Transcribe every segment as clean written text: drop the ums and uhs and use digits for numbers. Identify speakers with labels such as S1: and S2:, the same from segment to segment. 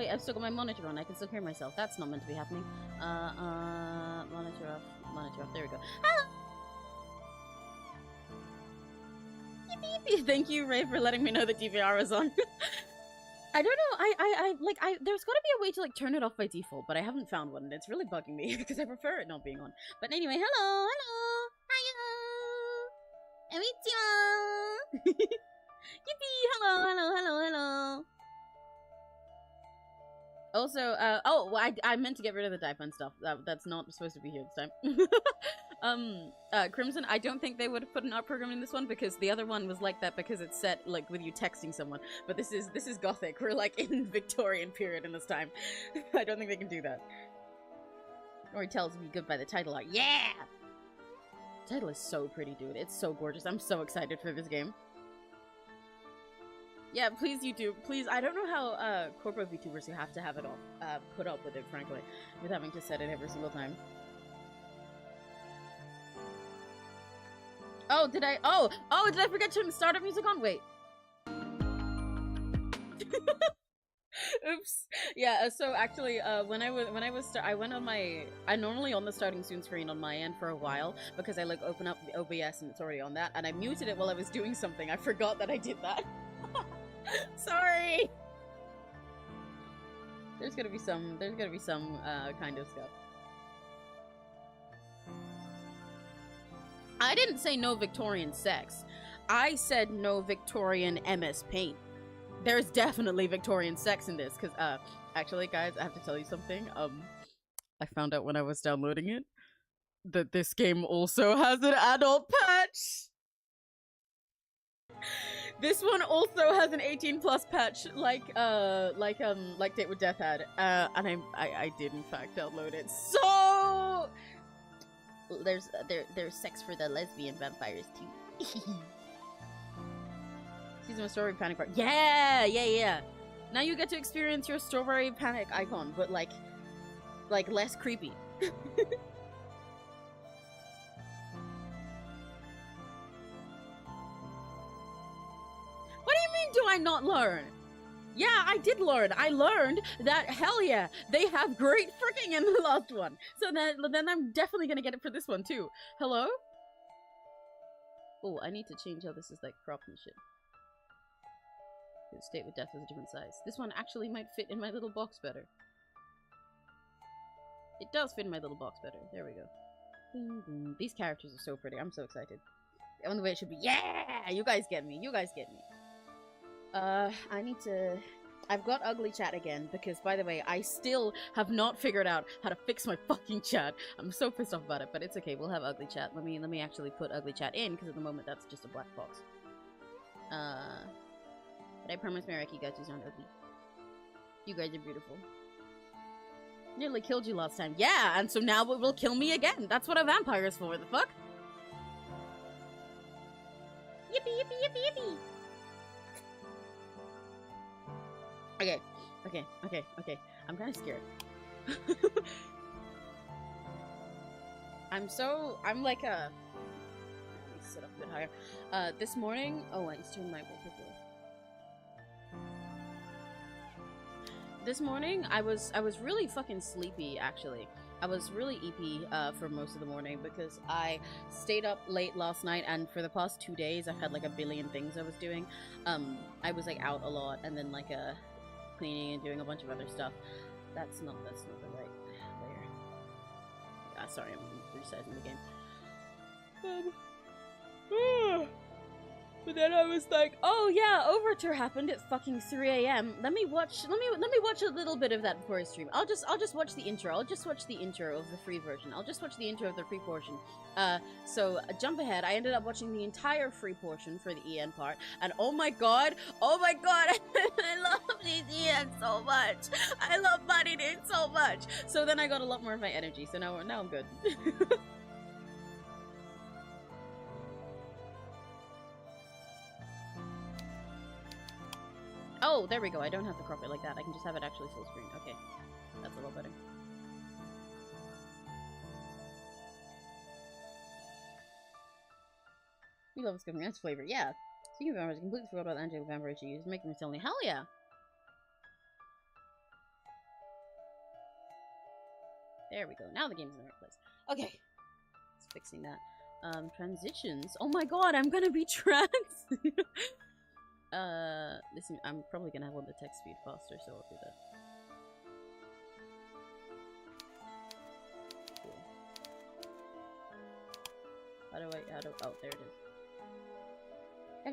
S1: wait, I've still got my monitor on. I can still hear myself. That's not meant to be happening. Monitor off. Monitor off. There we go. Hello! Yippee, yippee. Thank you, Ray, for letting me know the DVR was on. I don't know, there's gotta be a way to, like, turn it off by default, but I haven't found one, and it's really bugging me, because I prefer it not being on. But anyway, hello! Hiya! Konnichiwa! Yippee! Hello! Also, oh, well, I meant to get rid of the die fun stuff. That's not supposed to be here this time. Crimson, I don't think they would have put an art program in this one because the other one was like that because it's set, like, with you texting someone. But this is Gothic. We're, like, in Victorian period in this time. I don't think they can do that. Or he tells me good by the title art. Yeah! The title is so pretty, dude. It's so gorgeous. I'm so excited for this game. Yeah, please, YouTube. Please, I don't know how corporate VTubers who have to have it all put up with it, frankly, with having to set it every single time. Oh, did I? Oh, did I forget to turn the startup music on? Wait. Oops. Yeah. So actually, I went on my. I normally on the starting soon screen on my end for a while because I like open up the OBS and it's already on that, and I muted it while I was doing something. I forgot that I did that. Sorry. There's gonna be some kind of stuff. I didn't say no Victorian sex. I said no Victorian MS Paint. There's definitely Victorian sex in this, because actually guys, I have to tell you something. I found out when I was downloading it that this game also has an adult patch. This one also has an 18+ patch, like Date with Death had, and I did in fact download it. So there's sex for the lesbian vampires too. Season of Strawberry Panic part. Yeah. Now you get to experience your Strawberry Panic icon, but like less creepy. What do you mean, do I not learn? Yeah, I did learn. I learned that, hell yeah, they have great freaking in the last one. So then I'm definitely gonna get it for this one too. Hello? Oh, I need to change how this is like cropped and shit. State with Death is a different size. This one actually might fit in my little box better. It does fit in my little box better. There we go. Boom, boom. These characters are so pretty. I'm so excited. The only way it should be. Yeah! You guys get me. You guys get me. I need to... I've got ugly chat again because, by the way, I still have not figured out how to fix my fucking chat. I'm so pissed off about it, but it's okay. We'll have ugly chat. Let me actually put ugly chat in because at the moment that's just a black box. But I promise Meike, you guys aren't ugly. You guys are beautiful. Nearly killed you last time. Yeah, and so now it will kill me again. That's what a vampire is for. The fuck? Yippee, yippee, yippee, yippee. Okay. I'm kind of scared. I'm like a... Let me sit up a bit higher. This morning... Oh, I just turned my wallpaper. This morning, I was really fucking sleepy, actually. I was really EP for most of the morning because I stayed up late last night, and for the past 2 days, I've had like a billion things I was doing. I was like out a lot, and then like cleaning and doing a bunch of other stuff. That's not the right layer. Sorry, I'm resizing the game. But then I was like, oh yeah, Overture happened at fucking 3 AM. Let me watch a little bit of that before I stream. I'll just watch the intro. I'll just watch the intro of the free version. I'll just watch the intro of the free portion. So jump ahead. I ended up watching the entire free portion for the EN part, and oh my god, I love these EN so much. I love Buddy Dude so much. So then I got a lot more of my energy. So now I'm good. Oh, there we go. I don't have to crop it like that. I can just have it actually full screen. Okay. That's a little better. We love this cooking. That's flavor. Yeah. Speaking of vampires, I completely forgot about the anti-vampire she used. Making me tell me, hell yeah! There we go. Now the game's in the right place. Okay. It's fixing that. Transitions. Oh my god, I'm gonna be trans! Listen, I'm probably gonna have one the text speed faster, so I'll do that. Cool. Oh, there it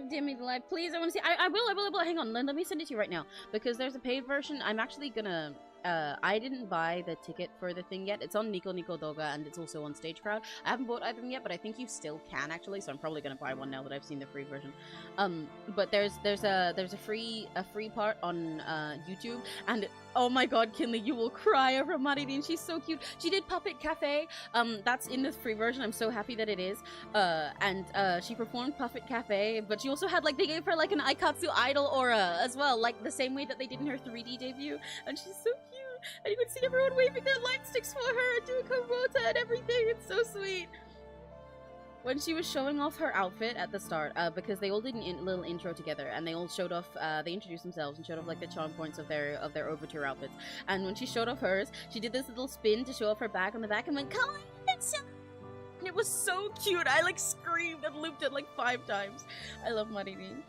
S1: is. Dim me the live, please. I want to see. I will. Hang on. Let me send it to you right now because there's a paid version. I'm actually gonna. I didn't buy the ticket for the thing yet. It's on Nico Doga and it's also on Stage Crowd. I haven't bought either of them yet, but I think you still can actually. So I'm probably gonna buy one now that I've seen the free version. But there's a free part on YouTube, and oh my god, Kinley, you will cry over Maridine. She's so cute. She did Puppet Cafe. That's in the free version. I'm so happy that it is. And she performed Puppet Cafe, but she also had like they gave her like an Aikatsu Idol aura as well, like the same way that they did in her 3D debut, and she's so cute. And you can see everyone waving their light sticks for her and doing Kubota and everything. It's so sweet. When she was showing off her outfit at the start, because they all did a little intro together, and they all showed off, they introduced themselves and showed off like the charm points of their overture outfits. And when she showed off hers, she did this little spin to show off her bag on the back and went, "Come on!" And it was so cute. I like screamed and looped it like 5 times. I love Marini.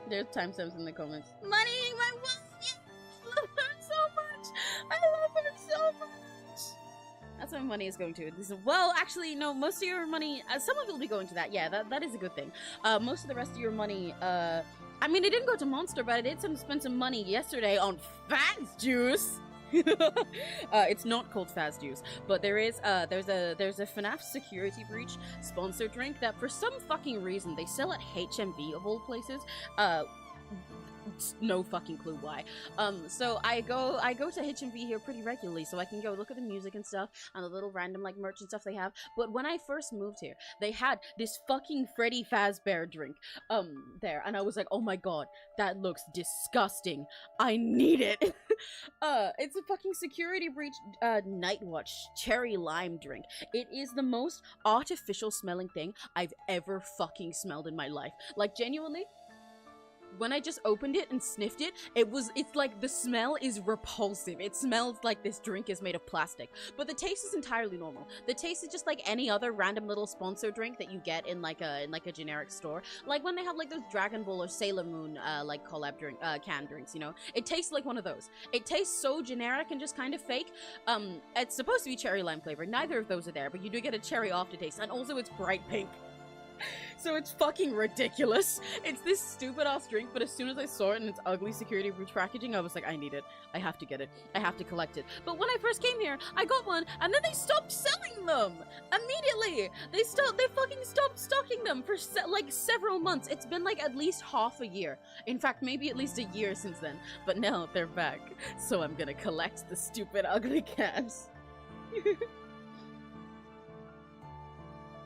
S1: There's timestamps in the comments. Money, my wife! I love her so much! I love her so much! That's where money is going to. Well, actually, no, most of your money, some of it will be going to that. Yeah, that is a good thing. Most of the rest of your money, I mean, it didn't go to Monster, but I did spend some money yesterday on Faz Juice! It's not called Faz Juice, but there's a FNAF Security Breach sponsored drink that for some fucking reason they sell at HMV of all places. No fucking clue why. So I go to HMV here pretty regularly, so I can go look at the music and stuff and the little random like merch and stuff they have. But when I first moved here, they had this fucking Freddy Fazbear drink there, and I was like, oh my god, that looks disgusting. I need it. It's a fucking Security Breach Night Watch cherry lime drink. It is the most artificial smelling thing I've ever fucking smelled in my life. Like genuinely, when I just opened it and sniffed it, it's like the smell is repulsive. It smells like this drink is made of plastic. But the taste is entirely normal. The taste is just like any other random little sponsor drink that you get in like a generic store. Like when they have like those Dragon Ball or Sailor Moon like collab drink canned drinks, you know? It tastes like one of those. It tastes so generic and just kind of fake. It's supposed to be cherry lime flavored. Neither of those are there, but you do get a cherry aftertaste, and also it's bright pink. So it's fucking ridiculous. It's this stupid ass drink, but as soon as I saw it in its ugly Security Breach packaging, I was like, I need it. I have to get it. I have to collect it. But when I first came here, I got one, and then they stopped selling them! Immediately! They fucking stopped stocking them for like several months. It's been like at least half a year. In fact, maybe at least a year since then. But now they're back. So I'm gonna collect the stupid ugly cans.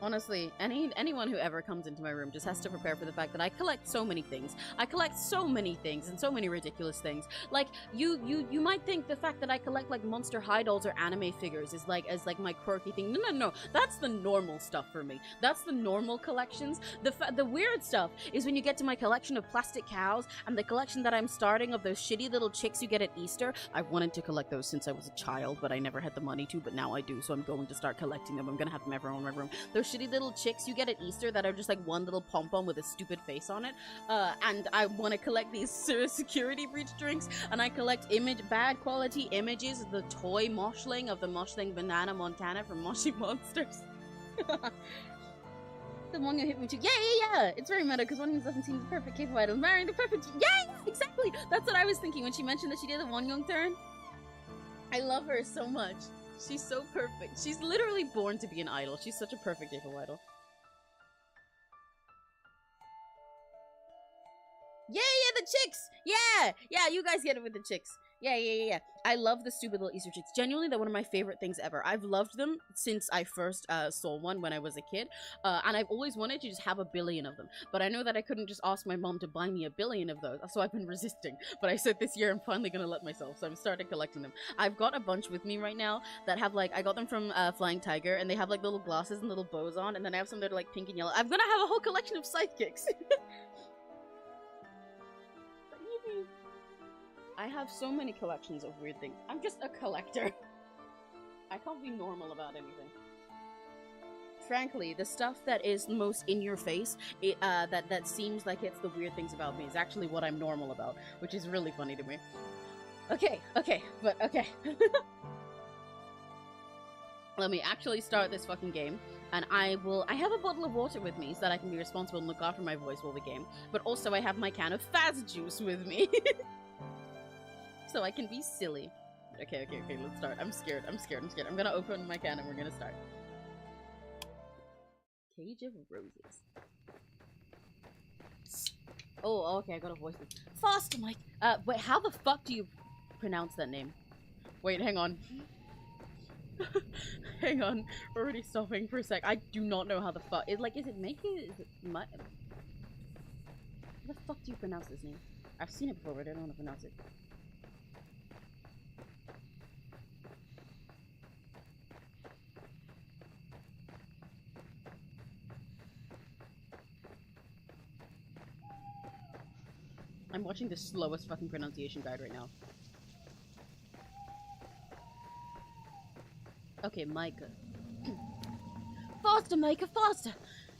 S1: Honestly, anyone who ever comes into my room just has to prepare for the fact that I collect so many things. I collect so many things and so many ridiculous things. Like you might think the fact that I collect like Monster High dolls or anime figures is like my quirky thing. No. That's the normal stuff for me. That's the normal collections. The weird stuff is when you get to my collection of plastic cows and the collection that I'm starting of those shitty little chicks you get at Easter. I've wanted to collect those since I was a child, but I never had the money to, but now I do, so I'm going to start collecting them. I'm gonna have them everywhere in my room. Those shitty little chicks you get at Easter that are just like one little pom-pom with a stupid face on it, and I want to collect these Security Breach drinks, and I collect bad quality images of the toy moshling of the moshling Banana Montana from Moshi Monsters. The one you hit me too. Yeah. It's very meta because one of them doesn't seem the perfect capable idol. Marrying the perfect. Yeah, exactly. That's what I was thinking when she mentioned that she did the one young turn. I love her so much. She's so perfect. She's literally born to be an idol. She's such a perfect April idol. Yeah, the chicks! Yeah, you guys get it with the chicks. Yeah. I love the stupid little Easter chicks. Genuinely, they're one of my favorite things ever. I've loved them since I first saw one when I was a kid. And I've always wanted to just have a billion of them. But I know that I couldn't just ask my mom to buy me a billion of those. So I've been resisting. But I said this year I'm finally gonna let myself. So I'm starting collecting them. I've got a bunch with me right now that have like, I got them from Flying Tiger. And they have like little glasses and little bows on. And then I have some that are like pink and yellow. I'm gonna have a whole collection of sidekicks. I have so many collections of weird things. I'm just a collector. I can't be normal about anything. Frankly, the stuff that is most in your face, that seems like it's the weird things about me, is actually what I'm normal about, which is really funny to me. Okay. Let me actually start this fucking game, and I have a bottle of water with me so that I can be responsible and look after my voice while we game, but also I have my can of fast juice with me. So I can be silly. Okay, let's start. I'm scared. I'm gonna open my can and we're gonna start. Cage of Roses. Oh, okay, I gotta voice it. Faster, Mike! Wait, how the fuck do you pronounce that name? Wait, hang on. Hang on. We're already stopping for a sec. I do not know how the fuck. Is it Meike? Is it How the fuck do you pronounce this name? I've seen it before, but I don't know how to pronounce it. I'm watching the slowest fucking pronunciation guide right now. Okay, Meike. Faster, Meike, faster!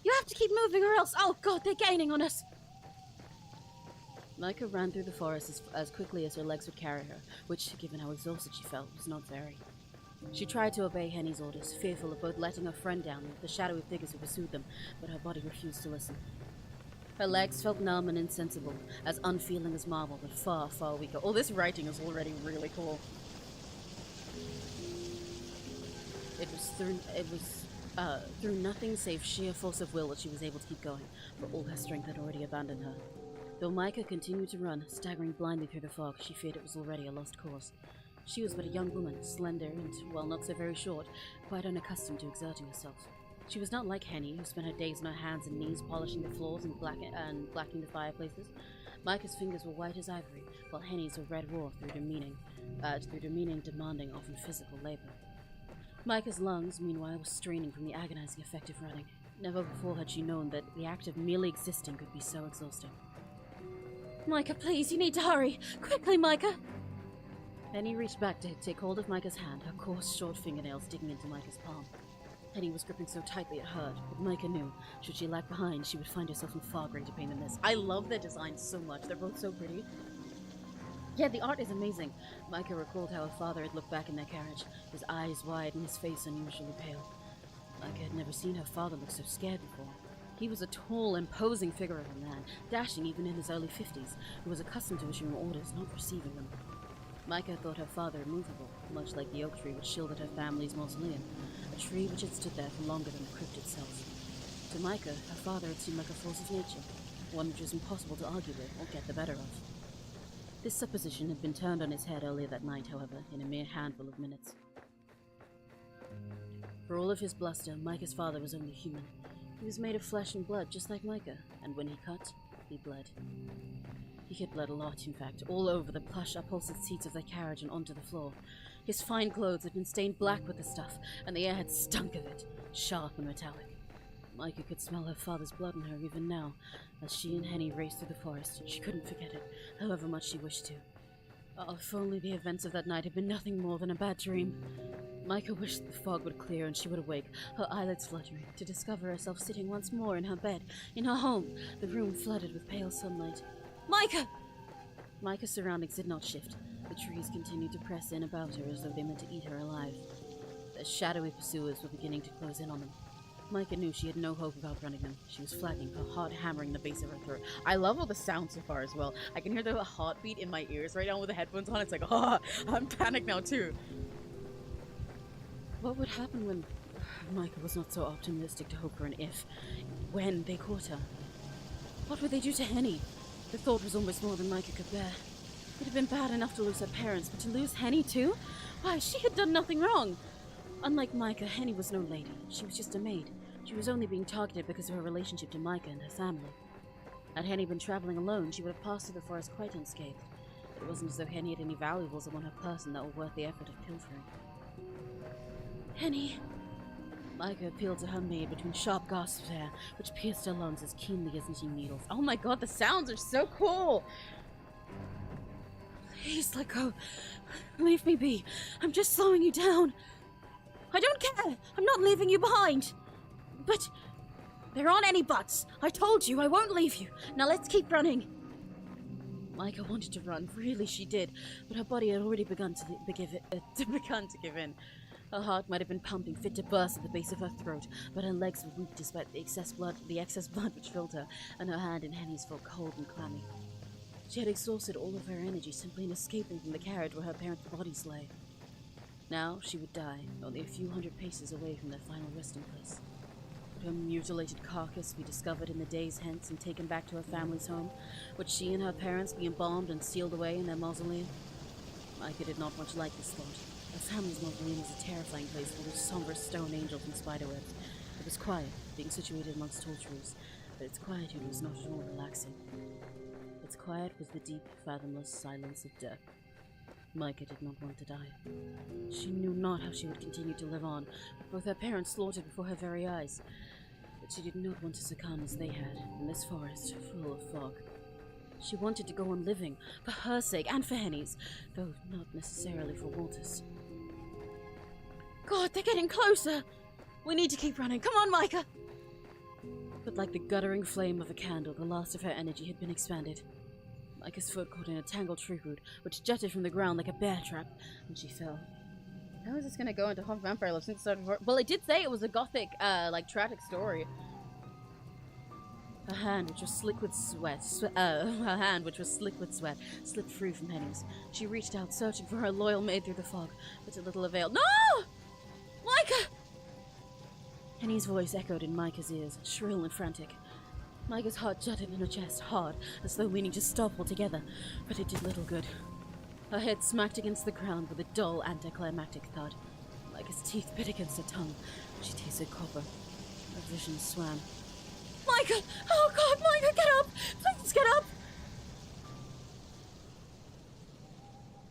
S1: You have to keep moving or else— oh god, they're gaining on us! Meike ran through the forest as quickly as her legs would carry her, which, given how exhausted she felt, was not very. She tried to obey Henny's orders, fearful of both letting her friend down and the shadowy figures who pursued them, but her body refused to listen. Her legs felt numb and insensible, as unfeeling as marble, but far, far weaker. All this writing is already really cool. It was through nothing save sheer force of will that she was able to keep going, for all her strength had already abandoned her. Though Meike continued to run, staggering blindly through the fog, she feared it was already a lost cause. She was but a young woman, slender and, well, not so very short, quite unaccustomed to exerting herself. She was not like Henny, who spent her days on her hands and knees polishing the floors and blacking the fireplaces. Meike's fingers were white as ivory, while Henny's were red raw through demeaning, demanding, often physical labor. Meike's lungs, meanwhile, were straining from the agonizing effect of running. Never before had she known that the act of merely existing could be so exhausting. Meike, please, you need to hurry! Quickly, Meike! Henny reached back to take hold of Meike's hand, her coarse, short fingernails digging into Meike's palm. Henny was gripping so tightly it hurt, but Meike knew, should she lag behind, she would find herself in far greater pain than this. I love their designs so much, they're both so pretty. Yeah, the art is amazing. Meike recalled how her father had looked back in their carriage, his eyes wide and his face unusually pale. Meike had never seen her father look so scared before. He was a tall, imposing figure of a man, dashing even in his early 50s, who was accustomed to issuing orders, not receiving them. Meike thought her father immovable, much like the oak tree which shielded her family's mausoleum, a tree which had stood there for longer than the crypt itself. To Meike, her father had seemed like a force of nature, one which was impossible to argue with or get the better of. This supposition had been turned on his head earlier that night, however, in a mere handful of minutes. For all of his bluster, Meike's father was only human. He was made of flesh and blood, just like Meike, and when he cut, he bled. He had bled a lot, in fact, all over the plush, upholstered seats of their carriage and onto the floor. His fine clothes had been stained black with the stuff, and the air had stunk of it, sharp and metallic. Meike could smell her father's blood in her even now, as she and Henny raced through the forest. She couldn't forget it, however much she wished to. Oh, if only the events of that night had been nothing more than a bad dream. Meike wished the fog would clear and she would awake, her eyelids fluttering, to discover herself sitting once more in her bed, in her home, the room flooded with pale sunlight. Meike! Meike's surroundings did not shift. The trees continued to press in about her as though they meant to eat her alive. The shadowy pursuers were beginning to close in on them. Meike knew she had no hope of outrunning them. She was flagging, her heart hammering the base of her throat. I love all the sounds so far as well. I can hear the heartbeat in my ears right now with the headphones on. It's like, oh, I'm panicked now too. What would happen when... Meike was not so optimistic to hope for an if. When they caught her. What would they do to Henny? The thought was almost more than Meike could bear. It had been bad enough to lose her parents, but to lose Henny too? Why, she had done nothing wrong! Unlike Meike, Henny was no lady. She was just a maid. She was only being targeted because of her relationship to Meike and her family. Had Henny been traveling alone, she would have passed through the forest quite unscathed. It wasn't as though Henny had any valuables upon her person that were worth the effort of pilfering. Henny! Meike appealed to her maid between sharp gasps of air, which pierced her lungs as keenly as knitting needles. Oh my god, the sounds are so cool! Please let go. Leave me be. I'm just slowing you down. I don't care. I'm not leaving you behind. But there aren't any buts. I told you I won't leave you. Now let's keep running. Meike wanted to run. Really, she did. But her body had already begun to give in. Her heart might have been pumping fit to burst at the base of her throat, but her legs were weak despite the excess blood which filled her, and her hand in Henny's felt cold and clammy. She had exhausted all of her energy simply in escaping from the carriage where her parents' bodies lay. Now she would die, only a few hundred paces away from their final resting place. Would her mutilated carcass be discovered in the days hence and taken back to her family's home? Would she and her parents be embalmed and sealed away in their mausoleum? Meike did not much like this thought. Her family's mausoleum was a terrifying place full of somber stone angels and spiderwebs. It was quiet, being situated amongst tall trees, but its quietude was not at all relaxing. Its quiet was the deep, fathomless silence of death. Meike did not want to die. She knew not how she would continue to live on, with both her parents slaughtered before her very eyes. But she did not want to succumb as they had, in this forest full of fog. She wanted to go on living, for her sake and for Henny's, though not necessarily for Walter's. God, they're getting closer! We need to keep running. Come on, Meike! But like the guttering flame of a candle, the last of her energy had been expanded. Meike's foot caught in a tangled tree root, which jutted from the ground like a bear trap, and she fell. How is this gonna go into Hog Vampire Love since well, it did say it was a gothic, tragic story. Her hand, which was slick with sweat, slipped free from Henny's. She reached out, searching for her loyal maid through the fog, but to little avail. No! Meike! Henny's voice echoed in Meike's ears, shrill and frantic. Meike's heart jutted in her chest, hard, as though meaning to stop altogether, but it did little good. Her head smacked against the ground with a dull, anticlimactic thud. Meike's teeth bit against her tongue. She tasted copper. Her vision swam. Meike! Oh God, Meike, get up! Please get up!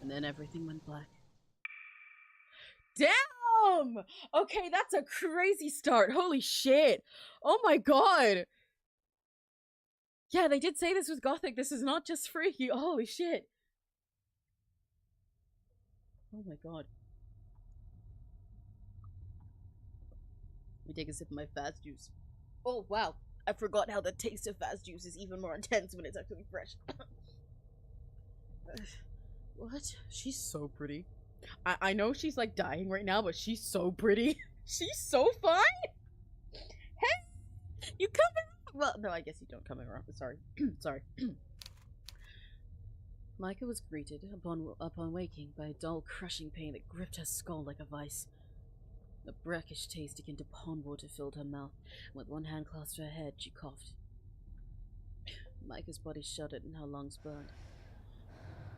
S1: And then everything went black. Damn! Okay, that's a crazy start. Holy shit. Oh my God. Yeah, they did say this was gothic. This is not just freaky. Holy shit. Oh my God. Let me take a sip of my fast juice. Oh wow. I forgot how the taste of fast juice is even more intense when it's actually fresh. What? She's so pretty. I know she's like dying right now, but she's so pretty. She's so fine. Hey, you coming? Well, no, I guess you don't come around. Sorry. Sorry. Meike was greeted upon waking by a dull, crushing pain that gripped her skull like a vice. A brackish taste akin to pond water filled her mouth, and with one hand clasped to her head, she coughed. Meike's body shuddered and her lungs burned.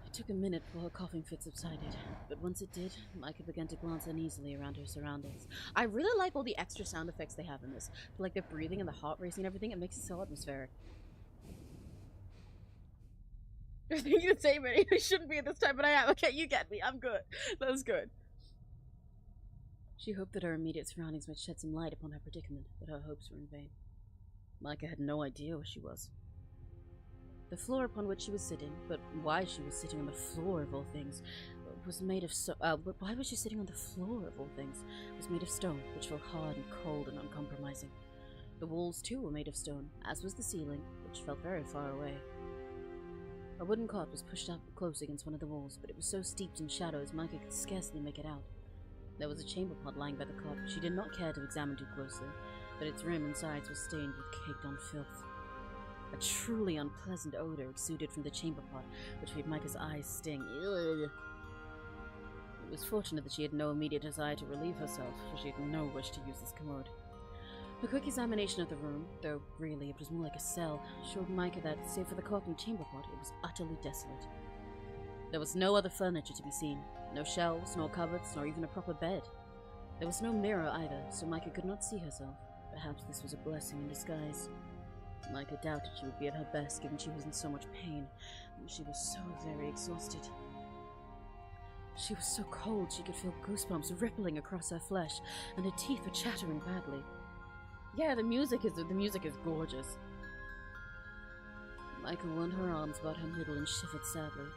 S1: It took a minute before her coughing fit subsided, but once it did, Meike began to glance uneasily around her surroundings. I really like all the extra sound effects they have in this. Like the breathing and the heart racing and everything, it makes it so atmospheric. You're thinking the same, Henny. I shouldn't be at this time, but I am. Okay, you get me. I'm good. That's good. She hoped that her immediate surroundings might shed some light upon her predicament, but her hopes were in vain. Meike had no idea where she was. The floor upon which she was sitting, but why she was sitting on the floor of all things, was made of but why was she sitting on the floor of all things? Was made of stone, which felt hard and cold and uncompromising. The walls, too, were made of stone, as was the ceiling, which felt very far away. A wooden cot was pushed up close against one of the walls, but it was so steeped in shadows Meike could scarcely make it out. There was a chamber pot lying by the cot, which she did not care to examine too closely, but its rim and sides were stained with caked-on filth. A truly unpleasant odor exuded from the chamber pot, which made Meike's eyes sting. Ugh. It was fortunate that she had no immediate desire to relieve herself, for she had no wish to use this commode. A quick examination of the room, though really it was more like a cell, showed Meike that, save for the cot and chamber pot, it was utterly desolate. There was no other furniture to be seen, no shelves, nor cupboards, nor even a proper bed. There was no mirror either, so Meike could not see herself. Perhaps this was a blessing in disguise. Meike doubted she would be at her best, given she was in so much pain, and she was so very exhausted. She was so cold she could feel goosebumps rippling across her flesh, and her teeth were chattering badly. Yeah, the music is gorgeous. Meike wound her arms about her middle and shivered sadly.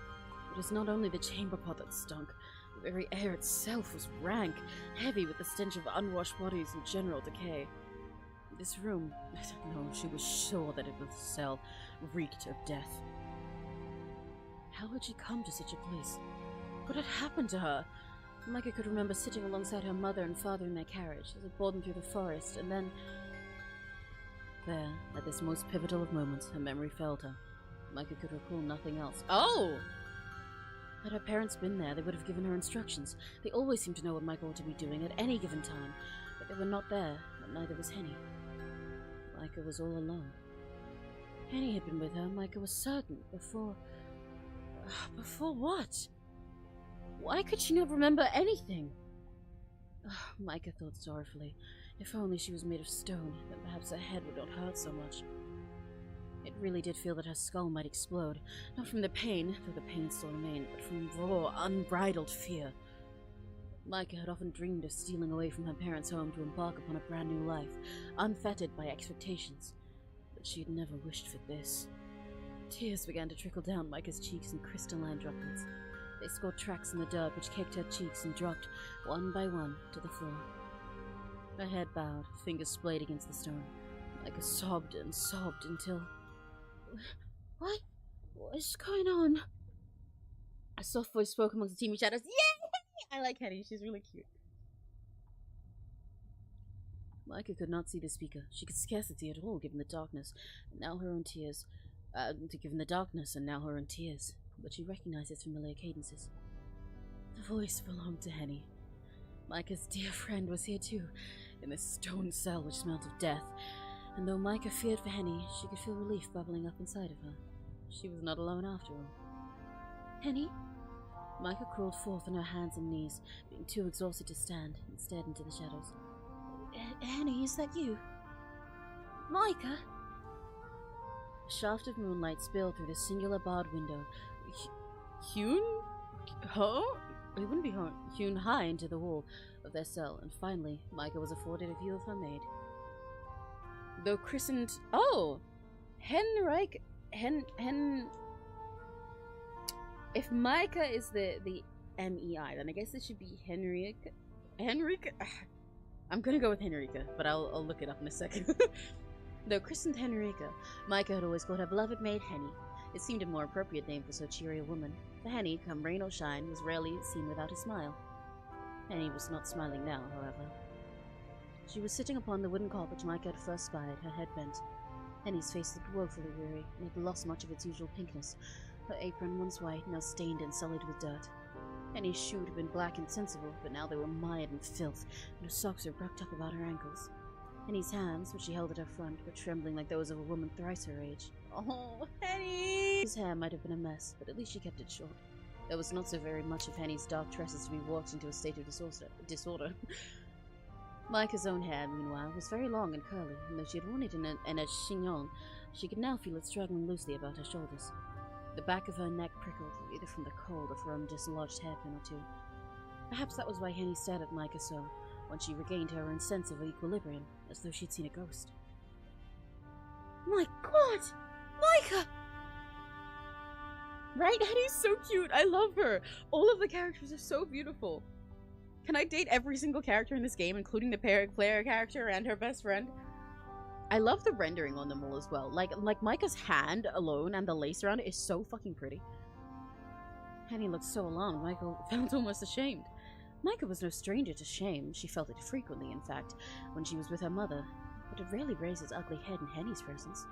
S1: It was not only the chamber pot that stunk, the very air itself was rank, heavy with the stench of unwashed bodies and general decay. This room, no, she was sure that it was a cell, reeked of death. How had she come to such a place? What had happened to her? Meike could remember sitting alongside her mother and father in their carriage as it bore them through the forest, and then... There, at this most pivotal of moments, her memory failed her. Meike could recall nothing else. Oh! Had her parents been there, they would have given her instructions. They always seemed to know what Meike ought to be doing at any given time, but they were not there, and neither was Henny. Meike was all alone. Henny had been with her, Meike was certain, before... Before what? Why could she not remember anything? Meike thought sorrowfully. If only she was made of stone, then perhaps her head would not hurt so much. It really did feel that her skull might explode, not from the pain, though the pain still remained, but from raw, unbridled fear. Meike had often dreamed of stealing away from her parents' home to embark upon a brand new life, unfettered by expectations, but she had never wished for this. Tears began to trickle down Meike's cheeks in crystalline droplets. They scored tracks in the dirt which caked her cheeks and dropped, one by one, to the floor. Her head bowed, fingers splayed against the stone. Meike sobbed and sobbed until... What? What is going on? A soft voice spoke amongst the teamy shadows. Yay! I like Henny, she's really cute. Meike could not see the speaker. She could scarcely see at all, given the darkness, and now her own tears. Given the darkness, and now her own tears. But she recognized its familiar cadences. The voice belonged to Henny. Meike's dear friend was here too, in this stone cell which smelt of death, and though Meike feared for Henny, she could feel relief bubbling up inside of her. She was not alone after all. Henny? Meike crawled forth on her hands and knees, being too exhausted to stand, and stared into the shadows. Henny, is that you? Meike? A shaft of moonlight spilled through the singular barred window, hewn? Huh? It wouldn't be hewn high into the wall of their cell, and finally, Meike was afforded a view of her maid. Though christened... Oh! Henrik... If Meike is the M-E-I, then I guess it should be Henrika. I'm gonna go with Henrika, but I'll look it up in a second. Though christened Henrika, Meike had always called her beloved maid Henny. It seemed a more appropriate name for so cheery a woman. For Henny, come rain or shine, was rarely seen without a smile. Henny was not smiling now, however. She was sitting upon the wooden cot which Meike had first spied, her head bent. Henny's face looked woefully weary, and had lost much of its usual pinkness. Her apron, once white, now stained and sullied with dirt. Henny's shoes had been black and sensible, but now they were mired in filth, and her socks were wrapped up about her ankles. Henny's hands, which she held at her front, were trembling like those of a woman thrice her age. Oh, Henny! His hair might have been a mess, but at least she kept it short. There was not so very much of Henny's dark tresses to be walked into a state of disorder. Meike's own hair, meanwhile, was very long and curly, and though she had worn it in a chignon, she could now feel it straggling loosely about her shoulders. The back of her neck prickled, either from the cold or from a dislodged hairpin or two. Perhaps that was why Henny stared at Meike so, when she regained her own sense of equilibrium, as though she'd seen a ghost. My God! Meike! Right? Henny's so cute! I love her! All of the characters are so beautiful! Can I date every single character in this game, including the player character and her best friend? I love the rendering on them all as well. Like Meike's hand alone and the lace around it is so fucking pretty. Henny looked so alarmed, Meike felt almost ashamed. Meike was no stranger to shame. She felt it frequently, in fact, when she was with her mother, but it rarely raised its ugly head in Henny's presence.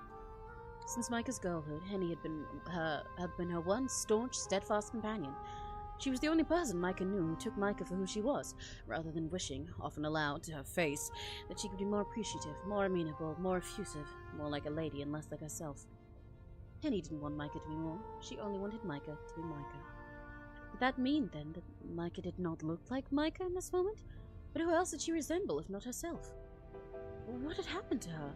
S1: Since Meike's girlhood, Henny had been her one staunch, steadfast companion. She was the only person Meike knew who took Meike for who she was, rather than wishing, often aloud to her face, that she could be more appreciative, more amenable, more effusive, more like a lady and less like herself. Henny didn't want Meike to be more. She only wanted Meike to be Meike. Did that mean, then, that Meike did not look like Meike in this moment? But who else did she resemble, if not herself? What had happened to her?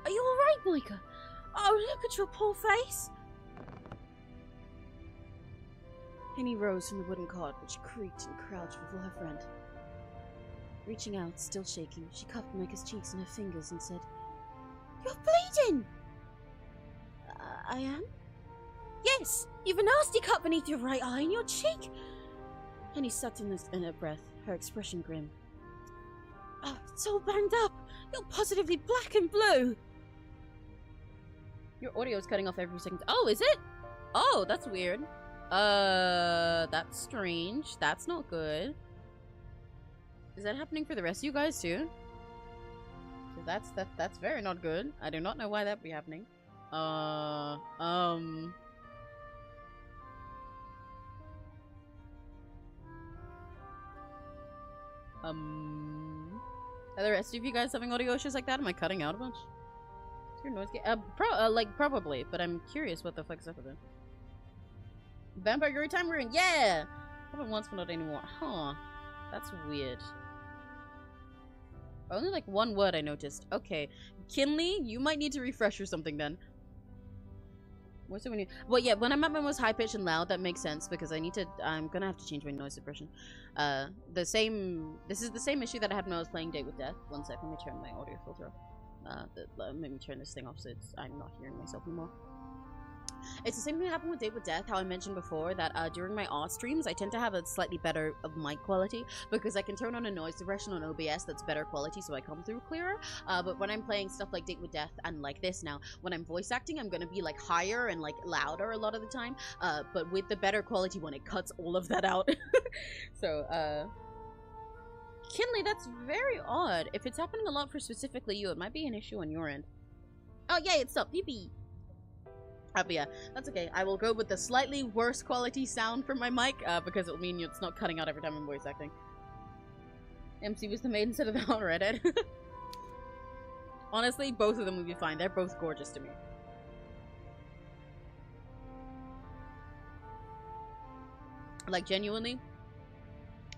S1: Are you alright, Meike? Oh, look at your poor face! Henny rose from the wooden cot, which creaked and crouched before her friend. Reaching out, still shaking, she cupped Meike's cheeks in her fingers and said, "You're bleeding!" I am? Yes, you've a nasty cut beneath your right eye and your cheek. Henny sucked in her breath, her expression grim. Oh, it's all banged up. You're positively black and blue. Your audio's cutting off every second. Oh, is it? Oh, that's weird. That's strange. That's not good. Is that happening for the rest of you guys too? So that's very not good. I do not know why that would be happening. Are the rest of you guys having audio issues like that? Am I cutting out a bunch? Is your noise like probably, but I'm curious what the fuck's up with it. Vampire Yuri Time we're in, yeah! Happened once but not anymore. Huh. That's weird. Only like one word I noticed. Okay. Kinley, you might need to refresh or something then. What's it when you... Well, yeah, when I'm at my most high pitched and loud, that makes sense because I'm gonna have to change my noise suppression. This is the same issue that I had when I was playing Date with Death. One sec, let me turn my audio filter off. Let me turn this thing off so I'm not hearing myself anymore. It's the same thing that happened with Date with Death, how I mentioned before that during my art streams, I tend to have a slightly better mic quality because I can turn on a noise suppression on OBS that's better quality so I come through clearer. But when I'm playing stuff like Date with Death and like this now, when I'm voice acting, I'm going to be like higher and like louder a lot of the time. But with the better quality one, it cuts all of that out. So, Kinley, that's very odd. If it's happening a lot for specifically you, it might be an issue on your end. Oh, yay, it stopped. Yippee. But yeah, that's okay. I will go with the slightly worse quality sound from my mic, because it'll mean it's not cutting out every time I'm voice acting. MC was the maid instead of the hot redhead. Honestly, both of them would be fine. They're both gorgeous to me. Like, genuinely,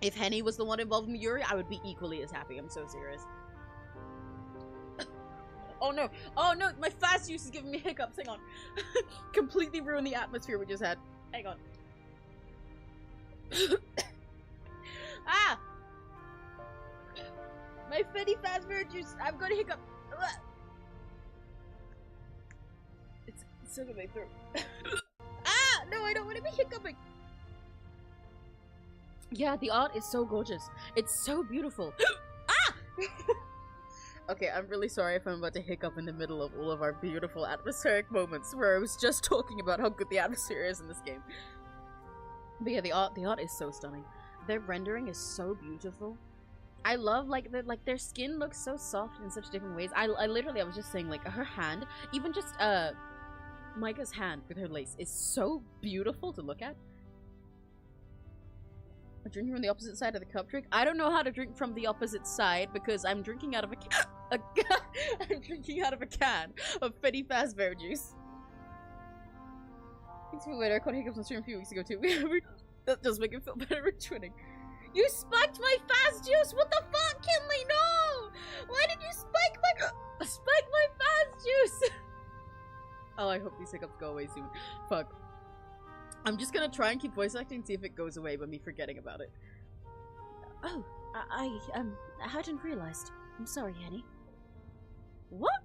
S1: if Henny was the one involved in Yuri, I would be equally as happy. I'm so serious. Oh no! Oh no! My fast juice is giving me hiccups. Hang on. Completely ruined the atmosphere we just had. Hang on. Ah! My Fetty fast juice. I've got a hiccup. It's stuck in my throat. Ah! No, I don't want to be hiccuping. Yeah, the art is so gorgeous. It's so beautiful. Ah! Okay, I'm really sorry if I'm about to hiccup in the middle of all of our beautiful atmospheric moments where I was just talking about how good the atmosphere is in this game. But yeah, the art is so stunning. Their rendering is so beautiful. I love their skin looks so soft in such different ways. I was just saying, like, her hand, even just Micah's hand with her lace is so beautiful to look at. I'm drinking from the opposite side of the cup trick. I don't know how to drink from the opposite side because I'm drinking out of I'm drinking out of a can of Fetty Fazbear juice. Thanks for waiting. I caught hiccups on stream a few weeks ago too. That does make it feel better with twinning. You spiked my fast juice! What the fuck, Kinley? No! Why did you spike my fast juice? Oh, I hope these hiccups go away soon. Fuck. I'm just gonna try and keep voice acting and see if it goes away by me forgetting about it. Oh, I hadn't realized. I'm sorry, Henny. What?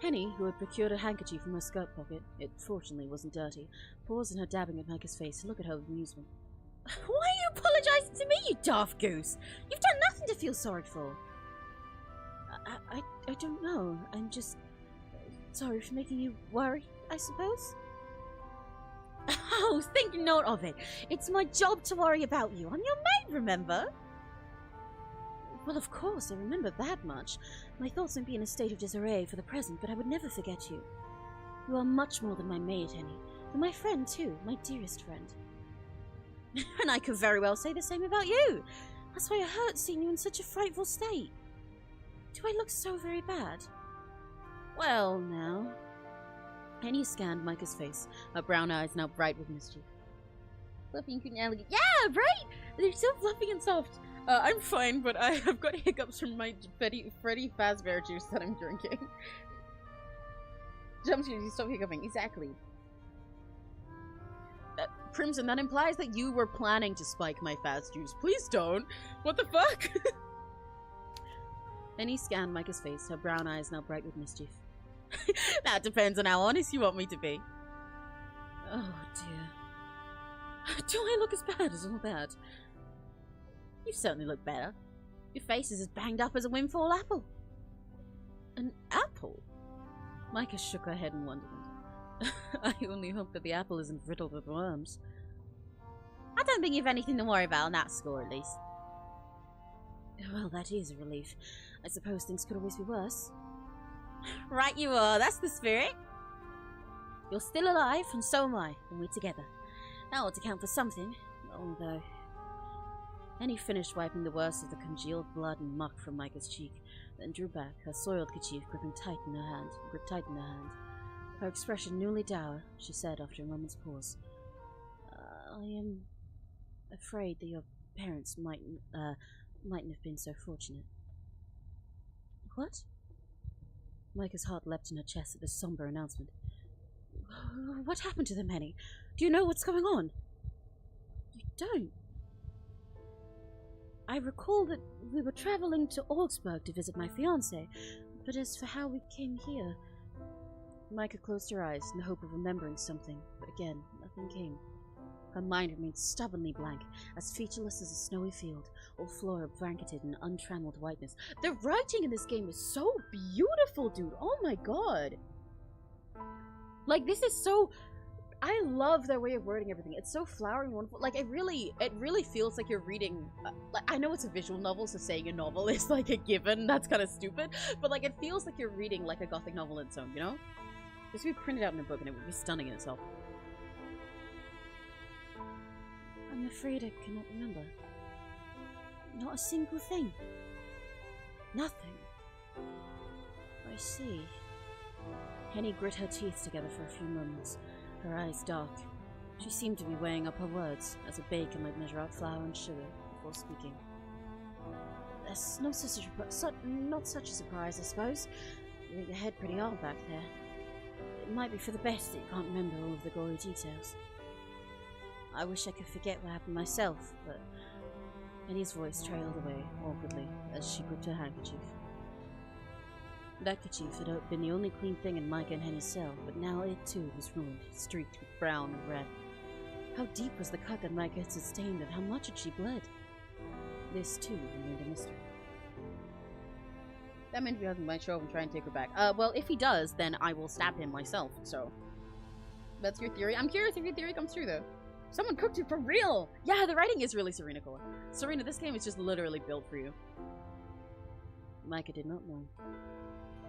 S1: Henny, who had procured a handkerchief from her skirt pocket, it fortunately wasn't dirty, paused in her dabbing at Mike's face to look at her with amusement. Why are you apologizing to me, you daft goose? You've done nothing to feel sorry for. I don't know. I'm just sorry for making you worry, I suppose. Oh, think note of it. It's my job to worry about you. I'm your maid, remember? Well, of course, I remember that much. My thoughts might be in a state of disarray for the present, but I would never forget you. You are much more than my maid, Henny. You're my friend, too. My dearest friend. And I could very well say the same about you. That's why it hurts seeing you in such a frightful state. Do I look so very bad? Well, now... Henny scanned Micah's face, her brown eyes now bright with mischief. Fluffy and cute and elegant. Yeah, right? They're so fluffy and soft. I'm fine, but I have got hiccups from my Freddy Fazbear juice that I'm drinking. Jumpsuit, you stop hiccuping. Exactly. Crimson, that implies that you were planning to spike my fast juice. Please don't. What the fuck? Henny scanned Micah's face, her brown eyes now bright with mischief. That depends on how honest you want me to be. Oh, dear. Do I look as bad as all that? You certainly look better. Your face is as banged up as a windfall apple. An apple? Meike shook her head in wonderment. I only hope that the apple isn't riddled with worms. I don't think you've anything to worry about on that score, at least. Well, that is a relief. I suppose things could always be worse. Right you are, that's the spirit. You're still alive, and so am I, and we're together. That ought to count for something, although... Henny finished wiping the worst of the congealed blood and muck from Meike's cheek, then drew back, her soiled kerchief gripped tight in her hand. Her expression newly dour, she said after a moment's pause. I am afraid that your parents mightn't have been so fortunate. What? Meike's heart leapt in her chest at this somber announcement. What happened to them, Henny? Do you know what's going on? You don't. I recall that we were traveling to Augsburg to visit my fiancé, but as for how we came here... Meike closed her eyes in the hope of remembering something, but again, nothing came. Her mind remained stubbornly blank, as featureless as a snowy field, all floor blanketed in untrammeled whiteness. The writing in this game is so beautiful, dude! Oh my god! Like, this is so... I love their way of wording everything. It's so flowery and wonderful. Like, it really feels like you're reading... like, I know it's a visual novel, so saying a novel is, like, a given. That's kind of stupid. But, like, it feels like you're reading, like, a gothic novel in its own, you know? This would be printed out in a book and it would be stunning in itself. I'm afraid I cannot remember. Not a single thing. Nothing. I see. Henny grit her teeth together for a few moments, her eyes dark. She seemed to be weighing up her words, as a baker might measure out flour and sugar before speaking. There's not such a surprise, I suppose. You hit your head pretty hard back there. It might be for the best that you can't remember all of the gory details. I wish I could forget what happened myself, but... Henny's voice trailed away, awkwardly, as she gripped her handkerchief. That kerchief had been the only clean thing in Meike and Henny's cell, but now it too was ruined, streaked with brown and red. How deep was the cut that Meike had sustained, and how much had she bled? This too remained a mystery. That meant he doesn't might show up and try and take her back. Well, if he does, then I will stab him myself, so... That's your theory? I'm curious if your theory comes true, though. Someone cooked it for real! Yeah, the writing is really Serena Core. Serena, this game is just literally built for you. Meike did not know.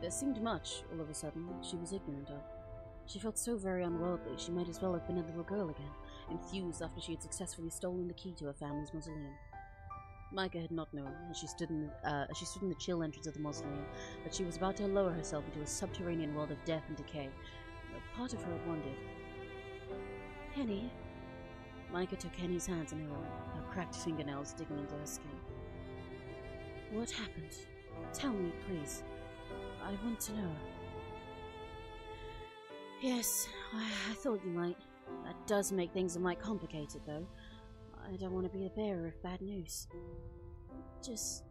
S1: There seemed much, all of a sudden, she was ignorant of. She felt so very unworldly, she might as well have been a little girl again, enthused after she had successfully stolen the key to her family's mausoleum. Meike had not known, as she stood in the chill entrance of the mausoleum, that she was about to lower herself into a subterranean world of death and decay. A part of her had wondered. Henny? Meike took Henny's hands in her own, her cracked fingernails digging into her skin. What happened? Tell me, please. I want to know. Yes, I thought you might. That does make things a mite complicated, though. I don't want to be the bearer of bad news. Just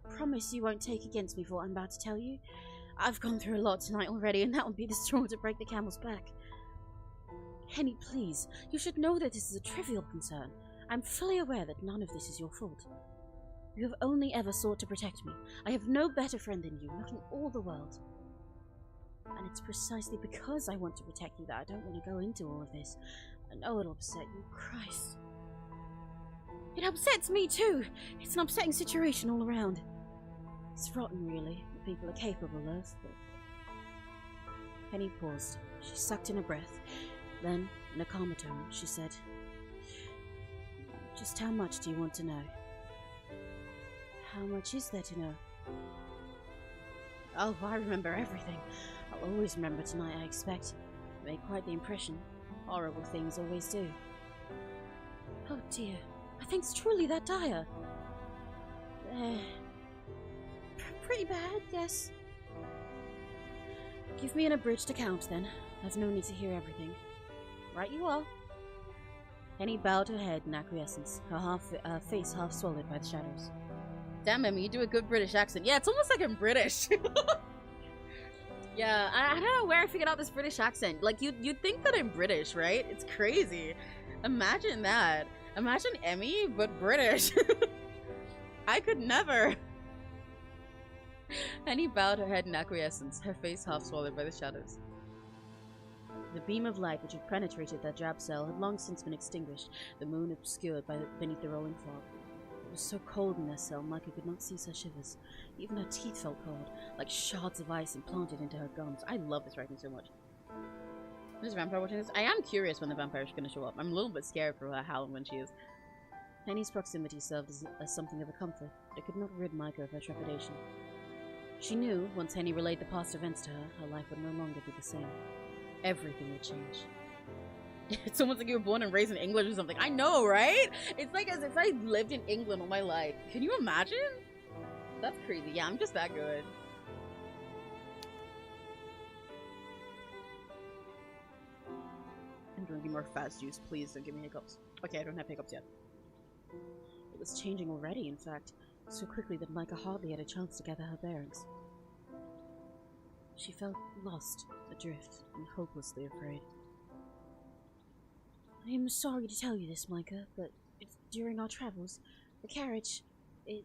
S1: promise you won't take against me for what I'm about to tell you. I've gone through a lot tonight already, and that would be the straw to break the camel's back. Henny, please, you should know that this is a trivial concern. I'm fully aware that none of this is your fault. You have only ever sought to protect me. I have no better friend than you, not in all the world. And it's precisely because I want to protect you that I don't want to go into all of this. I know it'll upset you. Christ. It upsets me too! It's an upsetting situation all around. It's rotten, really, what people are capable of, but... Henny paused. She sucked in a breath. Then, in a calmer tone, she said, Just how much do you want to know? How much is there to know? Oh, I remember everything. I'll always remember tonight, I expect. It made quite the impression. Horrible things always do. Oh dear, are things truly that dire? Pretty bad, yes. Give me an abridged account, then. I've no need to hear everything. Right you are. Henny bowed her head in acquiescence, her face half swallowed by the shadows. Damn, Emmy, you do a good British accent. Yeah, it's almost like I'm British. Yeah, I don't know where I figured out this British accent. Like, you'd think that I'm British, right? It's crazy. Imagine that. Imagine Emmy, but British. I could never. Henny bowed her head in acquiescence, her face half swallowed by the shadows. The beam of light which had penetrated that drab cell had long since been extinguished, the moon obscured beneath the rolling fog. It was so cold in their cell, Meike could not cease her shivers. Even her teeth felt cold, like shards of ice implanted into her gums. I love this writing so much. Is Vampire watching this? I am curious when the vampire is going to show up. I'm a little bit scared for her how and when she is. Henny's proximity served as something of a comfort, but it could not rid Meike of her trepidation. She knew, once Henny relayed the past events to her, her life would no longer be the same. Everything would change. It's almost like you were born and raised in England or something. I know, right? It's like as if I lived in England all my life. Can you imagine? That's crazy. Yeah, I'm just that good. I'm drinking more fast juice. Please don't give me hiccups. Okay, I don't have hiccups yet. It was changing already, in fact. So quickly that Meike hardly had a chance to gather her bearings. She felt lost, adrift, and hopelessly afraid. I am sorry to tell you this, Meike, but during our travels, the carriage, it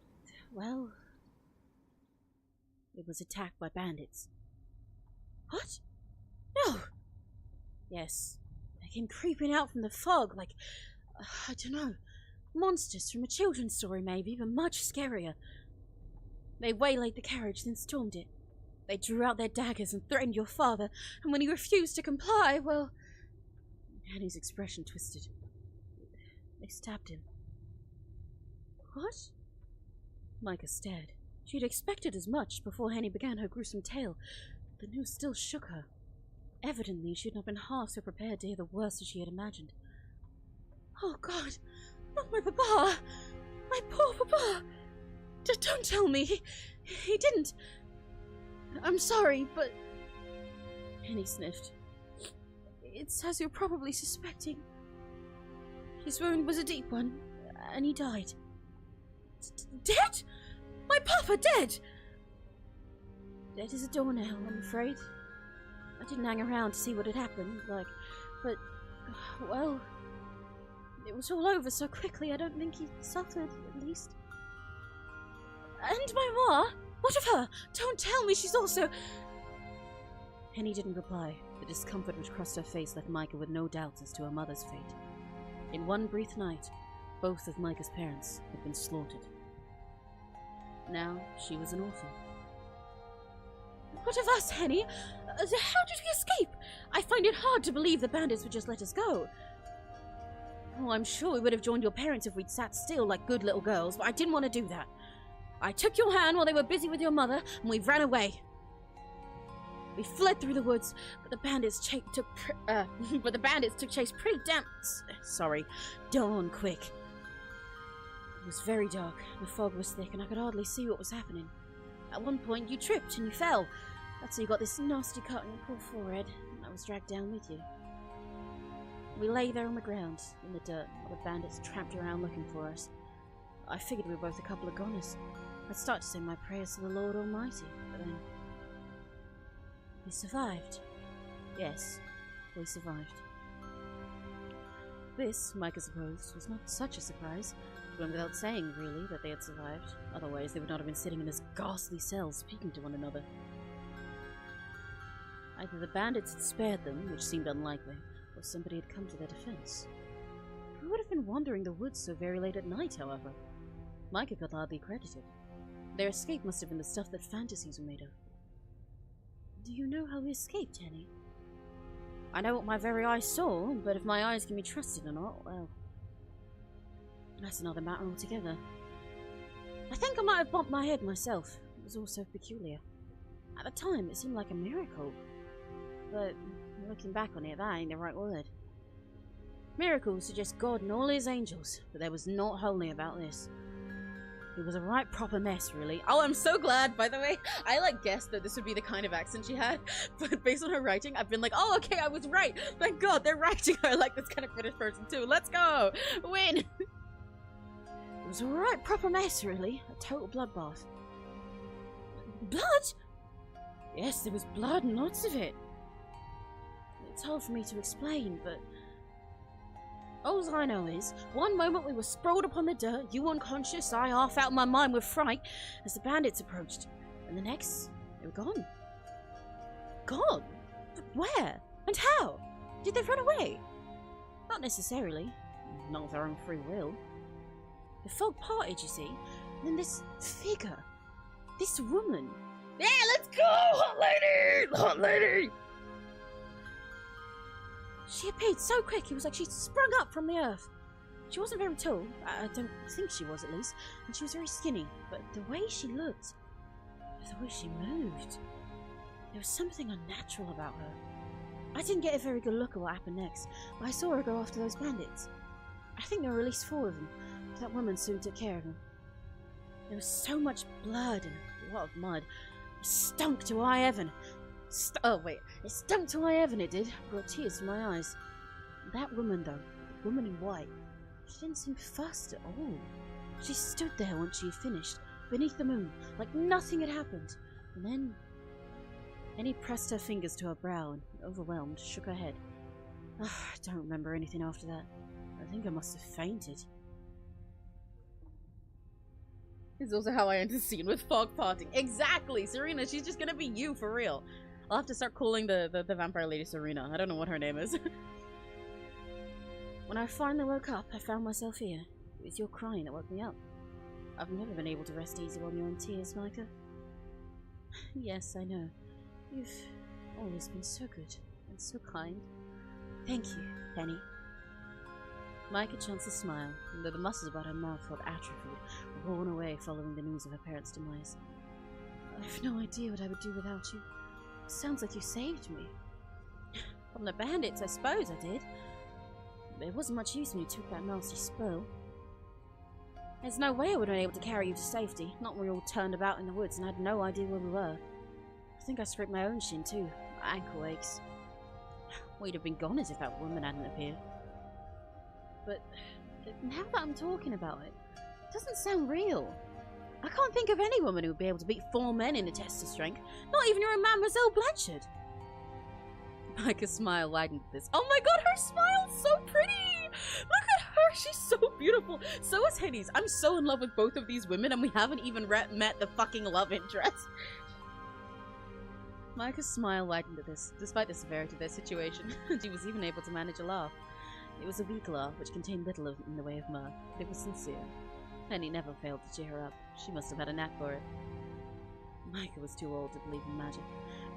S1: was attacked by bandits. What? No! Yes. They came creeping out from the fog like, I don't know, monsters from a children's story maybe, but much scarier. They waylaid the carriage, then stormed it. They drew out their daggers and threatened your father, and when he refused to comply, well... Henny's expression twisted. They stabbed him. What? Meike stared. She had expected as much before Henny began her gruesome tale. The news still shook her. Evidently, she had not been half so prepared to hear the worst as she had imagined. Oh God! Not my papa! My poor papa! Don't tell me! He didn't! I'm sorry, but... Henny sniffed. It's as you're probably suspecting. His wound was a deep one, and he died. Dead? My papa dead? Dead as a doornail, I'm afraid. I didn't hang around to see what had happened, but, well... It was all over so quickly, I don't think he suffered, at least. And my ma? What of her? Don't tell me she's also... Henny didn't reply. The discomfort which crossed her face left Meike with no doubts as to her mother's fate. In one brief night, both of Meike's parents had been slaughtered. Now, she was an orphan. What of us, Henny? How did we escape? I find it hard to believe the bandits would just let us go. Oh, I'm sure we would have joined your parents if we'd sat still like good little girls, but I didn't want to do that. I took your hand while they were busy with your mother, and we ran away. We fled through the woods, but the bandits took chase pretty darn quick. It was very dark, the fog was thick, and I could hardly see what was happening. At one point, you tripped and you fell. That's how you got this nasty cut on your poor forehead, and I was dragged down with you. We lay there on the ground, in the dirt, while the bandits tramped around looking for us. I figured we were both a couple of goners. I'd start to say my prayers to the Lord Almighty, but then... We survived. Yes, we survived. This, Meike supposed, was not such a surprise. It went without saying, really, that they had survived. Otherwise, they would not have been sitting in this ghastly cell speaking to one another. Either the bandits had spared them, which seemed unlikely, or somebody had come to their defense. Who would have been wandering the woods so very late at night, however? Meike could hardly credit it. Their escape must have been the stuff that fantasies were made of. Do you know how we escaped, Henny? I know what my very eyes saw, but if my eyes can be trusted or not, well... That's another matter altogether. I think I might have bumped my head myself. It was all so peculiar. At the time, it seemed like a miracle. But, looking back on it, that ain't the right word. Miracles suggest God and all his angels, but there was naught holy about this. It was a right proper mess, really. Oh, I'm so glad, by the way. I, guessed that this would be the kind of accent she had. But based on her writing, I've been like, oh, okay, I was right. Thank God, they're writing her like this kind of British person, too. Let's go! Win! It was a right proper mess, really. A total bloodbath. Blood? Yes, there was blood and lots of it. It's hard for me to explain, but all I know is, one moment we were sprawled upon the dirt, you unconscious, I half out of my mind with fright, as the bandits approached. And the next, they were gone. Gone? But where? And how? Did they run away? Not necessarily. Not of their own free will. The fog parted, you see, and then this figure. This woman. Yeah, let's go! Hot lady! Hot lady! She appeared so quick, it was like she sprung up from the earth. She wasn't very tall, I don't think she was at least, and she was very skinny, but the way she looked, the way she moved, there was something unnatural about her. I didn't get a very good look at what happened next, but I saw her go after those bandits. I think there were at least 4 of them. That woman soon took care of them. There was so much blood and a lot of mud. It stunk to high heaven. It stunk to high heaven, it did. Brought tears to my eyes. That woman, though, the woman in white, she didn't seem fussed at all. She stood there once she had finished, beneath the moon, like nothing had happened. And then Henny pressed her fingers to her brow and, overwhelmed, shook her head. I don't remember anything after that. I think I must have fainted. This is also how I end the scene with fog parting. Exactly! Serena, she's just gonna be you, for real. I'll have to start calling the vampire lady Serena. I don't know what her name is. When I finally woke up, I found myself here. It was your crying that woke me up. I've never been able to rest easy on your own tears, Meike. Yes, I know. You've always been so good and so kind. Thank you, Henny. Meike chanced a smile, and though the muscles about her mouth felt atrophied, worn away following the news of her parents' demise. I have no idea what I would do without you. It sounds like you saved me. From the bandits, I suppose I did. There wasn't much use when you took that nasty spoil. There's no way I would have been able to carry you to safety, not when we all turned about in the woods and I had no idea where we were. I think I scraped my own shin too. My ankle aches. We'd have been gone as if that woman hadn't appeared. But now that I'm talking about it, it doesn't sound real. I can't think of any woman who would be able to beat 4 men in a test of strength. Not even your Mademoiselle Blanchard. Meike's smile widened at this. Oh my god, her smile's so pretty! Look at her, she's so beautiful. So is Henny's. I'm so in love with both of these women and we haven't even met the fucking love interest. Meike's smile widened at this, despite the severity of their situation, and she was even able to manage a laugh. It was a weak laugh, which contained little in the way of mirth, but it was sincere. Henny never failed to cheer her up. She must have had a knack for it. Meike was too old to believe in magic,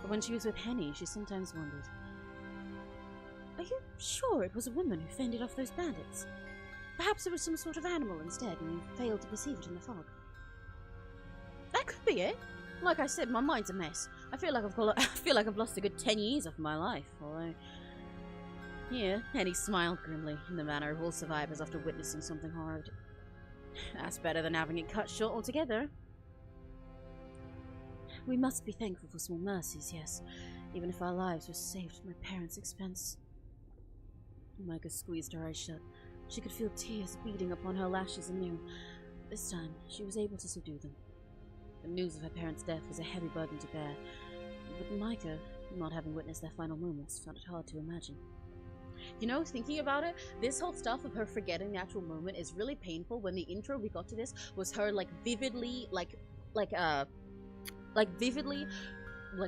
S1: but when she was with Henny, she sometimes wondered, are you sure it was a woman who fended off those bandits? Perhaps it was some sort of animal instead, and you failed to perceive it in the fog. That could be it. Like I said, my mind's a mess. I feel like I've lost a good 10 years of my life, although... Here, Henny smiled grimly, in the manner of all survivors after witnessing something horrid. That's better than having it cut short altogether. We must be thankful for small mercies, yes, even if our lives were saved at my parents' expense. Meike squeezed her eyes shut. She could feel tears beating upon her lashes anew. This time, she was able to subdue them. The news of her parents' death was a heavy burden to bear, but Meike, not having witnessed their final moments, found it hard to imagine. You know, thinking about it, this whole stuff of her forgetting the actual moment is really painful. When the intro we got to this was her vividly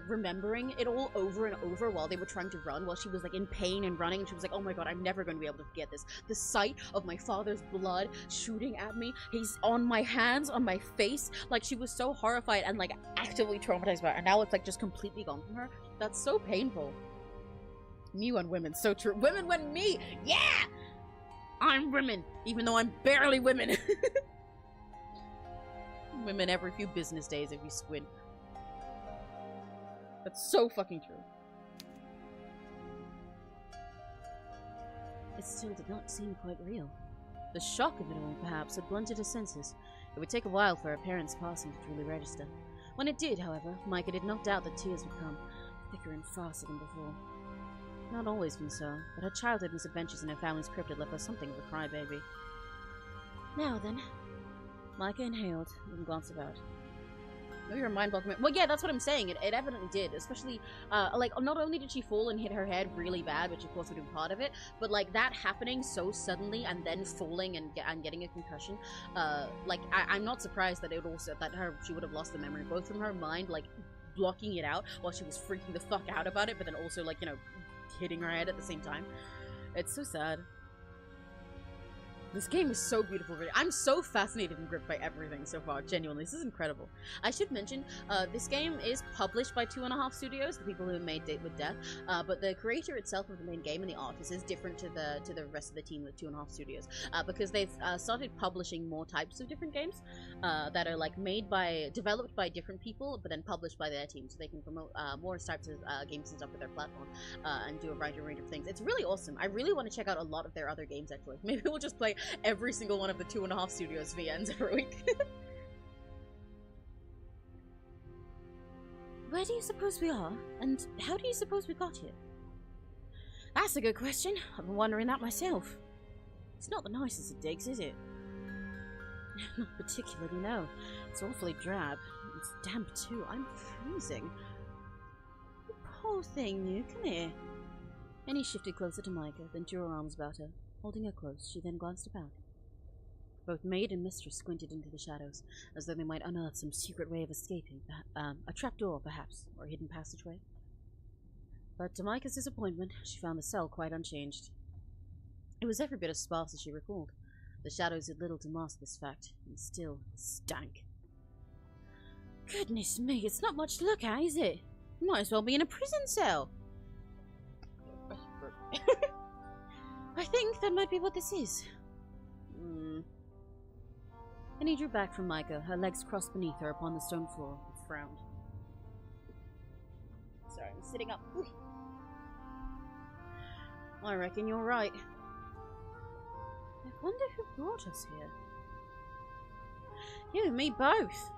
S1: remembering it all over and over while they were trying to run, while she was in pain and running, and she was like, oh my god, I'm never going to be able to forget this. The sight of my father's blood shooting at me, he's on my hands, on my face, she was so horrified and actively traumatized by it, and now it's just completely gone from her. That's so painful. Me on women, so true. Women when me! Yeah! I'm women, even though I'm barely women. Women every few business days if you squint. That's so fucking true. It still did not seem quite real. The shock of it all, perhaps, had blunted her senses. It would take a while for her parents' passing to truly register. When it did, however, Meike did not doubt that tears would come, thicker and faster than before. Not always been so, but her childhood misadventures in her family's crypt had left her something of a crybaby. Now then. Meike inhaled and glanced about. Maybe her mind blocked me. Well, yeah, that's what I'm saying. It evidently did. Especially, like, not only did she fall and hit her head really bad, which of course would be part of it, but, like, that happening so suddenly and then falling and getting a concussion, like, I'm not surprised that it also, she would have lost the memory, both from her mind, like, blocking it out while she was freaking the fuck out about it, but then also, like, you know, hitting her head at the same time. It's so sad. This game is so beautiful. I'm so fascinated and gripped by everything so far. Genuinely, this is incredible. I should mention, this game is published by 2.5 Studios, the people who made Date with Death. But the creator itself of the main game and the artist is different to the rest of the team with 2.5 Studios, because they've started publishing more types of different games that are like developed by different people, but then published by their team, so they can promote more types of games and stuff with their platform and do a wide range of things. It's really awesome. I really want to check out a lot of their other games actually. Maybe we'll just play every single one of the 2.5 Studios VNs every week. Where do you suppose we are? And how do you suppose we got here? That's a good question. I've been wondering that myself. It's not the nicest of digs, is it? Not particularly, no. It's awfully drab. It's damp too. I'm freezing. You poor thing, you. Come here. Henny shifted closer to Meike, then drew her arms about her. Holding her close, she then glanced about. Both maid and mistress squinted into the shadows, as though they might unearth some secret way of escaping. A trapdoor, perhaps, or a hidden passageway. But to Meike's disappointment, she found the cell quite unchanged. It was every bit as sparse as she recalled. The shadows did little to mask this fact, and still stank. Goodness me, it's not much to look at, is it? Might as well be in a prison cell. I think that might be what this is. Henny drew back from Meike, her legs crossed beneath her upon the stone floor, and frowned. Sorry, I'm sitting up. I reckon you're right. I wonder who brought us here. You and me both.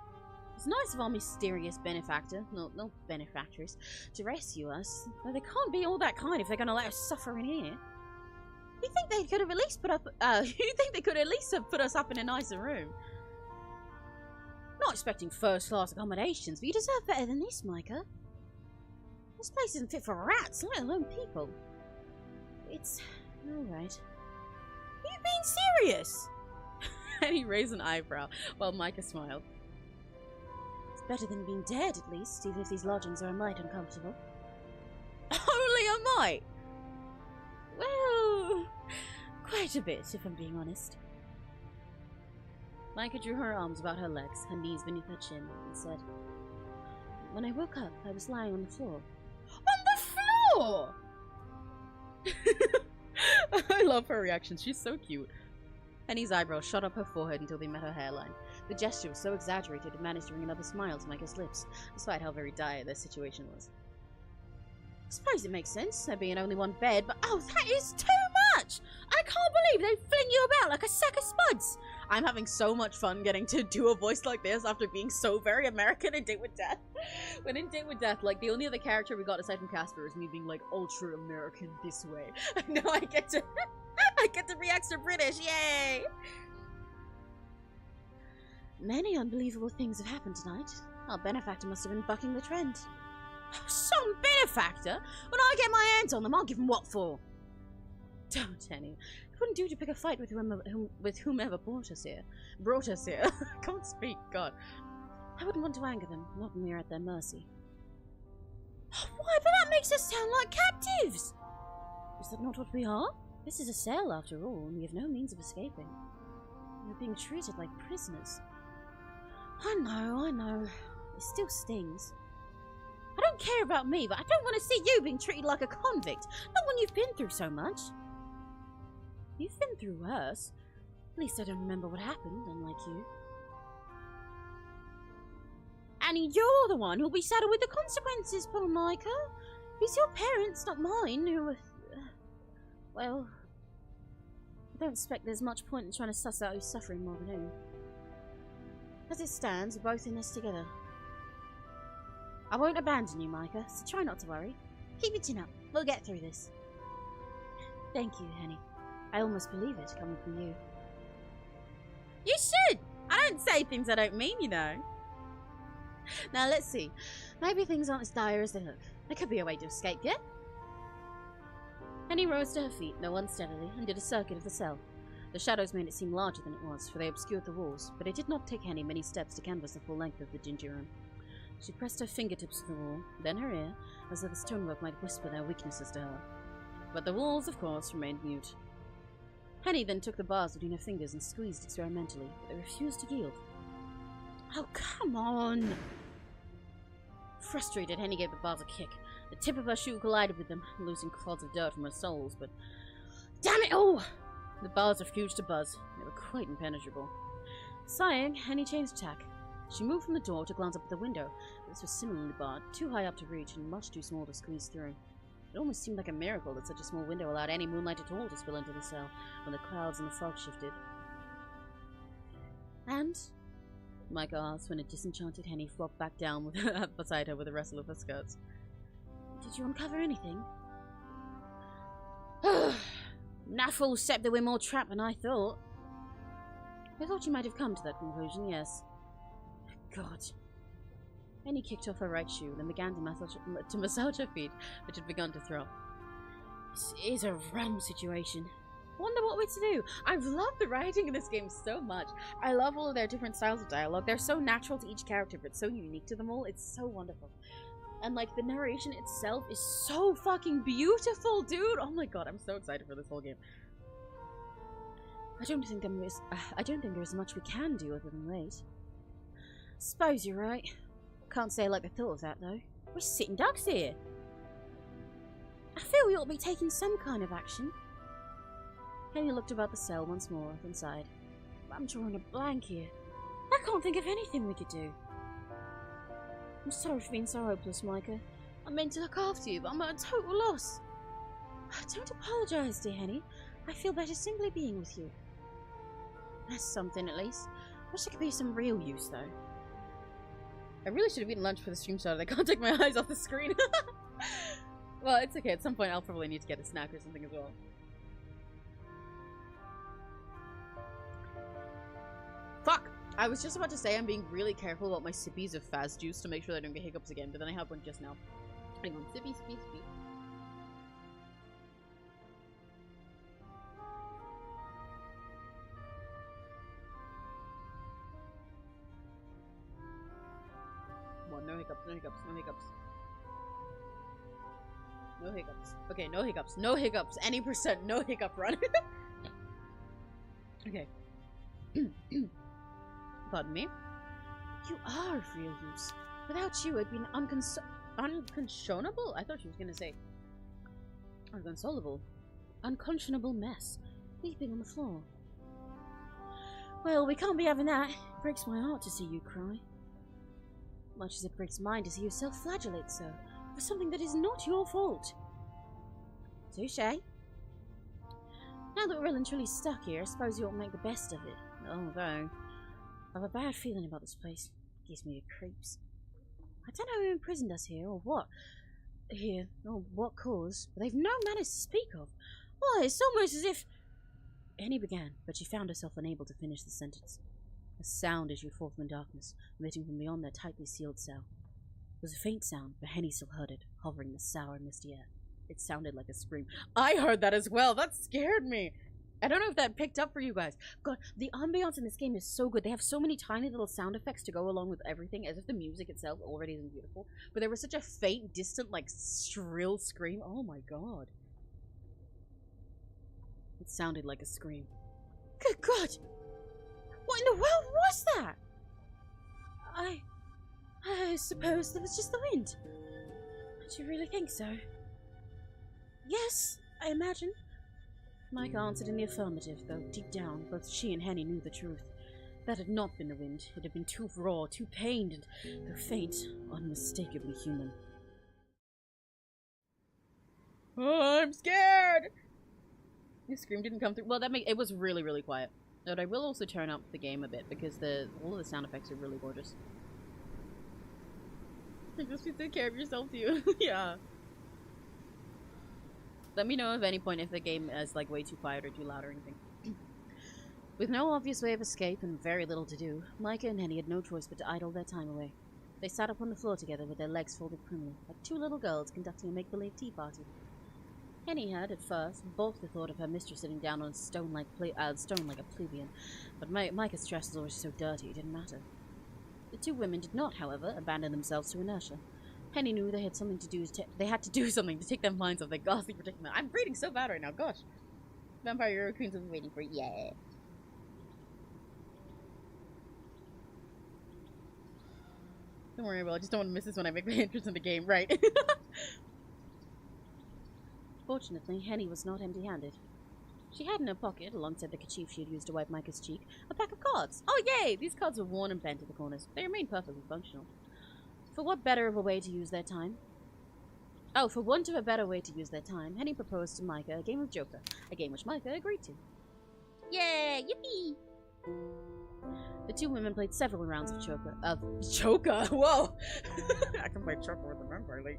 S1: It's nice of our mysterious benefactor, no benefactress, to rescue us, but they can't be all that kind if they're going to let us suffer in here. You think they could have at least have put us up in a nicer room? Not expecting first-class accommodations, but you deserve better than this, Meike. This place isn't fit for rats, let alone people. It's alright. Are you being serious? And he raised an eyebrow, while Meike smiled. It's better than being dead, at least, even if these lodgings are a mite uncomfortable. Only a mite? Well, quite a bit, if I'm being honest. Meike drew her arms about her legs, her knees beneath her chin, and said, When I woke up, I was lying on the floor. On the floor! I love her reaction. She's so cute. Henny's eyebrows shot up her forehead until they met her hairline. The gesture was so exaggerated it managed to bring another smile to Meike's lips, despite how very dire their situation was. I suppose it makes sense, there being only one bed, but oh, that is too much! I can't believe they fling you about like a sack of spuds! I'm having so much fun getting to do a voice like this after being so very American in Date with Death. When in Date with Death, like, the only other character we got aside from Casper is me being like, ultra American this way. Now I get to be extra British, yay! Many unbelievable things have happened tonight. Our benefactor must have been bucking the trend. Some benefactor? When I get my hands on them, I'll give them what for? Don't, Henny. It wouldn't do to pick a fight with whomever brought us here. Can't speak, God. I wouldn't want to anger them, not when we're at their mercy. Why, but that makes us sound like captives! Is that not what we are? This is a cell, after all, and we have no means of escaping. We're being treated like prisoners. I know. It still stings. I don't care about me, but I don't want to see you being treated like a convict. Not when you've been through so much. You've been through worse. At least I don't remember what happened, unlike you. And you're the one who'll be saddled with the consequences, poor Meike. It's your parents, not mine, who were... well... I don't expect there's much point in trying to suss out who's suffering more than who. As it stands, we're both in this together. I won't abandon you, Meike, so try not to worry. Keep your chin up. We'll get through this. Thank you, Henny. I almost believe it, coming from you. You should! I don't say things I don't mean, you know. Now let's see. Maybe things aren't as dire as they look. There could be a way to escape, yeah? Henny rose to her feet, though unsteadily, and did a circuit of the cell. The shadows made it seem larger than it was, for they obscured the walls, but it did not take Henny many steps to canvass the full length of the dingy room. She pressed her fingertips to the wall, then her ear, as though the stonework might whisper their weaknesses to her. But the walls, of course, remained mute. Henny then took the bars between her fingers and squeezed experimentally, but they refused to yield. Oh, come on! Frustrated, Henny gave the bars a kick. The tip of her shoe collided with them, losing clods of dirt from her soles, but... Damn it all! The bars refused to buzz. They were quite impenetrable. Sighing, Henny changed tack. She moved from the door to glance up at the window, but this was similarly barred, too high up to reach and much too small to squeeze through. It almost seemed like a miracle that such a small window allowed any moonlight at all to spill into the cell when the clouds and the fog shifted. And... Meike asked when a disenchanted Henny flopped back down beside her with a rustle of her skirts. Did you uncover anything? Naffle except that we're more trapped than I thought. I thought you might have come to that conclusion, yes. God. Henny kicked off her right shoe, then began to massage her feet, which had begun to throb. This is a rum situation. Wonder what we're to do. I've loved the writing in this game so much. I love all of their different styles of dialogue. They're so natural to each character, but so unique to them all. It's so wonderful. And, like, the narration itself is so fucking beautiful, dude! Oh my god, I'm so excited for this whole game. I don't think there's much we can do other than wait. Suppose you're right. Can't say I like the thought of that, though. We're sitting ducks here. I feel we ought to be taking some kind of action. Henny looked about the cell once more, then sighed. I'm drawing a blank here. I can't think of anything we could do. I'm sorry for being so hopeless, Meike. I meant to look after you, but I'm at a total loss. Don't apologise, dear Henny. I feel better simply being with you. That's something, at least. Wish there could be some real use, though. I really should have eaten lunch for the stream started. I can't take my eyes off the screen. Well, it's okay. At some point, I'll probably need to get a snack or something as well. Fuck! I was just about to say I'm being really careful about my sippies of Faz juice to make sure that I don't get hiccups again, but then I have one just now. Hang on. Sippy, sippy, sippy. Come on, no hiccups, no hiccups, no hiccups. No hiccups. Okay, no hiccups. No hiccups. Any percent. No hiccup run. Okay. Pardon me? You are of real use. Without you, I'd be an unconscionable? I thought she was gonna say unconsolable. Unconscionable mess. Weeping on the floor. Well, we can't be having that. It breaks my heart to see you cry. Much as it breaks mine to see you self-flagellate so, for something that is not your fault. Touché. Now that we're well and truly stuck here, I suppose you ought to make the best of it. Although, I have a bad feeling about this place. It gives me the creeps. I don't know who imprisoned us here, or what cause, but they've no manners to speak of. Why, it's almost as if... Henny began, but she found herself unable to finish the sentence. A sound issued forth from the darkness, emitting from beyond their tightly sealed cell. It was a faint sound, but Henny still heard it, hovering in the sour, misty air. It sounded like a scream. I heard that as well! That scared me! I don't know if that picked up for you guys. God, the ambiance in this game is so good. They have so many tiny little sound effects to go along with everything, as if the music itself already isn't beautiful. But there was such a faint, distant, like, shrill scream. Oh my god. It sounded like a scream. Good God! What in the world was that? I suppose that was just the wind. Do you really think so? Yes, I imagine. Meike answered in the affirmative, though deep down, both she and Henny knew the truth. That had not been the wind. It had been too raw, too pained, and, though faint, unmistakably human. Oh, I'm scared! The scream didn't come through. Well, it was really, really quiet. But I will also turn up the game a bit, because all of the sound effects are really gorgeous. Just take care of yourself, too. Yeah. Let me know at any point if the game is like way too quiet or too loud or anything. With no obvious way of escape and very little to do, Meike and Henny had no choice but to idle their time away. They sat up on the floor together with their legs folded primly, like two little girls conducting a make-believe tea party. Henny had, at first, balked the thought of her mistress sitting down on a stone like a plebeian, but Meike's dress was always so dirty it didn't matter. The two women did not, however, abandon themselves to inertia. Henny knew they had something to do. They had to do something to take their minds off their ghastly predicament. I'm reading so bad right now. Gosh, Vampire Yuri Queens will be waiting for yeah. Don't worry about it. I just don't want to miss this when I make my entrance in the game. Right. Fortunately, Henny was not empty-handed. She had in her pocket, alongside the kerchief she had used to wipe Micah's cheek, a pack of cards. Oh, yay! These cards were worn and bent at the corners. They remained perfectly functional. For what better of a way to use their time? Oh, for want of a better way to use their time, Henny proposed to Meike a game of Joker, a game which Meike agreed to. Yay! Yippee! The two women played several rounds of Joker. Joker? Whoa! I can play Joker with a vampire.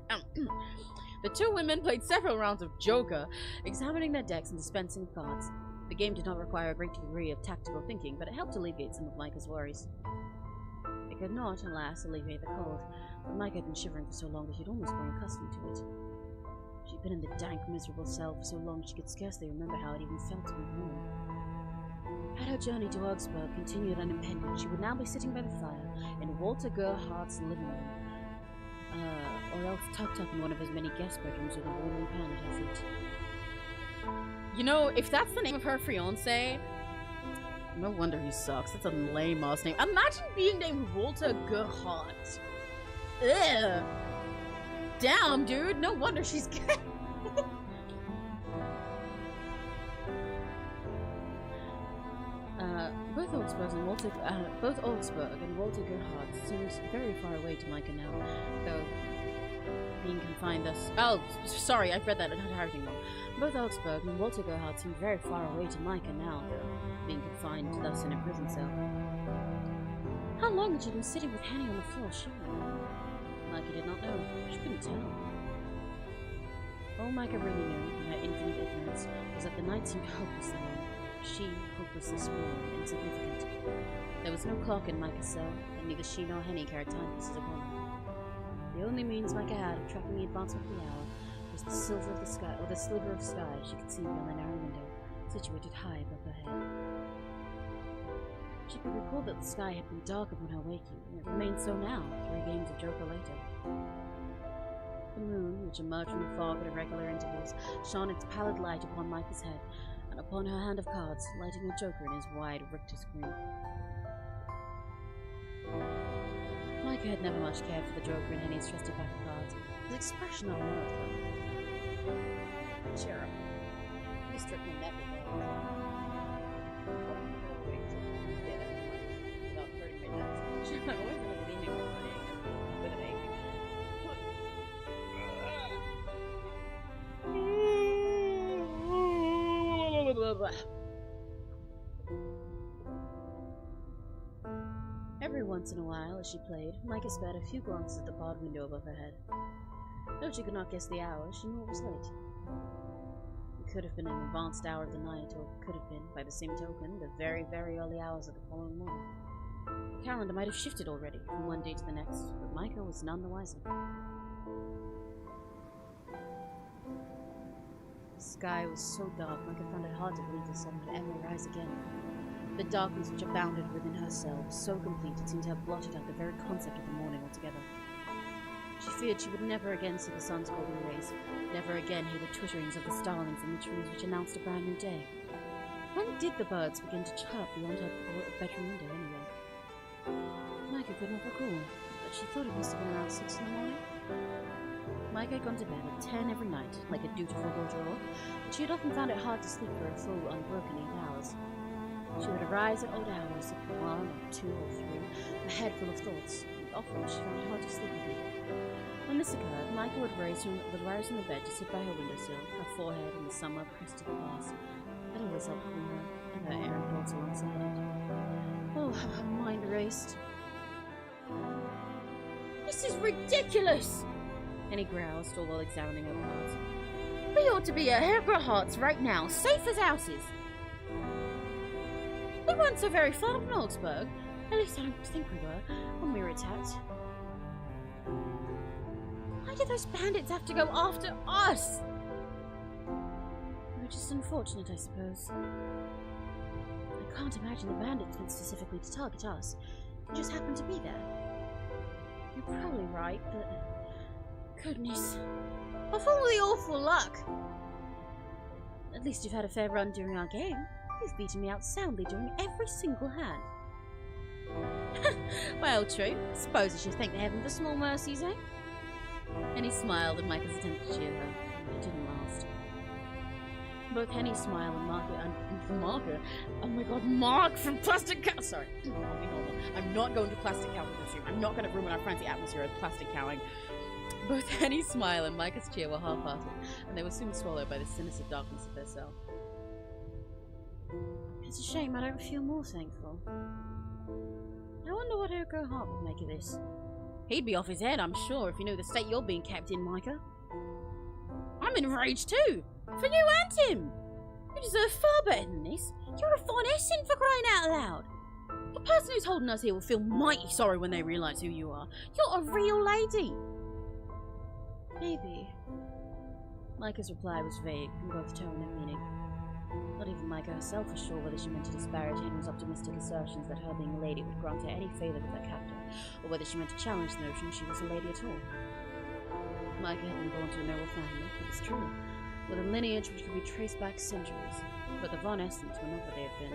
S1: The two women played several rounds of Joker, examining their decks and dispensing cards. The game did not require a great degree of tactical thinking, but it helped alleviate some of Micah's worries. It could not, alas, alleviate the cold, but Meike had been shivering for so long that she had almost grown accustomed to it. She'd been in the dank, miserable cell for so long she could scarcely remember how it even felt to be warm. Had her journey to Augsburg continued unimpeded, she would now be sitting by the fire in Walter Gerhardt's living room, or else tucked up in one of his many guest bedrooms with a boiling pan at her feet. You know, if that's the name of her fiancé, no wonder he sucks. That's a lame ass name. Imagine being named Walter Gerhardt. Ugh. Damn, dude. No wonder she's gay. Both Augsburg and Walter Gerhardt seemed very far away to Meike now, though being confined thus. Oh, sorry, I've read that entire thing wrong. Both Augsburg and Walter Gerhardt seemed very far away to Meike now, though being confined thus in a prison cell. How long had she been sitting with Henny on the floor shivering? Meike did not know. She couldn't tell. All Meike really knew, in her infinite ignorance, was that the night seemed hopelessly long. She, hopelessly small and insignificant. There was no clock in Meike's cell, and neither she nor Henny carried timepieces upon her. The only means Meike had of tracking the advancement of the hour was the silver of the sky, or the sliver of sky she could see beyond the narrow window, situated high above her head. She could recall that the sky had been dark upon her waking, and it remained so now, 3 games of Joker later. The moon, which emerged from the fog at irregular intervals, shone its pallid light upon Meike's head, and upon her hand of cards, lighting a Joker in his wide Richter screen. Meike had never much cared for the Joker in Henny's trusted pack of cards. His expression unnerved her. Cheer up. You struck me that before. About 30 minutes. I'm always going to be leaning over with an egg. Every once in a while, as she played, Meike sped a few glances at the barred window above her head. Though she could not guess the hour, she knew it was late. It could have been an advanced hour of the night, or could have been, by the same token, the very, very early hours of the following morning. The calendar might have shifted already, from one day to the next, but Meike was none the wiser. The sky was so dark, Meike found it hard to believe the sun would ever rise again. The darkness which abounded within her cell was so complete it seemed to have blotted out the very concept of the morning altogether. She feared she would never again see the sun's golden rays, never again hear the twitterings of the starlings in the trees which announced a brand new day. When did the birds begin to chirp beyond her bedroom window anyway? Meike could not recall, but she thought it must have been around 6 in the morning. Meike had gone to bed at 10 every night, like a dutiful daughter ought, but she had often found it hard to sleep for a full, unbroken 8 hours. She would arise at odd hours, at 1 or 2 or 3, a head full of thoughts, and often she found it hard to sleep at night. When this occurred, Meike would rise from the bed to sit by her windowsill, her forehead in the summer pressed to the glass. That always helped cool her, and her errant thoughts alongside it. Oh, how her mind raced. This is ridiculous! Henny growled, still while examining her cards. We ought to be at Hergerhardt's right now, safe as houses. We weren't so very far from Augsburg. At least I don't think we were when we were attacked. Why did those bandits have to go after us? They're just unfortunate, I suppose. I can't imagine the bandits went specifically to target us. They just happened to be there. You're probably right, but... Goodness. Of all the awful luck! At least you've had a fair run during our game. You've beaten me out soundly during every single hand. Well, true. Suppose I should thank the heaven for small mercies, eh? Henny smiled and Meike's attempt to cheer her. It didn't last. Both Henny's smile and Marker. Oh my god, Mark from Plastic Cow. Sorry, I'll be normal. I'm not going to Plastic Cow with this stream. I'm not going to ruin our fancy atmosphere of plastic cowing. Both Henny's smile and Meike's cheer were half-hearted, and they were soon swallowed by the sinister darkness of their cell. It's a shame I don't feel more thankful. I wonder what Ergo Hart would make of this. He'd be off his head, I'm sure, if he knew the state you're being kept in, Meike. I'm enraged too! For you and him! You deserve far better than this. You're a fine essence for crying out loud. The person who's holding us here will feel mighty sorry when they realise who you are. You're a real lady. Maybe. Meike's reply was vague in both tone and meaning. Not even Meike herself was sure whether she meant to disparage Henry's optimistic assertions that her being a lady would grant her any favour with her captor, or whether she meant to challenge the notion she was a lady at all. Meike had been born to a noble family, it is true, with a lineage which could be traced back centuries, but the Von Essens were not what they had been.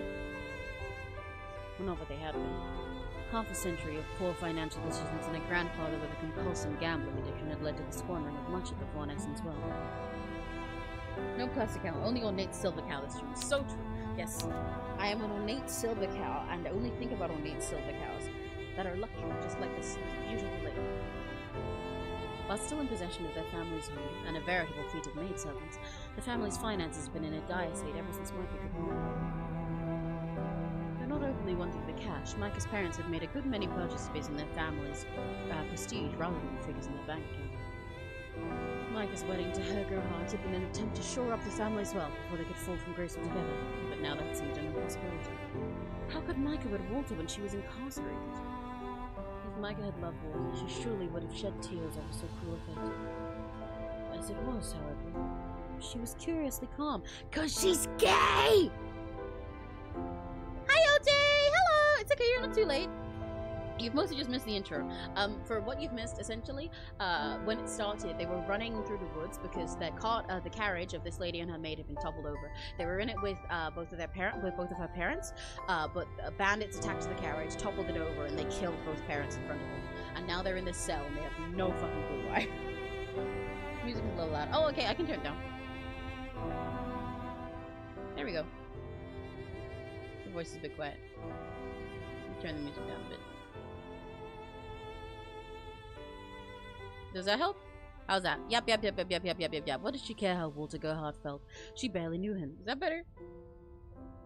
S1: Well, not what they had been. Half a century of poor financial decisions and a grandfather with a compulsive gambling addiction had led to the squandering of much of the Von Essens' wealth. No plastic cow, only ornate silver cow, that's true. So true. Yes, I am an ornate silver cow, and only think about ornate silver cows that are lucky, just like this beautiful lady. While still in possession of their family's home, and a veritable fleet of maidservants, the family's finances have been in a dire state ever since Meike could remember. Though not openly wanting the cash, Meike's parents had made a good many purchases based on their family's prestige rather than the figures in their bank account. Meike's wedding to Ergo Hart had been an attempt to shore up the family's wealth before they could fall from grace altogether, but now that seemed an impossibility. How could Meike wed Walter when she was incarcerated? If Meike had loved Walter, she surely would have shed tears over so cruel a fate. As it was, however, she was curiously calm, 'cause she's gay! Hi, OJ! Hello! It's okay, you're not too late. You've mostly just missed the intro. For what you've missed, essentially, when it started, they were running through the woods because the carriage of this lady and her maid had been toppled over. They were in it with both of her parents, but bandits attacked the carriage, toppled it over, and they killed both parents in front of them. And now they're in this cell, and they have no fucking clue why. Music is a little loud. Oh, okay, I can turn it down. There we go. The voice is a bit quiet. Turn the music down a bit. Does that help? How's that? Yep. What did she care how Walter Gerhardt felt? She barely knew him. Is that better?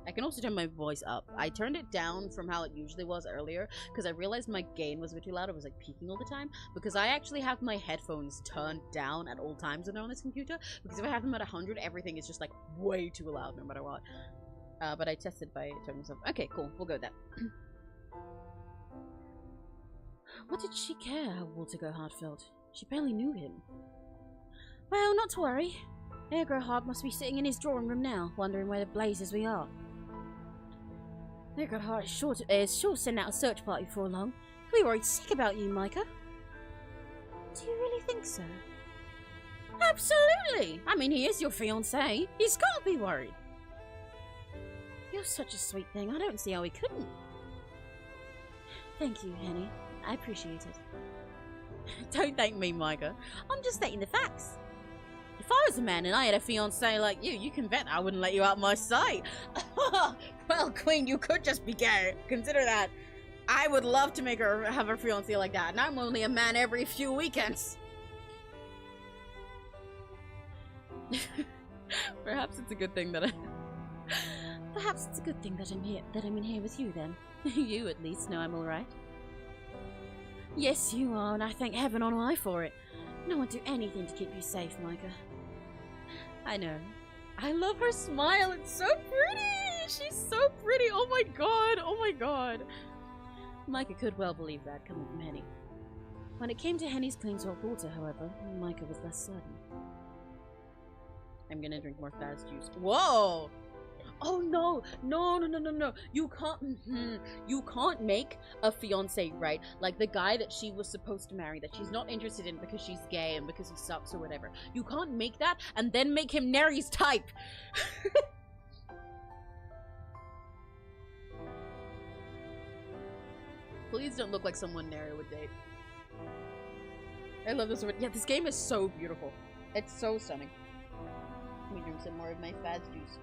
S1: I can also turn my voice up. I turned it down from how it usually was earlier because I realized my gain was a bit too loud. I was like peaking all the time because I actually have my headphones turned down at all times when they're on this computer, because if I have them at 100, everything is just like way too loud no matter what. But I tested by turning stuff. Okay, cool. We'll go with that. What did she care how Walter Gerhardt felt? She barely knew him. Well, not to worry. Ergo Hart must be sitting in his drawing room now, wondering where the blazes we are. Ergo Hart is sure to send out a search party before long. He'll be worried sick about you, Meike. Do you really think so? Absolutely! I mean, he is your fiancé. He's got to be worried. You're such a sweet thing. I don't see how he couldn't. Thank you, Henny. I appreciate it. Don't thank me, Meike. I'm just stating the facts. If I was a man and I had a fiancé like you can bet I wouldn't let you out of my sight. Well, Queen, you could just be gay. Consider that. I would love to make her have a fiancé like that, and I'm only a man every few weekends. Perhaps it's a good thing that Perhaps it's a good thing that I'm in here with you then. You at least know I'm alright. Yes, you are, and I thank heaven on high for it. No one do anything to keep you safe, Meike. I know. I love her smile. It's so pretty. She's so pretty. Oh my god. Oh my god. Meike could well believe that coming from Henny. When it came to Henny's claims about Walter, however, Meike was less certain. I'm gonna drink more fast juice. Whoa! Oh no! No! You can't make a fiance, right? Like the guy that she was supposed to marry, that she's not interested in because she's gay and because he sucks or whatever. You can't make that and then make him Neri's type. Please don't look like someone Neri would date. I love this one. Yeah, this game is so beautiful. It's so stunning. Let me drink some more of my fast juice.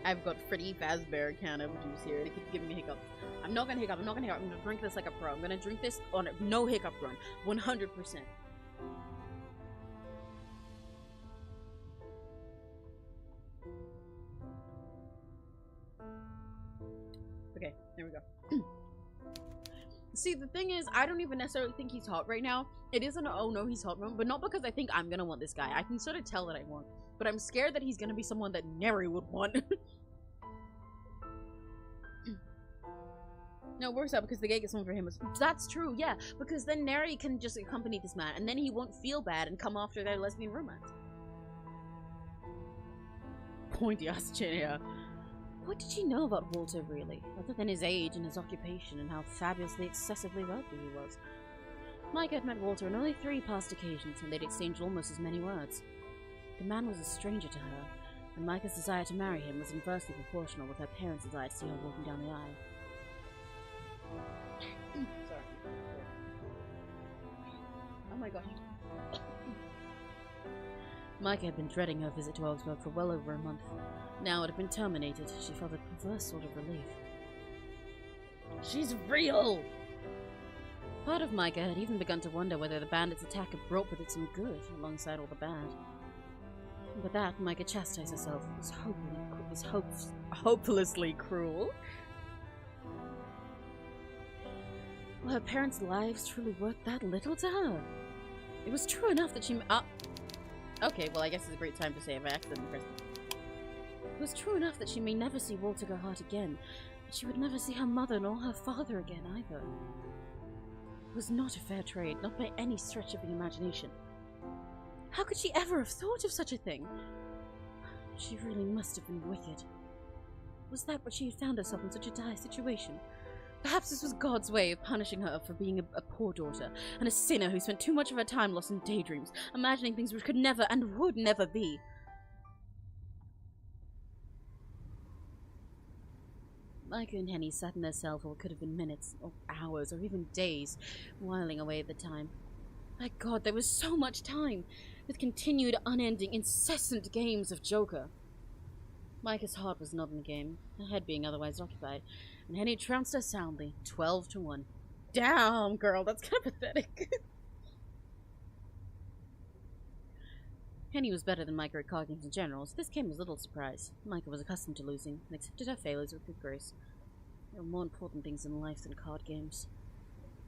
S1: I've got Freddy Fazbear can of juice here. It keeps giving me hiccups. I'm not gonna hiccup. I'm gonna drink this like a pro. I'm gonna drink this on a no hiccup run. 100%. Okay, there we go. See, the thing is, I don't even necessarily think he's hot right now. It isn't an, oh no, he's hot moment, but not because I think I'm gonna want this guy. I can sort of tell that I won't. But I'm scared that he's gonna be someone that Neri would want. No, it works out because the gay gets one for him. That's true, yeah. Because then Neri can just accompany this man, and then he won't feel bad and come after their lesbian romance. Pointy ass chin, yeah. What did she know about Walter, really? Other than his age and his occupation and how fabulously excessively wealthy he was. Meike had met Walter on only 3 past occasions, and they'd exchanged almost as many words. The man was a stranger to her, and Meike's desire to marry him was inversely proportional with her parents' desire to see her walking down the aisle. Sorry. Oh my gosh. Meike had been dreading her visit to Augsburg for well over a month. Now it had been terminated. She felt a perverse sort of relief. She's real! Part of Meike had even begun to wonder whether the bandits' attack had brought with it some good alongside all the bad. But that, Meike chastised herself, was hopelessly cruel. Were her parents' lives truly worth that little to her? It was true enough that she... okay, well I guess it's a great time to say if I accidentally pressed it. It was true enough that she may never see Walter go hurt again, but she would never see her mother nor her father again either. It was not a fair trade, not by any stretch of the imagination. How could she ever have thought of such a thing? She really must have been wicked. Was that what she had found herself in such a dire situation? Perhaps this was God's way of punishing her for being a poor daughter, and a sinner who spent too much of her time lost in daydreams, imagining things which could never and would never be. Meike and Henny sat in their cell for what could have been minutes, or hours, or even days, whiling away at the time. My God, there was so much time, with continued, unending, incessant games of Joker. Meike's heart was not in the game, her head being otherwise occupied, and Henny trounced her soundly, 12-1. Damn, girl, that's kind of pathetic. Henny was better than Meike at card games in general, so this came as little surprise. Meike was accustomed to losing, and accepted her failures with good grace. There were more important things in life than card games.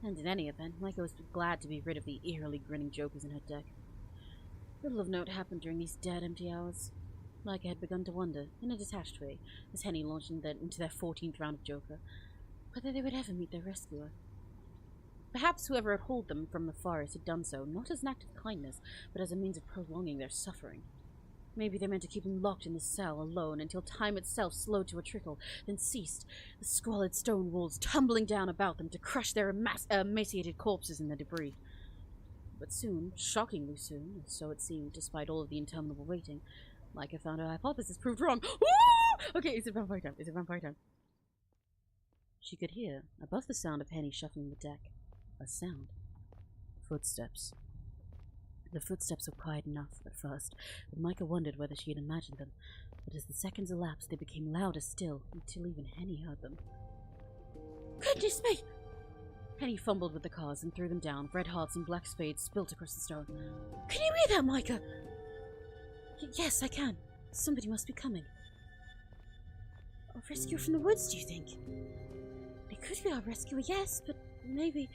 S1: And in any event, Meike was glad to be rid of the eerily grinning jokers in her deck. Little of note happened during these dead, empty hours. Meike had begun to wonder, in a detached way, as Henny launched into their 14th round of Joker, whether they would ever meet their rescuer. Perhaps whoever had hauled them from the forest had done so, not as an act of kindness, but as a means of prolonging their suffering. Maybe they meant to keep them locked in the cell, alone, until time itself slowed to a trickle, then ceased, the squalid stone walls tumbling down about them to crush their emaciated corpses in the debris. But soon, shockingly soon, so it seemed, despite all of the interminable waiting, Meike found her hypothesis proved wrong. Woo! Okay, it's a vampire time. It's a vampire time. She could hear, above the sound of Henny shuffling the deck, a sound. Footsteps. The footsteps were quiet enough at first, but Meike wondered whether she had imagined them. But as the seconds elapsed, they became louder still, until even Henny heard them. Goodness me! Henny fumbled with the cards and threw them down. Red hearts and black spades spilt across the stone. Can you read that, Meike? Yes, I can. Somebody must be coming. A rescuer from the woods, do you think? They could be our rescuer, yes, but maybe...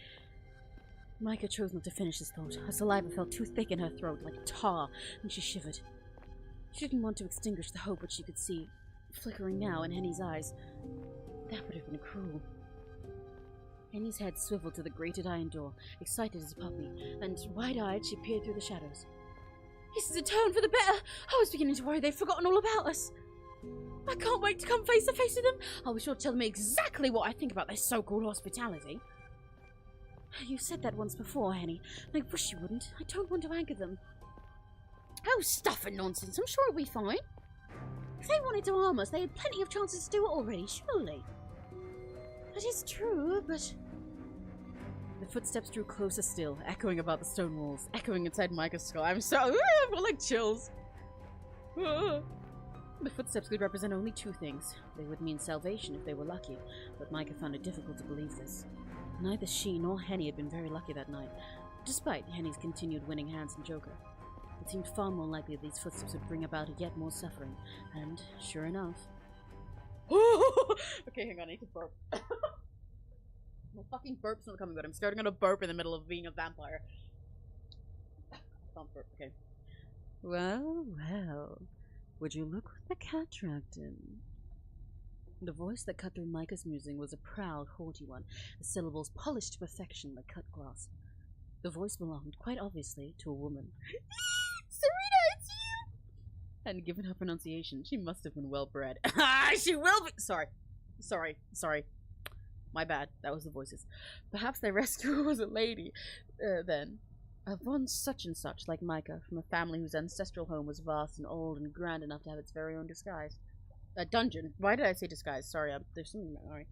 S1: Meike chose not to finish his thought. Her saliva felt too thick in her throat, like tar, and she shivered. She didn't want to extinguish the hope which she could see, flickering now in Henny's eyes. That would have been cruel. Henny's head swiveled to the grated iron door, excited as a puppy, and wide-eyed she peered through the shadows. This is a turn for the better! I was beginning to worry they'd forgotten all about us. I can't wait to come face to face with them. I'll be sure to tell them exactly what I think about their so-called hospitality. You said that once before, Henny, and I wish you wouldn't. I don't want to anger them. Oh, stuff and nonsense. I'm sure it'll be fine. If they wanted to harm us, they had plenty of chances to do it already, surely. That is true, but... The footsteps drew closer still, echoing about the stone walls, echoing inside Meike's skull. I've got like chills. The footsteps could represent only two things. They would mean salvation if they were lucky, but Meike found it difficult to believe this. Neither she nor Henny had been very lucky that night, despite Henny's continued winning hands in Joker. It seemed far more likely that these footsteps would bring about yet more suffering, and, sure enough... Okay, hang on, I need to burp. My fucking burp's not coming good. I'm starting on a burp in the middle of being a vampire. I can't burp, okay. Well, well. Would you look what the cat dragged in? The voice that cut through Meike's musing was a proud, haughty one, the syllables polished to perfection like cut glass. The voice belonged, quite obviously, to a woman. Serena, it's you! And given her pronunciation, she must have been well-bred. She will be! Sorry. My bad. That was the voices. Perhaps their rescuer was a lady, then. A von such and such, like Meike, from a family whose ancestral home was vast and old and grand enough to have its very own disguise. A dungeon. Why did I say disguise? Sorry, there's something... Alright.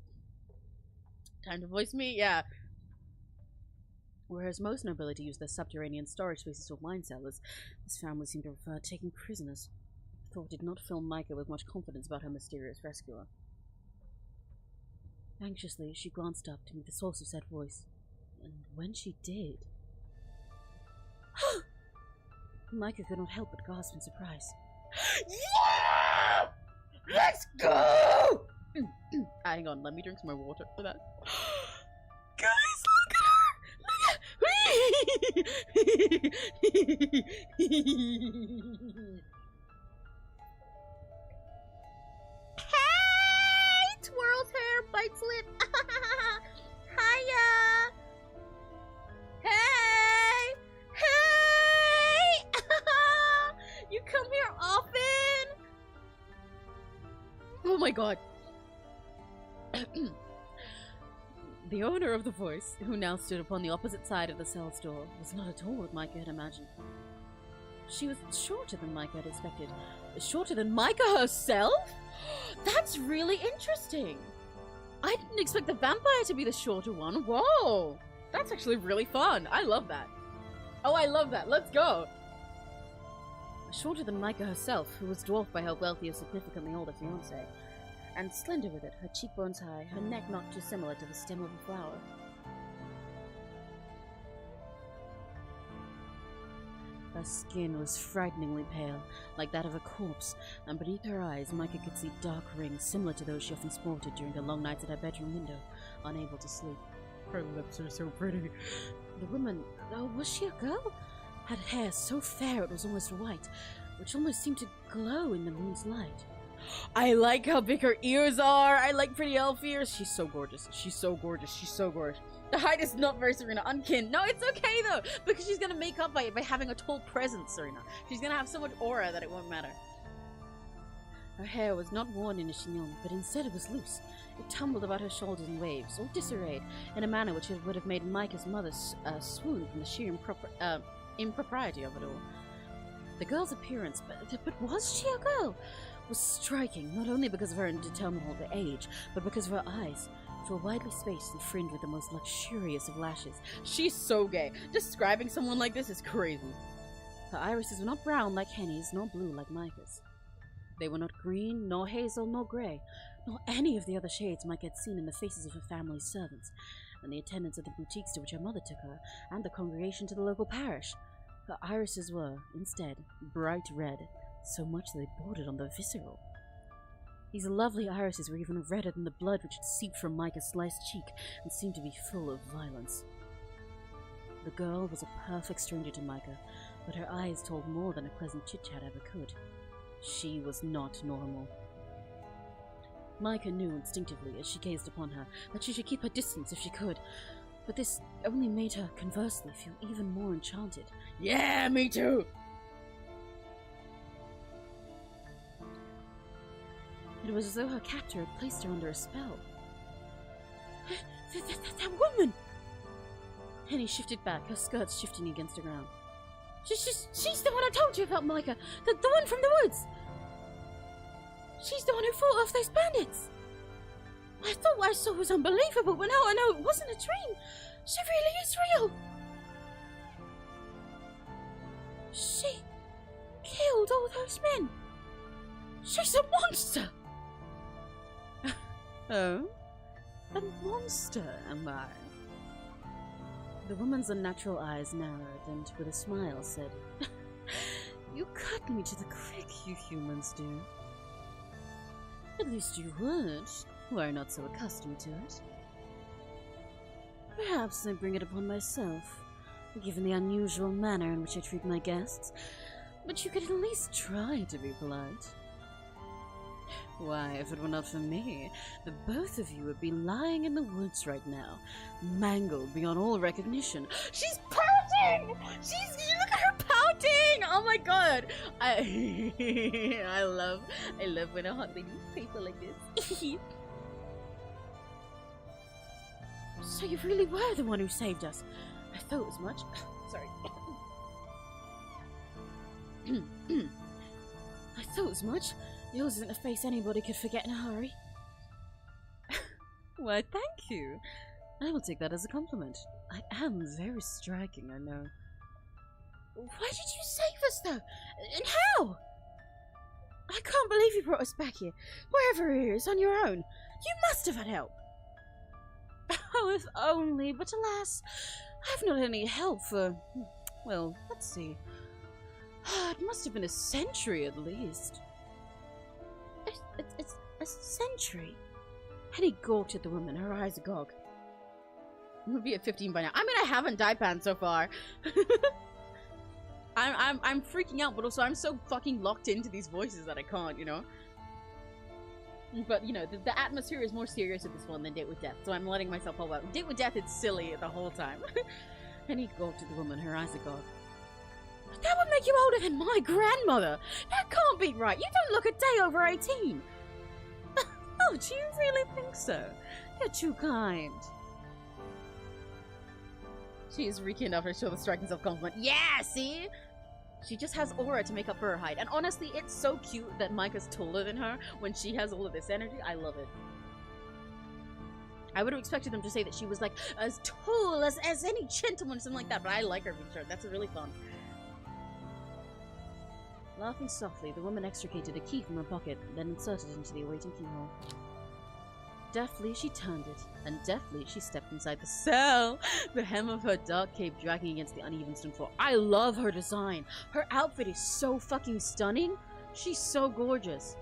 S1: Time to voice me? Yeah. Whereas most nobility used their subterranean storage spaces or mine cellars, this family seemed to prefer taking prisoners. The thought did not fill Meike with much confidence about her mysterious rescuer. Anxiously, she glanced up to meet the source of said voice. And when she did... Meike could not help but gasp in surprise. Yeah! Let's go! Hang on, let me drink some more water for that. Guys, look at her! Hey! Twirls hair, bites lip. Hiya! Hey! Hey! You come here often? Oh my god. The owner of the voice, who now stood upon the opposite side of the cell's door, was not at all what Meike had imagined. She was shorter than Meike had expected. Shorter than Meike herself? That's really interesting. I didn't expect the vampire to be the shorter one. Whoa! That's actually really fun. I love that. Oh, I love that. Let's go. Shorter than Meike herself, who was dwarfed by her wealthy or significantly older fiancé. And slender with it, her cheekbones high, her neck not too similar to the stem of a flower. Her skin was frighteningly pale, like that of a corpse, and beneath her eyes Meike could see dark rings similar to those she often sported during the long nights at her bedroom window, unable to sleep. Her lips are so pretty. The woman, oh, was she a girl? Had hair so fair it was almost white, which almost seemed to glow in the moon's light. I like how big her ears are. I like pretty elf ears. She's so gorgeous. She's so gorgeous. She's so gorgeous. The height is not very Serena. Unkin. No, it's okay though, because she's gonna make up by it by having a tall presence, Serena. She's gonna have so much aura that it won't matter. Her hair was not worn in a chignon, but instead it was loose. It tumbled about her shoulders in waves, or disarrayed, in a manner which would have made Meike's mother swoon from the sheer impropriety of it all. The girl's appearance, but was she a girl? Was striking, not only because of her indeterminable age, but because of her eyes, which were widely spaced and fringed with the most luxurious of lashes. She's so gay. Describing someone like this is crazy. Her irises were not brown like Henny's, nor blue like Meike's. They were not green, nor hazel, nor grey, nor any of the other shades Meike had seen in the faces of her family's servants, and the attendants at the boutiques to which her mother took her, and the congregation to the local parish. Her irises were, instead, bright red, so much that they bordered on the visceral. These lovely irises were even redder than the blood which had seeped from Meike's sliced cheek and seemed to be full of violence. The girl was a perfect stranger to Meike, but her eyes told more than a pleasant chit-chat ever could. She was not normal. Meike knew instinctively as she gazed upon her that she should keep her distance if she could, but this only made her, conversely, feel even more enchanted. Yeah, me too! It was as though her captor had placed her under a spell. That woman! Henny shifted back, her skirts shifting against the ground. She's the one I told you about, Meike! The one from the woods! She's the one who fought off those bandits! I thought what I saw was unbelievable, but now I know it wasn't a dream! She really is real! She killed all those men! She's a monster! Oh? A monster, am I? The woman's unnatural eyes narrowed and, with a smile, said, You cut me to the quick, you humans do. At least you would, were I not so accustomed to it. Perhaps I bring it upon myself, given the unusual manner in which I treat my guests, but you could at least try to be polite. Why, if it were not for me, the both of you would be lying in the woods right now, mangled beyond all recognition. She's pouting! Look at her pouting! Oh my god! I love when a hot lady people like this. So you really were the one who saved us. I thought as much. Sorry. I thought as much. Yours isn't a face anybody could forget in a hurry. Why, thank you. I will take that as a compliment. I am very striking, I know. Why did you save us, though? And how? I can't believe you brought us back here. Wherever it is, on your own. You must have had help. Oh, if only, but alas, I've not had any help for, well, let's see. It must have been a century at least. It's a century? Henny gawked at the woman, her eyes agog. I'm gonna be at 15 by now. I mean, I haven't dive-panned so far. I'm freaking out, but also I'm so fucking locked into these voices that I can't, you know? But, you know, the atmosphere is more serious with this one than Date with Death, so I'm letting myself hold out. Date with Death, it's silly the whole time. Henny gawked at the woman, her eyes agog. That would make you older than my grandmother! That can't be right! You don't look a day over 18! Oh, do you really think so? You're too kind. She is reeking off her shoulder, striking self-compliment. Yeah, see? She just has aura to make up for her height. And honestly, it's so cute that Micah's taller than her when she has all of this energy. I love it. I would have expected them to say that she was, like, as tall as any gentleman or something like that, but I like her being short. That's really fun. Laughing softly, the woman extricated a key from her pocket, then inserted it into the awaiting keyhole. Deftly, she turned it, and deftly, she stepped inside the cell, the hem of her dark cape dragging against the uneven stone floor. I love her design! Her outfit is so fucking stunning! She's so gorgeous!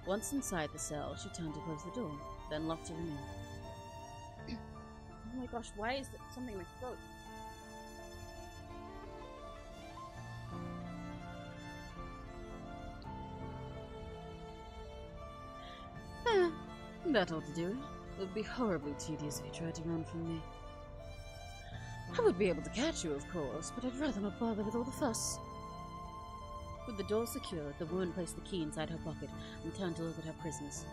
S1: Once inside the cell, she turned to close the door, then locked it in. Oh my gosh, why is something in my throat? That ought to do it. It would be horribly tedious if you tried to run from me. I would be able to catch you, of course, but I'd rather not bother with all the fuss. With the door secured, the woman placed the key inside her pocket and turned to look at her prisoners.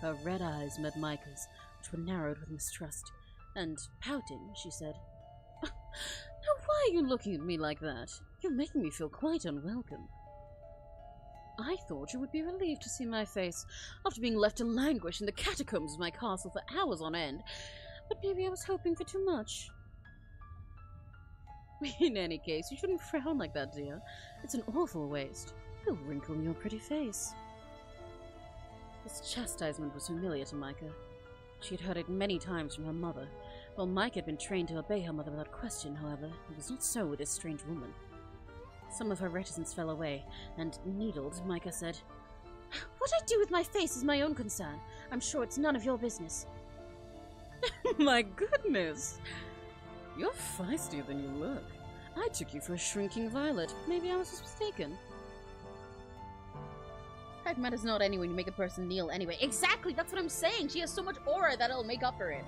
S1: Her red eyes met Micah's, which were narrowed with mistrust, and, pouting, she said, Now why are you looking at me like that? You're making me feel quite unwelcome. I thought you would be relieved to see my face after being left to languish in the catacombs of my castle for hours on end, but maybe I was hoping for too much. In any case, you shouldn't frown like that, dear. It's an awful waste. It'll wrinkle your pretty face. This chastisement was familiar to Meike. She had heard it many times from her mother. While Meike had been trained to obey her mother without question, however, it was not so with this strange woman. Some of her reticence fell away, and, needled, Meike said, What I do with my face is my own concern. I'm sure it's none of your business. My goodness! You're feistier than you look. I took you for a shrinking violet. Maybe I was mistaken. Pride matters not anyway when you make a person kneel anyway. Exactly, that's what I'm saying. She has so much aura that it'll make up for it.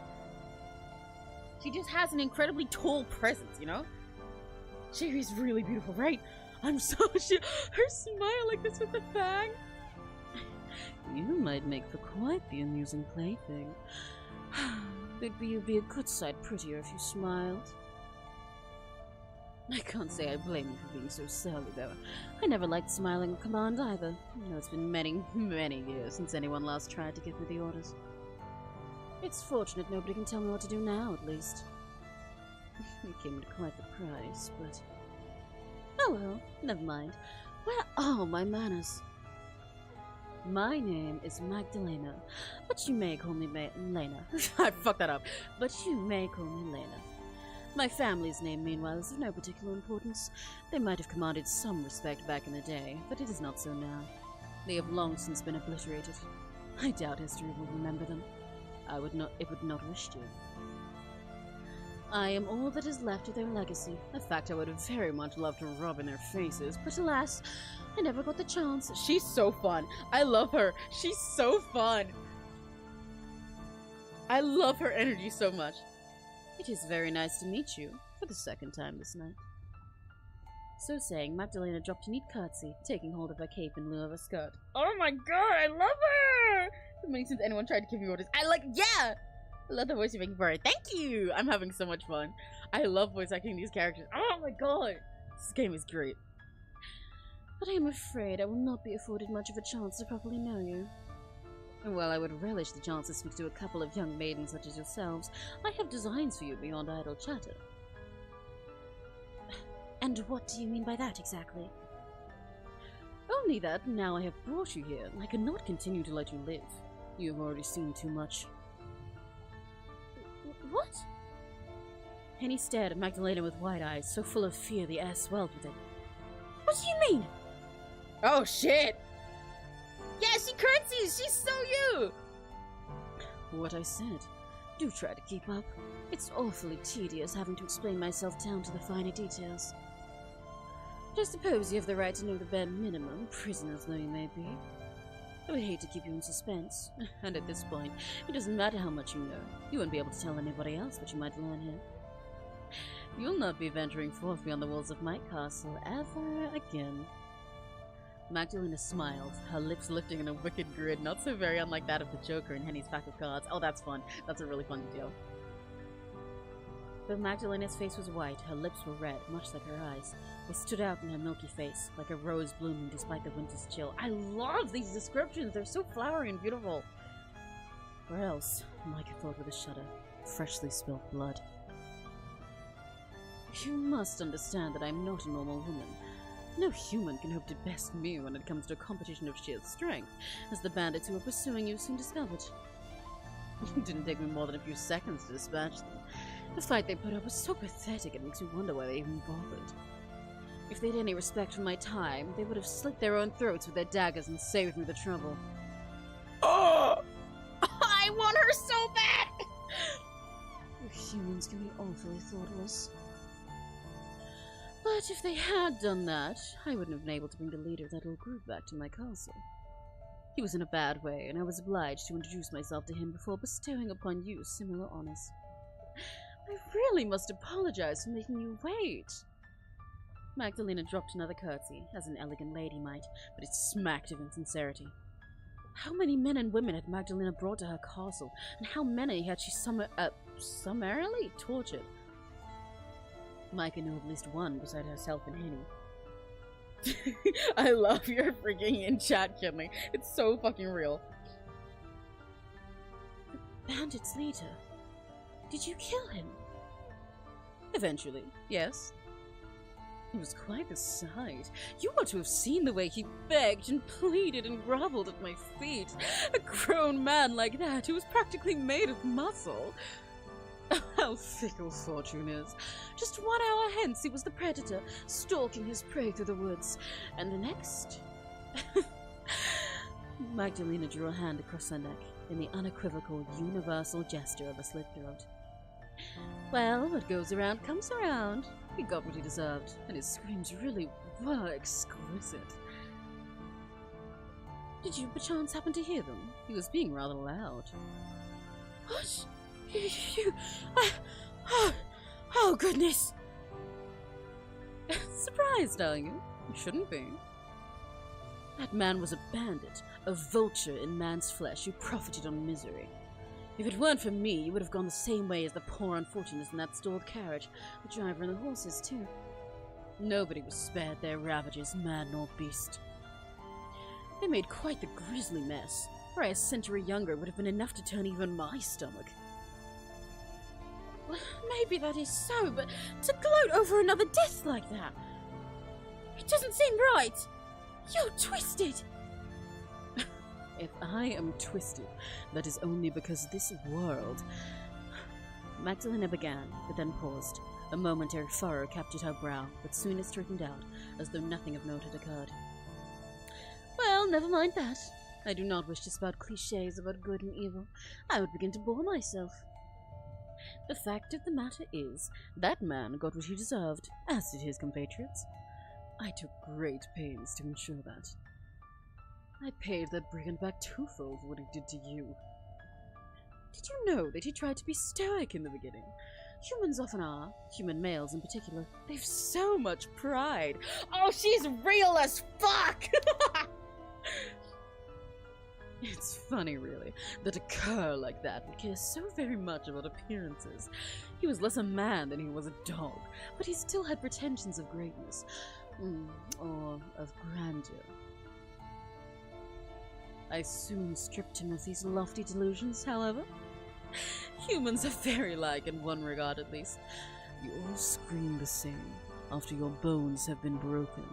S1: She just has an incredibly tall presence, you know? Cherry's really beautiful, right? I'm so sure. Her smile like this with the fang. You might make for quite the amusing plaything. You'd be a good sight prettier if you smiled. I can't say I blame you for being so surly, though. I never liked smiling at command either. You know, it's been many, many years since anyone last tried to give me the orders. It's fortunate nobody can tell me what to do now, at least. It came at quite the price, but... Oh well, never mind. Where are my manners? My name is Magdalena, but you may call me Lena. I fucked that up. But you may call me Lena. My family's name, meanwhile, is of no particular importance. They might have commanded some respect back in the day, but it is not so now. They have long since been obliterated. I doubt history will remember them. It would not wish to. I am all that is left of their legacy. A fact I would have very much loved to rub in their faces, but alas, I never got the chance. She's so fun. I love her. She's so fun. I love her energy so much. It is very nice to meet you for the second time this night. So saying, Magdalena dropped a neat curtsy, taking hold of her cape in lieu of a skirt. Oh my god, I love her! As many since anyone tried to give me orders. Yeah! I love the voice you're making for her. Thank you! I'm having so much fun. I love voice acting these characters. Oh my god! This game is great. But I am afraid I will not be afforded much of a chance to properly know you. And while I would relish the chance to speak to a couple of young maidens such as yourselves, I have designs for you beyond idle chatter. And what do you mean by that, exactly? Only that, now I have brought you here, I cannot continue to let you live. You have already seen too much. What? Henny stared at Magdalena with wide eyes, so full of fear the air swelled with it. What do you mean? Oh shit! Yeah, she curtsies! She's so you! What I said. Do try to keep up. It's awfully tedious having to explain myself down to the finer details. But I suppose you have the right to know the bare minimum, prisoners though you may be. I would hate to keep you in suspense, and at this point, it doesn't matter how much you know. You won't be able to tell anybody else what you might learn here. You'll not be venturing forth beyond the walls of my castle ever again. Magdalena smiled, her lips lifting in a wicked grin, not so very unlike that of the Joker in Henny's pack of cards. Oh, that's fun. That's a really fun detail. Though Magdalena's face was white, her lips were red, much like her eyes. They stood out in her milky face, like a rose blooming despite the winter's chill. I love these descriptions! They're so flowery and beautiful! Or else, Meike thought with a shudder, freshly spilt blood. You must understand that I'm not a normal woman. No human can hope to best me when it comes to a competition of sheer strength, as the bandits who were pursuing you soon discovered. It didn't take me more than a few seconds to dispatch them. The fight they put up was so pathetic it makes me wonder why they even bothered. If they'd any respect for my time, they would have slit their own throats with their daggers and saved me the trouble. Oh! I want her so bad! Humans can be awfully thoughtless. But if they had done that, I wouldn't have been able to bring the leader of that little group back to my castle. He was in a bad way, and I was obliged to introduce myself to him before bestowing upon you similar honors. I really must apologize for making you wait. Magdalena dropped another curtsy, as an elegant lady might, but it smacked of insincerity. How many men and women had Magdalena brought to her castle, and how many had she summarily tortured? Meike knew of at least one beside herself and Henny. I love your freaking in-chat killing. It's so fucking real. The bandit's leader. Did you kill him? Eventually, yes. It was quite the sight. You ought to have seen the way he begged and pleaded and groveled at my feet. A grown man like that who was practically made of muscle. How fickle fortune is. Just 1 hour hence he was the predator, stalking his prey through the woods. And the next... Magdalena drew a hand across her neck in the unequivocal, universal gesture of a slit throat. Well, what goes around comes around. He got what he deserved, and his screams really were exquisite. Did you perchance happen to hear them? He was being rather loud. What? You... oh, goodness! Surprised, are you? You shouldn't be. That man was a bandit, a vulture in man's flesh who profited on misery. If it weren't for me, you would have gone the same way as the poor unfortunates in that stalled carriage, the driver and the horses, too. Nobody was spared their ravages, man nor beast. They made quite the grisly mess. Were I a century younger, it would have been enough to turn even my stomach. Well, maybe that is so, but to gloat over another death like that... It doesn't seem right! You're twisted! If I am twisted, that is only because this world... Magdalena began, but then paused. A momentary furrow captured her brow, but soon it straightened out, as though nothing of note had occurred. Well, never mind that. I do not wish to spout cliches about good and evil. I would begin to bore myself. The fact of the matter is, that man got what he deserved, as did his compatriots. I took great pains to ensure that. I paid that brigand back twofold for what he did to you. Did you know that he tried to be stoic in the beginning? Humans often are, human males in particular. They've so much pride. Oh, she's real as fuck! It's funny, really, that a cur like that would care so very much about appearances. He was less a man than he was a dog, but he still had pretensions of greatness, or of grandeur. I soon stripped him of these lofty delusions, however. Humans are very like in one regard, at least. You all scream the same after your bones have been broken,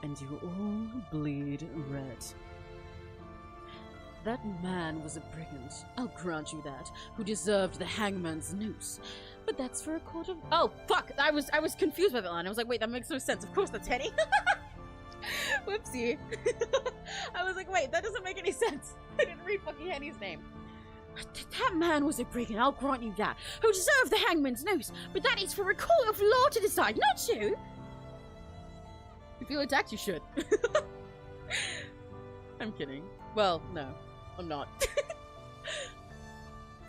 S1: and you all bleed red. That man was a brigand, I'll grant you that, who deserved the hangman's noose. But that's for a court of— Oh, fuck! I was confused by that line. I was like, wait, that makes no sense. Of course that's Henny. Whoopsie. I was like, wait, that doesn't make any sense. I didn't read fucking Henny's name. That man was a brigand, I'll grant you that, who deserved the hangman's noose. But that is for a court of law to decide, not you! If you feel attacked, you should. I'm kidding. Well, no. I'm not.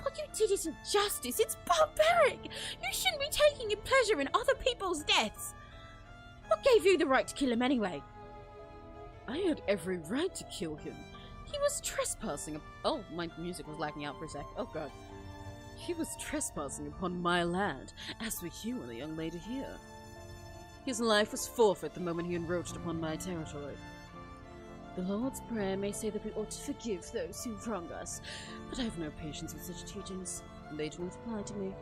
S1: What you did isn't justice, it's barbaric! You shouldn't be taking a pleasure in other people's deaths! What gave you the right to kill him anyway? I had every right to kill him. He was trespassing— Oh, my music was lacking out for a sec. Oh god. He was trespassing upon my land, as were you and the young lady here. His life was forfeit the moment he encroached upon my territory. The Lord's Prayer may say that we ought to forgive those who wrong us, but I have no patience with such teachings, and they do not apply to me.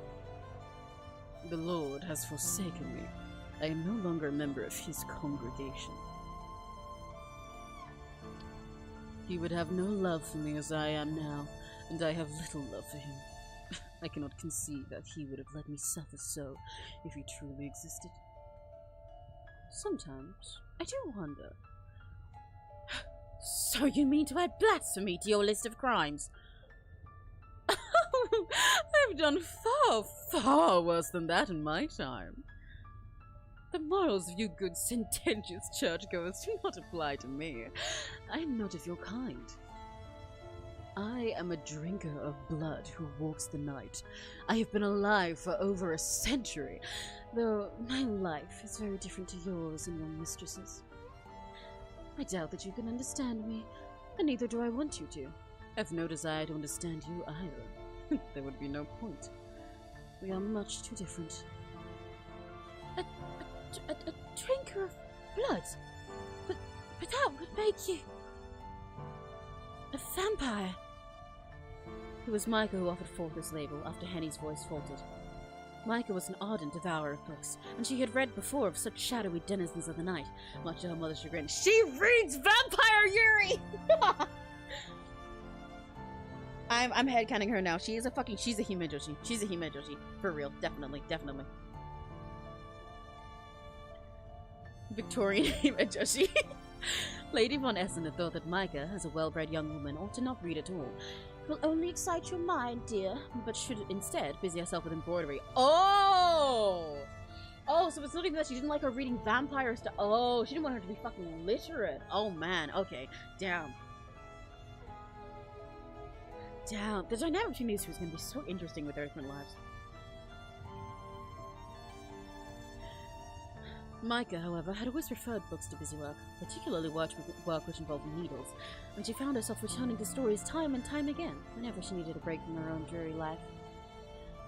S1: The Lord has forsaken me. I am no longer a member of his congregation. He would have no love for me as I am now, and I have little love for him. I cannot conceive that he would have let me suffer so, if he truly existed. Sometimes I do wonder. So you mean to add blasphemy to your list of crimes? I've done far, far worse than that in my time. The morals of you good sententious churchgoers do not apply to me. I am not of your kind. I am a drinker of blood who walks the night. I have been alive for over a century, though my life is very different to yours and your mistress's. I doubt that you can understand me, and neither do I want you to. I have no desire to understand you either. There would be no point. We are much too different. A drinker of blood? But that would make you... a vampire. It was Meike who offered forth this label after Henny's voice faltered. Meike was an ardent devourer of books, and she had read before of such shadowy denizens of the night, much to her mother's chagrin. She reads Vampire Yuri! I'm headcanning her now. She's a himejoshi. She's a himejoshi. For real. Definitely. Definitely. Victorian himejoshi. Lady von Essen had thought that Meike, as a well-bred young woman, ought to not read at all. It will only excite your mind, dear, but should instead busy herself with embroidery. Oh! Oh, so it's not even that she didn't like her reading vampire stuff. Oh, she didn't want her to be fucking literate. Oh, man. Okay. Damn. Damn, the dynamic between these two is going to be so interesting with their different lives. Meike, however, had always preferred books to busy work, particularly work which involved needles, and she found herself returning to stories time and time again whenever she needed a break from her own dreary life.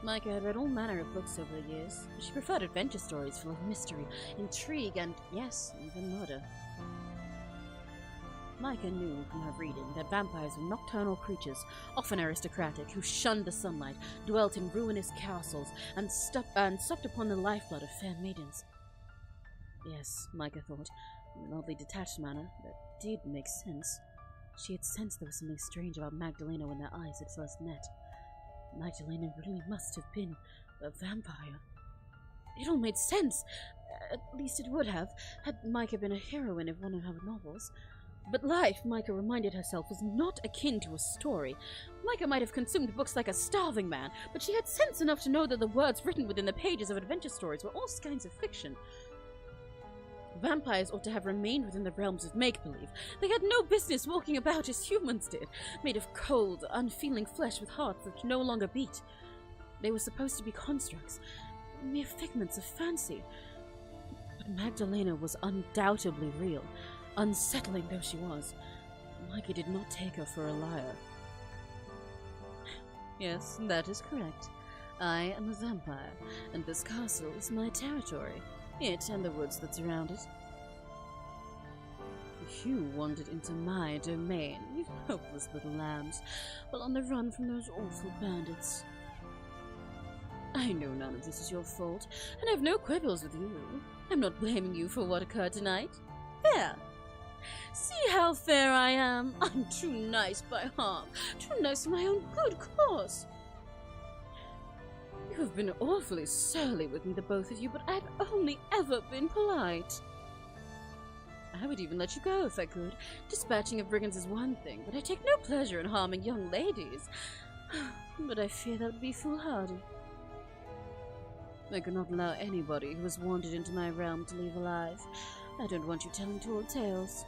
S1: Meike had read all manner of books over the years, but she preferred adventure stories full of mystery, intrigue, and, yes, even murder. Meike knew from her reading that vampires were nocturnal creatures, often aristocratic, who shunned the sunlight, dwelt in ruinous castles, and supped upon the lifeblood of fair maidens. Yes, Meike thought, in an oddly detached manner, that did make sense. She had sensed there was something strange about Magdalena when their eyes had first met. Magdalena really must have been a vampire. It all made sense. At least it would have, had Meike been a heroine of one of her novels. But life, Meike reminded herself, was not akin to a story. Meike might have consumed books like a starving man, but she had sense enough to know that the words written within the pages of adventure stories were all kinds of fiction. Vampires ought to have remained within the realms of make-believe. They had no business walking about as humans did, made of cold, unfeeling flesh with hearts that no longer beat. They were supposed to be constructs, mere figments of fancy. But Magdalena was undoubtedly real, unsettling though she was. Meike did not take her for a liar. Yes, that is correct. I am a vampire, and this castle is my territory. It and the woods that surround it. You wandered into my domain, you helpless little lambs, while on the run from those awful bandits. I know none of this is your fault, and I have no quibbles with you. I'm not blaming you for what occurred tonight. There! See how fair I am? I'm too nice by half, too nice for my own good cause. You have been awfully surly with me, the both of you, but I've only ever been polite. I would even let you go if I could. Dispatching of brigands is one thing, but I take no pleasure in harming young ladies. But I fear that would be foolhardy. I could not allow anybody who has wandered into my realm to leave alive. I don't want you telling tall tales.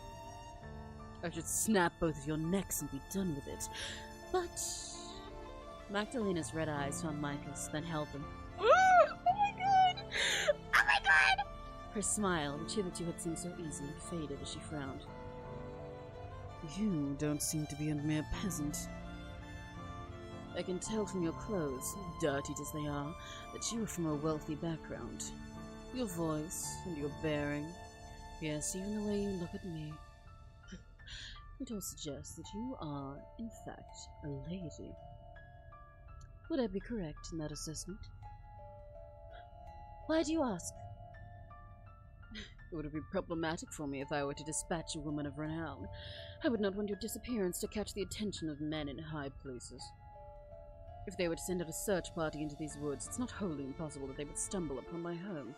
S1: I should snap both of your necks and be done with it. But Magdalena's red eyes found Meike's, then held them. Oh my god! Oh my god! Her smile, which hitherto had seemed so easy, faded as she frowned. You don't seem to be a mere peasant. I can tell from your clothes, dirtied as they are, that you are from a wealthy background. Your voice and your bearing, yes, even the way you look at me. It all suggests that you are, in fact, a lady. Would I be correct in that assessment? Why do you ask? It would be problematic for me if I were to dispatch a woman of renown. I would not want your disappearance to catch the attention of men in high places. If they were to send out a search party into these woods, it's not wholly impossible that they would stumble upon my home.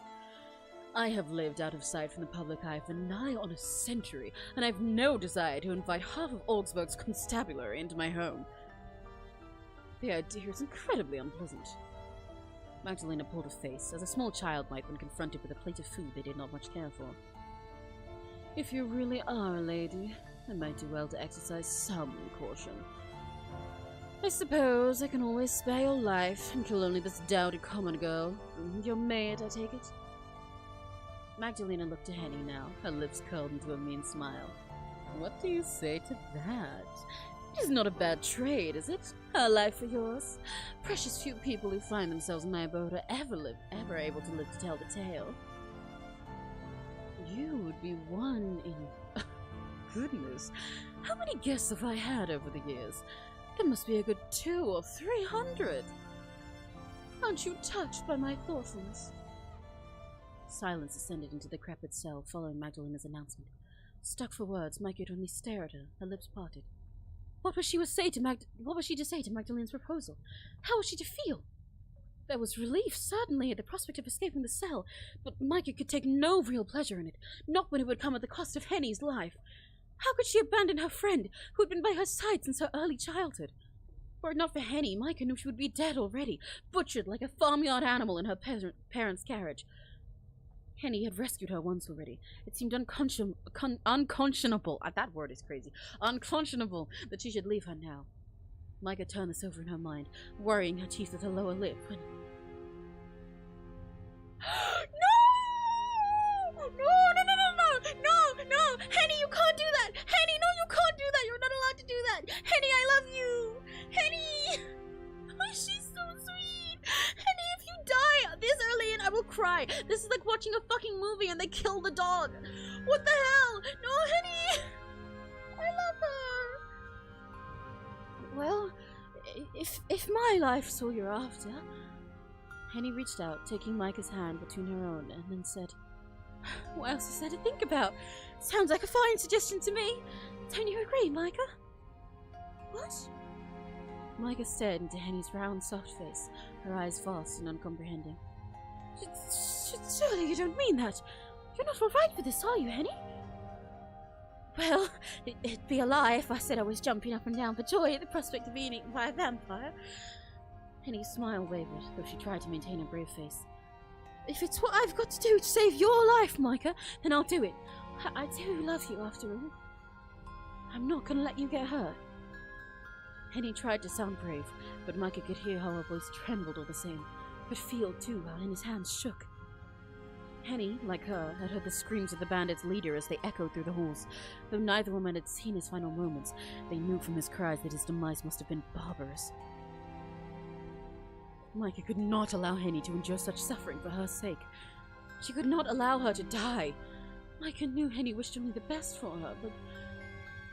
S1: I have lived out of sight from the public eye for nigh on a century, and I have no desire to invite half of Augsburg's constabulary into my home. The idea is incredibly unpleasant. Magdalena pulled a face, as a small child might when confronted with a plate of food they did not much care for. If you really are a lady, I might do well to exercise some caution. I suppose I can always spare your life and kill only this dowdy common girl. Your maid, I take it? Magdalena looked to Henny now, her lips curled into a mean smile. What do you say to that? It is not a bad trade, is it? Her life for yours. Precious few people who find themselves in my abode are ever able to live to tell the tale. You would be one in... Goodness, how many guests have I had over the years? There must be a good 200 or 300. Aren't you touched by my thoughtfulness? Silence ascended into the decrepit cell following Magdalena's announcement. Stuck for words, Meike could only stare at her, her lips parted. What was she to say to Magdalena's proposal? How was she to feel? There was relief, certainly, at the prospect of escaping the cell, but Meike could take no real pleasure in it, not when it would come at the cost of Henny's life. How could she abandon her friend, who had been by her side since her early childhood? Were it not for Henny, Meike knew she would be dead already, butchered like a farmyard animal in her parents' carriage. Henny had rescued her once already. It seemed unconscionable. That word is crazy. Unconscionable that she should leave her now. Meike turned this over in her mind, worrying her teeth with her lower lip when... No! Henny, you can't do that! Henny, no, you can't do that! You're not allowed to do that! Henny, I love you! Henny! Oh, she's so sweet! Henny, if you die this early and I will cry. This is like watching a fucking movie and they kill the dog. What the hell? No, Henny! I love her! Well, if my life's all you're after... Henny reached out, taking Meike's hand between her own, and then said, "What else is there to think about? Sounds like a fine suggestion to me. Don't you agree, Meike?" What? Meike stared into Henny's round, soft face, her eyes vast and uncomprehending. Surely you don't mean that. You're not all right with this, are you, Henny? Well, it'd be a lie if I said I was jumping up and down for joy at the prospect of being eaten by a vampire. Henny's smile wavered, though she tried to maintain a brave face. If it's what I've got to do to save your life, Meike, then I'll do it. I do love you, after all. I'm not gonna let you get hurt. Henny tried to sound brave, but Meike could hear how her voice trembled all the same, could feel, too, how Henny's hands shook. Henny, like her, had heard the screams of the bandits' leader as they echoed through the halls. Though neither woman had seen his final moments, they knew from his cries that his demise must have been barbarous. Meike could not allow Henny to endure such suffering for her sake. She could not allow her to die. Meike knew Henny wished only the best for her, but...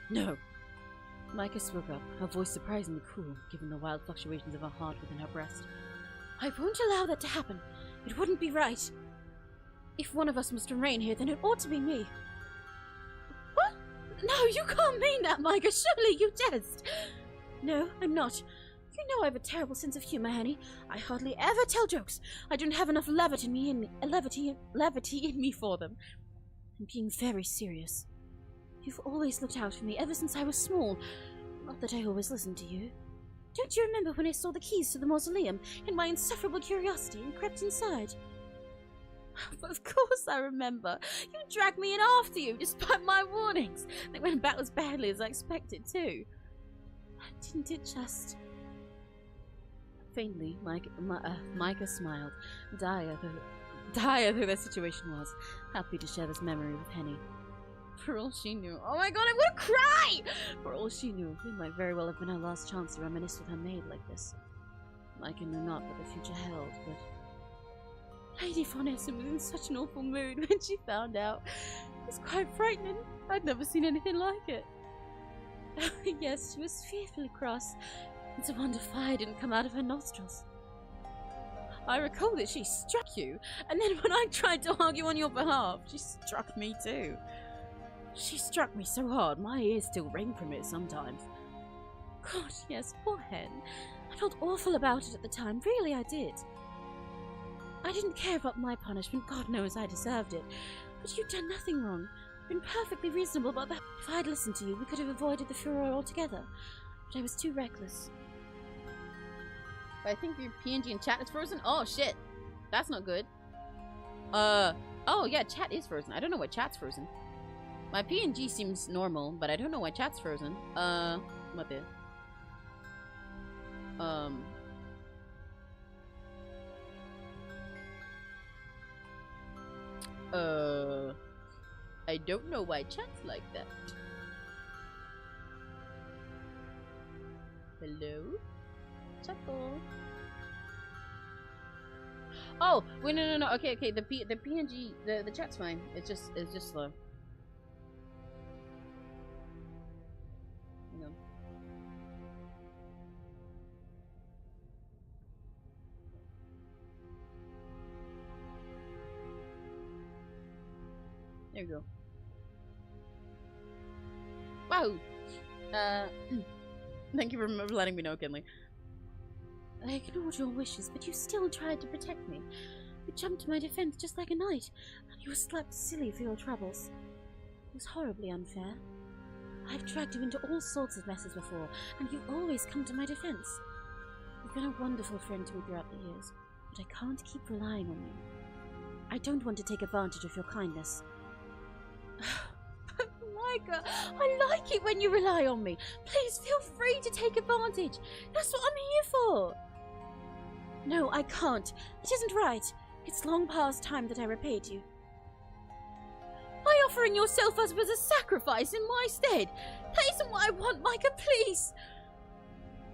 S1: No. Meike spoke up, her voice surprisingly cool, given the wild fluctuations of her heart within her breast. I won't allow that to happen. It wouldn't be right. If one of us must remain here, then it ought to be me. What? No, you can't mean that, Meike. Surely you jest. No, I'm not. You know I have a terrible sense of humor, Henny. I hardly ever tell jokes. I don't have enough levity in me for them. I'm being very serious. You've always looked out for me ever since I was small. Not that I always listened to you. Don't you remember when I saw the keys to the mausoleum in my insufferable curiosity and crept inside? Of course I remember. You dragged me in after you, despite my warnings. They went about as badly as I expected, too. Didn't it just... Faintly, Meike smiled, dire though their situation was, happy to share this memory with Henny. For all she knew, oh my god, I'm gonna cry! For all she knew, it might very well have been her last chance to reminisce with her maid like this. Meike knew not what the future held, but... Lady Von Essen was in such an awful mood when she found out. It was quite frightening. I'd never seen anything like it. Yes, she was fearfully cross. It's a wonder fire didn't come out of her nostrils. I recall that she struck you, and then when I tried to argue on your behalf, she struck me too. She struck me so hard, my ears still ring from it sometimes. God, yes, poor Hen. I felt awful about it at the time, really I did. I didn't care about my punishment, God knows I deserved it. But you'd done nothing wrong. Been perfectly reasonable about that. If I had listened to you, we could have avoided the furor altogether. But I was too reckless. I think your PNG and chat is frozen? Oh, shit. That's not good. Oh, yeah, chat is frozen. I don't know why chat's frozen. My PNG seems normal, but I don't know why chat's frozen. What the... I don't know why chat's like that. Hello? Chapo. Oh, wait, no. Okay. The PNG, the chat's fine. It's just slow. Hang on. There you go. Wow. Thank you for letting me know, Kinley. I ignored your wishes, but you still tried to protect me. You jumped to my defense just like a knight, and you were slapped silly for your troubles. It was horribly unfair. I've dragged you into all sorts of messes before, and you've always come to my defense. You've been a wonderful friend to me throughout the years, but I can't keep relying on you. I don't want to take advantage of your kindness. But Meike. I like it when you rely on me. Please feel free to take advantage. That's what I'm here for. No, I can't. It isn't right. It's long past time that I repaid you. By offering yourself as a sacrifice in my stead. That isn't what I want, Meike, please.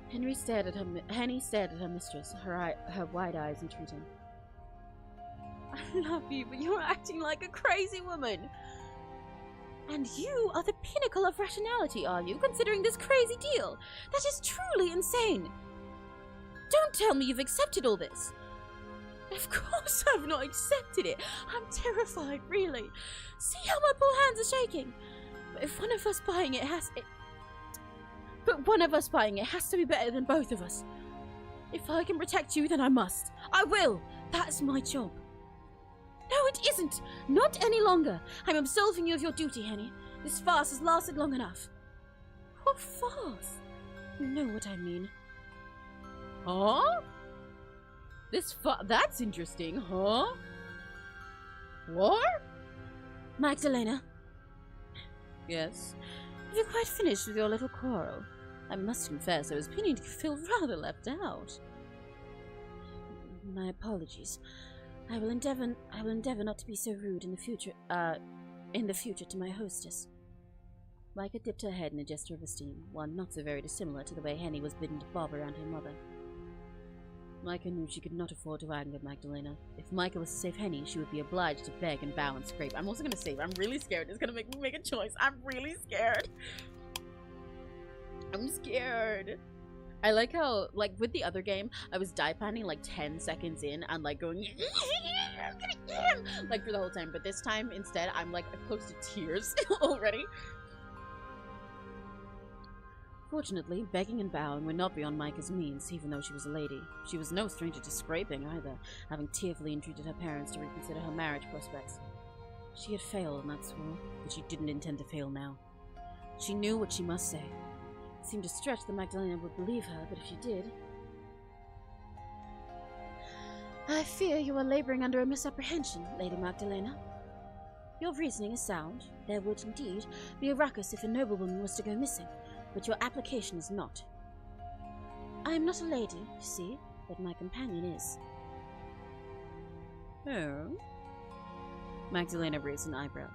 S1: Henny stared at her mistress, her wide eyes entreating. I love you, but you're acting like a crazy woman. And you are the pinnacle of rationality, are you, considering this crazy deal? That is truly insane. Don't tell me you've accepted all this. Of course I've not accepted it. I'm terrified, really. See how my poor hands are shaking? But if one of us buying it has to be better than both of us. If I can protect you, then I must. I will. That's my job. No, it isn't. Not any longer. I'm absolving you of your duty, Henny. This farce has lasted long enough. What farce? You know what I mean. Huh? That's interesting, huh? What? Magdalena. Yes? Have you quite finished with your little quarrel? I must confess, I was beginning to feel rather left out. My apologies. I will endeavor not to be so rude in the future to my hostess. Meike dipped her head in a gesture of esteem, one not so very dissimilar to the way Henny was bidden to bob around her mother. Meike knew she could not afford to anger Magdalena. If Meike was to save Henny, she would be obliged to beg and bow and scrape. I'm also going to save her. I'm really scared. It's going to make me make a choice. I'm really scared. I'm scared. I like how, like, with the other game, I was die-panning, like, 10 seconds in and, like, going, I'm gonna get him! Like, for the whole time. But this time, instead, I'm, like, close to tears already. Fortunately, begging and bowing were not beyond Meike's means, even though she was a lady. She was no stranger to scraping, either, having tearfully entreated her parents to reconsider her marriage prospects. She had failed on that score, but she didn't intend to fail now. She knew what she must say. It seemed a stretch that Magdalena would believe her, but if she did... I fear you are laboring under a misapprehension, Lady Magdalena. Your reasoning is sound. There would indeed be a ruckus if a noblewoman was to go missing, but your application is not. I am not a lady, you see, but my companion is. Oh? Magdalena raised an eyebrow.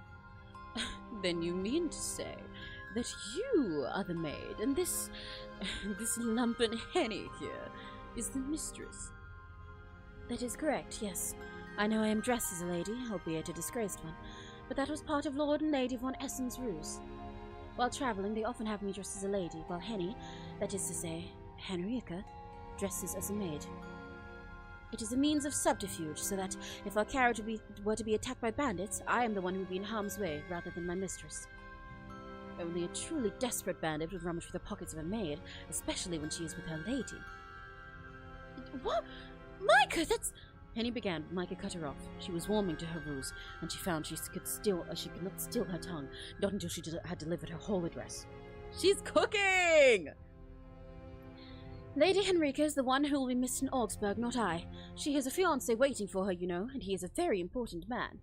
S1: Then you mean to say that you are the maid, and this lumpen Henny here is the mistress? That is correct, yes. I know I am dressed as a lady, albeit a disgraced one, but that was part of Lord and Lady von Essen's ruse. While traveling, they often have me dressed as a lady, while Henny, that is to say, Henrietta, dresses as a maid. It is a means of subterfuge, so that if our carriage were to be attacked by bandits, I am the one who would be in harm's way, rather than my mistress. Only a truly desperate bandit would rummage through the pockets of a maid, especially when she is with her lady. What? Meike, that's... Henny began, but Meike cut her off. She was warming to her ruse, and she found she could not still her tongue, not until she had delivered her whole address. She's cooking! Lady Henrietta is the one who will be missed in Augsburg, not I. She has a fiancé waiting for her, you know, and he is a very important man.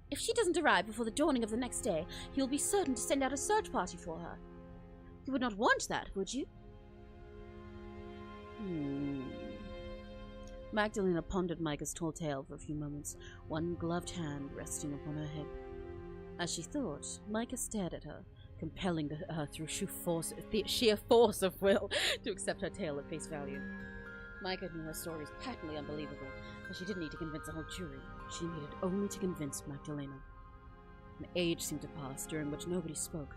S1: If she doesn't arrive before the dawning of the next day, he will be certain to send out a search party for her. You would not want that, would you? Magdalena pondered Meike's tall tale for a few moments, one gloved hand resting upon her hip. As she thought, Meike stared at her, compelling her through sheer force of will to accept her tale at face value. Meike knew her story was patently unbelievable, but she didn't need to convince a whole jury. She needed only to convince Magdalena. An age seemed to pass, during which nobody spoke,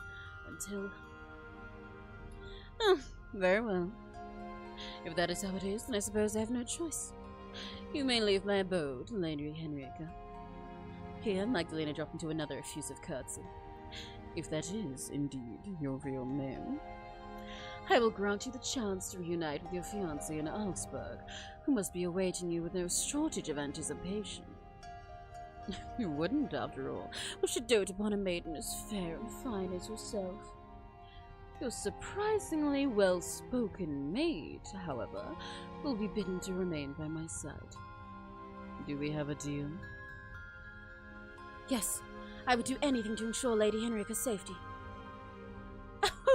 S1: until... Oh, very well. If that is how it is, then I suppose I have no choice. You may leave my abode, Lady Henrietta. Here, Magdalena dropped into another effusive curtsy. If that is, indeed, your real name. I will grant you the chance to reunite with your fiancé in Augsburg, who must be awaiting you with no shortage of anticipation. You wouldn't, after all, who should dote upon a maiden as fair and fine as yourself. Your surprisingly well-spoken maid, however, will be bidden to remain by my side. Do we have a deal? Yes, I would do anything to ensure Lady Henrietta's safety.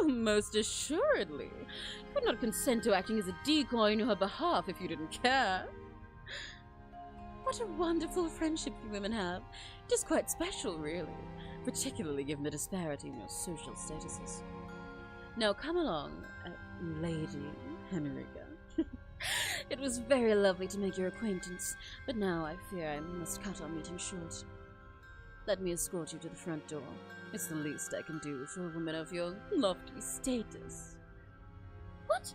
S1: Oh, most assuredly. You would not consent to acting as a decoy on her behalf if you didn't care. What a wonderful friendship you women have. It is quite special, really, particularly given the disparity in your social statuses. Now come along, Lady Henrika. It was very lovely to make your acquaintance, but now I fear I must cut our meeting short. Let me escort you to the front door. It's the least I can do for a woman of your lofty status. What?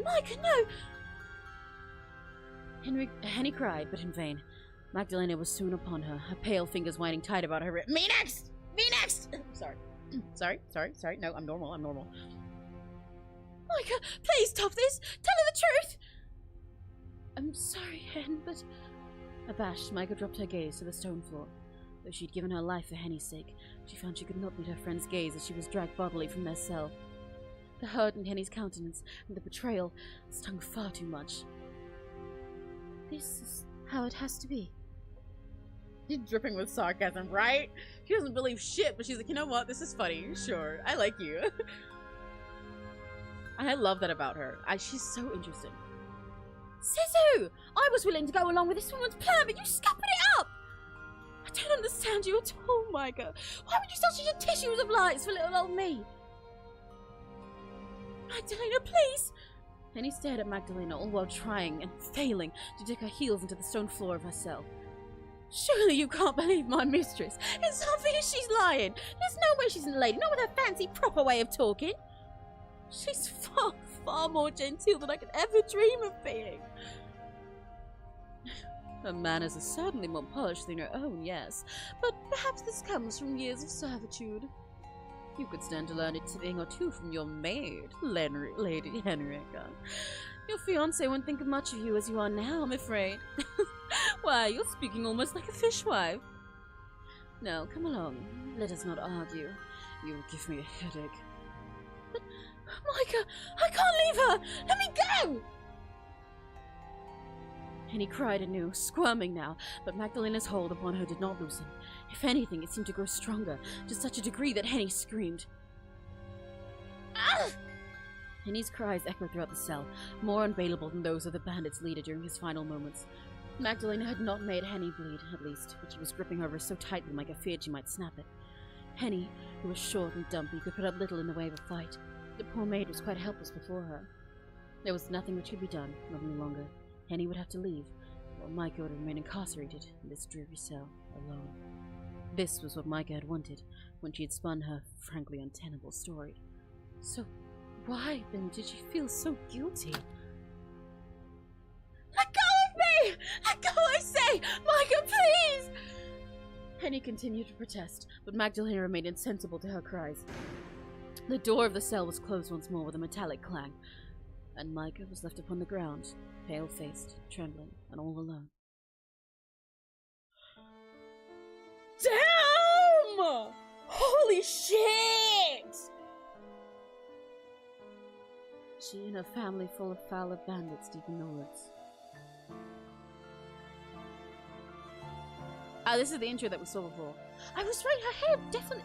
S1: Meike, no! Henny cried, but in vain. Magdalena was soon upon her, her pale fingers winding tight about her wrist. Me next! Me next! Sorry. sorry. No, I'm normal. Meike, please stop this! Tell her the truth! I'm sorry, Hen, but... Abashed, Meike dropped her gaze to the stone floor. Though she'd given her life for Henny's sake, she found she could not meet her friend's gaze as she was dragged bodily from their cell. The hurt in Henny's countenance and the betrayal stung far too much. This is how it has to be. She's dripping with sarcasm, right? She doesn't believe shit, but she's like, you know what? This is funny. Sure, I like you. And I love that about her. She's so interesting. Sisu! I was willing to go along with this woman's plan, but you scuppered it up! I don't understand you at all, Meike. Why would you start such a tissues of lies for little old me? Magdalena, please! Henny stared at Magdalena, all while trying and failing to dig her heels into the stone floor of her cell. Surely you can't believe my mistress. It's obvious she's lying. There's no way she's a lady, not with her fancy proper way of talking. She's far, far more genteel than I could ever dream of being. Her manners are certainly more polished than your own, yes, but perhaps this comes from years of servitude. You could stand to learn a thing or two from your maid, Lady Henrika. Your fiancé won't think much of you as you are now, I'm afraid. Why, you're speaking almost like a fishwife. Now, come along. Let us not argue. You'll give me a headache. But, Meike, I can't leave her! Let me go! Henny cried anew, squirming now, but Magdalena's hold upon her did not loosen. If anything, it seemed to grow stronger, to such a degree that Henny screamed. Ah! Henny's cries echoed throughout the cell, more unbearable than those of the bandit's leader during his final moments. Magdalena had not made Henny bleed, at least, but she was gripping her wrist so tightly Meike feared she might snap it. Henny, who was short and dumpy, could put up little in the way of a fight. The poor maid was quite helpless before her. There was nothing which could be done, not any longer. Henny would have to leave, while Meike would remain incarcerated in this dreary cell, alone. This was what Meike had wanted when she had spun her frankly untenable story. So why, then, did she feel so guilty? Let go of me! Let go, I say! Meike, please! Henny continued to protest, but Magdalena remained insensible to her cries. The door of the cell was closed once more with a metallic clang, and Meike was left upon the ground, pale-faced, trembling, and all alone. Damn! Holy shit! She and her family full of foul bandits deep in the woods. Ah, this is the intro that we saw before. I was right,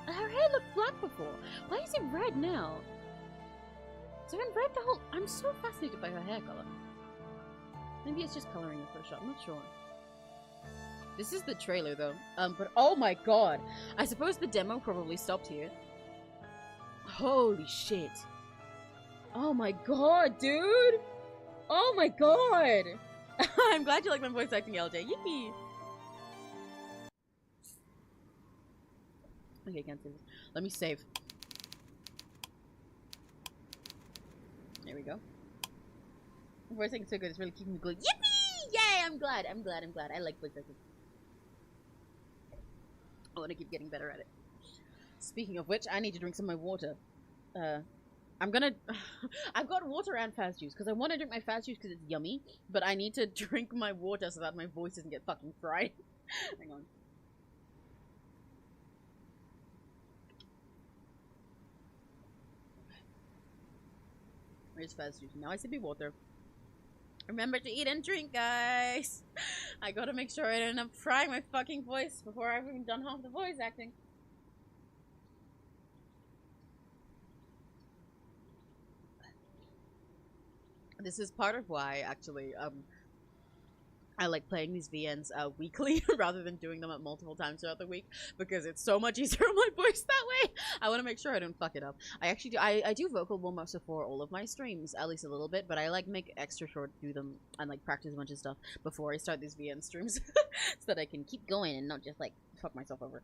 S1: her hair looked black before. Why is it red now? So in red the whole... I'm so fascinated by her hair color. Maybe it's just coloring in Photoshop, I'm not sure. This is the trailer though. But oh my god. I suppose the demo probably stopped here. Holy shit. Oh my god, dude! Oh my god! I'm glad you like my voice acting, LJ. Yippee! Okay, can't save this. Let me save. There we go. My voice acting so good, it's really keeping me going. Yippee! Yay! I'm glad. I like voice acting. I want to keep getting better at it. Speaking of which, I need to drink some of my water. I'm gonna... I've got water and fast juice, because I want to drink my fast juice because it's yummy, but I need to drink my water so that my voice doesn't get fucking fried. Hang on. Where's fast juice? Now I sip water. Remember to eat and drink, guys! I gotta make sure I don't end up frying my fucking voice before I've even done half the voice acting. This is part of why, actually, I like playing these VNs weekly rather than doing them at multiple times throughout the week, because it's so much easier on my voice that way. I want to make sure I don't fuck it up. I actually do, I do vocal warm-ups before all of my streams, at least a little bit, but I like make extra short, do them, and like practice a bunch of stuff before I start these VN streams so that I can keep going and not just like fuck myself over.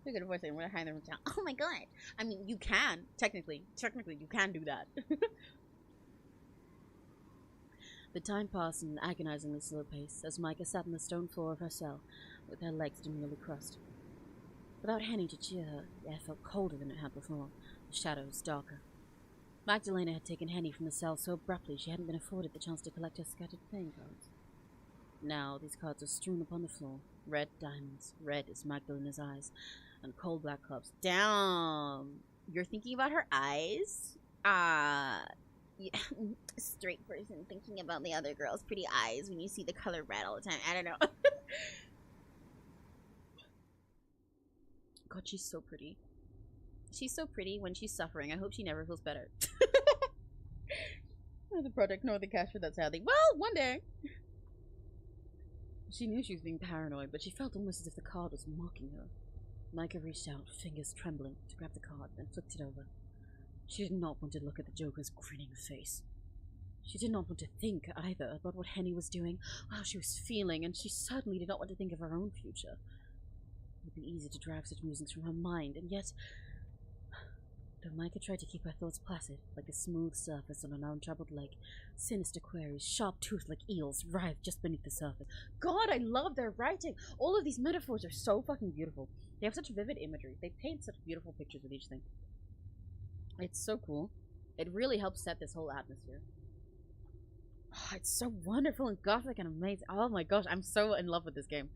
S1: Look at the voice, I'm gonna hide them down. Oh my god. I mean, you can, technically you can do that. The time passed in an agonizingly slow pace as Meike sat on the stone floor of her cell, with her legs demurely crossed. Without Henny to cheer her, the air felt colder than it had before, the shadows darker. Magdalena had taken Henny from the cell so abruptly she hadn't been afforded the chance to collect her scattered playing cards. Now these cards were strewn upon the floor, red diamonds, red as Magdalena's eyes, and coal black clubs. Damn! You're thinking about her eyes? Yeah, straight person thinking about the other girl's pretty eyes when you see the color red all the time. I don't know. God, she's so pretty. She's so pretty when she's suffering. I hope she never feels better. The product nor the cash for that, sadly. Well, one day. She knew she was being paranoid, but she felt almost as if the card was mocking her. Meike reached out, fingers trembling, to grab the card, then flipped it over. She did not want to look at the Joker's grinning face. She did not want to think, either, about what Henny was doing, how she was feeling, and she certainly did not want to think of her own future. It would be easy to drive such musings from her mind, and yet... Though Meike tried to keep her thoughts placid, like the smooth surface on an untroubled lake, sinister queries, sharp-toothed like eels, writhed just beneath the surface. God, I love their writing! All of these metaphors are so fucking beautiful. They have such vivid imagery. They paint such beautiful pictures with each thing. It's so cool. It really helps set this whole atmosphere. Oh, it's so wonderful and gothic and amazing. Oh my gosh, I'm so in love with this game.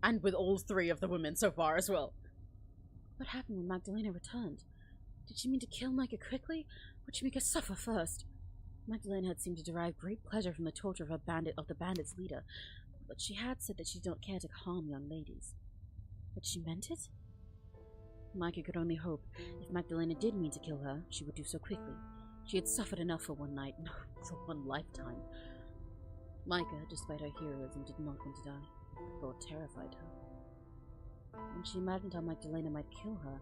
S1: And with all three of the women so far as well. What happened when Magdalena returned? Did she mean to kill Meike quickly? Or did she make her suffer first? Magdalena had seemed to derive great pleasure from the torture of the bandit's leader, but she had said that she did not care to harm young ladies. But she meant it? Meike could only hope if Magdalena did mean to kill her, she would do so quickly. She had suffered enough for one night, no, for one lifetime. Meike, despite her heroism, did not want to die. The thought terrified her. When she imagined how Magdalena might kill her,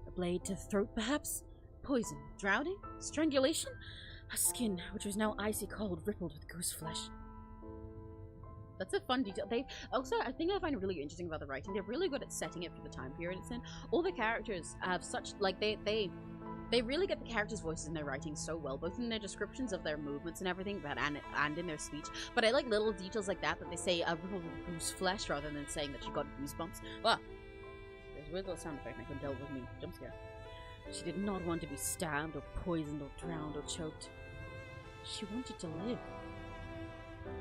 S1: a blade to the throat, perhaps? Poison, drowning, strangulation? Her skin, which was now icy cold, rippled with goose flesh. That's a fun detail. They also, I think I find really interesting about the writing. They're really good at setting it for the time period it's in. All the characters have such, like, they really get the characters' voices in their writing so well, both in their descriptions of their movements and everything, but and in their speech. But I like little details like that they say rippled with goose flesh rather than saying that she got goosebumps. Well, there's a weird little sound effect I couldn't tell with me. Jump scare. She did not want to be stabbed or poisoned or drowned or choked. She wanted to live.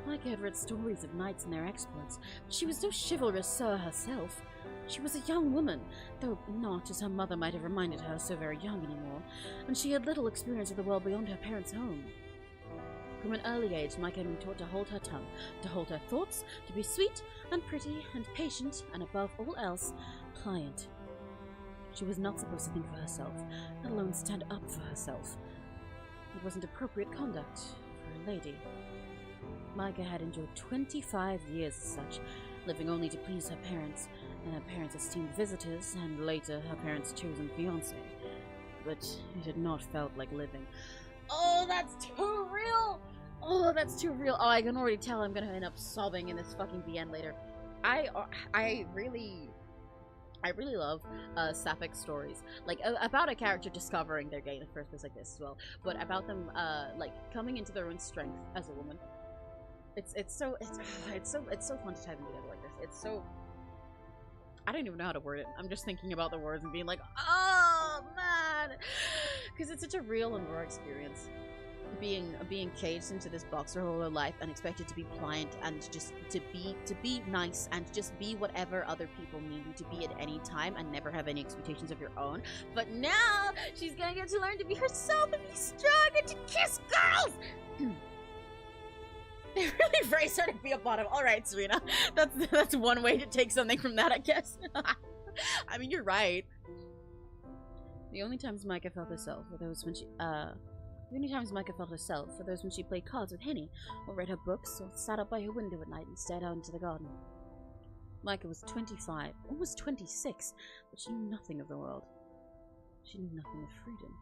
S1: Meike had read stories of knights and their exploits, but she was no chivalrous sir herself. She was a young woman, though not, as her mother might have reminded her, so very young anymore, and she had little experience of the world beyond her parents' home. From an early age, Meike had been taught to hold her tongue, to hold her thoughts, to be sweet and pretty and patient, and above all else, pliant. She was not supposed to think for herself, let alone stand up for herself. It wasn't appropriate conduct for a lady. Meike had endured 25 years as such, living only to please her parents, and her parents' esteemed visitors, and later her parents' chosen fiancé. But it had not felt like living. Oh, that's too real! Oh, that's too real. Oh, I can already tell I'm gonna end up sobbing in this fucking VN later. I really love sapphic stories, like about a character discovering their gay in the first place like this as well, but about them like coming into their own strength as a woman. It's so fun to tie them together like this. It's so, I don't even know how to word it. I'm just thinking about the words and being like, oh man, because it's such a real and raw experience. Being caged into this box her whole life and expected to be pliant and just to be nice and just be whatever other people need you to be at any time and never have any expectations of your own. But now she's gonna get to learn to be herself and be strong and to kiss girls. They really raised her to be a bottom. All right, Serena, that's one way to take something from that, I guess. I mean, you're right. The only times Meike felt herself were those when she, the only times Meike felt herself were those when she played cards with Henny, or read her books, or sat up by her window at night and stared out into the garden. Meike was 25, almost 26, but she knew nothing of the world. She knew nothing of freedom.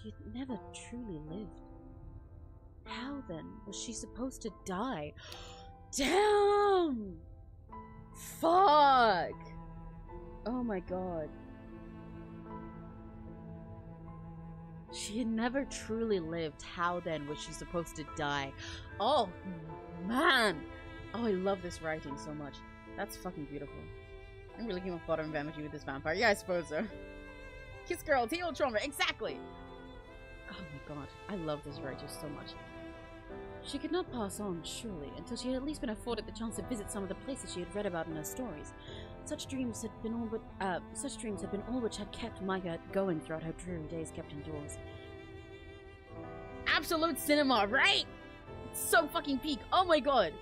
S1: She had never truly lived. How, then, was she supposed to die? Damn! Fuck! Oh my god. She had never truly lived. How, then, was she supposed to die? Oh, man! Oh, I love this writing so much. That's fucking beautiful. I'm really gonna bottom vampire with this vampire. Yeah, I suppose so. Kiss girl, heal trauma, exactly! Oh my god, I love this writer so much. She could not pass on, surely, until she had at least been afforded the chance to visit some of the places she had read about in her stories. Such dreams had been all which had kept Meike going throughout her dreary days kept indoors. Absolute cinema, right? It's so fucking peak. Oh my god.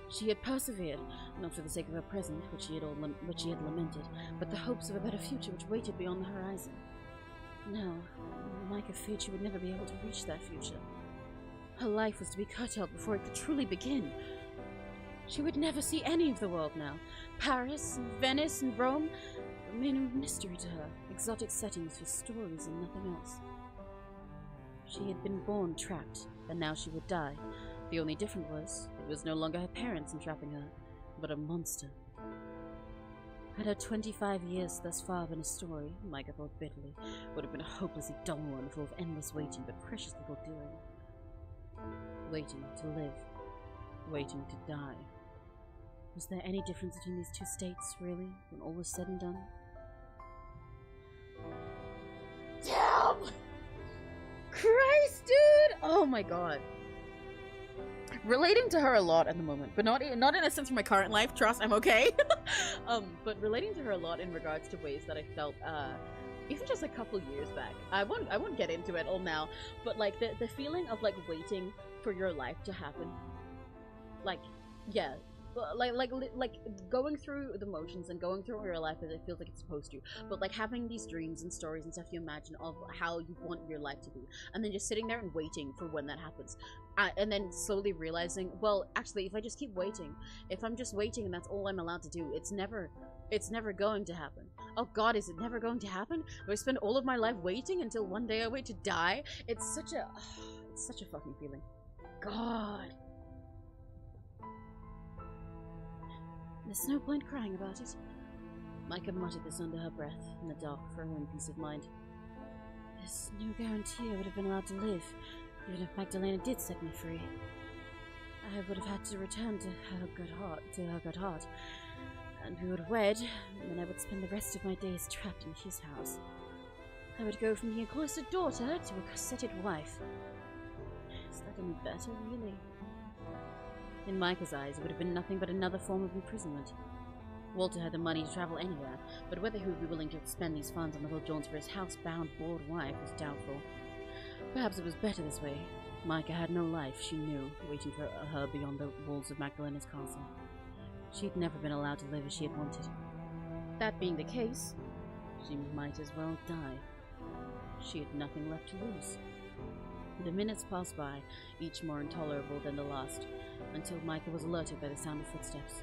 S1: She had persevered, not for the sake of her present, which she had lamented, but the hopes of a better future which waited beyond the horizon. No, Meike feared she would never be able to reach that future. Her life was to be cut out before it could truly begin. She would never see any of the world now. Paris, and Venice, and Rome remain a mystery to her, exotic settings for stories and nothing else. She had been born trapped, and now she would die. The only difference was, it was no longer her parents entrapping her, but a monster. Had her 25 years thus far been a story, Meike thought bitterly, would have been a hopelessly dull one full of endless waiting but precious little doing. Waiting to live. Waiting to die. Was there any difference between these two states, really, when all was said and done? Damn! Christ, dude! Oh my god. Relating to her a lot at the moment, but not in a sense from my current life, trust, I'm okay. But relating to her a lot in regards to ways that I felt, even just a couple years back. I won't get into it all now, but like the feeling of like waiting for your life to happen. Like, yeah. Like going through the motions and going through your life as it feels like it's supposed to, but like having these dreams and stories and stuff you imagine of how you want your life to be, and then just sitting there and waiting for when that happens, and then slowly realizing, well, actually, if I just keep waiting, if I'm just waiting and that's all I'm allowed to do, it's never going to happen. Oh god, is it never going to happen? Do I spend all of my life waiting until one day I wait to die? It's such a fucking feeling. God. There's no point crying about it. Meike muttered this under her breath, in the dark, for her own peace of mind. There's no guarantee I would have been allowed to live, even if Magdalena did set me free. I would have had to return to her good heart, and we would wed, and then I would spend the rest of my days trapped in his house. I would go from being a cloistered daughter to a cosseted wife. Is that any better, really? In Meike's eyes, it would have been nothing but another form of imprisonment. Walter had the money to travel anywhere, but whether he would be willing to expend these funds on little jaunts for his housebound, bored wife was doubtful. Perhaps it was better this way. Meike had no life, she knew, waiting for her beyond the walls of Magdalena's castle. She'd never been allowed to live as she had wanted. That being the case, she might as well die. She had nothing left to lose. The minutes passed by, each more intolerable than the last, until Meike was alerted by the sound of footsteps.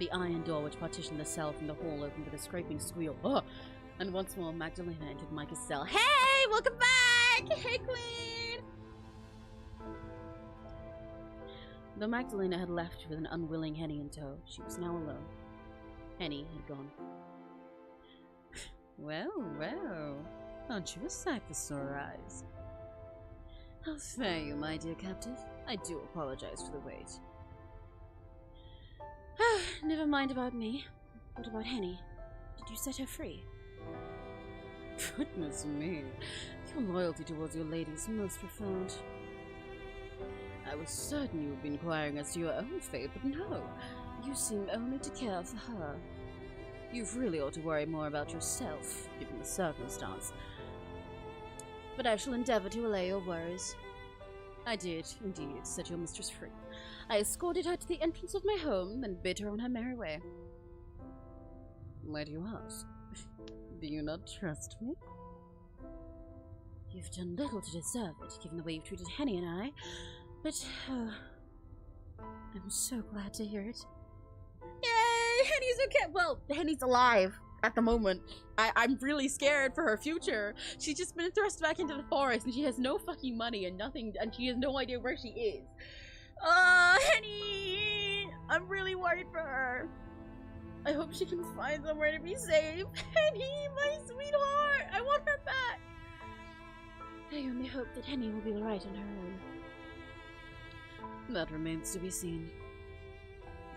S1: The iron door which partitioned the cell from the hall opened with a scraping squeal. Oh! And once more Magdalena entered Meike's cell. Hey! Welcome back! Hey, Queen! Though Magdalena had left with an unwilling Henny in tow, she was now alone. Henny had gone. Well, well. Aren't you a sight for sore eyes? How fare you, my dear captive? I do apologize for the wait. Never mind about me. What about Henny? Did you set her free? Goodness me. Your loyalty towards your lady is most profound. I was certain you would be inquiring as to your own fate, but no. You seem only to care for her. You really ought to worry more about yourself, given the circumstance. But I shall endeavor to allay your worries. I did, indeed, set your mistress free. I escorted her to the entrance of my home, then bid her on her merry way. Why do you ask? Do you not trust me? You've done little to deserve it, given the way you've treated Henny and I, but I'm so glad to hear it. Yay! Henny's okay! Well, Henny's alive at the moment. I'm really scared for her future. She's just been thrust back into the forest and she has no fucking money and nothing, and she has no idea where she is. Henny! I'm really worried for her. I hope she can find somewhere to be safe. Henny, my sweetheart! I want her back! I only hope that Henny will be alright on her own. That remains to be seen.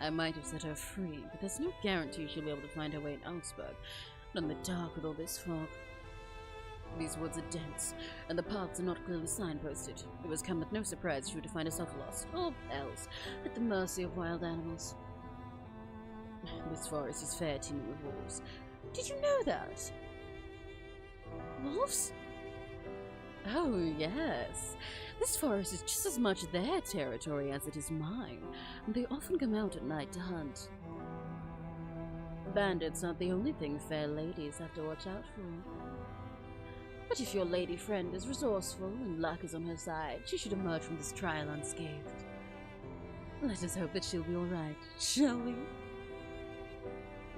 S1: I might have set her free, but there's no guarantee she'll be able to find her way in Augsburg, not in the dark with all this fog. These woods are dense, and the paths are not clearly signposted. It was come with no surprise she were to find herself lost, or else, at the mercy of wild animals. This forest is fair teeming with wolves. Did you know that? Wolves? Oh, yes. This forest is just as much their territory as it is mine, and they often come out at night to hunt. Bandits aren't the only thing fair ladies have to watch out for. But if your lady friend is resourceful and luck is on her side, she should emerge from this trial unscathed. Let us hope that she'll be alright, shall we?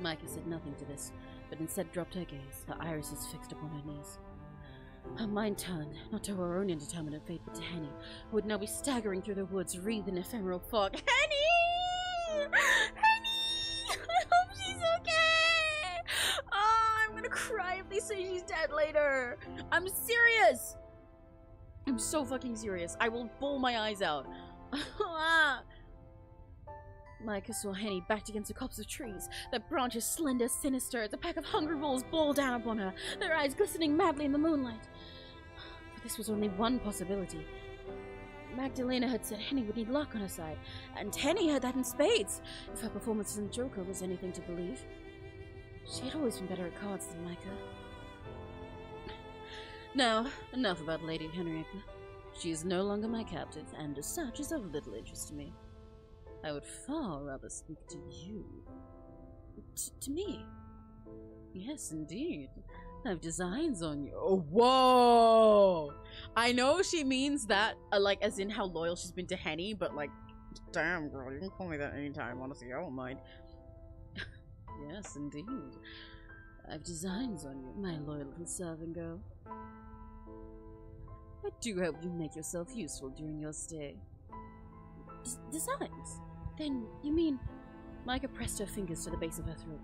S1: Meike said nothing to this, but instead dropped her gaze, her irises fixed upon her knees. Her mind turned, not to her own indeterminate fate, but to Henny, who would now be staggering through the woods, wreathed in ephemeral fog. Henny! Henny! I hope she's okay! Oh, I'm gonna cry if they say she's dead later! I'm serious! I'm so fucking serious. I will bawl my eyes out. Meike saw Henny backed against a copse of trees, their branches slender, sinister, as a pack of hungry wolves bore down upon her, their eyes glistening madly in the moonlight. But this was only one possibility. Magdalena had said Henny would need luck on her side, and Henny had that in spades, if her performance as a joker was anything to believe. She had always been better at cards than Meike. Now, enough about Lady Henrietta. She is no longer my captive, and as such is of little interest to me. I would far rather speak to you. To me? Yes, indeed. I have designs on you. Oh, whoa! I know she means that, like, as in how loyal she's been to Henny, but, like, damn, girl, you can call me that anytime, honestly, I don't mind. Yes, indeed. I have designs on you, my loyal little serving girl. I do hope you make yourself useful during your stay. Designs? Then, you mean... Meike pressed her fingers to the base of her throat.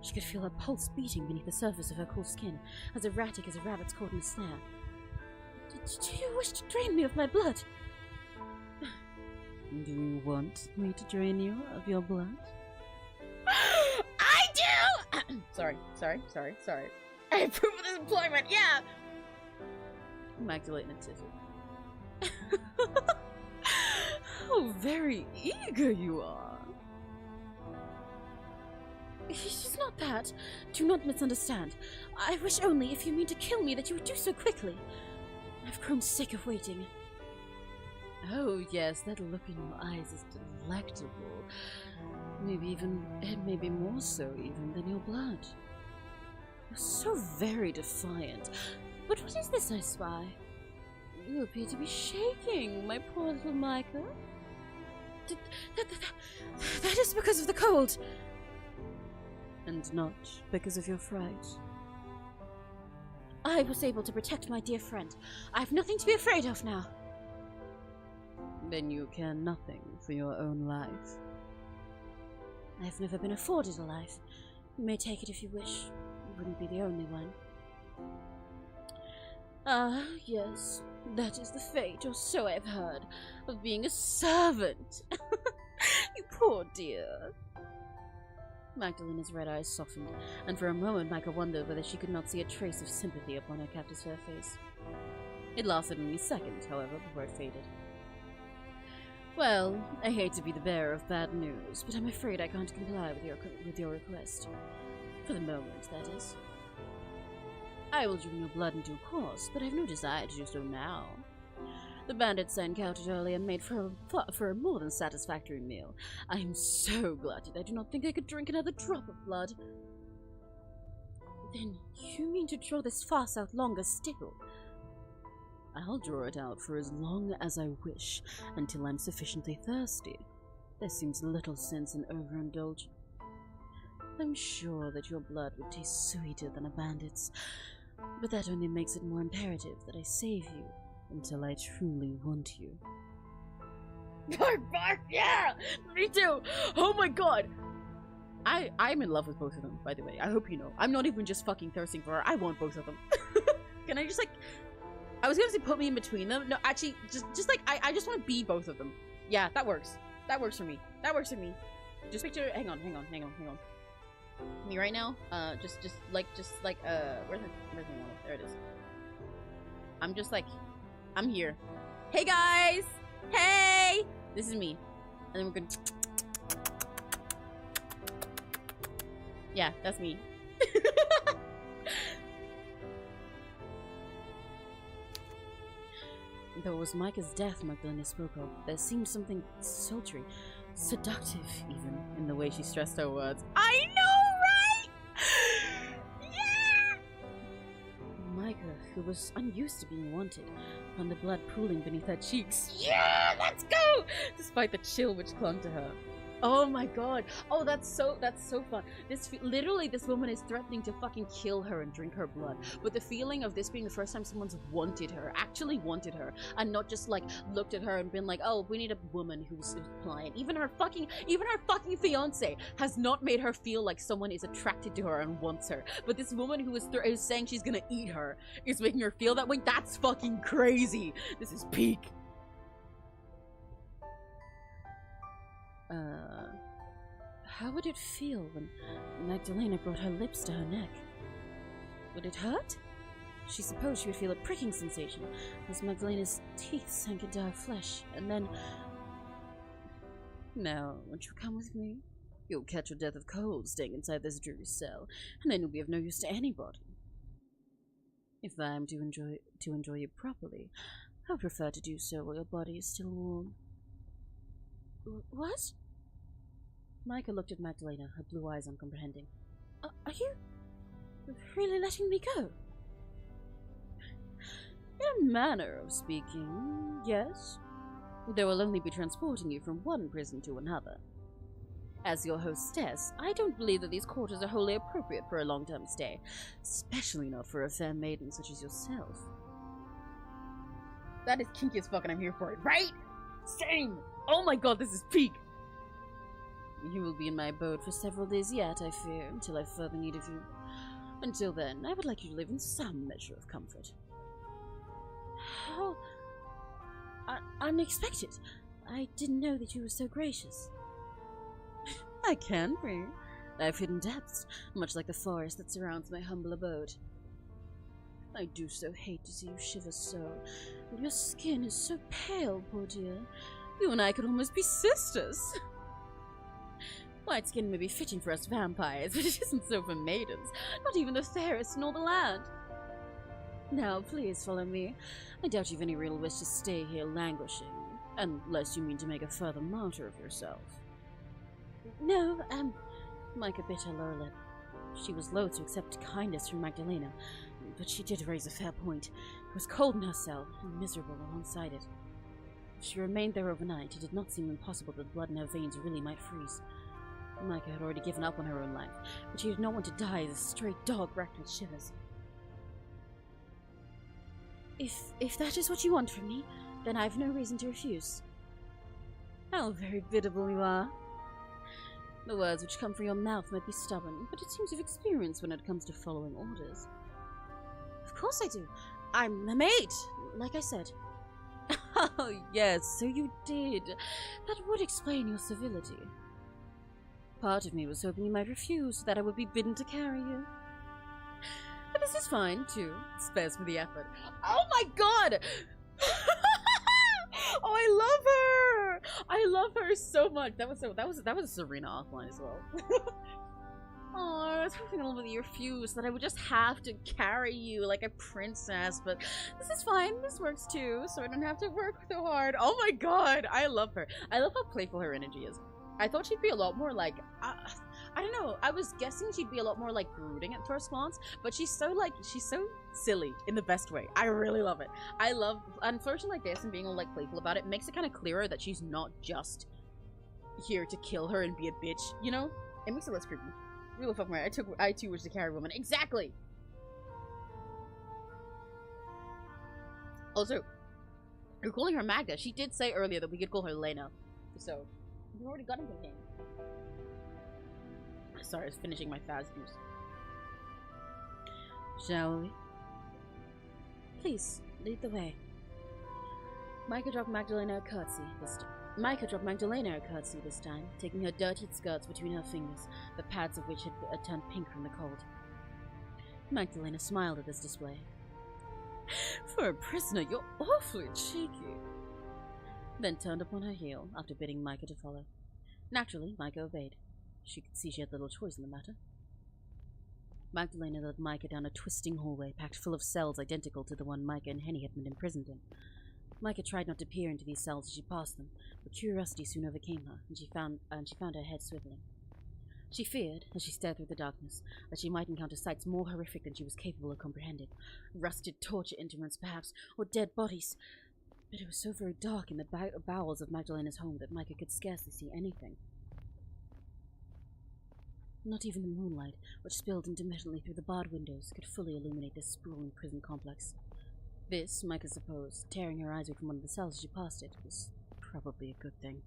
S1: She could feel her pulse beating beneath the surface of her cool skin, as erratic as a rabbit's caught in a snare. Do you wish to drain me of my blood? Do you want me to drain you of your blood? I do! Sorry. I approve of this employment, yeah! Magdalena tittered. How very eager you are. It's not that. Do not misunderstand. I wish only, if you mean to kill me, that you would do so quickly. I've grown sick of waiting. Oh, yes, that look in your eyes is delectable. Maybe more so even than your blood. You're so very defiant. But what is this I spy? You appear to be shaking, my poor little Meike. That is because of the cold. And not because of your fright. I was able to protect my dear friend. I have nothing to be afraid of now. Then you care nothing for your own life. I have never been afforded a life. You may take it if you wish. You wouldn't be the only one. Ah, yes. That is the fate, or so I've heard, of being a servant. You poor dear. Magdalena's red eyes softened, and for a moment Meike wondered whether she could not see a trace of sympathy upon her captive's fair face. It lasted only a second, however, before it faded. Well, I hate to be the bearer of bad news, but I'm afraid I can't comply with your request. For the moment, that is. I will drain your blood in due course, but I have no desire to do so now. The bandits I encountered earlier made for a more than satisfactory meal. I am so glutted I do not think I could drink another drop of blood. Then you mean to draw this farce out longer still? I'll draw it out for as long as I wish, until I'm sufficiently thirsty. There seems little sense in overindulgence. I'm sure that your blood would taste sweeter than a bandit's, but that only makes it more imperative that I save you until I truly want you. Bark! Yeah! Me too! Oh my god! I'm in love with both of them, by the way. I hope you know. I'm not even just fucking thirsting for her. I want both of them. Can I just, like... I was gonna say put me in between them. No, actually, just like, I just want to be both of them. Yeah, that works. That works for me. That works for me. Just picture... Hang on. Me right now? Just like, where's my wallet? There it is. I'm just like... I'm here. Hey, guys! Hey! This is me. And then we're gonna... Yeah, that's me. Though it was Meike's death Magdalena spoke of, there seemed something sultry, seductive even, in the way she stressed her words. I know, right? Yeah! Meike, who was unused to being wanted, found the blood pooling beneath her cheeks. Yeah, let's go! Despite the chill which clung to her. Oh my god. Oh, that's so fun. Literally, this woman is threatening to fucking kill her and drink her blood. But the feeling of this being the first time someone's wanted her, actually wanted her, and not just like looked at her and been like, oh, we need a woman who's pliant. Even her fucking fiance has not made her feel like someone is attracted to her and wants her. But this woman who is saying she's gonna eat her is making her feel that way. That's fucking crazy. This is peak. How would it feel when Magdalena brought her lips to her neck? Would it hurt? She supposed she would feel a pricking sensation as Magdalena's teeth sank into her flesh, and then... Now, won't you come with me? You'll catch a death of cold staying inside this dreary cell, and then you'll be of no use to anybody. If I am to enjoy you properly, I would prefer to do so while your body is still warm. What? Meike looked at Magdalena, her blue eyes uncomprehending. Are you really letting me go? In a manner of speaking, yes. They will only be transporting you from one prison to another. As your hostess, I don't believe that these quarters are wholly appropriate for a long-term stay, especially not for a fair maiden such as yourself. That is kinky as fuck and I'm here for it, right? Same! Oh my god, this is peak! You will be in my abode for several days yet, I fear, until I have further need of you. Until then, I would like you to live in some measure of comfort. How... unexpected. I didn't know that you were so gracious. I can be. I have hidden depths, much like the forest that surrounds my humble abode. I do so hate to see you shiver so, and your skin is so pale, poor dear. You and I could almost be sisters. White skin may be fitting for us vampires, but it isn't so for maidens, not even the fairest in all the land. Now, please follow me. I doubt you've any real wish to stay here languishing, unless you mean to make a further martyr of yourself. No, Meike bit her lower lip. She was loath to accept kindness from Magdalena, but she did raise a fair point. It was cold in her cell, and miserable alongside it. If she remained there overnight, it did not seem impossible that the blood in her veins really might freeze. Meike had already given up on her own life, but she did not want to die as a stray dog racked with shivers. If that is what you want from me, then I have no reason to refuse. How very biddable you are. The words which come from your mouth might be stubborn, but it seems you've experience when it comes to following orders. Of course I do. I'm a maid, like I said. Oh, yes, so you did. That would explain your civility. Part of me was hoping you might refuse, so that I would be bidden to carry you. But this is fine, too. It spares me the effort. Oh my god! Oh, I love her! I love her so much. That was a Serena offline as well. Oh, I was hoping a little bit you refused, that I would just have to carry you like a princess, but this is fine. This works too, so I don't have to work so hard. Oh my god, I love her. I love how playful her energy is. I thought she'd be a lot more like... I don't know. I was guessing she'd be a lot more like brooding at first glance, but she's so silly in the best way. I really love it. I love, and flirting like this and being all like playful about it makes it kind of clearer that she's not just here to kill her and be a bitch, you know? It makes it less creepy. Real fuck right. I too wish to carry woman. Exactly. Also, you're calling her Magda. She did say earlier that we could call her Lena. So, we've already got him contained. Sorry, I was finishing my fast juice. Shall we? Please, lead the way. Meike dropped Magdalena a curtsy this time, taking her dirtied skirts between her fingers, the pads of which had turned pink from the cold. Magdalena smiled at this display. For a prisoner, you're awfully cheeky. Then turned upon her heel after bidding Meike to follow. Naturally, Meike obeyed. She could see she had little choice in the matter. Magdalena led Meike down a twisting hallway packed full of cells identical to the one Meike and Henny had been imprisoned in. Meike tried not to peer into these cells as she passed them, but curiosity soon overcame her, and she found her head swiveling. She feared, as she stared through the darkness, that she might encounter sights more horrific than she was capable of comprehending. Rusted torture instruments, perhaps, or dead bodies. But it was so very dark in the bowels of Magdalena's home that Meike could scarcely see anything. Not even the moonlight, which spilled intermittently through the barred windows, could fully illuminate this sprawling prison complex. This, Meike supposed, tearing her eyes away from one of the cells as she passed it, was probably a good thing.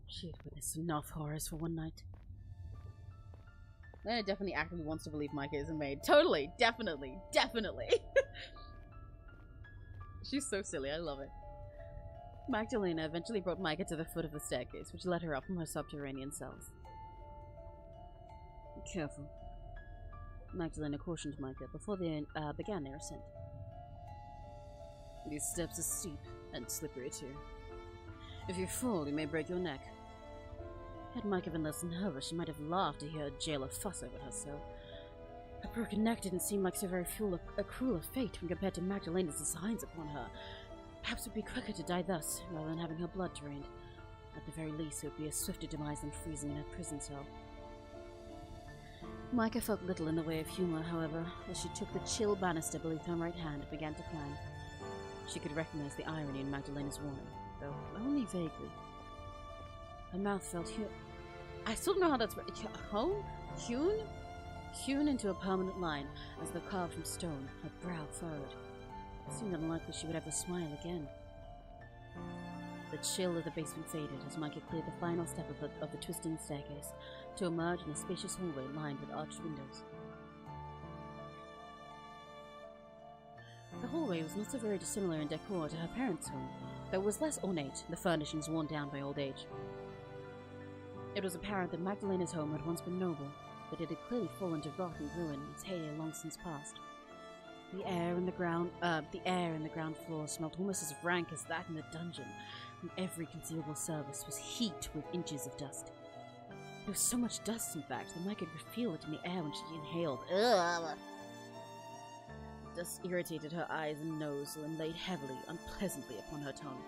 S1: She had witnessed enough horrors for one night. Lena definitely actively wants to believe Meike is a maid. Totally, definitely. She's so silly, I love it. Magdalena eventually brought Meike to the foot of the staircase, which led her up from her subterranean cells. Careful, Magdalena cautioned Meike before they began their ascent. These steps are steep and slippery too. If you fall, you may break your neck. Had Meike been less nervous, she might have laughed to hear a jailer fuss over her so. A broken neck didn't seem like so very cruel a fate when compared to Magdalena's designs upon her. Perhaps it would be quicker to die thus, rather than having her blood drained. At the very least, it would be a swifter demise than freezing in a prison cell. Meike felt little in the way of humor, however, as she took the chill banister beneath her right hand and began to climb. She could recognize the irony in Magdalena's warning, though only vaguely. Her mouth felt I still don't know how that's hewn into a permanent line, as though carved from stone, her brow furrowed. It seemed unlikely she would ever smile again. The chill of the basement faded as Meike cleared the final step of the twisting staircase to emerge in a spacious hallway lined with arched windows. The hallway was not so very dissimilar in decor to her parents' home, though it was less ornate, the furnishings worn down by old age. It was apparent that Magdalena's home had once been noble, but it had clearly fallen to rot and ruin, its heyday long since past. The air in the ground floor smelt almost as rank as that in the dungeon, and every conceivable service was heaped with inches of dust. There was so much dust, in fact, that Meike could feel it in the air when she inhaled. Ugh. Dust irritated her eyes and nose and laid heavily, unpleasantly upon her tongue.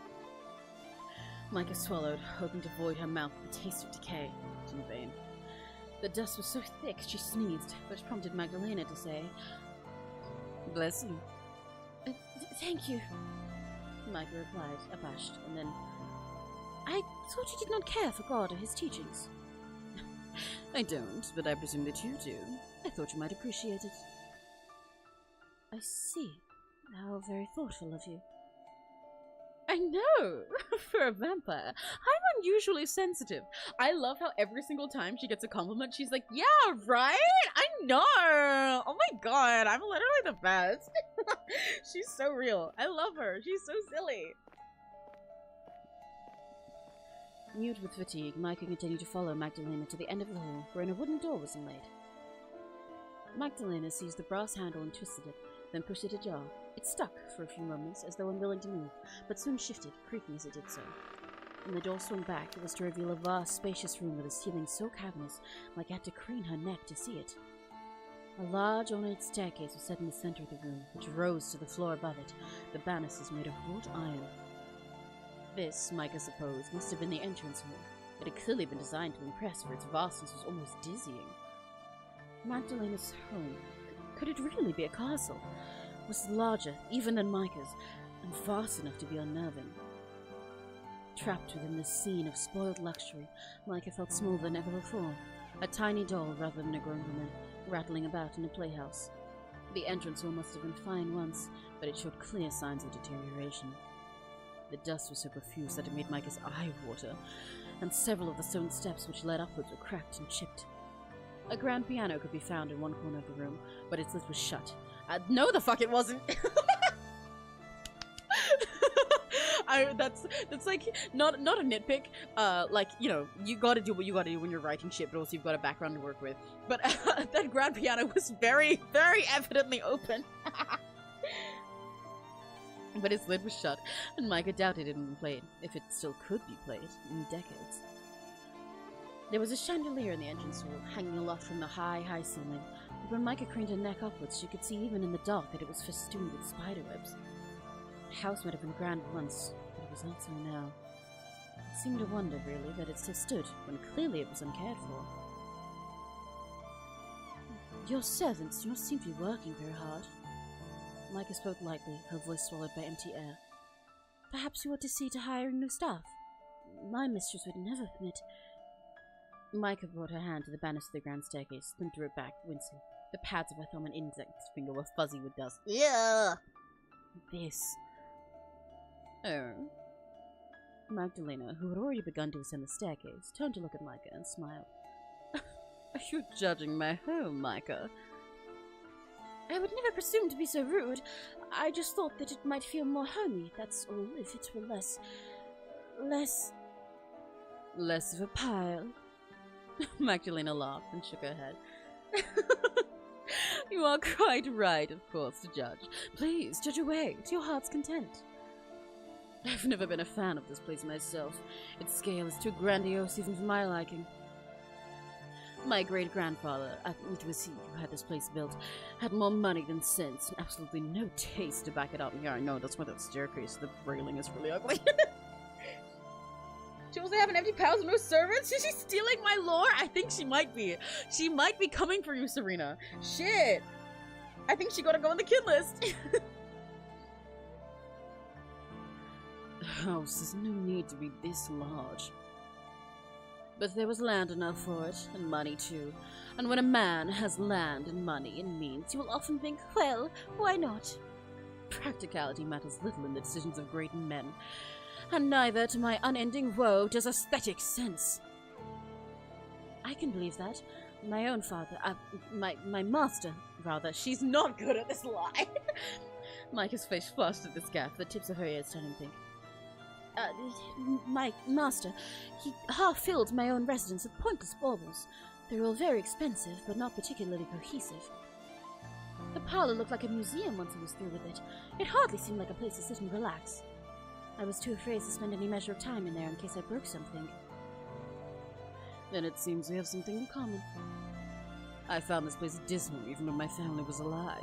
S1: Meike swallowed, hoping to void her mouth with the taste of decay, but in vain. The dust was so thick she sneezed, which prompted Magdalena to say, "Bless you." Thank you," Meike replied, abashed, and then, "I thought you did not care for God or his teachings." "I don't, but I presume that you do. I thought you might appreciate it." "I see. How very thoughtful of you." "I know! For a vampire, I'm unusually sensitive. I love how every single time she gets a compliment, she's like, "Yeah, right? I know! Oh my god, I'm literally the best." She's so real. I love her. She's so silly. Mute with fatigue, Meike continued to follow Magdalena to the end of the hall, wherein a wooden door was inlaid. Magdalena seized the brass handle and twisted it, then pushed it ajar. It stuck for a few moments, as though unwilling to move, but soon shifted, creaking as it did so. When the door swung back, it was to reveal a vast, spacious room with a ceiling so cavernous, Meike had to crane her neck to see it. A large, ornate staircase was set in the center of the room, which rose to the floor above it, the banisters made of wrought iron. This, Meike supposed, must have been the entrance hall. It had clearly been designed to impress, for its vastness was almost dizzying. Magdalena's home. Could it really be a castle? Was larger, even than Meike's, and vast enough to be unnerving. Trapped within this scene of spoiled luxury, Meike felt smaller than ever before, a tiny doll rather than a grown woman, rattling about in a playhouse. The entrance hall must have been fine once, but it showed clear signs of deterioration. The dust was so profuse that it made Meike's eye water, and several of the stone steps which led upwards were cracked and chipped. A grand piano could be found in one corner of the room, but its lid was shut. No, the fuck it wasn't! That's like not a nitpick. Like, you know, you gotta do what you gotta do when you're writing shit, but also you've got a background to work with. But that grand piano was very, very evidently open. But its lid was shut, and Meike doubted it had been played, if it still could be played, in decades. There was a chandelier in the entrance hall, hanging aloft from the high ceiling, but when Meike craned her neck upwards, she could see even in the dark that it was festooned with spiderwebs. The house might have been grand once, but it was not so now. It seemed a wonder, really, that it still stood, when clearly it was uncared for. Your servants do not seem to be working very hard. Meike spoke lightly, her voice swallowed by empty air. Perhaps you want to see to hiring new staff? My mistress would never permit... Meike brought her hand to the banister of the grand staircase, then drew it back, wincing. The pads of her thumb and index finger were fuzzy with dust. Yeah. This. Oh. Magdalena, who had already begun to ascend the staircase, turned to look at Meike and smiled. Are you judging my home, Meike? I would never presume to be so rude. I just thought that it might feel more homey, that's all, if it were less of a pile. Magdalena laughed and shook her head. You are quite right, of course, to judge. Please, judge away, to your heart's content. I've never been a fan of this place myself. Its scale is too grandiose even for my liking. My great-grandfather, it was he who had this place built, had more money than sense, and absolutely no taste to back it up. Yeah, I know, that's why that staircase, the railing is really ugly. She also have an empty palace with no servants? Is she stealing my lore? I think she might be. She might be coming for you, Serena. Shit! I think she gotta go on the kid list. The house, there's no need to be this large. But there was land enough for it, and money too. And when a man has land and money and means, you will often think, well, why not? Practicality matters little in the decisions of great men. And neither, to my unending woe, does aesthetic sense. I can believe that. My own father, my master, rather. She's not good at this lie. Meike's face flushed at this gaffe, the tips of her ears turning pink. My master, he half-filled my own residence with pointless baubles. They were all very expensive, but not particularly cohesive. The parlor looked like a museum once he was through with it. It hardly seemed like a place to sit and relax. I was too afraid to spend any measure of time in there in case I broke something. Then it seems we have something in common. I found this place dismal even when my family was alive,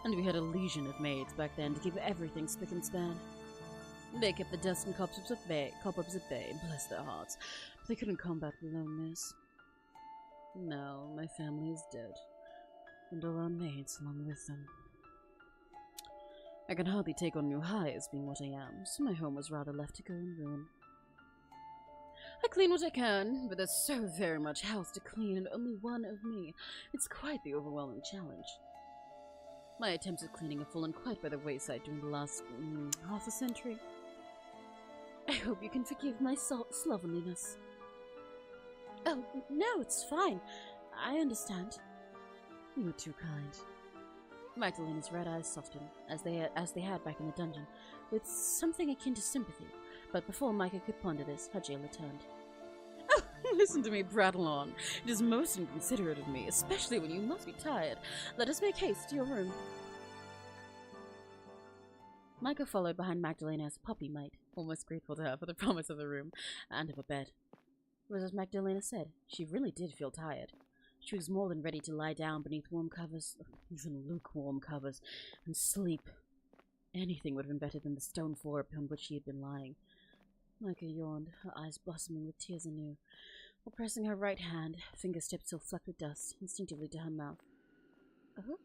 S1: and we had a legion of maids back then to keep everything spick and span. They kept the dust and cobwebs at bay, bless their hearts, but they couldn't combat the loneliness. Now my family is dead, and all our maids along with them. I can hardly take on new highs, being what I am, so my home was rather left to go in ruin. I clean what I can, but there's so very much house to clean and only one of me. It's quite the overwhelming challenge. My attempts at cleaning have fallen quite by the wayside during the last half a century. I hope you can forgive my slovenliness. Oh, no, it's fine. I understand. You're too kind. Magdalena's red eyes softened, as they had back in the dungeon, with something akin to sympathy, but before Meike could ponder this, her jailer turned. Oh, listen to me prattle on. It is most inconsiderate of me, especially when you must be tired. Let us make haste to your room. Meike followed behind Magdalena as a puppy might, almost grateful to her for the promise of the room and of a bed. It was as Magdalena said, she really did feel tired. She was more than ready to lie down beneath warm covers, even lukewarm covers, and sleep. Anything would have been better than the stone floor upon which she had been lying. Meike yawned, her eyes blossoming with tears anew. While pressing her right hand, fingers tipped still flecked with dust, instinctively to her mouth. Oh?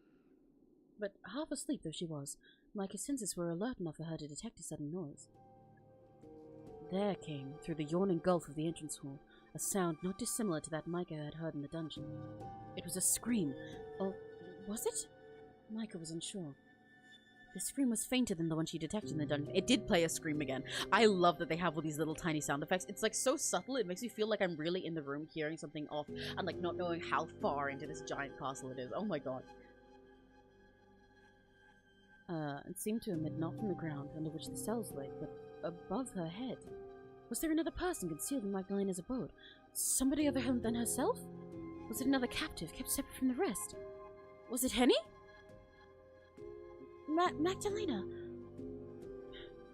S1: But half asleep though she was, Meike's senses were alert enough for her to detect a sudden noise. There came, through the yawning gulf of the entrance hall, a sound not dissimilar to that Meike had heard in the dungeon. It was a scream. Or was it? Meike was unsure. The scream was fainter than the one she detected in the dungeon. It did play a scream again. I love that they have all these little tiny sound effects. It's like so subtle, it makes me feel like I'm really in the room hearing something off and like not knowing how far into this giant castle it is. Oh my god. It seemed to emit not from the ground under which the cells lay, but above her head. Was there another person concealed in Magdalena's abode? Somebody other than herself? Was it another captive kept separate from the rest? Was it Henny? Magdalena!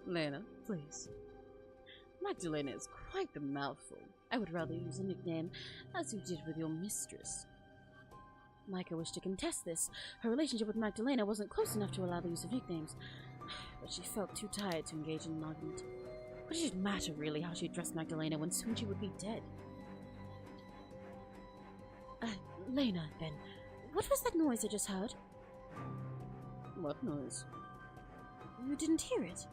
S1: Lena, please. Magdalena is quite the mouthful. I would rather use a nickname, as you did with your mistress. Meike wished to contest this. Her relationship with Magdalena wasn't close enough to allow the use of nicknames, but she felt too tired to engage in an argument. What did it matter, really, how she addressed Magdalena when soon she would be dead? Lena, then. What was that noise I just heard? What noise? You didn't hear it?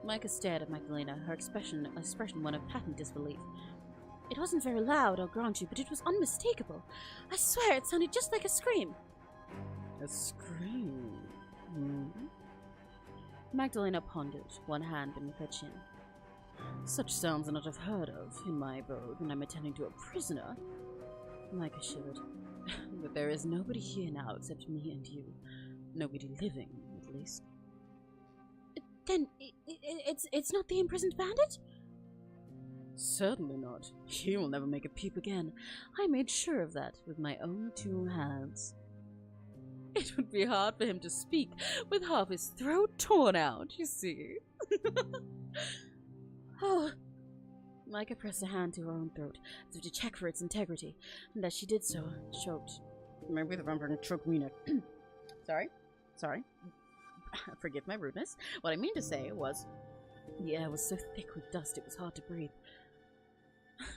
S1: Meike stared at Magdalena, her expression one of patent disbelief. It wasn't very loud, I'll grant you, but it was unmistakable. I swear it sounded just like a scream. A scream? Hmm? Magdalena pondered, one hand beneath her chin. Such sounds are not heard of in my abode when I'm attending to a prisoner. Meike shivered. But there is nobody here now except me and you. Nobody living, at least. Then, it's not the imprisoned bandit? Certainly not. He will never make a peep again. I made sure of that with my own two hands. It would be hard for him to speak with half his throat torn out, you see. Oh. Meike pressed a hand to her own throat, as if to check for its integrity, and as she did so, choked. Maybe the vampire choked me neck. Sorry. Forgive my rudeness. What I mean to say was, the air was so thick with dust it was hard to breathe.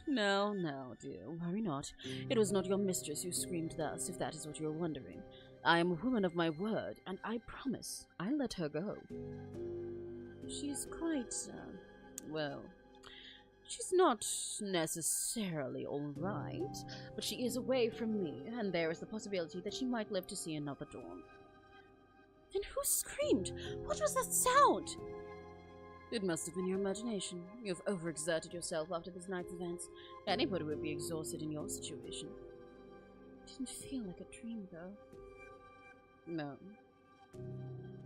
S1: No, dear, worry not. It was not your mistress who screamed thus, if that is what you are wondering. I am a woman of my word, and I promise I'll let her go. She's quite, well, she's not necessarily all right, but she is away from me, and there is the possibility that she might live to see another dawn. Then who screamed? What was that sound? It must have been your imagination. You've overexerted yourself after this night's events. Anybody would be exhausted in your situation. It didn't feel like a dream, though. No.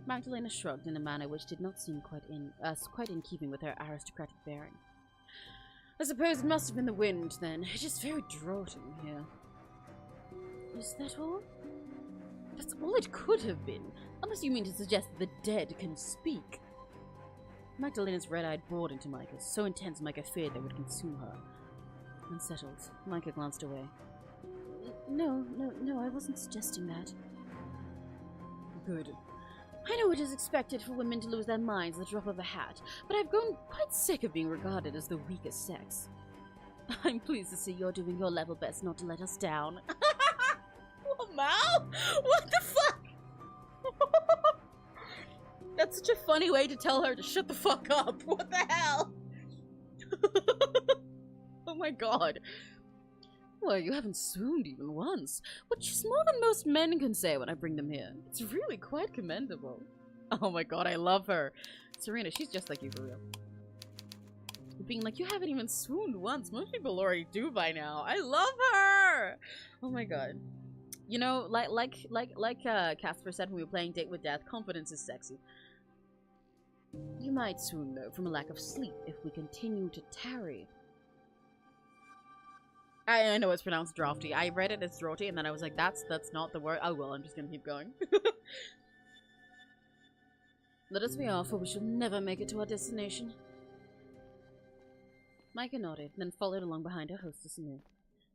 S1: Magdalena shrugged in a manner which did not seem quite in keeping with her aristocratic bearing. I suppose it must have been the wind, then. It is very draughting here. Is that all? That's all it could have been, unless you mean to suggest that the dead can speak. Magdalena's red-eyed bored into Meike, so intense Meike feared they would consume her. Unsettled, Meike glanced away. No, I wasn't suggesting that. Good. I know it is expected for women to lose their minds at the drop of a hat, but I've grown quite sick of being regarded as the weakest sex. I'm pleased to see you're doing your level best not to let us down. Oh, Mal? What the fuck? That's such a funny way to tell her to shut the fuck up. What the hell? Oh my god. Well, you haven't swooned even once, which is more than most men can say when I bring them here. It's really quite commendable. Oh my god, I love her. Serena, she's just like you for real. Being like, you haven't even swooned once. Most people already do by now. I love her. Oh my god. You know, like Casper said when we were playing Date with Death, confidence is sexy. You might swoon, though, from a lack of sleep if we continue to tarry. I know it's pronounced drafty. I read it as draughty, and then I was like, that's not the word. Oh, well, I'm just gonna keep going. Let us be off, or we shall never make it to our destination. Meike nodded, then followed along behind her hostess anew.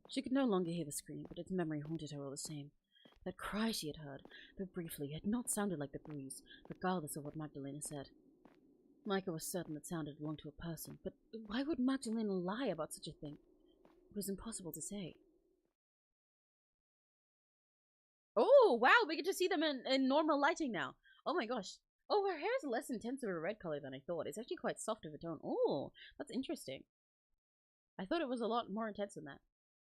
S1: She could no longer hear the scream, but its memory haunted her all the same. That cry she had heard, though briefly, had not sounded like the breeze, regardless of what Magdalena said. Meike was certain it sounded belonged to a person, but why would Magdalena lie about such a thing? It was impossible to say. Oh, wow, we get to see them in normal lighting now. Oh my gosh. Oh, her hair is less intense of a red color than I thought. It's actually quite soft of a tone. Oh, that's interesting. I thought it was a lot more intense than that.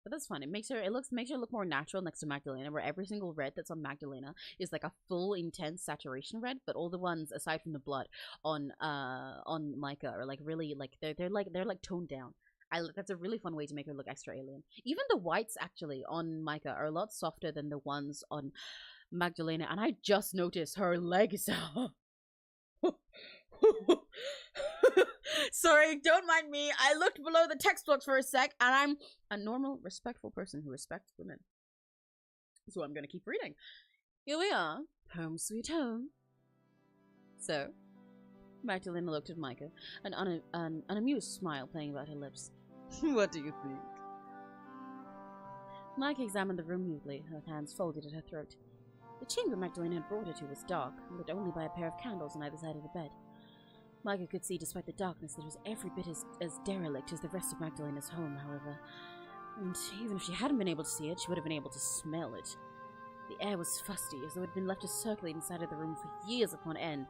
S1: But that's fine. Makes her look more natural next to Magdalena, where every single red that's on Magdalena is like a full intense saturation red, but all the ones aside from the blood on Meike are like really like they're like toned down. That's a really fun way to make her look extra alien. Even the whites actually on Meike are a lot softer than the ones on Magdalena, and I just noticed her legs. Sorry, don't mind me. I looked below the text box for a sec, and I'm a normal, respectful person who respects women. So I'm gonna keep reading. Here we are. Home sweet home. So, Magdalena looked at Meike, an amused smile playing about her lips. What do you think? Meike examined the room mutely, her hands folded at her throat. The chamber Magdalena had brought her to was dark, lit only by a pair of candles on either side of the bed. Meike could see, despite the darkness, that it was every bit as derelict as the rest of Magdalena's home, however. And even if she hadn't been able to see it, she would have been able to smell it. The air was fusty, as though it had been left to circulate inside of the room for years upon end,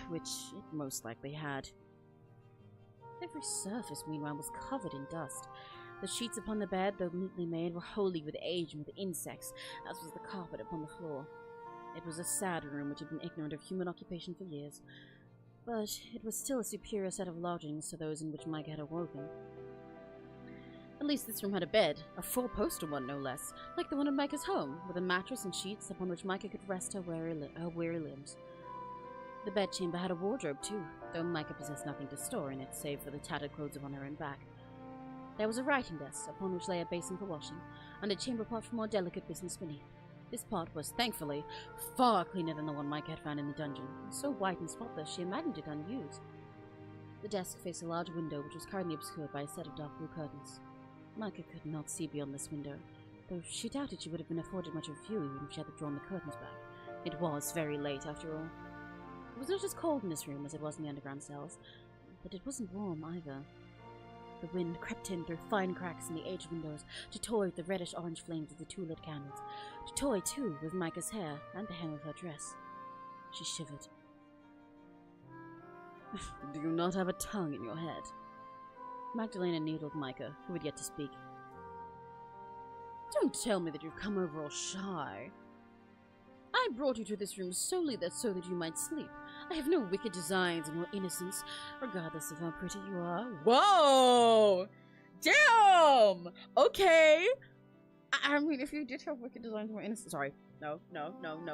S1: which it most likely had. Every surface, meanwhile, was covered in dust. The sheets upon the bed, though neatly made, were holey with age and with insects, as was the carpet upon the floor. It was a sad room which had been ignorant of human occupation for years, but it was still a superior set of lodgings to those in which Meike had awoken. At least this room had a bed, a four-poster one no less, like the one in Meike's home, with a mattress and sheets upon which Meike could rest her weary limbs. The bedchamber had a wardrobe too, though Meike possessed nothing to store in it, save for the tattered clothes upon her own back. There was a writing desk, upon which lay a basin for washing, and a chamber pot for more delicate business beneath. This pot was, thankfully, far cleaner than the one Meike had found in the dungeon, so white and spotless she imagined it unused. The desk faced a large window which was currently obscured by a set of dark blue curtains. Meike could not see beyond this window, though she doubted she would have been afforded much of a view even if she had drawn the curtains back. It was very late, after all. It was not as cold in this room as it was in the underground cells, but it wasn't warm either. The wind crept in through fine cracks in the aged windows to toy with the reddish-orange flames of the two lit candles, to toy, too, with Meike's hair and the hem of her dress. She shivered. Do you not have a tongue in your head? Magdalena needled Meike, who had yet to speak. Don't tell me that you've come over all shy. I brought you to this room solely so that you might sleep. I have no wicked designs in your innocence, regardless of how pretty you are. Whoa! Damn! Okay! I mean, if you did have wicked designs in your innocence... Sorry. No.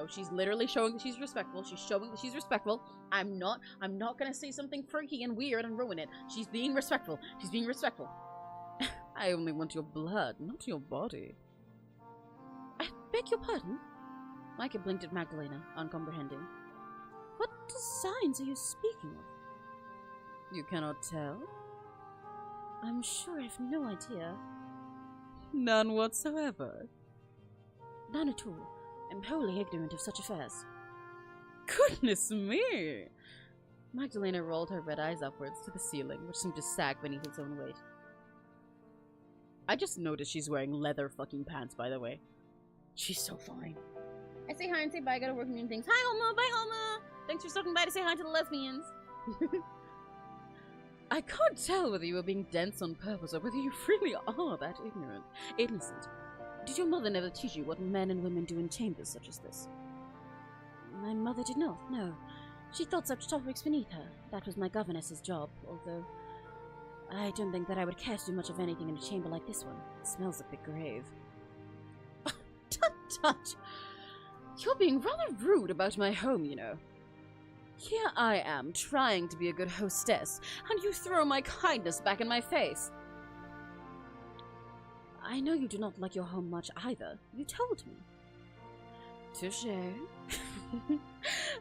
S1: She's literally showing that she's respectful. She's showing that she's respectful. I'm not gonna say something freaky and weird and ruin it. She's being respectful. She's being respectful. I only want your blood, not your body. I beg your pardon? Meike blinked at Magdalena, uncomprehending. What designs are you speaking of? You cannot tell? I'm sure I have no idea. None whatsoever? None at all. I'm wholly ignorant of such affairs. Goodness me! Magdalena rolled her red eyes upwards to the ceiling, which seemed to sag beneath its own weight. I just noticed she's wearing leather fucking pants, by the way. She's so fine. I say hi and say bye, I gotta work mean things. Hi, Homa! Bye, Homa! Thanks for stopping by to say hi to the lesbians. I can't tell whether you were being dense on purpose or whether you really are that ignorant. Innocent. Did your mother never teach you what men and women do in chambers such as this? My mother did not, no. She thought such topics beneath her. That was my governess's job, although I don't think that I would care to do much of anything in a chamber like this one. It smells like the grave. Tut tut! You're being rather rude about my home, you know. Here I am, trying to be a good hostess, and you throw my kindness back in my face. I know you do not like your home much either. You told me. Touché.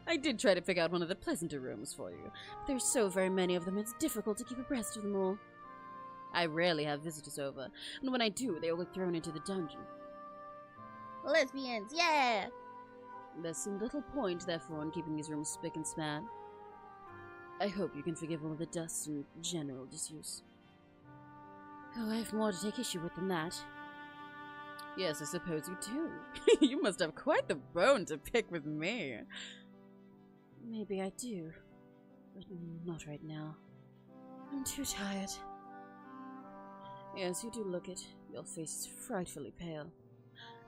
S1: I did try to pick out one of the pleasanter rooms for you. There's so very many of them, it's difficult to keep abreast of them all. I rarely have visitors over, and when I do, they all get thrown into the dungeon. Lesbians, yeah! There's some little point, therefore, in keeping these rooms spick and span. I hope you can forgive all the dust and general disuse. Oh, I have more to take issue with than that. Yes, I suppose you do. You must have quite the bone to pick with me. Maybe I do, but not right now. I'm too tired. Yes, you do look it. Your face is frightfully pale.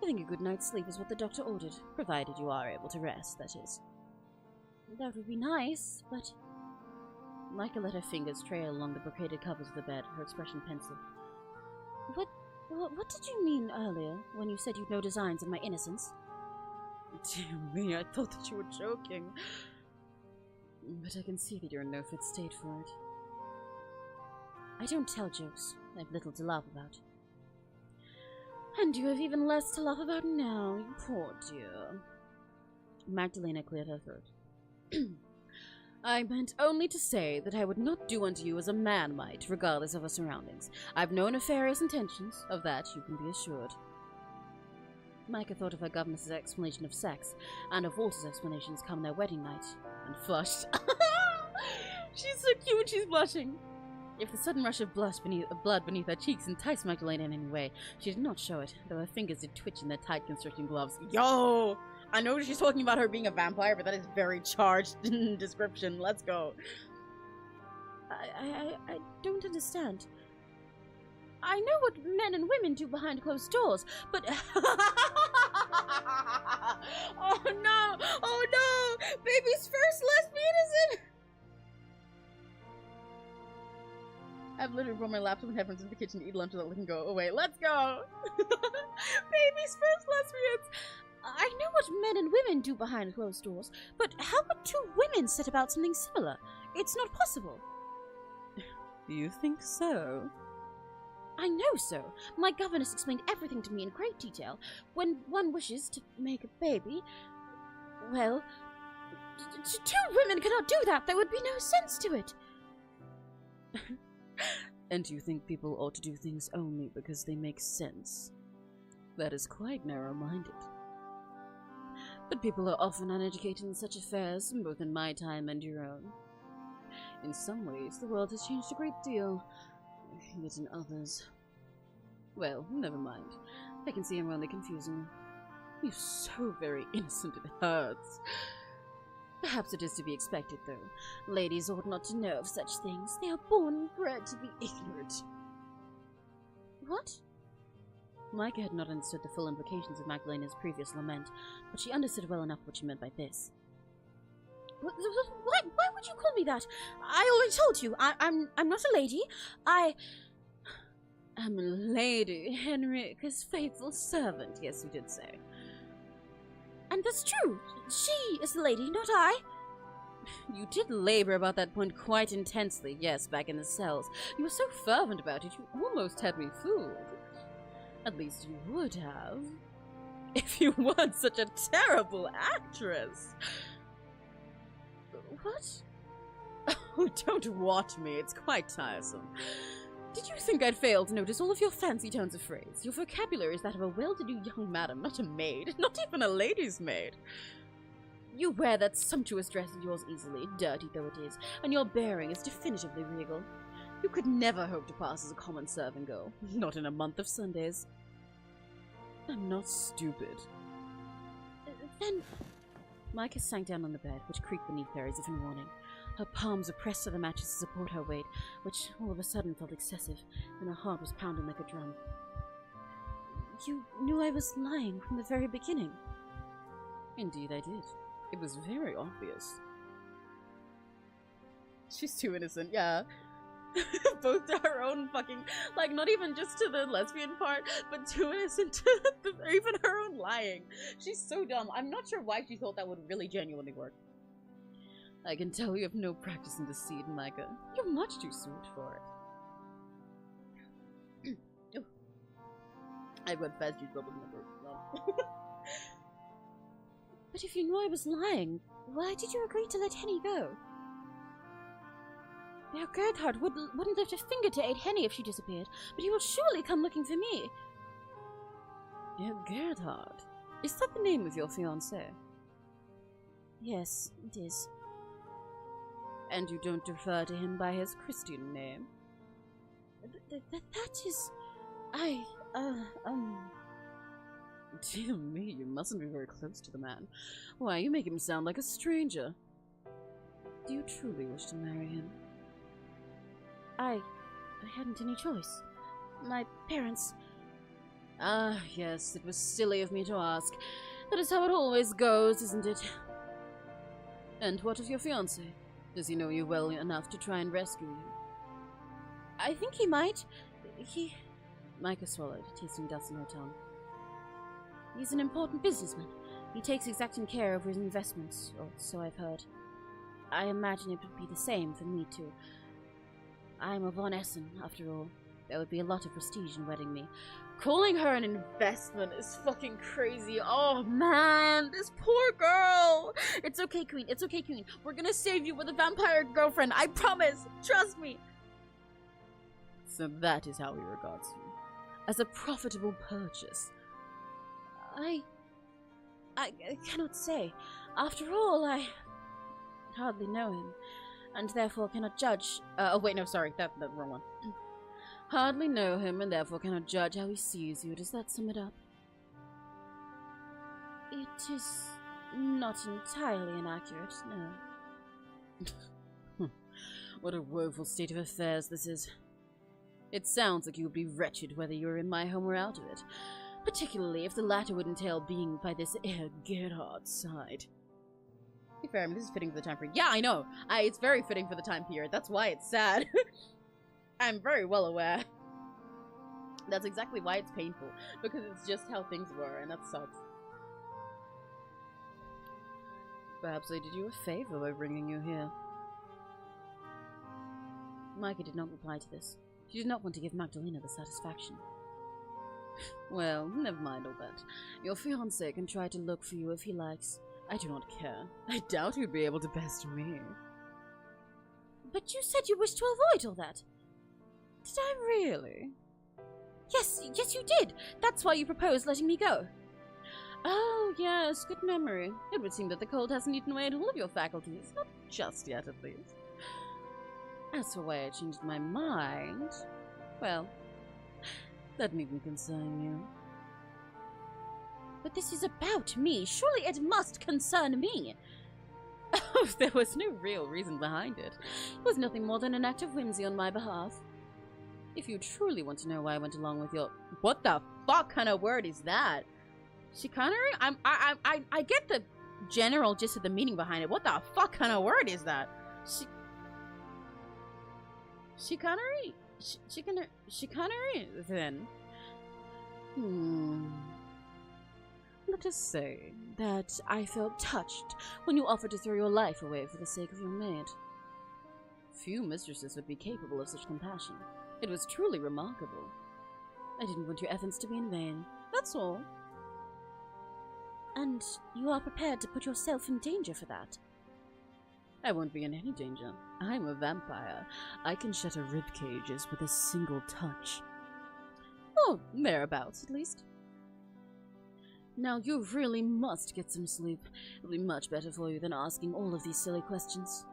S1: I think a good night's sleep is what the doctor ordered, provided you are able to rest, that is. That would be nice, but... Meike let her fingers trail along the brocaded covers of the bed, her expression pensive. What did you mean earlier, when you said you'd no designs of my innocence? Dear me, I thought that you were joking. But I can see that you're in no fit state for it. I don't tell jokes. I have little to laugh about. And you have even less to laugh about now, you poor dear. Magdalena cleared her throat. I meant only to say that I would not do unto you as a man might, regardless of our surroundings. I've no nefarious intentions, of that you can be assured. Meike thought of her governess's explanation of sex, and of Walter's explanations come their wedding night, and flushed. She's so cute when she's blushing. If the sudden rush of blood beneath her cheeks enticed Magdalena in any way, she did not show it, though her fingers did twitch in their tight constricting gloves. Yo! I know she's talking about her being a vampire, but that is very charged description. Let's go. I don't understand. I know what men and women do behind closed doors, but... Oh no! Oh no! Baby's first lesbianism! I've literally brought my laptop and headphones into the kitchen to eat lunch without letting go. Oh wait, let's go! Baby's first lesbians! I know what men and women do behind closed doors, but how could two women set about something similar? It's not possible. You think so? I know so. My governess explained everything to me in great detail. When one wishes to make a baby, well, two women cannot do that. There would be no sense to it. And you think people ought to do things only because they make sense? That is quite narrow-minded. But people are often uneducated in such affairs, both in my time and your own. In some ways, the world has changed a great deal, yet in others... Well, never mind. I can see I'm only confusing you. You're so very innocent it hurts. Perhaps it is to be expected, though. Ladies ought not to know of such things. They are born and bred to be ignorant. What? Meike had not understood the full implications of Magdalena's previous lament, but she understood well enough what she meant by this. Why would you call me that? I already told you, I'm not a lady. I am Lady Henry's faithful servant, yes, you did say. And that's true. She is the lady, not I. You did labor about that point quite intensely, yes, back in the cells. You were so fervent about it, you almost had me fooled. At least you would have. If you weren't such a terrible actress. What? Oh, don't watch me. It's quite tiresome. Did you think I'd fail to notice all of your fancy turns of phrase? Your vocabulary is that of a well-to-do young madam, not a maid. Not even a lady's maid. You wear that sumptuous dress of yours easily, dirty though it is, and your bearing is definitively regal. You could never hope to pass as a common serving girl. Not in a month of Sundays. I'm not stupid. Then... Meike sank down on the bed, which creaked beneath her as if in warning. Her palms were pressed to the mattress to support her weight, which all of a sudden felt excessive, and her heart was pounding like a drum. You knew I was lying from the very beginning. Indeed I did. It was very obvious. She's too innocent, yeah. Both to her own fucking, like, not even just to the lesbian part, but too innocent to even her own lying. She's so dumb. I'm not sure why she thought that would really genuinely work. I can tell you have no practice in deceit, Meike. You're much too sweet for it. I've got fast juice bubbles in my throat. But if you knew I was lying, why did you agree to let Henny go? Now Gerhard wouldn't lift a finger to aid Henny if she disappeared, but he will surely come looking for me. Yeah, Gerhard? Is that the name of your fiancé? Yes, it is. And you don't refer to him by his Christian name? That is... Dear me, you mustn't be very close to the man. Why, you make him sound like a stranger. Do you truly wish to marry him? I hadn't any choice. My parents... Ah, yes, it was silly of me to ask. That is how it always goes, isn't it? And what of your fiancé? Does he know you well enough to try and rescue you? I think he might. Meike swallowed, tasting dust in her tongue. He's an important businessman. He takes exacting care of his investments, or so I've heard. I imagine it would be the same for me, too. I'm a Von Essen, after all. There would be a lot of prestige in wedding me. Calling her an investment is fucking crazy. Oh, man, this poor girl. It's okay, Queen. It's okay, Queen. We're gonna save you with a vampire girlfriend. I promise. Trust me. So that is how he regards you. As a profitable purchase. I cannot say. After all, I hardly know him, and therefore cannot judge. Oh wait, no, sorry, that wrong one. Hardly know him, and therefore cannot judge how he sees you. Does that sum it up? It is not entirely inaccurate, no. What a woeful state of affairs this is. It sounds like you would be wretched whether you were in my home or out of it. Particularly if the latter would entail being by this Gerhard's side. To be fair, I mean, this is fitting for the time period. Yeah, I know. It's very fitting for the time period. That's why it's sad. I'm very well aware. That's exactly why it's painful. Because it's just how things were, and that sucks. Perhaps I did you a favor by bringing you here. Meike did not reply to this. She did not want to give Magdalena the satisfaction. Well, never mind all that. Your fiancé can try to look for you if he likes. I do not care. I doubt he'd be able to pester me. But you said you wished to avoid all that. Did I really? Yes, you did. That's why you proposed letting me go. Oh, yes, good memory. It would seem that the cold hasn't eaten away at all of your faculties. Not just yet, at least. As for why I changed my mind, well... that needn't concern you. But this is about me. Surely it must concern me. Oh, there was no real reason behind it. It was nothing more than an act of whimsy on my behalf. If you truly want to know why I went along with your... What the fuck kind of word is that? Chicanery? I get the general gist of the meaning behind it. What the fuck kind of word is that? Chicanery? Chicanery, then. Let us say that I felt touched when you offered to throw your life away for the sake of your maid. Few mistresses would be capable of such compassion. It was truly remarkable. I didn't want your efforts to be in vain. That's all. And you are prepared to put yourself in danger for that? I won't be in any danger. I'm a vampire. I can shatter rib cages with a single touch. Oh, thereabouts, at least. Now you really must get some sleep. It'll be much better for you than asking all of these silly questions.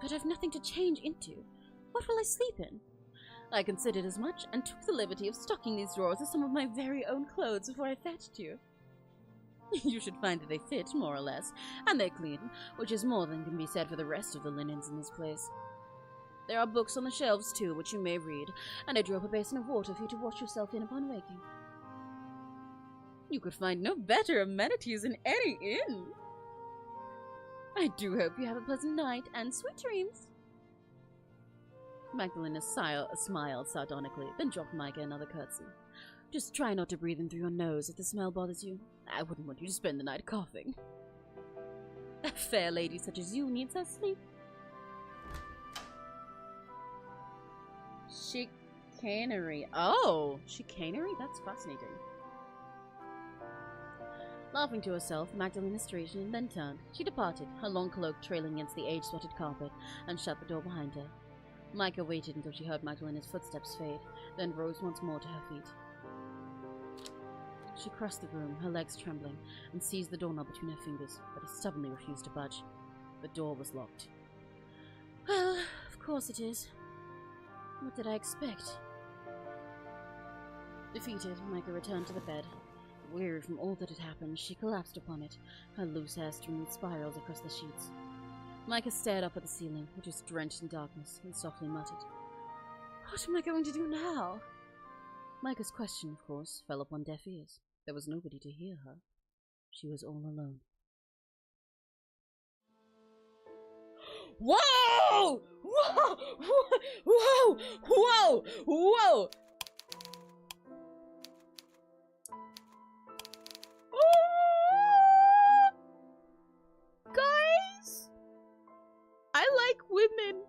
S1: But I've nothing to change into. What will I sleep in? I considered as much and took the liberty of stocking these drawers with some of my very own clothes before I fetched you. You should find that they fit, more or less, and they're clean, which is more than can be said for the rest of the linens in this place. There are books on the shelves, too, which you may read, and I drew up a basin of water for you to wash yourself in upon waking. You could find no better amenities in any inn. I do hope you have a pleasant night and sweet dreams. Magdalena smiled sardonically, then dropped Meike another curtsy. Just try not to breathe in through your nose if the smell bothers you. I wouldn't want you to spend the night coughing. A fair lady such as you needs her sleep. Chicanery. Oh, chicanery? That's fascinating. Laughing to herself, Magdalena straightened and then turned. She departed, her long cloak trailing against the age-sweated carpet, and shut the door behind her. Meike waited until she heard Magdalena's footsteps fade, then rose once more to her feet. She crossed the room, her legs trembling, and seized the doorknob between her fingers, but it stubbornly refused to budge. The door was locked. Well, of course it is. What did I expect? Defeated, Meike returned to the bed. Weary from all that had happened, she collapsed upon it, her loose hair streaming spirals across the sheets. Meike stared up at the ceiling, which was drenched in darkness, and softly muttered, "What am I going to do now?" Meike's question, of course, fell upon deaf ears. There was nobody to hear her. She was all alone. Whoa! Whoa! Whoa! Whoa! Whoa! Guys, I like women.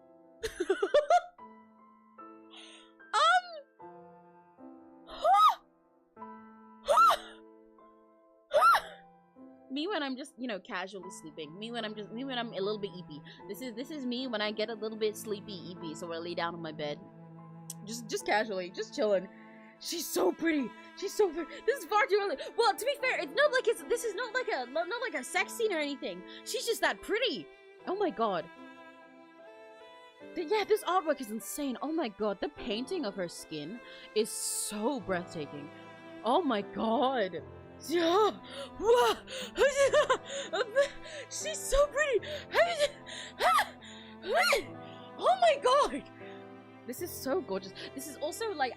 S1: Me when I'm just, you know, casually sleeping. Me when I'm a little bit eepy. This is me when I get a little bit sleepy, eepy, so I lay down on my bed. Just casually, just chilling. She's so pretty. She's so pretty. This is far too early. Well, to be fair, it's not like this is not like a sex scene or anything. She's just that pretty. Oh my god. Yeah, this artwork is insane. Oh my god, the painting of her skin is so breathtaking. Oh my god. Yeah. She's so pretty. Oh my god. This is so gorgeous. This is also like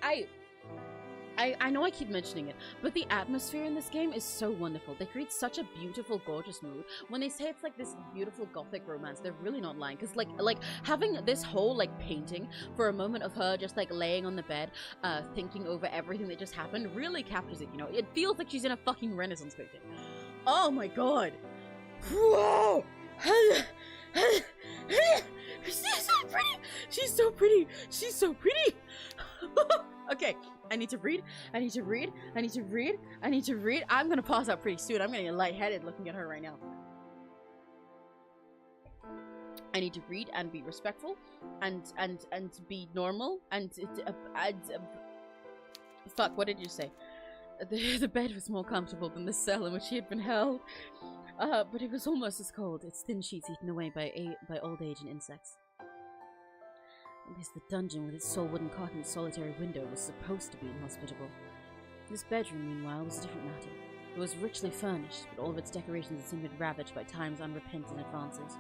S1: I know I keep mentioning it, but the atmosphere in this game is so wonderful. They create such a beautiful, gorgeous mood. When they say it's like this beautiful gothic romance, they're really not lying. Because like having this whole like painting for a moment of her just like laying on the bed, thinking over everything that just happened, really captures it. You know, it feels like she's in a fucking Renaissance painting. Oh my god! Whoa! She's so pretty. She's so pretty. She's so pretty. Okay. I need to read. I need to read. I need to read. I need to read. I'm gonna pass out pretty soon. I'm gonna get lightheaded looking at her right now. I need to read and be respectful, and be normal, and fuck. What did you say? The bed was more comfortable than the cell in which she had been held, but it was almost as cold. Its thin sheets eaten away by old age and insects. At least the dungeon with its sole wooden cot and solitary window was supposed to be inhospitable. This bedroom, meanwhile, was a different matter. It was richly furnished, but all of its decorations had seemed ravaged by time's unrepentant advances.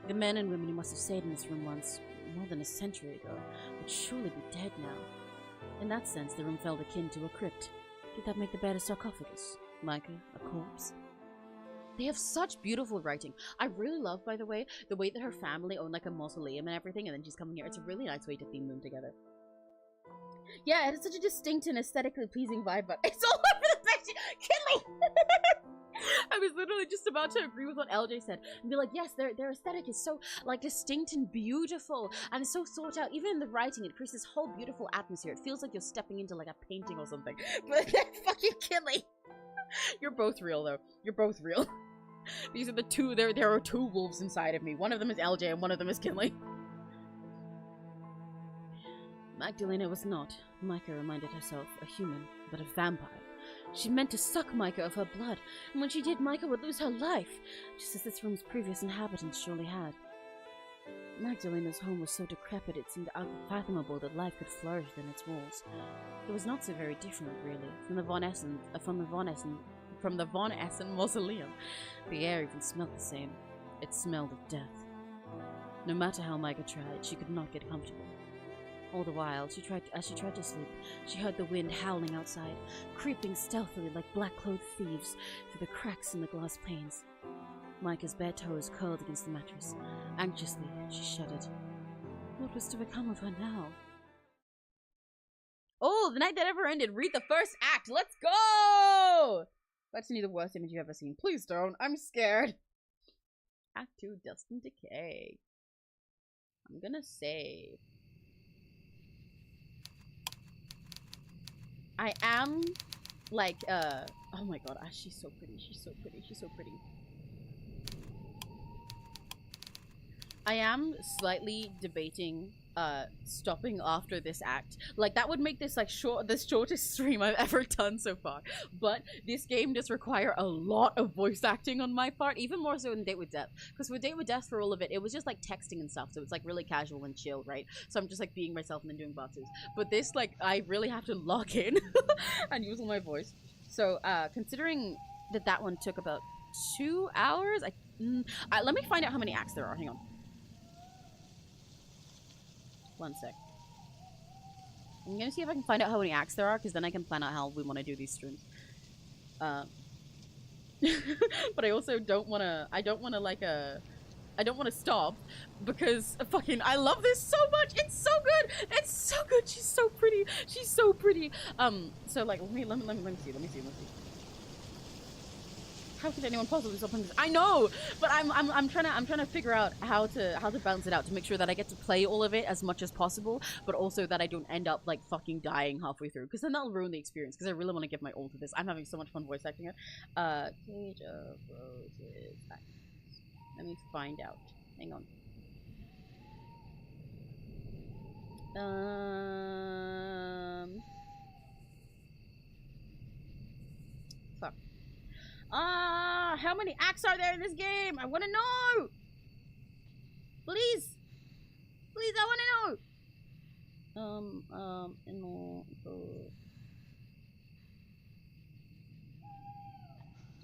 S1: The men and women who must have stayed in this room once, more than a century ago, would surely be dead now. In that sense, the room felt akin to a crypt. Did that make the bed a sarcophagus? Meike, a corpse? They have such beautiful writing. I really love, by the way that her family own like a mausoleum and everything, and then she's coming here. It's a really nice way to theme them together. Yeah, it has such a distinct and aesthetically pleasing vibe, but it's all over the bed. Kill me! I was literally just about to agree with what LJ said and be like, yes, their aesthetic is so like distinct and beautiful and so thought out. Even in the writing, it creates this whole beautiful atmosphere. It feels like you're stepping into like a painting or something. But then fucking kill me. You're both real though. You're both real. These are the two. There are two wolves inside of me. One of them is LJ and one of them is Kinley. Magdalena was not, Meike reminded herself, a human, but a vampire. She meant to suck Meike of her blood, and when she did, Meike would lose her life, just as this room's previous inhabitants surely had. Magdalena's home was so decrepit it seemed unfathomable that life could flourish within its walls. It was not so very different, really, from the Von Essen mausoleum. The air even smelled the same. It smelled of death. No matter how Meike tried, she could not get comfortable. All the while, as she tried to sleep, she heard the wind howling outside, creeping stealthily like black-clothed thieves through the cracks in the glass panes. Meike's bare toes curled against the mattress. Anxiously, she shuddered. What was to become of her now? Oh, the night that ever ended. Read the first act. Let's go! Let's see the worst image you've ever seen. Please don't. I'm scared. Act 2, Dust and Decay. I'm gonna save. I am, like, oh my god, she's so pretty, she's so pretty, she's so pretty. I am slightly debating stopping after this act. Like, that would make this like the shortest stream I've ever done so far. But this game does require a lot of voice acting on my part, even more so than Date with Death. Because with Date with Death, for all of it, it was just like texting and stuff, so it's like really casual and chill, right? So I'm just like being myself and then doing butters. But this, like, I really have to lock in and use all my voice. So considering that one took about 2 hours, let me find out how many acts there are. Hang on. One sec. I'm gonna see if I can find out how many acts there are, because then I can plan out how we want to do these streams. But I also don't want to. I don't want to stop, because fucking I love this so much. It's so good. It's so good. She's so pretty. She's so pretty. So like, let me see. How could anyone possibly stop this? I know, but I'm trying to figure out how to balance it out to make sure that I get to play all of it as much as possible, but also that I don't end up like fucking dying halfway through, because then that'll ruin the experience. Because I really want to give my all to this. I'm having so much fun voice acting it. Cage of Roses. Let me find out. Hang on. Fuck. How many acts are there in this game? I want to know! Please! Please, I want to know!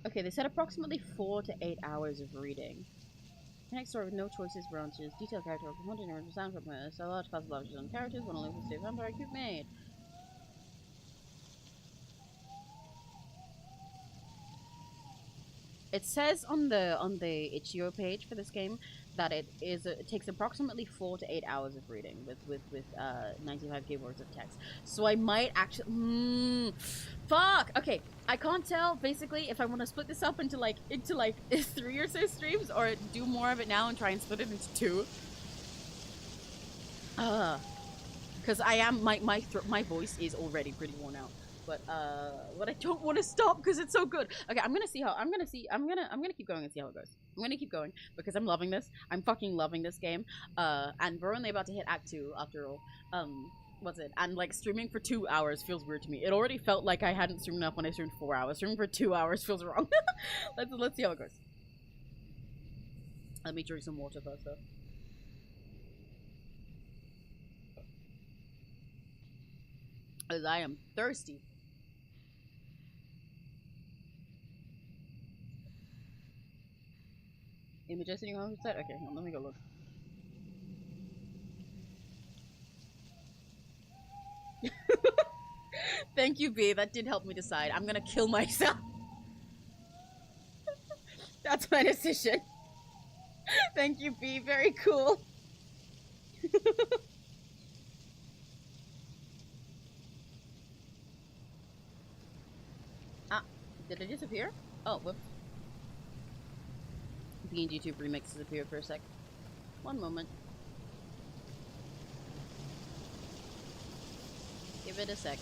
S1: Okay, they said approximately 4 to 8 hours of reading. Next story with no choices, branches, detailed character, confronting original sound from a large class of large on characters, one only with state vampire cube made. It says on the itch.io page for this game that it takes approximately 4 to 8 hours of reading with 95k words of text. So I might actually fuck. Okay, I can't tell basically if I want to split this up into like 3 or so streams, or do more of it now and try and split it into 2. Because I am my voice is already pretty worn out. But I don't want to stop because it's so good. Okay, I'm gonna keep going and see how it goes. I'm gonna keep going because I'm loving this. I'm fucking loving this game. And we're only about to hit Act 2 after all. What's it? And like streaming for 2 hours feels weird to me. It already felt like I hadn't streamed enough when I streamed 4 hours. Streaming for 2 hours feels wrong. Let's see how it goes. Let me drink some water first though. Because I am thirsty. Images in your home set? Okay, let me go look. Thank you, B. That did help me decide. I'm gonna kill myself. That's my decision. Thank you, B. Very cool. Did it disappear? Oh, whoops. PNGTUBER remix disappeared for a sec. One moment. Give it a sec.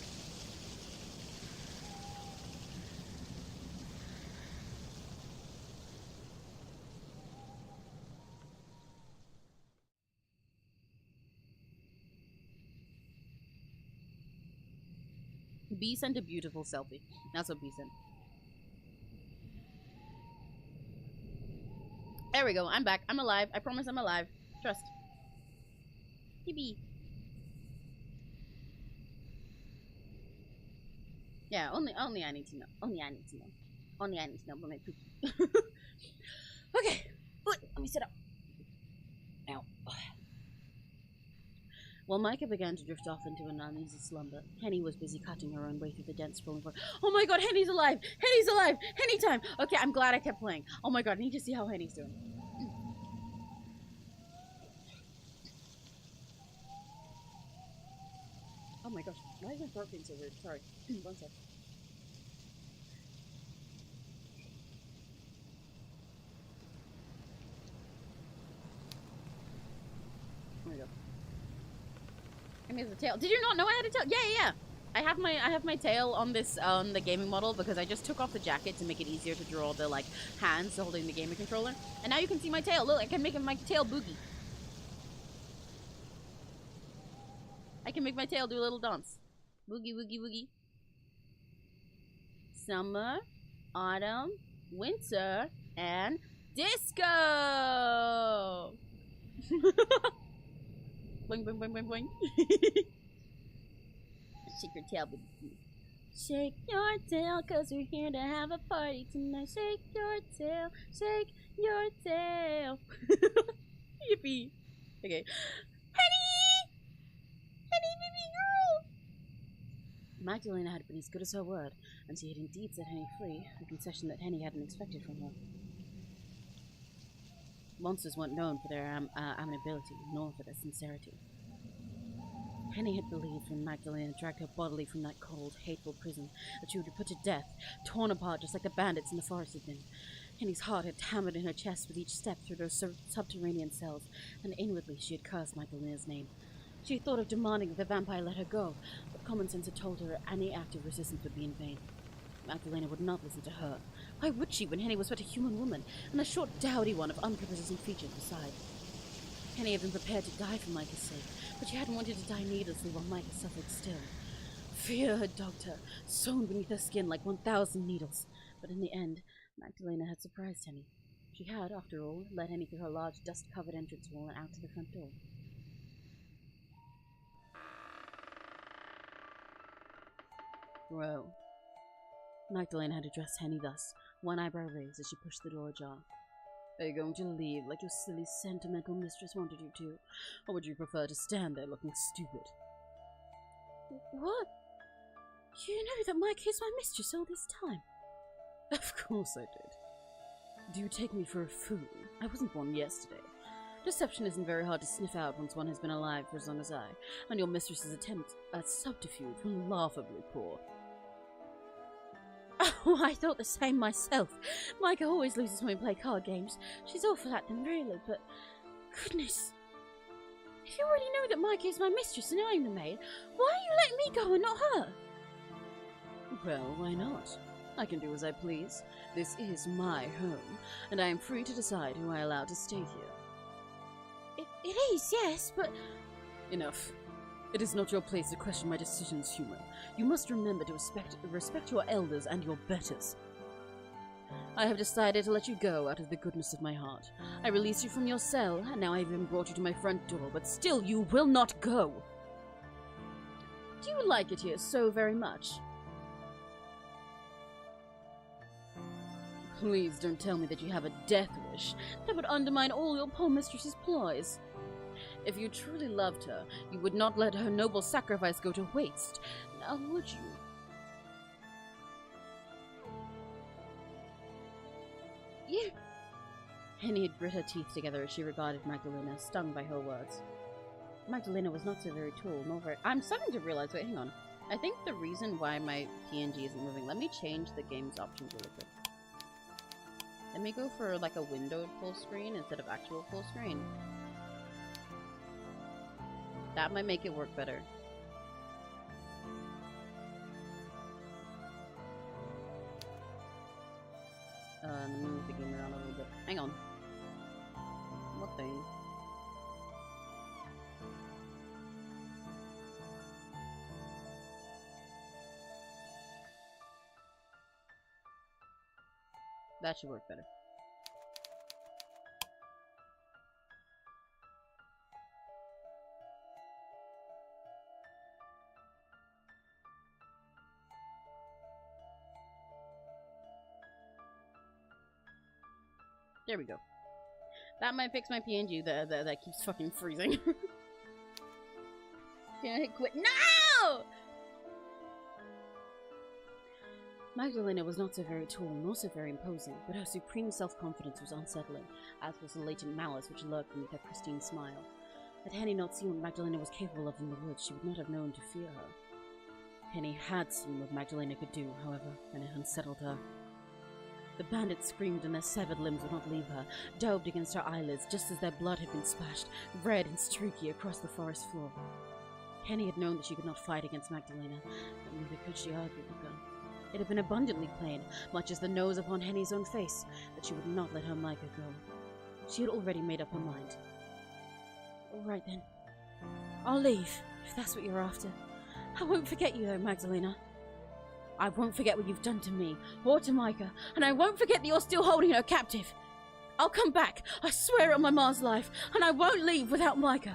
S1: B sent a beautiful selfie. That's what B sent. There we go. I'm back. I'm alive. I promise I'm alive. Trust. B. Yeah, only I need to know. Only I need to know. Only I need to know about my poop. Okay. Let me sit up. Ow. While Meike began to drift off into an uneasy slumber, Henny was busy cutting her own way through the dense sprawling forest. Oh my god, Henny's alive! Henny's alive! Henny time! Okay, I'm glad I kept playing. Oh my god, I need to see how Henny's doing. Oh my gosh, why is my throat being so weird? Sorry. One sec. There we go. I mean, the tail. Did you not know I had a tail? Yeah. I have my tail on this the gaming model because I just took off the jacket to make it easier to draw the like hands holding the gaming controller. And now you can see my tail. Look, I can make my tail boogie. I can make my tail do a little dance. Woogie, woogie, woogie. Summer, autumn, winter, and disco! Boing, boing, boing, boing, boing. Shake your tail, baby. Shake your tail, cause we're here to have a party tonight. Shake your tail, shake your tail. Yippee. Okay. Henny! Henny, baby girl! Magdalena had been as good as her word, and she had indeed set Henny free, a concession that Henny hadn't expected from her. Monsters weren't known for their amenability, nor for their sincerity. Henny had believed when Magdalena dragged her bodily from that cold, hateful prison that she would be put to death, torn apart just like the bandits in the forest had been. Henny's heart had hammered in her chest with each step through those subterranean cells, and inwardly she had cursed Magdalena's name. She had thought of demanding that the vampire let her go, but common sense had told her any act of resistance would be in vain. Magdalena would not listen to her. Why would she, when Henny was but a human woman, and a short, dowdy one of unprepossessing features beside? Henny had been prepared to die for Meike's sake, but she hadn't wanted to die needlessly while Meike suffered still. Fear had dogged her, sewn beneath her skin like 1,000 needles. But in the end, Magdalena had surprised Henny. She had, after all, led Henny through her large, dust-covered entrance wall and out to the front door. Grow. Magdalena had addressed Henny thus, one eyebrow raised as she pushed the door ajar. Are you going to leave like your silly, sentimental mistress wanted you to? Or would you prefer to stand there looking stupid? What? You know that Meike is my mistress all this time? Of course I did. Do you take me for a fool? I wasn't born yesterday. Deception isn't very hard to sniff out once one has been alive for as long as I, and your mistress's attempt at subterfuge was laughably poor. Oh, I thought the same myself. Meike always loses when we play card games. She's awful at them, really, but... Goodness. If you already know that Meike is my mistress and I'm the maid, why are you letting me go and not her? Well, why not? I can do as I please. This is my home, and I am free to decide who I allow to stay here. It is, yes, but... Enough. It is not your place to question my decisions, human. You must remember to respect your elders and your betters. I have decided to let you go out of the goodness of my heart. I released you from your cell, and now I have even brought you to my front door, but still you will not go. Do you like it here so very much? Please don't tell me that you have a death wish. That would undermine all your poor mistress's ploys. If you truly loved her, you would not let her noble sacrifice go to waste. Now would you? You... Henny had grit her teeth together as she regarded Magdalena, stung by her words. Magdalena was not so very tall, nor very... I'm starting to realize... Wait, hang on. I think the reason why my PNG isn't moving... Let me change the game's options really quick. Let me go for like a windowed full screen instead of actual full screen. That might make it work better. Let me move the game around a little bit. Hang on. What thing? That should work better. There we go. That might fix my PNG that keeps fucking freezing. Can I hit quit? No! Magdalena was not so very tall, nor so very imposing, but her supreme self-confidence was unsettling, as was the latent malice which lurked beneath her pristine smile. Had Henny not seen what Magdalena was capable of in the woods, she would not have known to fear her. Henny had seen what Magdalena could do, however, and it unsettled her. The bandits screamed and their severed limbs would not leave her, daubed against her eyelids just as their blood had been splashed, red and streaky, across the forest floor. Henny had known that she could not fight against Magdalena, but neither could she argue with her. It had been abundantly plain, much as the nose upon Henny's own face, that she would not let her Meike go. She had already made up her mind. All right then. I'll leave, If that's what you're after. I won't forget you though, Magdalena. I won't forget what you've done to me, or to Meike, and I won't forget that you're still holding her captive. I'll come back, I swear on my ma's life, and I won't leave without Meike.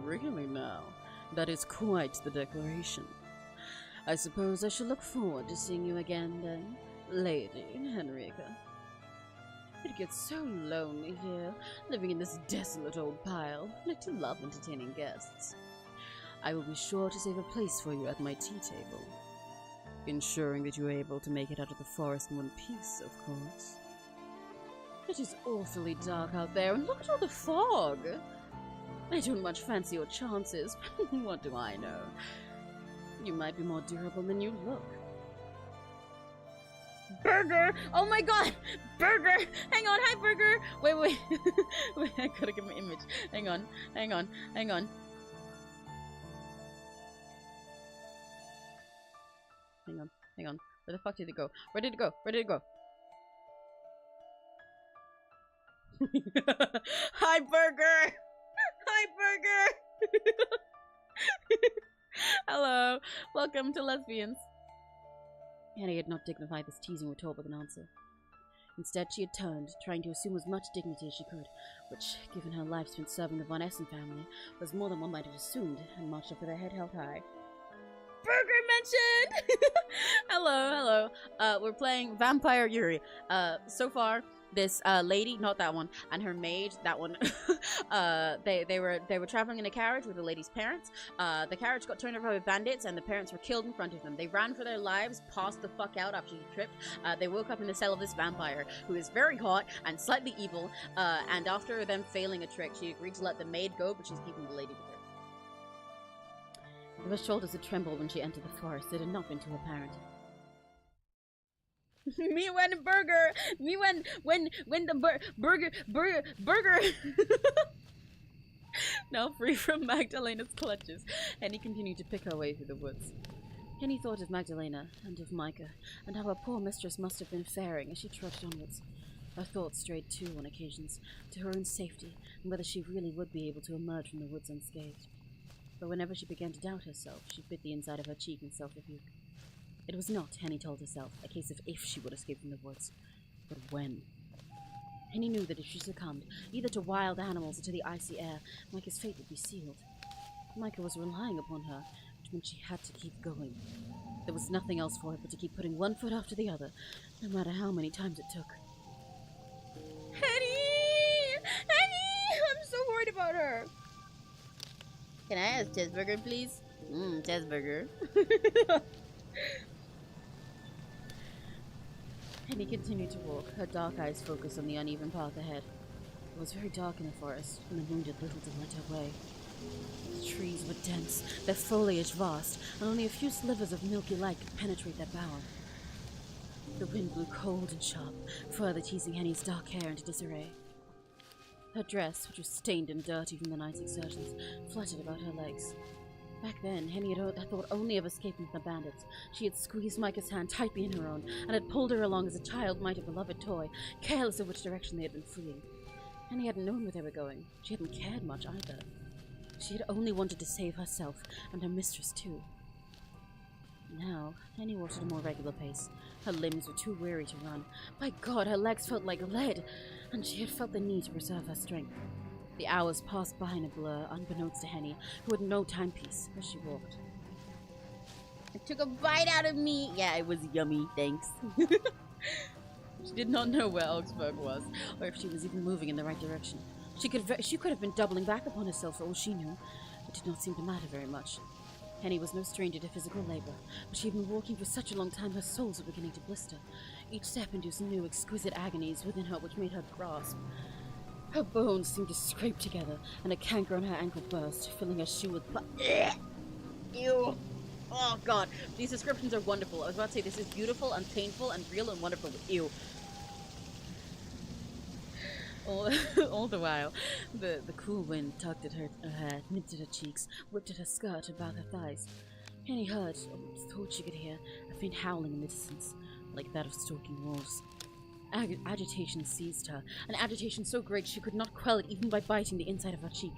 S1: Really now? That is quite the declaration. I suppose I shall look forward to seeing you again then, Lady Henrika. It gets so lonely here, living in this desolate old pile. I do love entertaining guests. I will be sure to save a place for you at my tea table, ensuring that you are able to make it out of the forest in one piece, of course. It is awfully dark out there, and look at all the fog. I don't much fancy your chances, but what do I know? You might be more durable than you look. Burger! Oh my god! Burger! Hang on, hi Burger! Wait. Wait, I gotta get my image. Hang on. Hang on. Where the fuck did it go? Where did it go? Hi Burger! Hi Burger! Hello! Welcome to Lesbians. Henny had not dignified this teasing retort with an answer. Instead, she had turned, trying to assume as much dignity as she could, which, given her life spent serving the Von Essen family, was more than one might have assumed, and marched up with her head held high. Burger mentioned! Hello. We're playing Vampire Yuri. So far, this lady, not that one, and her maid, that one, they were traveling in a carriage with the lady's parents. The carriage got turned over by bandits, and the parents were killed in front of them. They ran for their lives, passed the fuck out after she tripped. They woke up in the cell of this vampire, who is very hot and slightly evil, and after them failing a trick, she agreed to let the maid go, but she's keeping the lady with her. Her shoulders had trembled when she entered the forest. It had not been too apparent. Me when burger! Me when the burger! Now free from Magdalena's clutches, Henny continued to pick her way through the woods. Henny thought of Magdalena, and of Meike, and how her poor mistress must have been faring as she trudged onwards. Her thoughts strayed too, on occasions, to her own safety, and whether she really would be able to emerge from the woods unscathed. But whenever she began to doubt herself, she bit the inside of her cheek in self-rebuke. It was not, Henny told herself, a case of if she would escape from the woods, but when. Henny knew that if she succumbed, either to wild animals or to the icy air, Meike's fate would be sealed. Meike was relying upon her, which meant she had to keep going. There was nothing else for her but to keep putting one foot after the other, no matter how many times it took. Henny! I'm so worried about her! Can I ask cheeseburger, please? Cheeseburger. Henny continued to walk, her dark eyes focused on the uneven path ahead. It was very dark in the forest, and the moon did little to light her way. The trees were dense, their foliage vast, and only a few slivers of milky light could penetrate their bower. The wind blew cold and sharp, further teasing Henny's dark hair into disarray. Her dress, which was stained and dirty from the night's exertions, fluttered about her legs. Back then, Henny had thought only of escaping from the bandits. She had squeezed Meike's hand tightly in her own, and had pulled her along as a child might a beloved toy, careless of which direction they had been fleeing. Henny hadn't known where they were going. She hadn't cared much either. She had only wanted to save herself, and her mistress too. Now, Henny walked at a more regular pace. Her limbs were too weary to run. By God, her legs felt like lead, and she had felt the need to preserve her strength. The hours passed by in a blur, unbeknownst to Henny, who had no timepiece as she walked. It took a bite out of me! Yeah, it was yummy, thanks. She did not know where Augsburg was, or if she was even moving in the right direction. She could have been doubling back upon herself for all she knew. It did not seem to matter very much. Henny was no stranger to physical labor, but she had been walking for such a long time her soles were beginning to blister. Each step induced new, exquisite agonies within her which made her grasp. Her bones seemed to scrape together, and a canker on her ankle burst, filling her shoe with blood. Ew! Oh god, these descriptions are wonderful. I was about to say this is beautiful and painful and real and wonderful. Ew. All the while, the cool wind tugged at her hair, nipped at her cheeks, whipped at her skirt about her thighs. Henny heard, or thought she could hear, a faint howling in the distance, like that of stalking wolves. Agitation seized her, an agitation so great she could not quell it even by biting the inside of her cheek.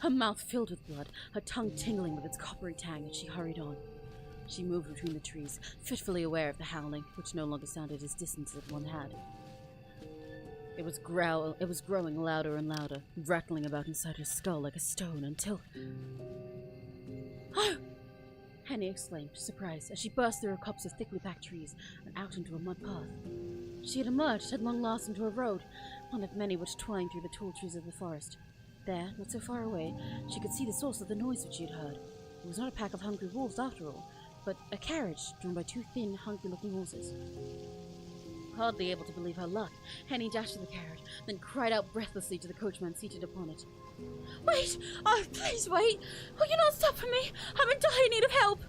S1: Her mouth filled with blood, her tongue tingling with its coppery tang as she hurried on. She moved between the trees, fitfully aware of the howling, which no longer sounded as distant as it once had. It was growing louder and louder, rattling about inside her skull like a stone until... Oh! Henny exclaimed, surprised, as she burst through a copse of thickly packed trees and out into a mud path. She had emerged at long last into a road, one of many which twined through the tall trees of the forest. There, not so far away, she could see the source of the noise which she had heard. It was not a pack of hungry wolves after all, but a carriage drawn by two thin, hungry-looking horses. Hardly able to believe her luck, Henny dashed to the carriage, then cried out breathlessly to the coachman seated upon it. "Wait! Oh, please wait! Will you not stop for me? I'm in dire need of help!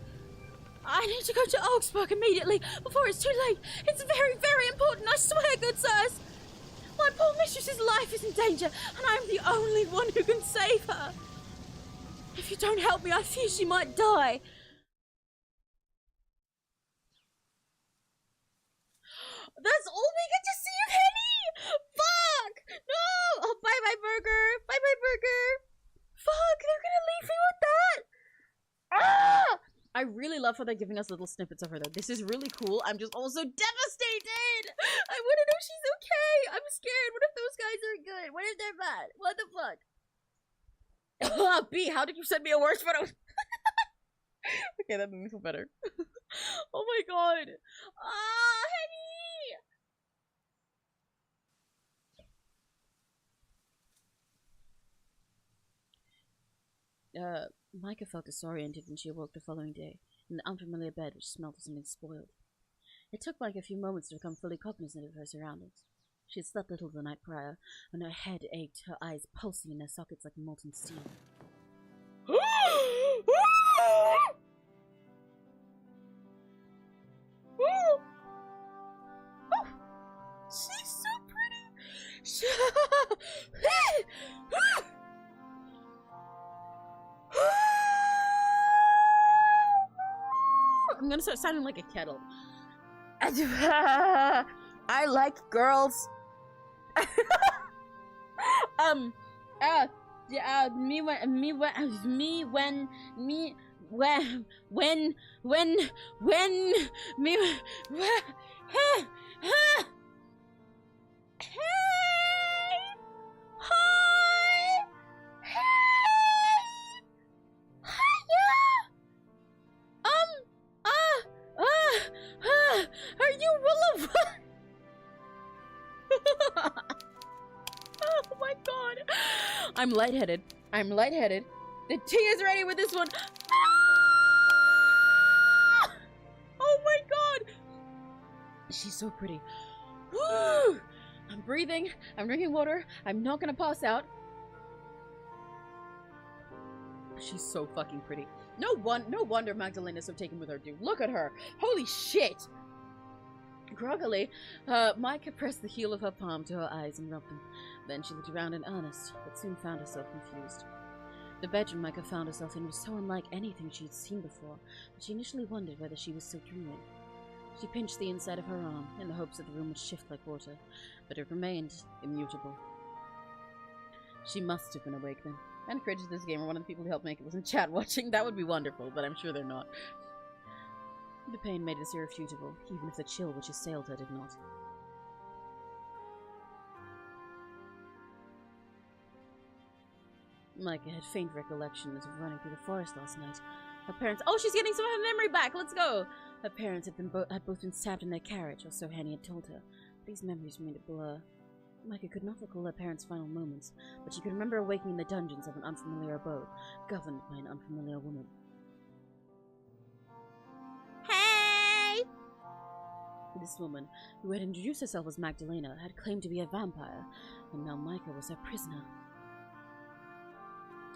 S1: I need to go to Augsburg immediately, before it's too late! It's very, very important, I swear, good sirs! My poor mistress's life is in danger, and I am the only one who can save her! If you don't help me, I fear she might die!" That's all we get to see of Henny! Fuck! No! Oh, bye-bye, burger! Bye-bye, burger! Fuck, they're gonna leave me with that? Ah! I really love how they're giving us little snippets of her, though. This is really cool. I'm just also devastated! I want to know she's okay! I'm scared. What if those guys are good? What if they're bad? What the fuck? B, how did you send me a worse photo? Okay, that made me feel better. Oh my god. Ah, Henny! Meike felt disoriented when she awoke the following day, in the unfamiliar bed which smelled of something spoiled. It took Meike a few moments to become fully cognizant of her surroundings. She had slept little the night prior, and her head ached, her eyes pulsing in their sockets like molten steel. She's so pretty! I'm gonna start sounding like a kettle. I like girls. Are you Willow? Oh my god. I'm lightheaded. I'm lightheaded. The tea is ready with this one. Oh my god. She's so pretty. I'm breathing. I'm drinking water. I'm not gonna pass out. She's so fucking pretty. No wonder Magdalena's so taken with her, dude. Look at her. Holy shit. Groggily, Meike pressed the heel of her palm to her eyes and rubbed them. Then she looked around in earnest, but soon found herself confused. The bedroom Meike found herself in was so unlike anything she had seen before that she initially wondered whether she was still dreaming. She pinched the inside of her arm in the hopes that the room would shift like water, but it remained immutable. She must have been awake then. And credit to this game, or one of the people who helped make it was in chat watching. That would be wonderful, but I'm sure they're not. The pain made this irrefutable, even if the chill which assailed her did not. Meike had faint recollections of running through the forest last night. Her parents— oh, she's getting some of her memory back! Let's go! Her parents had both been stabbed in their carriage, or so Henny had told her. These memories remained a blur. Meike could not recall her parents' final moments, but she could remember awaking in the dungeons of an unfamiliar abode, governed by an unfamiliar woman. Hey! This woman, who had introduced herself as Magdalena, had claimed to be a vampire, and now Meike was her prisoner.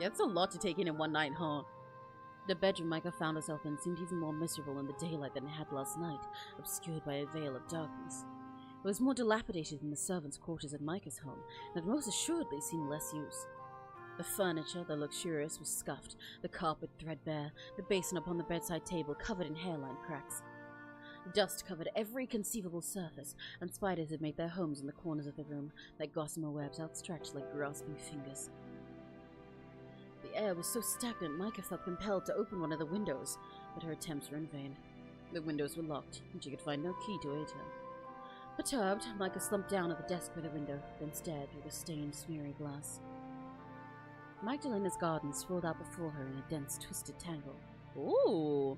S1: That's a lot to take in one night, huh? The bedroom Meike found herself in seemed even more miserable in the daylight than it had last night, obscured by a veil of darkness. It was more dilapidated than the servants' quarters at Meike's home, and had most assuredly seen less use. The furniture, though luxurious, was scuffed, the carpet threadbare, the basin upon the bedside table covered in hairline cracks. Dust covered every conceivable surface, and spiders had made their homes in the corners of the room, their gossamer webs outstretched like grasping fingers. The air was so stagnant, Meike felt compelled to open one of the windows, but her attempts were in vain. The windows were locked, and she could find no key to aid her. Perturbed, Meike slumped down at the desk by the window, then stared through the stained, smeary glass. Magdalena's garden swirled out before her in a dense, twisted tangle. Ooh!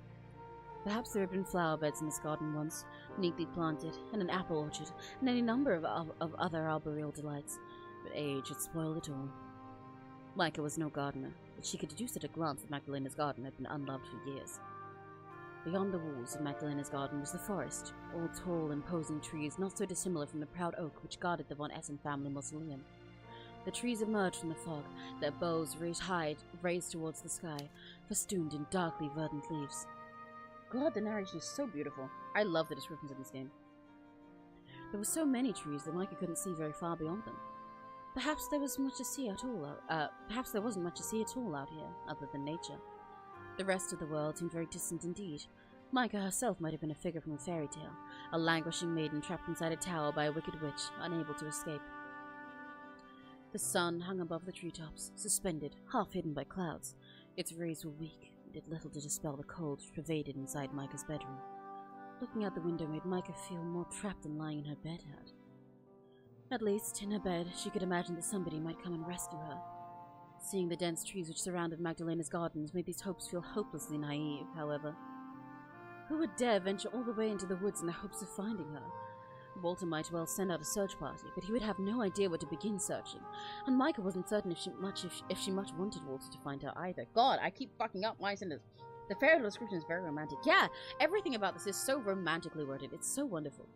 S1: Perhaps there had been flower beds in this garden once, neatly planted, and an apple orchard, and any number of other arboreal delights, but age had spoiled it all. Meike was no gardener, but she could deduce at a glance that Magdalena's garden had been unloved for years. Beyond the walls of Magdalena's garden was the forest, all tall, imposing trees not so dissimilar from the proud oak which guarded the von Essen family mausoleum. The trees emerged from the fog, their boughs raised towards the sky, festooned in darkly verdant leaves. God, the narration is so beautiful. I love the descriptions in this game. There were so many trees that Meike couldn't see very far beyond them. Perhaps there wasn't much to see at all out here, other than nature. The rest of the world seemed very distant indeed. Meike herself might have been a figure from a fairy tale, a languishing maiden trapped inside a tower by a wicked witch, unable to escape. The sun hung above the treetops, suspended, half hidden by clouds. Its rays were weak, and did little to dispel the cold which pervaded inside Meike's bedroom. Looking out the window made Meike feel more trapped than lying in her bed had. At least, in her bed, she could imagine that somebody might come and rescue her. Seeing the dense trees which surrounded Magdalena's gardens made these hopes feel hopelessly naive, however. Who would dare venture all the way into the woods in the hopes of finding her? Walter might well send out a search party, but he would have no idea where to begin searching, and Meike wasn't certain if she much wanted Walter to find her either. God, I keep fucking up my sentence. The fairy tale description is very romantic. Yeah, everything about this is so romantically worded. It's so wonderful.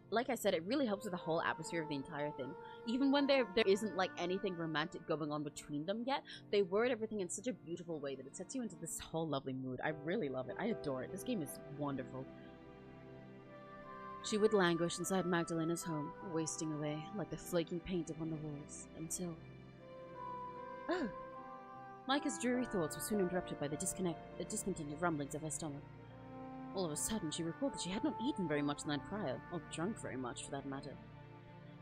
S1: Like I said, it really helps with the whole atmosphere of the entire thing. Even when there isn't like anything romantic going on between them yet, they word everything in such a beautiful way that it sets you into this whole lovely mood. I really love it. I adore it. This game is wonderful. She would languish inside Magdalena's home, wasting away like the flaking paint upon the walls, until... Oh! Meike's dreary thoughts were soon interrupted by the discontented rumblings of her stomach. All of a sudden, she recalled that she had not eaten very much the night prior, or drunk very much, for that matter.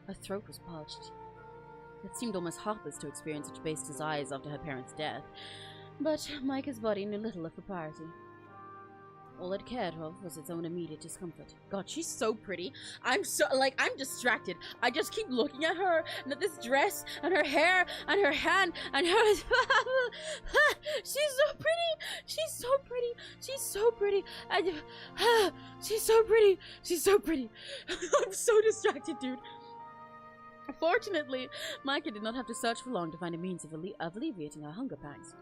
S1: Her throat was parched. It seemed almost heartless to experience such base desires after her parents' death, but Meike's body knew little of propriety. All it cared of was its own immediate discomfort. God, she's so pretty. I'm distracted. I just keep looking at her, and at this dress, and her hair, and her hand, and her... She's so pretty! She's so pretty! She's so pretty! And... she's so pretty! She's so pretty! I'm so distracted, dude. Fortunately, Meike did not have to search for long to find a means of alleviating her hunger pangs.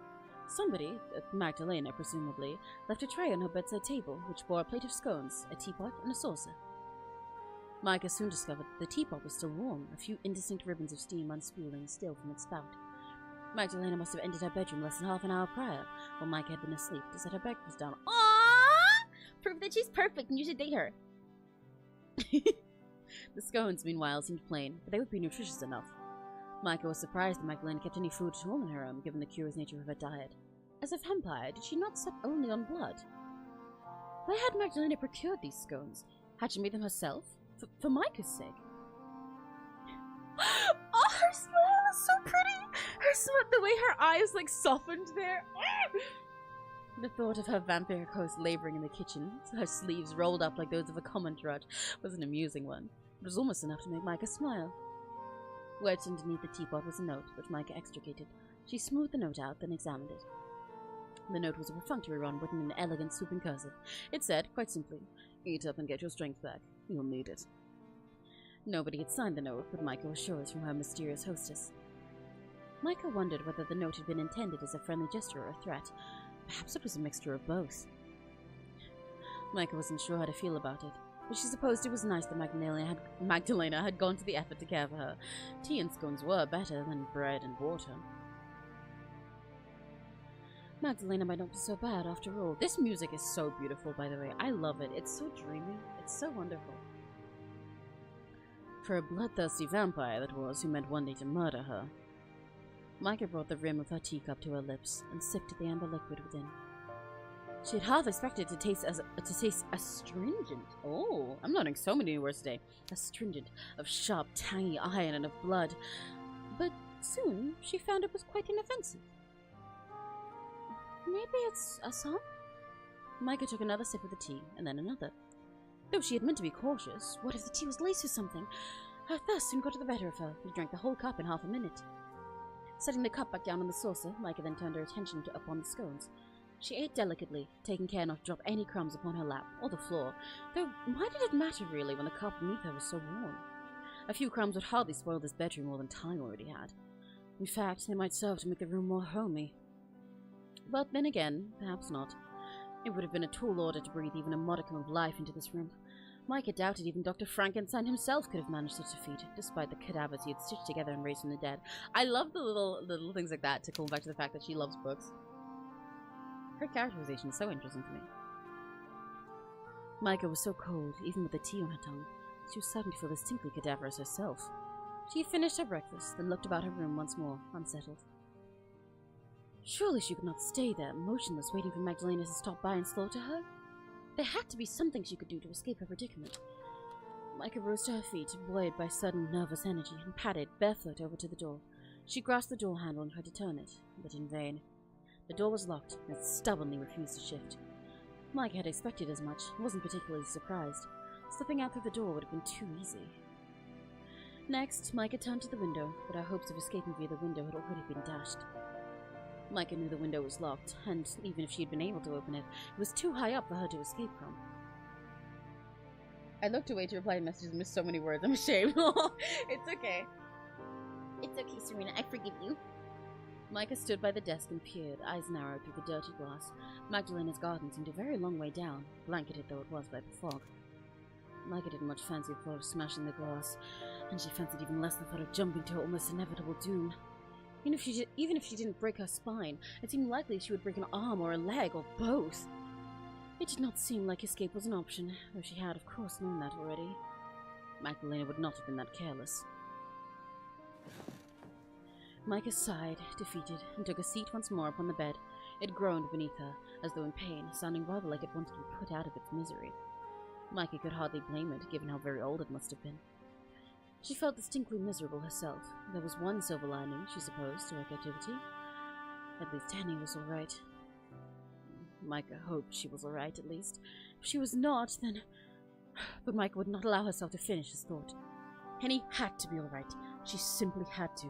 S1: Somebody, Magdalena presumably, left a tray on her bedside table, which bore a plate of scones, a teapot, and a saucer. Meike soon discovered that the teapot was still warm, a few indistinct ribbons of steam unspooling still from its spout. Magdalena must have entered her bedroom less than half an hour prior, while Meike had been asleep, to set her breakfast down. Aww! Proof that she's perfect and you should date her. The scones, meanwhile, seemed plain, but they would be nutritious enough. Meike was surprised that Magdalena kept any food at all in her home, given the curious nature of her diet. As a vampire, did she not suck only on blood? Where had Magdalena procured these scones? Had she made them herself? For Meike's sake? Oh, her smile is so pretty! Her smile, the way her eyes, softened there. The thought of her vampire host laboring in the kitchen, her sleeves rolled up like those of a common drudge, was an amusing one. It was almost enough to make Meike smile. Wedged underneath the teapot was a note, which Meike extricated. She smoothed the note out, then examined it. The note was a perfunctory one, written in elegant, swooping cursive. It said, quite simply, "Eat up and get your strength back. You'll need it." Nobody had signed the note, but Meike was sure it was from her mysterious hostess. Meike wondered whether the note had been intended as a friendly gesture or a threat. Perhaps it was a mixture of both. Meike wasn't sure how to feel about it, but she supposed it was nice that Magdalena had gone to the effort to care for her. Tea and scones were better than bread and water. Magdalena might not be so bad after all. This music is so beautiful, by the way. I love it. It's so dreamy. It's so wonderful. For a bloodthirsty vampire, that was, who meant one day to murder her. Meike brought the rim of her teacup to her lips and sipped at the amber liquid within. She had half expected to taste astringent. Oh, I'm learning so many new words today. Astringent, of sharp, tangy iron and of blood. But soon she found it was quite inoffensive. Maybe it's a song? Meike took another sip of the tea, and then another. Though she had meant to be cautious, what if the tea was laced with something? Her thirst soon got to the better of her. She drank the whole cup in half a minute. Setting the cup back down on the saucer, Meike then turned her attention upon the scones. She ate delicately, taking care not to drop any crumbs upon her lap, or the floor, though why did it matter really when the cup beneath her was so warm? A few crumbs would hardly spoil this bedroom more than time already had. In fact, they might serve to make the room more homey. But then again, perhaps not. It would have been a tall order to breathe even a modicum of life into this room. Meike doubted even Dr. Frankenstein himself could have managed such a feat, despite the cadavers he had stitched together and raised from the dead. I love the little things like that to call back to the fact that she loves books. Her characterization is so interesting to me. Meike was so cold, even with the tea on her tongue. She was starting to feel distinctly cadaverous herself. She had finished her breakfast, then looked about her room once more, unsettled. Surely she could not stay there, motionless, waiting for Magdalena to stop by and slaughter her? There had to be something she could do to escape her predicament. Meike rose to her feet, buoyed by sudden nervous energy, and padded, barefoot, over to the door. She grasped the door handle and tried to turn it, but in vain. The door was locked, and it stubbornly refused to shift. Meike had expected as much, and wasn't particularly surprised. Slipping out through the door would have been too easy. Next, Meike turned to the window, but her hopes of escaping via the window had already been dashed. Meike knew the window was locked, and even if she had been able to open it, it was too high up for her to escape from. I looked away to reply to messages and missed so many words. I'm ashamed. It's okay. It's okay, Serena. I forgive you. Meike stood by the desk and peered, eyes narrowed through the dirty glass. Magdalena's garden seemed a very long way down, blanketed though it was by the fog. Meike didn't much fancy the thought of smashing the glass, and she fancied even less the thought of jumping to her almost inevitable doom. Even if she didn't break her spine, it seemed likely she would break an arm or a leg, or both. It did not seem like escape was an option, though she had, of course, known that already. Magdalena would not have been that careless. Meike sighed, defeated, and took a seat once more upon the bed. It groaned beneath her, as though in pain, sounding rather like it wanted to be put out of its misery. Meike could hardly blame it, given how very old it must have been. She felt distinctly miserable herself. There was one silver lining, she supposed, to her captivity. At least Henny was all right. Meike hoped she was all right, at least. If she was not, then... But Meike would not allow herself to finish his thought. Henny had to be all right. She simply had to.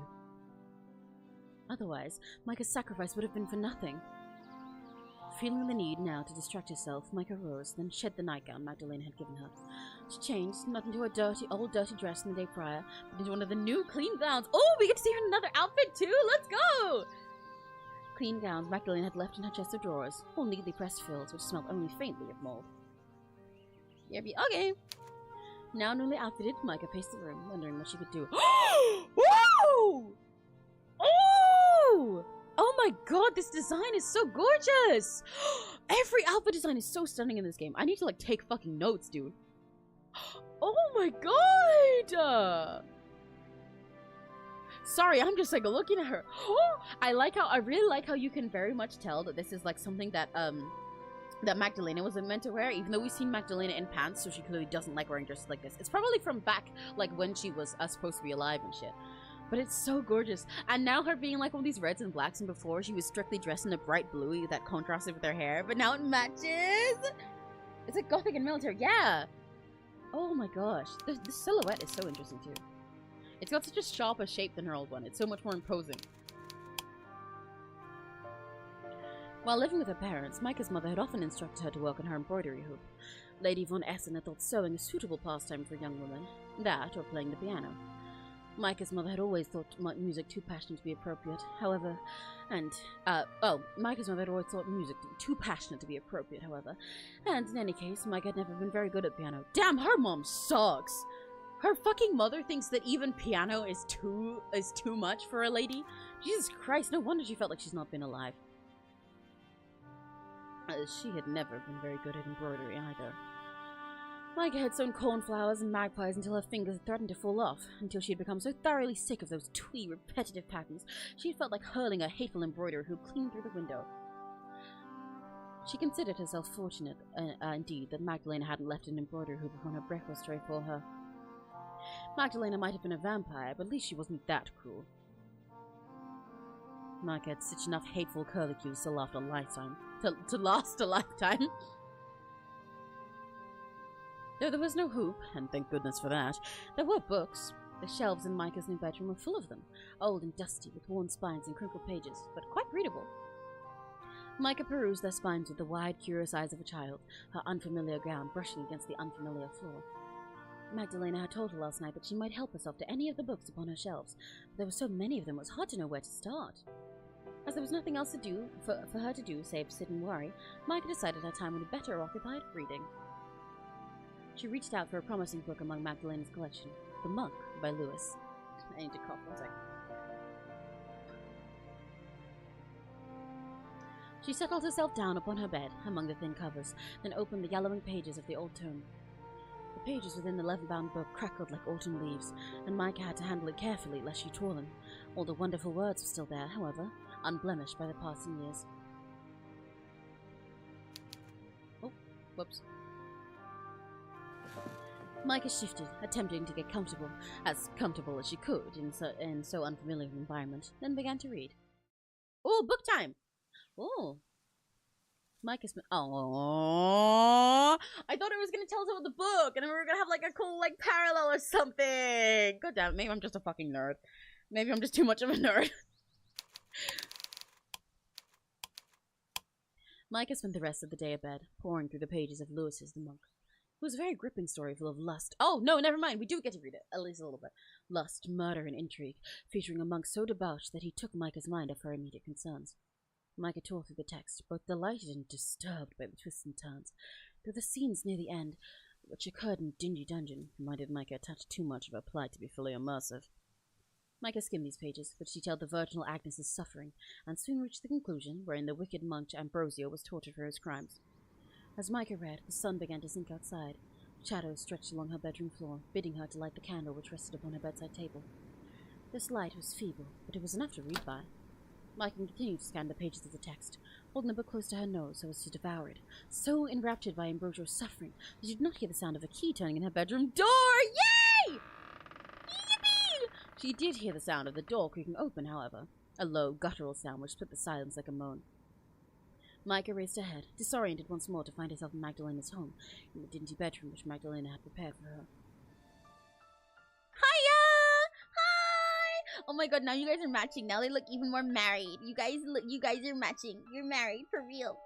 S1: Otherwise, Meike's sacrifice would have been for nothing. Feeling the need now to distract herself, Meike rose, then shed the nightgown Magdalena had given her. She changed, not into her old dirty dress from the day prior, but into one of the new clean gowns. Oh, we get to see her in another outfit too! Let's go! Clean gowns Magdalena had left in her chest of drawers, all neatly pressed fills, which smelled only faintly of mold. Okay. Now newly outfitted, Meike paced the room, wondering what she could do. Woo! Oh! Oh my god, this design is so gorgeous! Every outfit design is so stunning in this game. I need to, like, take fucking notes, dude. Oh my god! Sorry, I'm just, like, looking at her. I really like how you can very much tell that this is, like, something that, that Magdalena wasn't meant to wear, even though we've seen Magdalena in pants, so she clearly doesn't like wearing dresses like this. It's probably from back, like, when she was supposed to be alive and shit. But it's so gorgeous. And now her being like all these reds and blacks, and before she was strictly dressed in a bright bluey that contrasted with her hair, but now it matches! It's like gothic and military, yeah! Oh my gosh. The silhouette is so interesting too. It's got such a sharper shape than her old one. It's so much more imposing. While living with her parents, Meike's mother had often instructed her to work on her embroidery hoop. Lady von Essen had thought sewing a suitable pastime for a young woman. That, or playing the piano. Meike's mother had always thought music too passionate to be appropriate. However, Meike's mother had always thought music too passionate to be appropriate, however. And in any case, Meike had never been very good at piano. Damn, her mom sucks! Her fucking mother thinks that even piano is too much for a lady. Jesus Christ, no wonder she felt like she's not been alive. She had never been very good at embroidery either. Meike had sewn cornflowers and magpies until her fingers threatened to fall off, until she had become so thoroughly sick of those twee, repetitive patterns, she had felt like hurling a hateful embroidery hoop clean through the window. She considered herself fortunate, indeed, that Magdalena hadn't left an embroidery hoop upon her breakfast tray for her. Magdalena might have been a vampire, but at least she wasn't that cruel. Meike had such enough hateful curlicues to last a lifetime. To last a lifetime. Though there was no hoop, and thank goodness for that, there were books. The shelves in Meike's new bedroom were full of them, old and dusty, with worn spines and crinkled pages, but quite readable. Meike perused their spines with the wide, curious eyes of a child, her unfamiliar gown brushing against the unfamiliar floor. Magdalena had told her last night that she might help herself to any of the books upon her shelves, but there were so many of them it was hard to know where to start. As there was nothing else to do for her to do save sit and worry, Meike decided her time would be better occupied reading. She reached out for a promising book among Magdalena's collection, The Monk by Lewis. I need to cough 1 second. She settled herself down upon her bed, among the thin covers, then opened the yellowing pages of the old tome. The pages within the leather-bound book crackled like autumn leaves, and Meike had to handle it carefully lest she tore them. All the wonderful words were still there, however, unblemished by the passing years. Oh, whoops. Meike shifted, attempting to get comfortable as she could in so unfamiliar an environment, then began to read. Oh, book time! Oh. Meike is... Oh, I thought it was going to tell us about the book, and then we were going to have, like, a cool, like, parallel or something. God damn it, maybe I'm just a fucking nerd. Maybe I'm just too much of a nerd. Meike spent the rest of the day abed, poring through the pages of Lewis's The Monk. It was a very gripping story full of lust. Oh, no, never mind. We do get to read it. At least a little bit. Lust, murder, and intrigue, featuring a monk so debauched that he took Meike's mind off her immediate concerns. Meike tore through the text, both delighted and disturbed by the twists and turns. Though the scenes near the end, which occurred in Dingy Dungeon, reminded Meike a touch too much of her plight to be fully immersive. Meike skimmed these pages, which detailed the virginal Agnes's suffering, and soon reached the conclusion wherein the wicked monk Ambrosio was tortured for his crimes. As Meike read, the sun began to sink outside. Shadows stretched along her bedroom floor, bidding her to light the candle which rested upon her bedside table. This light was feeble, but it was enough to read by. Meike continued to scan the pages of the text, holding the book close to her nose so as to devour it, so enraptured by Ambrosio's suffering that she did not hear the sound of a key turning in her bedroom door. Yay! Yippee! She did hear the sound of the door creaking open, however, a low, guttural sound which split the silence like a moan. Meike raised her head, disoriented once more to find herself in Magdalena's home, in the dingy bedroom which Magdalena had prepared for her. Hiya! Hi! Oh my god, now you guys are matching. Now they look even more married. You guys are matching. You're married, for real.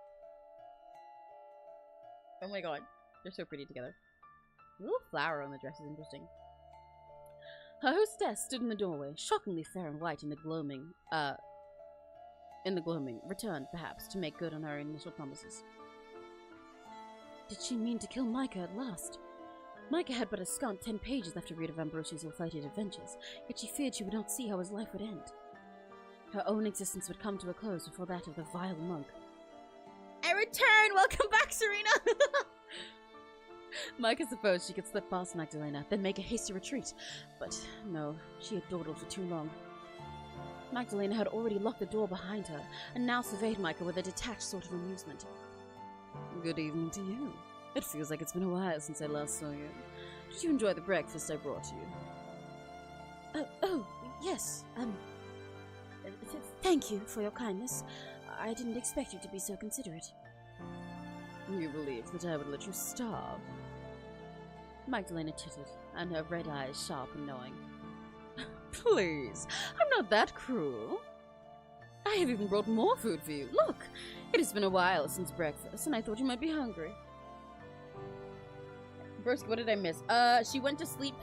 S1: Oh my god, they're so pretty together. The little flower on the dress is interesting. Her hostess stood in the doorway, shockingly fair and white in the gloaming, returned, perhaps, to make good on her initial promises. Did she mean to kill Meike at last? Meike had but a scant 10 pages left to read of Ambrosio's ill-fated adventures, yet she feared she would not see how his life would end. Her own existence would come to a close before that of the vile monk. I return! Welcome back, Serena! Meike supposed she could slip past Magdalena, then make a hasty retreat, but no, she had dawdled for too long. Magdalena had already locked the door behind her, and now surveyed Meike with a detached sort of amusement. Good evening to you. It feels like it's been a while since I last saw you. Did you enjoy the breakfast I brought you? Oh, yes, thank you for your kindness. I didn't expect you to be so considerate. You believed that I would let you starve? Magdalena tittered, and her red eyes sharp and knowing. Please, I'm not that cruel. I have even brought more food for you. Look, it has been a while since breakfast, and I thought you might be hungry. First, what did I miss? She went to sleep,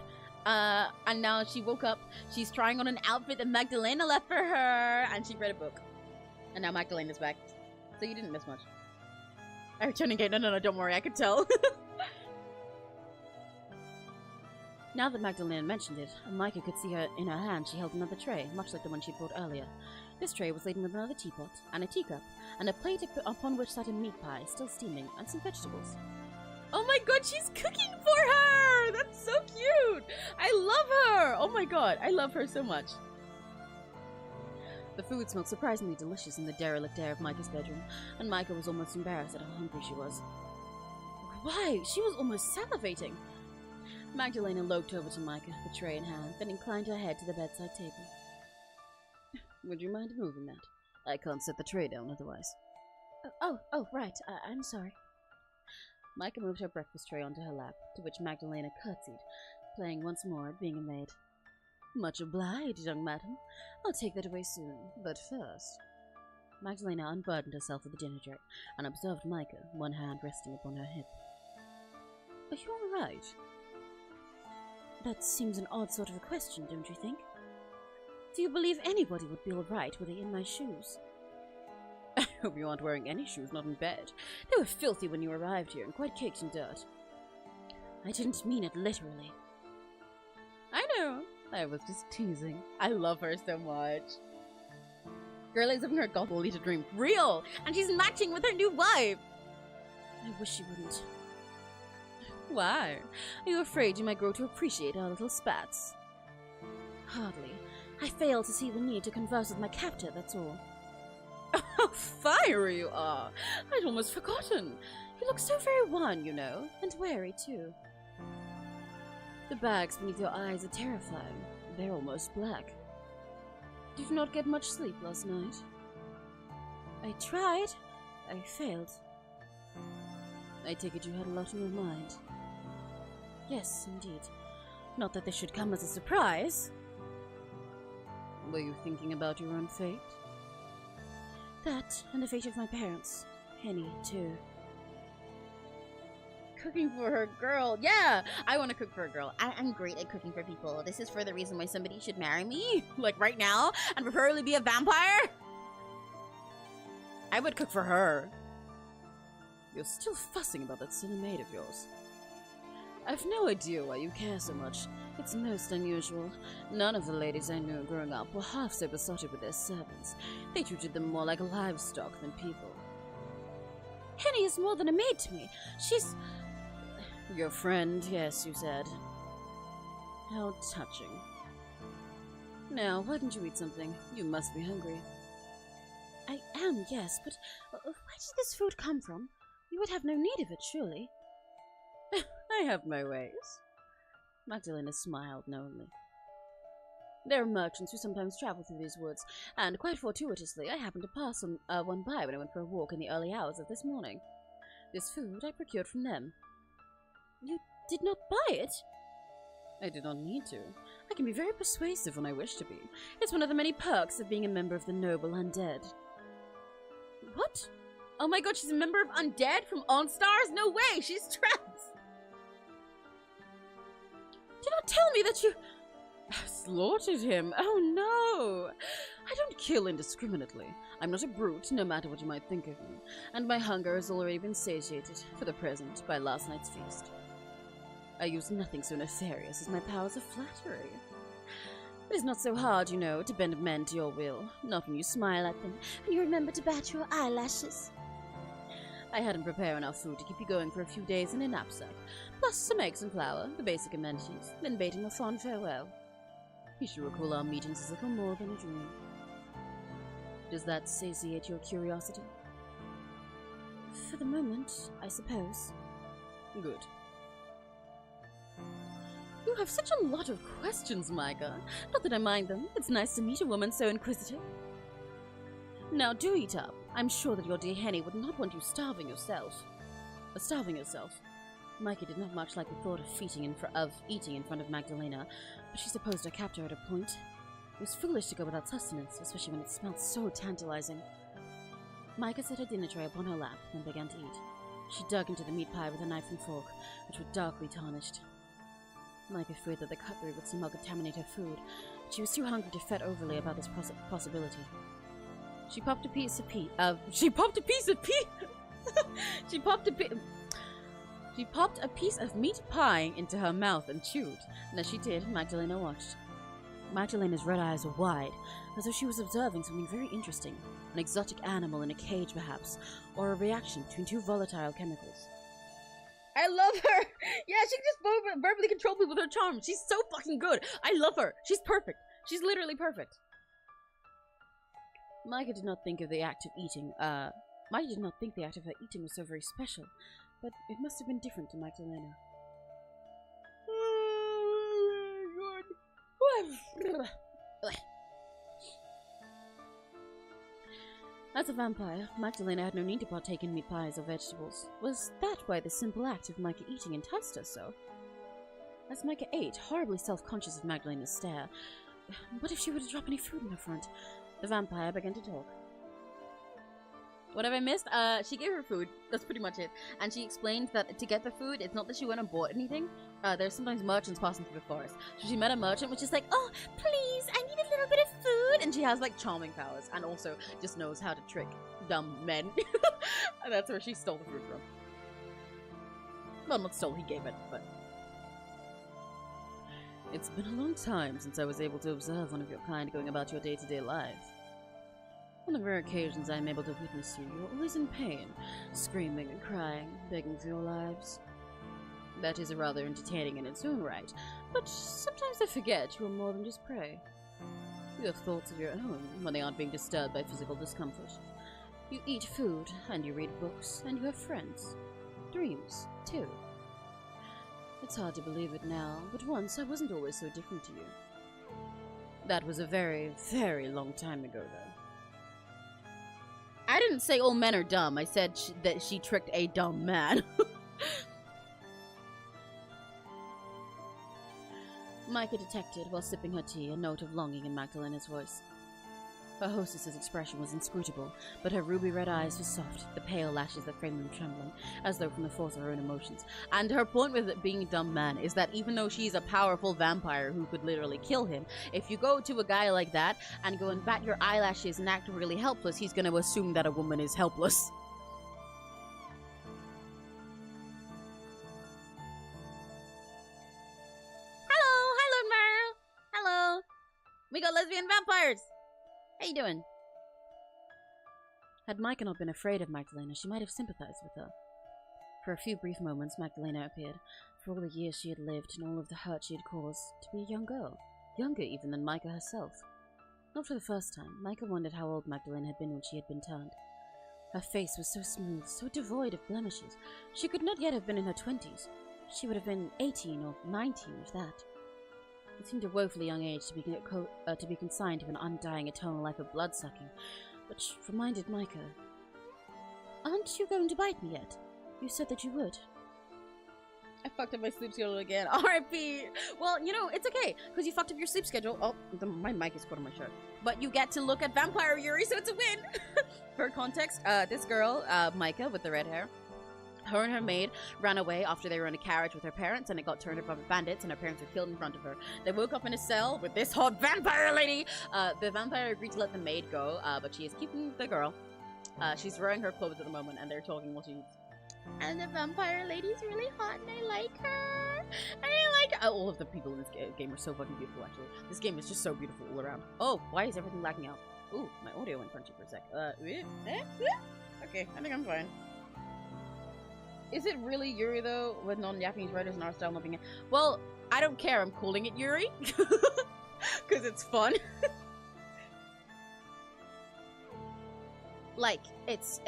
S1: and now she woke up. She's trying on an outfit that Magdalena left for her, and she read a book. And now Magdalena's back. So you didn't miss much. I returned again. No, don't worry, I could tell. Now that Magdalena mentioned it, Meike could see her in her hand she held another tray, much like the one she brought earlier. This tray was laden with another teapot, and a teacup, and a plate upon which sat a meat pie, still steaming, and some vegetables. Oh my god, she's cooking for her! That's so cute! I love her! Oh my god, I love her so much. The food smelled surprisingly delicious in the derelict air of Meike's bedroom, and Meike was almost embarrassed at how hungry she was. Why? She was almost salivating. Magdalena loped over to Meike, the tray in hand, then inclined her head to the bedside table. Would you mind moving that? I can't set the tray down otherwise. Oh, right. I'm sorry. Meike moved her breakfast tray onto her lap, to which Magdalena curtsied, playing once more at being a maid. Much obliged, young madam. I'll take that away soon, but first... Magdalena unburdened herself with the dinner tray, and observed Meike, one hand resting upon her hip. Are you all right? That seems an odd sort of a question, don't you think? Do you believe anybody would be all right were they in my shoes? I hope you aren't wearing any shoes, not in bed. They were filthy when you arrived here, and quite caked in dirt. I didn't mean it literally. I know. I was just teasing. I love her so much. Girl is living her goth-lita dream real, and she's matching with her new wife. I wish she wouldn't. Why? Are you afraid you might grow to appreciate our little spats? Hardly. I fail to see the need to converse with my captor, that's all. How fiery you are! I'd almost forgotten. You look so very wan, you know, and wary, too. The bags beneath your eyes are terrifying. They're almost black. Did you not get much sleep last night? I tried. I failed. I take it you had a lot on your mind. Yes, indeed. Not that this should come as a surprise. Were you thinking about your own fate? That, and the fate of my parents. Henny, too. Cooking for her girl. Yeah, I want to cook for a girl. I'm great at cooking for people. This is for the reason why somebody should marry me, like right now, and preferably be a vampire. I would cook for her. You're still fussing about that silly maid of yours. I've no idea why you care so much. It's most unusual. None of the ladies I knew growing up were half so besotted with their servants. They treated them more like livestock than people. Henny is more than a maid to me. She's... Your friend, yes, you said. How touching. Now, why don't you eat something? You must be hungry. I am, yes, but where did this food come from? You would have no need of it, surely. I have my ways. Magdalena smiled knowingly. There are merchants who sometimes travel through these woods, and quite fortuitously I happened to pass one by when I went for a walk in the early hours of this morning. This food I procured from them. You did not buy it? I did not need to. I can be very persuasive when I wish to be. It's one of the many perks of being a member of the noble undead. What? Oh my god, she's a member of Undead from On Stars? No way, she's trans! Do not tell me that you... slaughtered him. Oh no! I don't kill indiscriminately. I'm not a brute, no matter what you might think of me. And my hunger has already been satiated, for the present, by last night's feast. I use nothing so nefarious as my powers of flattery. It is not so hard, you know, to bend men to your will. Not when you smile at them, and you remember to bat your eyelashes. I hadn't prepared enough food to keep you going for a few days in a knapsack, plus some eggs and flour, the basic amenities, then baiting a fond farewell. You should recall our meetings as little more than a dream. Does that satiate your curiosity? For the moment, I suppose. Good. You have such a lot of questions, Meike. Not that I mind them. It's nice to meet a woman so inquisitive. Now do eat up. I'm sure that your dear Henny would not want you starving yourself. Meike did not much like the thought of eating in front of Magdalena, but she supposed her captor had a point. It was foolish to go without sustenance, especially when it smelled so tantalizing. Meike set her dinner tray upon her lap and began to eat. She dug into the meat pie with a knife and fork, which were darkly tarnished. Meike feared that the cutlery would somehow contaminate her food, but she was too hungry to fret overly about this possibility. She popped a piece of meat pie into her mouth and chewed, and as she did, Magdalena watched. Magdalena's red eyes were wide, as though she was observing something very interesting, an exotic animal in a cage perhaps, or a reaction between two volatile chemicals. I love her! Yeah, she can just verbally control people with her charm. She's so fucking good. I love her. She's perfect. She's literally perfect. Meike did not think of the act of eating, Meike did not think the act of her eating was so very special, but it must have been different to Magdalena. As a vampire, Magdalena had no need to partake in meat pies or vegetables. Was that why the simple act of Meike eating enticed her so? As Meike ate, horribly self-conscious of Magdalena's stare, what if she were to drop any food in her front? The vampire began to talk. What have I missed? She gave her food. That's pretty much it. And she explained that to get the food, it's not that she went and bought anything. There's sometimes merchants passing through the forest. So she met a merchant which is like, oh, please, I need a little bit of food. And she has like charming powers and also just knows how to trick dumb men. And that's where she stole the food from. Well, not stole, he gave it, but... It's been a long time since I was able to observe one of your kind going about your day-to-day life. On the rare occasions I am able to witness you, you're always in pain, screaming and crying, begging for your lives. That is rather entertaining in its own right, but sometimes I forget you are more than just prey. You have thoughts of your own when they aren't being disturbed by physical discomfort. You eat food, and you read books, and you have friends. Dreams, too. It's hard to believe it now, but once I wasn't always so different to you. That was a very, very long time ago, though. I didn't say all men are dumb. I said that she tricked a dumb man. Meike detected, while sipping her tea, a note of longing in Magdalena's voice. Her hostess's expression was inscrutable, but her ruby-red eyes were soft, the pale lashes that framed them trembling, as though from the force of her own emotions. And her point with it being a dumb man is that even though she's a powerful vampire who could literally kill him, if you go to a guy like that and go and bat your eyelashes and act really helpless, he's gonna assume that a woman is helpless. Hello, Mario. Hello. We got lesbian vampires. How you doing? Had Meike not been afraid of Magdalena, she might have sympathized with her. For a few brief moments, Magdalena appeared, for all the years she had lived and all of the hurt she had caused, to be a young girl, younger even than Meike herself. Not for the first time, Meike wondered how old Magdalena had been when she had been turned. Her face was so smooth, so devoid of blemishes. She could not yet have been in her 20s. She would have been 18 or 19, if that. It seemed a woefully young age to be consigned to an undying eternal life of blood-sucking, which reminded Meike. Aren't you going to bite me yet? You said that you would. I fucked up my sleep schedule again. R.I.P. Well, you know, it's okay, because you fucked up your sleep schedule. Oh, my mic is caught on my shirt. But you get to look at Vampire Yuri, so it's a win! For context, this girl, Meike, with the red hair, her and her maid ran away after they were in a carriage with her parents, and it got turned over by bandits, and her parents were killed in front of her. They woke up in a cell with this hot vampire lady! The vampire agreed to let the maid go, but she is keeping the girl. She's wearing her clothes at the moment, and they're talking while she eats. And the vampire lady's really hot, and I like her! All of the people in this game are so fucking beautiful, actually. This game is just so beautiful all around. Oh, why is everything lagging out? Ooh, my audio went crunchy for a sec. Okay, I think I'm fine. Is it really Yuri, though, with non-Japanese writers and art style not being... Well, I don't care. I'm calling it Yuri. Because it's fun. Like, it's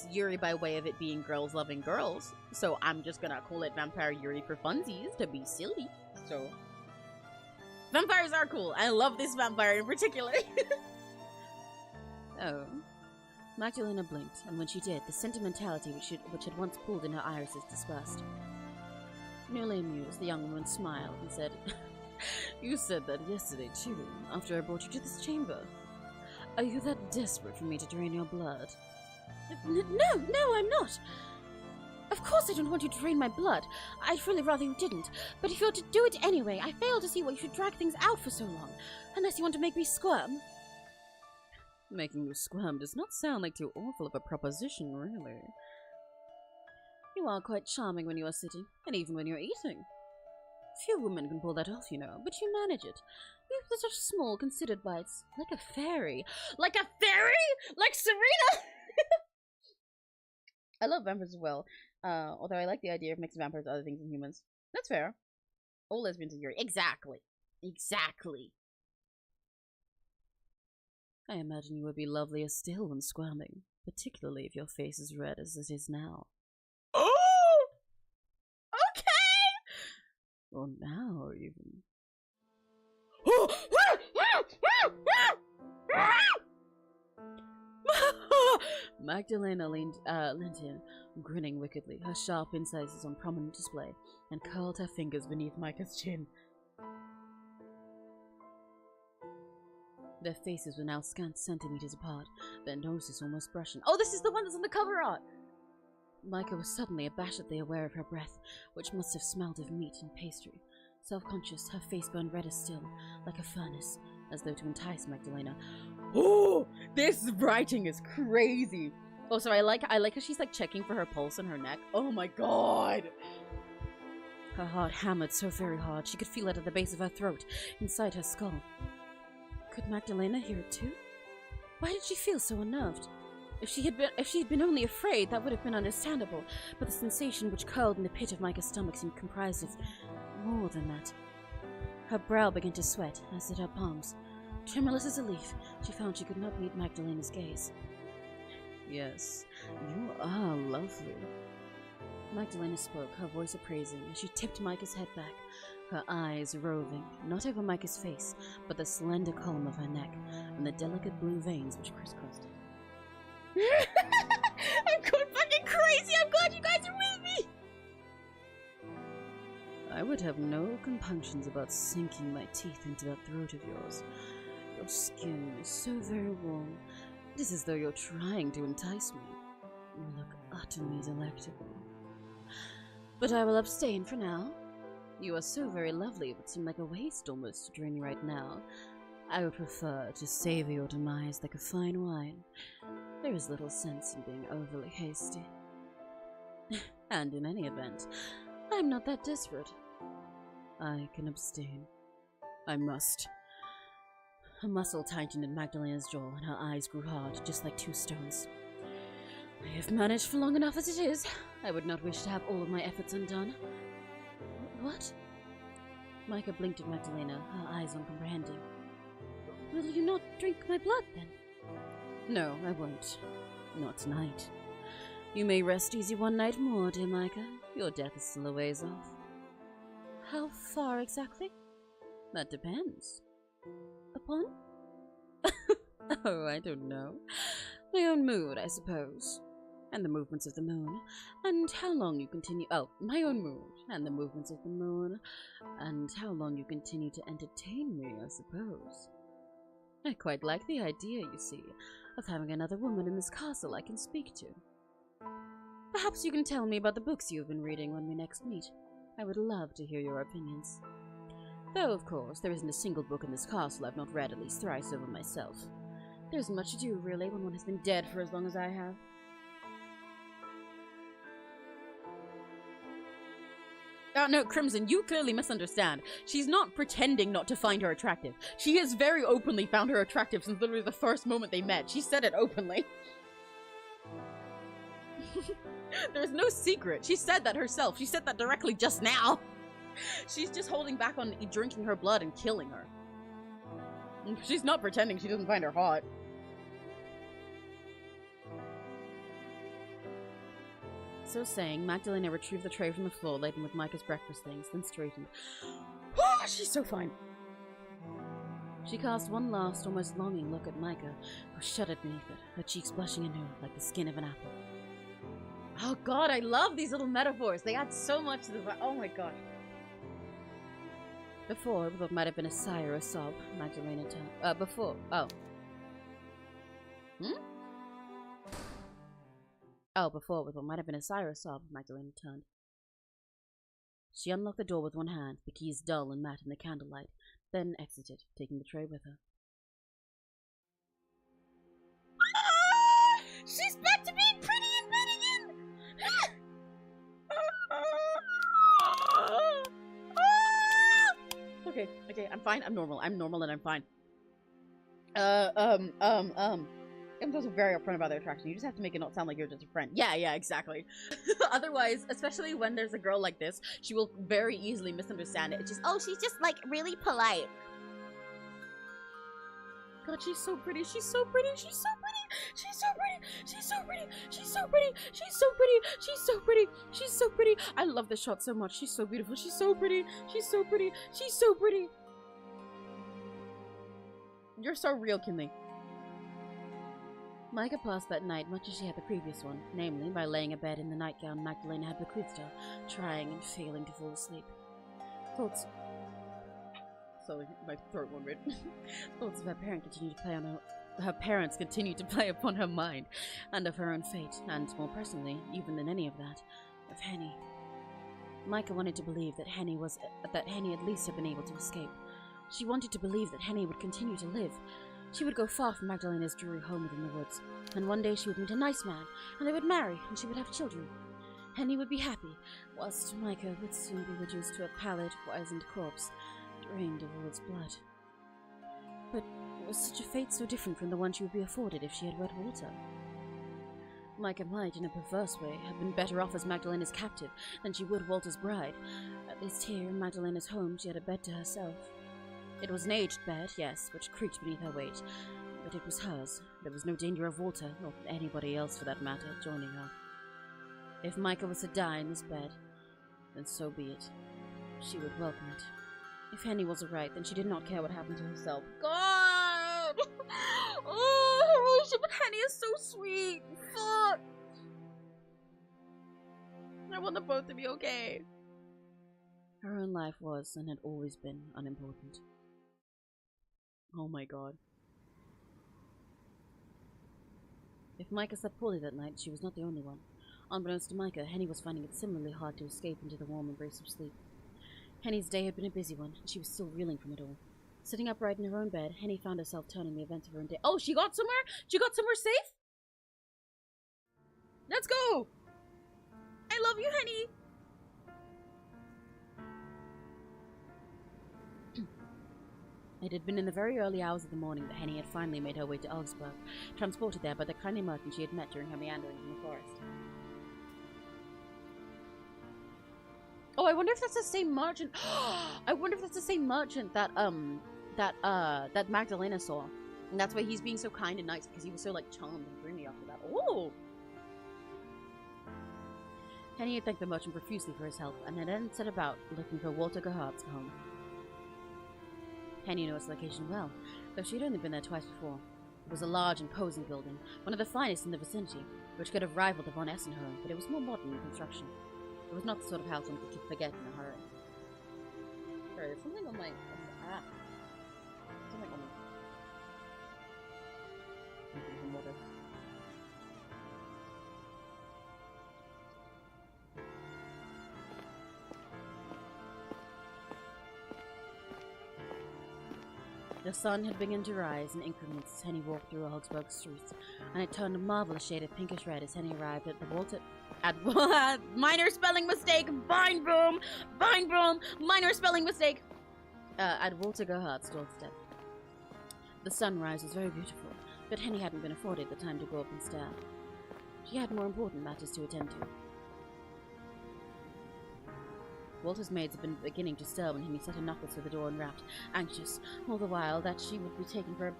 S1: Yuri by way of it being girls loving girls. So I'm just gonna call it Vampire Yuri for funsies, to be silly. So... Vampires are cool. I love this vampire in particular. Oh... Magdalena blinked, and when she did, the sentimentality which had once pooled in her irises dispersed. Nearly amused, the young woman smiled and said, You said that yesterday, too, after I brought you to this chamber. Are you that desperate for me to drain your blood? No, I'm not. Of course I don't want you to drain my blood. I'd really rather you didn't. But if you're to do it anyway, I fail to see why you should drag things out for so long. Unless you want to make me squirm. Making you squirm does not sound like too awful of a proposition, really. You are quite charming when you are sitting, and even when you're eating. Few women can pull that off, you know, but you manage it. You have such small, considered bites. Like a fairy. Like a fairy?! Like Serena?! I love vampires as well, although I like the idea of mixing vampires with other things than humans. That's fair. All lesbians are Yuri. Exactly. Exactly. I imagine you would be lovelier still when squirming, particularly if your face is red as it is now. Oh! Okay! Or now, even. Magdalena leaned in, grinning wickedly, her sharp incisors on prominent display, and curled her fingers beneath Meike's chin. Their faces were now scant centimeters apart, their noses almost brushing. Oh, this is the one that's on the cover art! Meike was suddenly abashedly aware of her breath, which must have smelled of meat and pastry. Self-conscious, her face burned redder still, like a furnace, as though to entice Magdalena. Oh, this writing is crazy. Oh, so I like how she's like checking for her pulse in her neck. Oh my god. Her heart hammered so very hard she could feel it at the base of her throat, inside her skull. Could Magdalena hear it too? Why did she feel so unnerved? If she had been only afraid, that would have been understandable, but the sensation which curled in the pit of Meike's stomach seemed comprised of more than that. Her brow began to sweat, as did her palms. Tremulous as a leaf, she found she could not meet Magdalena's gaze. Yes, you are lovely. Magdalena spoke, her voice appraising, as she tipped Meike's head back, her eyes roving, not over Meike's face, but the slender column of her neck, and the delicate blue veins which crisscrossed it. I'm going fucking crazy! I'm glad you guys are with me! I would have no compunctions about sinking my teeth into that throat of yours. Your skin is so very warm. It is as though you're trying to entice me. You look utterly delectable. But I will abstain for now. You are so very lovely, it would seem like a waste almost to drain you right now. I would prefer to savor your demise like a fine wine. There is little sense in being overly hasty. And in any event, I'm not that desperate. I can abstain. I must. A muscle tightened in Magdalena's jaw, and her eyes grew hard, just like two stones. I have managed for long enough as it is. I would not wish to have all of my efforts undone. What? Meike blinked at Magdalena, her eyes uncomprehending. Will you not drink my blood, then? No, I won't. Not tonight. You may rest easy one night more, dear Meike. Your death is still a ways off. How far exactly? That depends. Upon? Oh, I don't know. My own mood, I suppose. And the movements of the moon. And how long you continue— oh, my own mood. And the movements of the moon. And how long you continue to entertain me, I suppose. I quite like the idea, you see, of having another woman in this castle I can speak to. Perhaps you can tell me about the books you have been reading when we next meet. I would love to hear your opinions. Though, of course, there isn't a single book in this castle I've not read at least thrice over myself. There isn't much to do, really, when one has been dead for as long as I have. No, Crimson, you clearly misunderstand. She's not pretending not to find her attractive. She has very openly found her attractive since literally the first moment they met. She said it openly. There's no secret. She said that herself. She said that directly just now. She's just holding back on drinking her blood and killing her. She's not pretending she doesn't find her hot. So saying, Magdalena retrieved the tray from the floor laden with Meike's breakfast things, then straightened. Oh, she's so fine! She cast one last, almost longing look at Meike, who shuddered beneath it, her cheeks blushing anew like the skin of an apple. Oh god, I love these little metaphors! They add so much to the— oh my god. Before, what might have been a sigh or a sob, Magdalena turned— before— oh. Oh, before, with what might have been a sigh or a sob, Magdalena turned. She unlocked the door with one hand, the keys dull and matte in the candlelight, then exited, taking the tray with her. Ah! She's back to being pretty and winning in! Okay, I'm fine, I'm normal and I'm fine. I'm also very upfront about their attraction. You just have to make it not sound like you're just a friend. Yeah, exactly. Otherwise, especially when there's a girl like this, she will very easily misunderstand it. It's just, oh, she's just, like, really polite. God, she's so pretty. She's so pretty. She's so pretty. She's so pretty. She's so pretty. She's so pretty. She's so pretty. She's so pretty. She's so pretty. I love this shot so much. She's so beautiful. She's so pretty. She's so pretty. She's so pretty. You're so real, Kinley. Meike passed that night much as she had the previous one, namely by laying abed in the nightgown Magdalena had bequeathed her, trying and failing to fall asleep. Thoughts. Sorry, my throat went red. Thoughts of her parents continued to play upon her mind, and of her own fate, and more personally, even than any of that, of Henny. Meike wanted to believe that Henny at least had been able to escape. She wanted to believe that Henny would continue to live. She would go far from Magdalena's dreary home within the woods, and one day she would meet a nice man, and they would marry, and she would have children. Henny would be happy, whilst Meike would soon be reduced to a pallid, wizened corpse, drained of all its blood. But was such a fate so different from the one she would be afforded if she had wed Walter? Meike might, in a perverse way, have been better off as Magdalena's captive than she would Walter's bride. At least here, in Magdalena's home, she had a bed to herself. It was an aged bed, yes, which creaked beneath her weight, but it was hers. There was no danger of Walter, nor anybody else for that matter, joining her. If Meike was to die in this bed, then so be it. She would welcome it. If Henny was right, then she did not care what happened to herself. God! Oh, her relationship with Henny is so sweet! Fuck! I want them both to be okay. Her own life was, and had always been, unimportant. Oh my god. If Meike slept poorly that night, she was not the only one. Unbeknownst to Meike, Henny was finding it similarly hard to escape into the warm embrace of sleep. Henny's day had been a busy one, and she was still reeling from it all. Sitting upright in her own bed, Henny found herself turning the events of her own day. Oh, she got somewhere? She got somewhere safe? Let's go! I love you, Henny! It had been in the very early hours of the morning that Henny had finally made her way to Augsburg, transported there by the kindly merchant she had met during her meandering in the forest. Oh, I wonder if that's the same merchant. I wonder if that's the same merchant that that Magdalena saw, and that's why he's being so kind and nice, because he was so like charmed and dreamy after that. Oh. Henny had thanked the merchant profusely for his help, and had then set about looking for Walter Gerhardt's home. Henny knew its location well, though she had only been there twice before. It was a large, imposing building, one of the finest in the vicinity, which could have rivaled the von Essen home, but it was more modern in construction. It was not the sort of house one could forget in a hurry. Sorry, there's something on my... Something on my... The sun had begun to rise in increments as Henny walked through Augsburg streets, and it turned a marvelous shade of pinkish red as Henny arrived at the Walter... minor spelling mistake! Beinboom! Beinboom! Minor spelling mistake! At Walter Gerhardt's doorstep. The sunrise was very beautiful, but Henny hadn't been afforded the time to go up and stare. She had more important matters to attend to. Walter's maids had been beginning to stir when Henny set her knuckles to the door and rapped, anxious all the while that she would be taken for a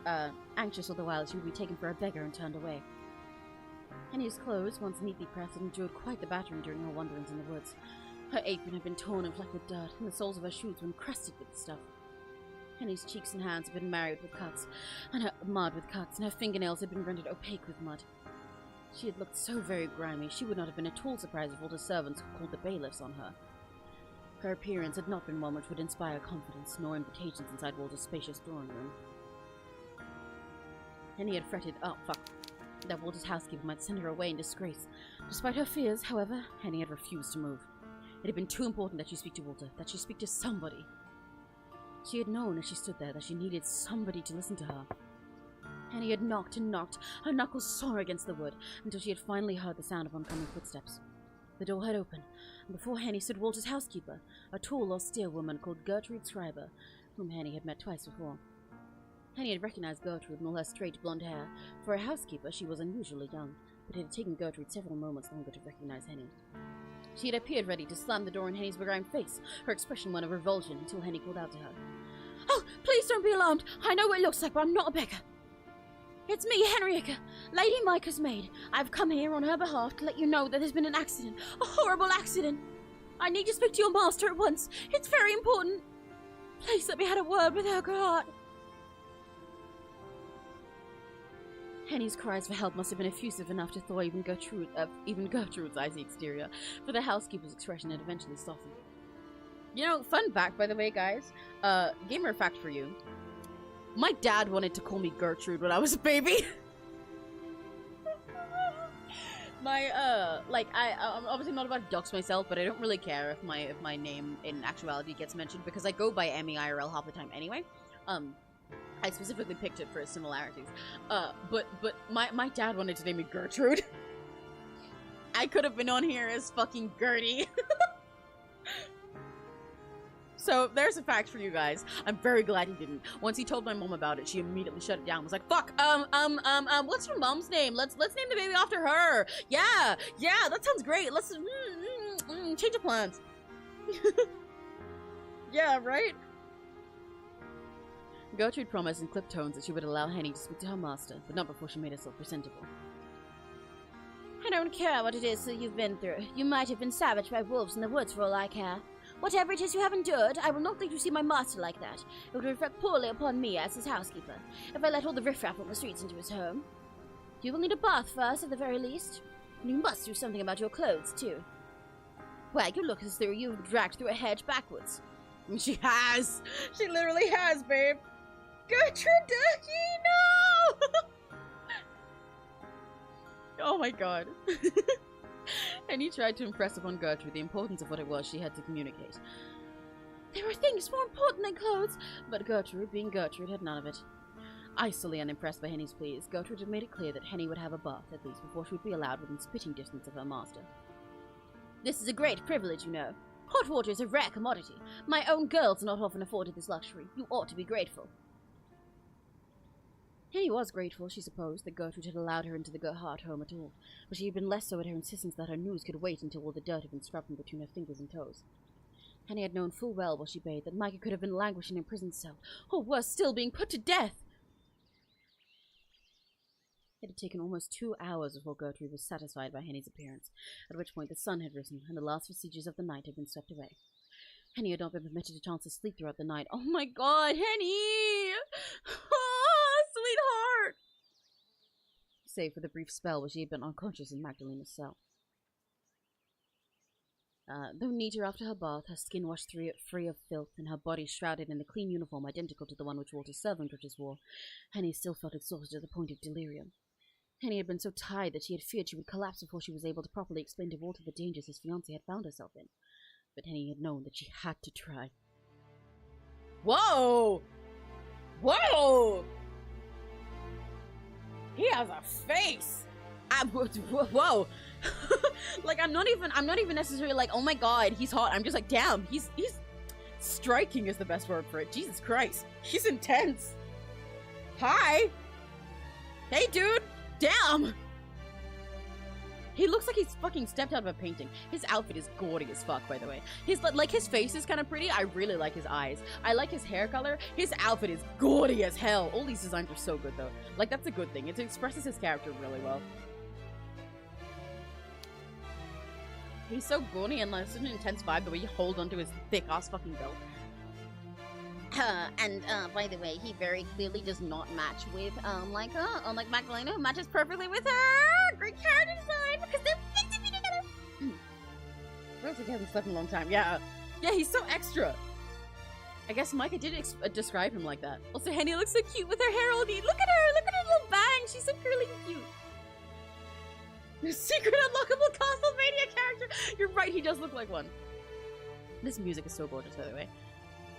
S1: beggar, and turned away. Henny's clothes, once neatly pressed, had endured quite the battering during her wanderings in the woods. Her apron had been torn and flecked with dirt, and the soles of her shoes were encrusted with the stuff. Henny's cheeks and hands had been marred with cuts, and her fingernails had been rendered opaque with mud. She had looked so very grimy, she would not have been at all surprised if Walter's servants called the bailiffs on her. Her appearance had not been one which would inspire confidence, nor invitations inside Walter's spacious drawing room. Henny had fretted, that Walter's housekeeper might send her away in disgrace. Despite her fears, however, Henny had refused to move. It had been too important that she speak to Walter, that she speak to somebody. She had known as she stood there that she needed somebody to listen to her. Henny had knocked and knocked, her knuckles sore against the wood, until she had finally heard the sound of oncoming footsteps. The door had opened, and before Henny stood Walter's housekeeper, a tall, austere woman called Gertrude Schreiber, whom Henny had met twice before. Henny had recognized Gertrude in all her straight blonde hair. For a housekeeper, she was unusually young, but it had taken Gertrude several moments longer to recognize Henny. She had appeared ready to slam the door in Henny's begrimed face, her expression one of revulsion, until Henny called out to her. "Oh, please don't be alarmed! I know what it looks like, but I'm not a beggar!" It's me, Henrietta, Lady Meike's maid. I've come here on her behalf to let you know that there's been an accident. A horrible accident. I need to speak to your master at once. It's very important. Please let me have a word with her God. Henny's cries for help must have been effusive enough to thaw even Gertrude's icy exterior, for the housekeeper's expression had eventually softened. You know, fun fact, by the way, guys. Gamer fact for you. My dad wanted to call me Gertrude when I was a baby. I'm obviously not about to dox myself, but I don't really care if my name in actuality gets mentioned, because I go by MEIRL half the time anyway. I specifically picked it for its similarities. But my dad wanted to name me Gertrude. I could have been on here as fucking Gertie. So, there's a fact for you guys. I'm very glad he didn't. Once he told my mom about it, she immediately shut it down. Was like, fuck, what's your mom's name? Let's name the baby after her. Yeah, that sounds great. Let's, change of plans. Yeah, right? Gertrude promised in clipped tones that she would allow Henny to speak to her master, but not before she made herself presentable. I don't care what it is that you've been through. You might have been savaged by wolves in the woods for all I care. Whatever it is you have endured, I will not let you see my master like that. It would reflect poorly upon me as his housekeeper, if I let all the riffraff on the streets into his home. You will need a bath first, at the very least. And you must do something about your clothes, too. Well, you look as though you've dragged through a hedge backwards. She has! She literally has, babe! Gertrude Ducky, no! Oh my god. And he tried to impress upon Gertrude the importance of what it was she had to communicate. There were things more important than clothes, but Gertrude, being Gertrude, had none of it. Icily unimpressed by Henny's pleas, Gertrude had made it clear that Henny would have a bath, at least, before she would be allowed within spitting distance of her master. This is a great privilege, you know. Hot water is a rare commodity. My own girls are not often afforded this luxury. You ought to be grateful. Henny was grateful, she supposed, that Gertrude had allowed her into the Gerhardt home at all, but she had been less so at her insistence that her news could wait until all the dirt had been scrubbed from between her fingers and toes. Henny had known full well while she bathed that Meike could have been languishing in a prison cell, or worse still, being put to death. It had taken almost 2 hours before Gertrude was satisfied by Henny's appearance, at which point the sun had risen and the last vestiges of the night had been swept away. Henny had not been permitted a chance to sleep throughout the night. Oh my god, Henny! Sweetheart! Save for the brief spell where she had been unconscious in Magdalena's cell. Though neater after her bath, her skin washed free of filth, and her body shrouded in a clean uniform identical to the one which Walter's servant wore, Henny still felt exhausted to the point of delirium. Henny had been so tired that she had feared she would collapse before she was able to properly explain to Walter the dangers his fiancée had found herself in. But Henny had known that she had to try. Whoa! Whoa! He has a face! Whoa! Like, I'm not even necessarily like, oh my god, he's hot. I'm just like, damn, he's striking is the best word for it. Jesus Christ. He's intense. Hi! Hey, dude! Damn! He looks like he's fucking stepped out of a painting. His outfit is gaudy as fuck, by the way. His face is kind of pretty. I really like his eyes. I like his hair color. His outfit is gaudy as hell. All these designs are so good, though. Like, that's a good thing. It expresses his character really well. He's so gaudy and like such an intense vibe the way you hold onto his thick-ass fucking belt. By the way, he very clearly does not match with, like Magdalena, who matches perfectly with her! Great character design, because they're meant to be together! Looks like he hasn't slept in a long time, yeah. Yeah, he's so extra! I guess Meike did describe him like that. Also, Henny looks so cute with her hair all neat. Look at her little bangs, she's so curly and cute. The secret unlockable Castlevania character! You're right, he does look like one. This music is so gorgeous, by the way.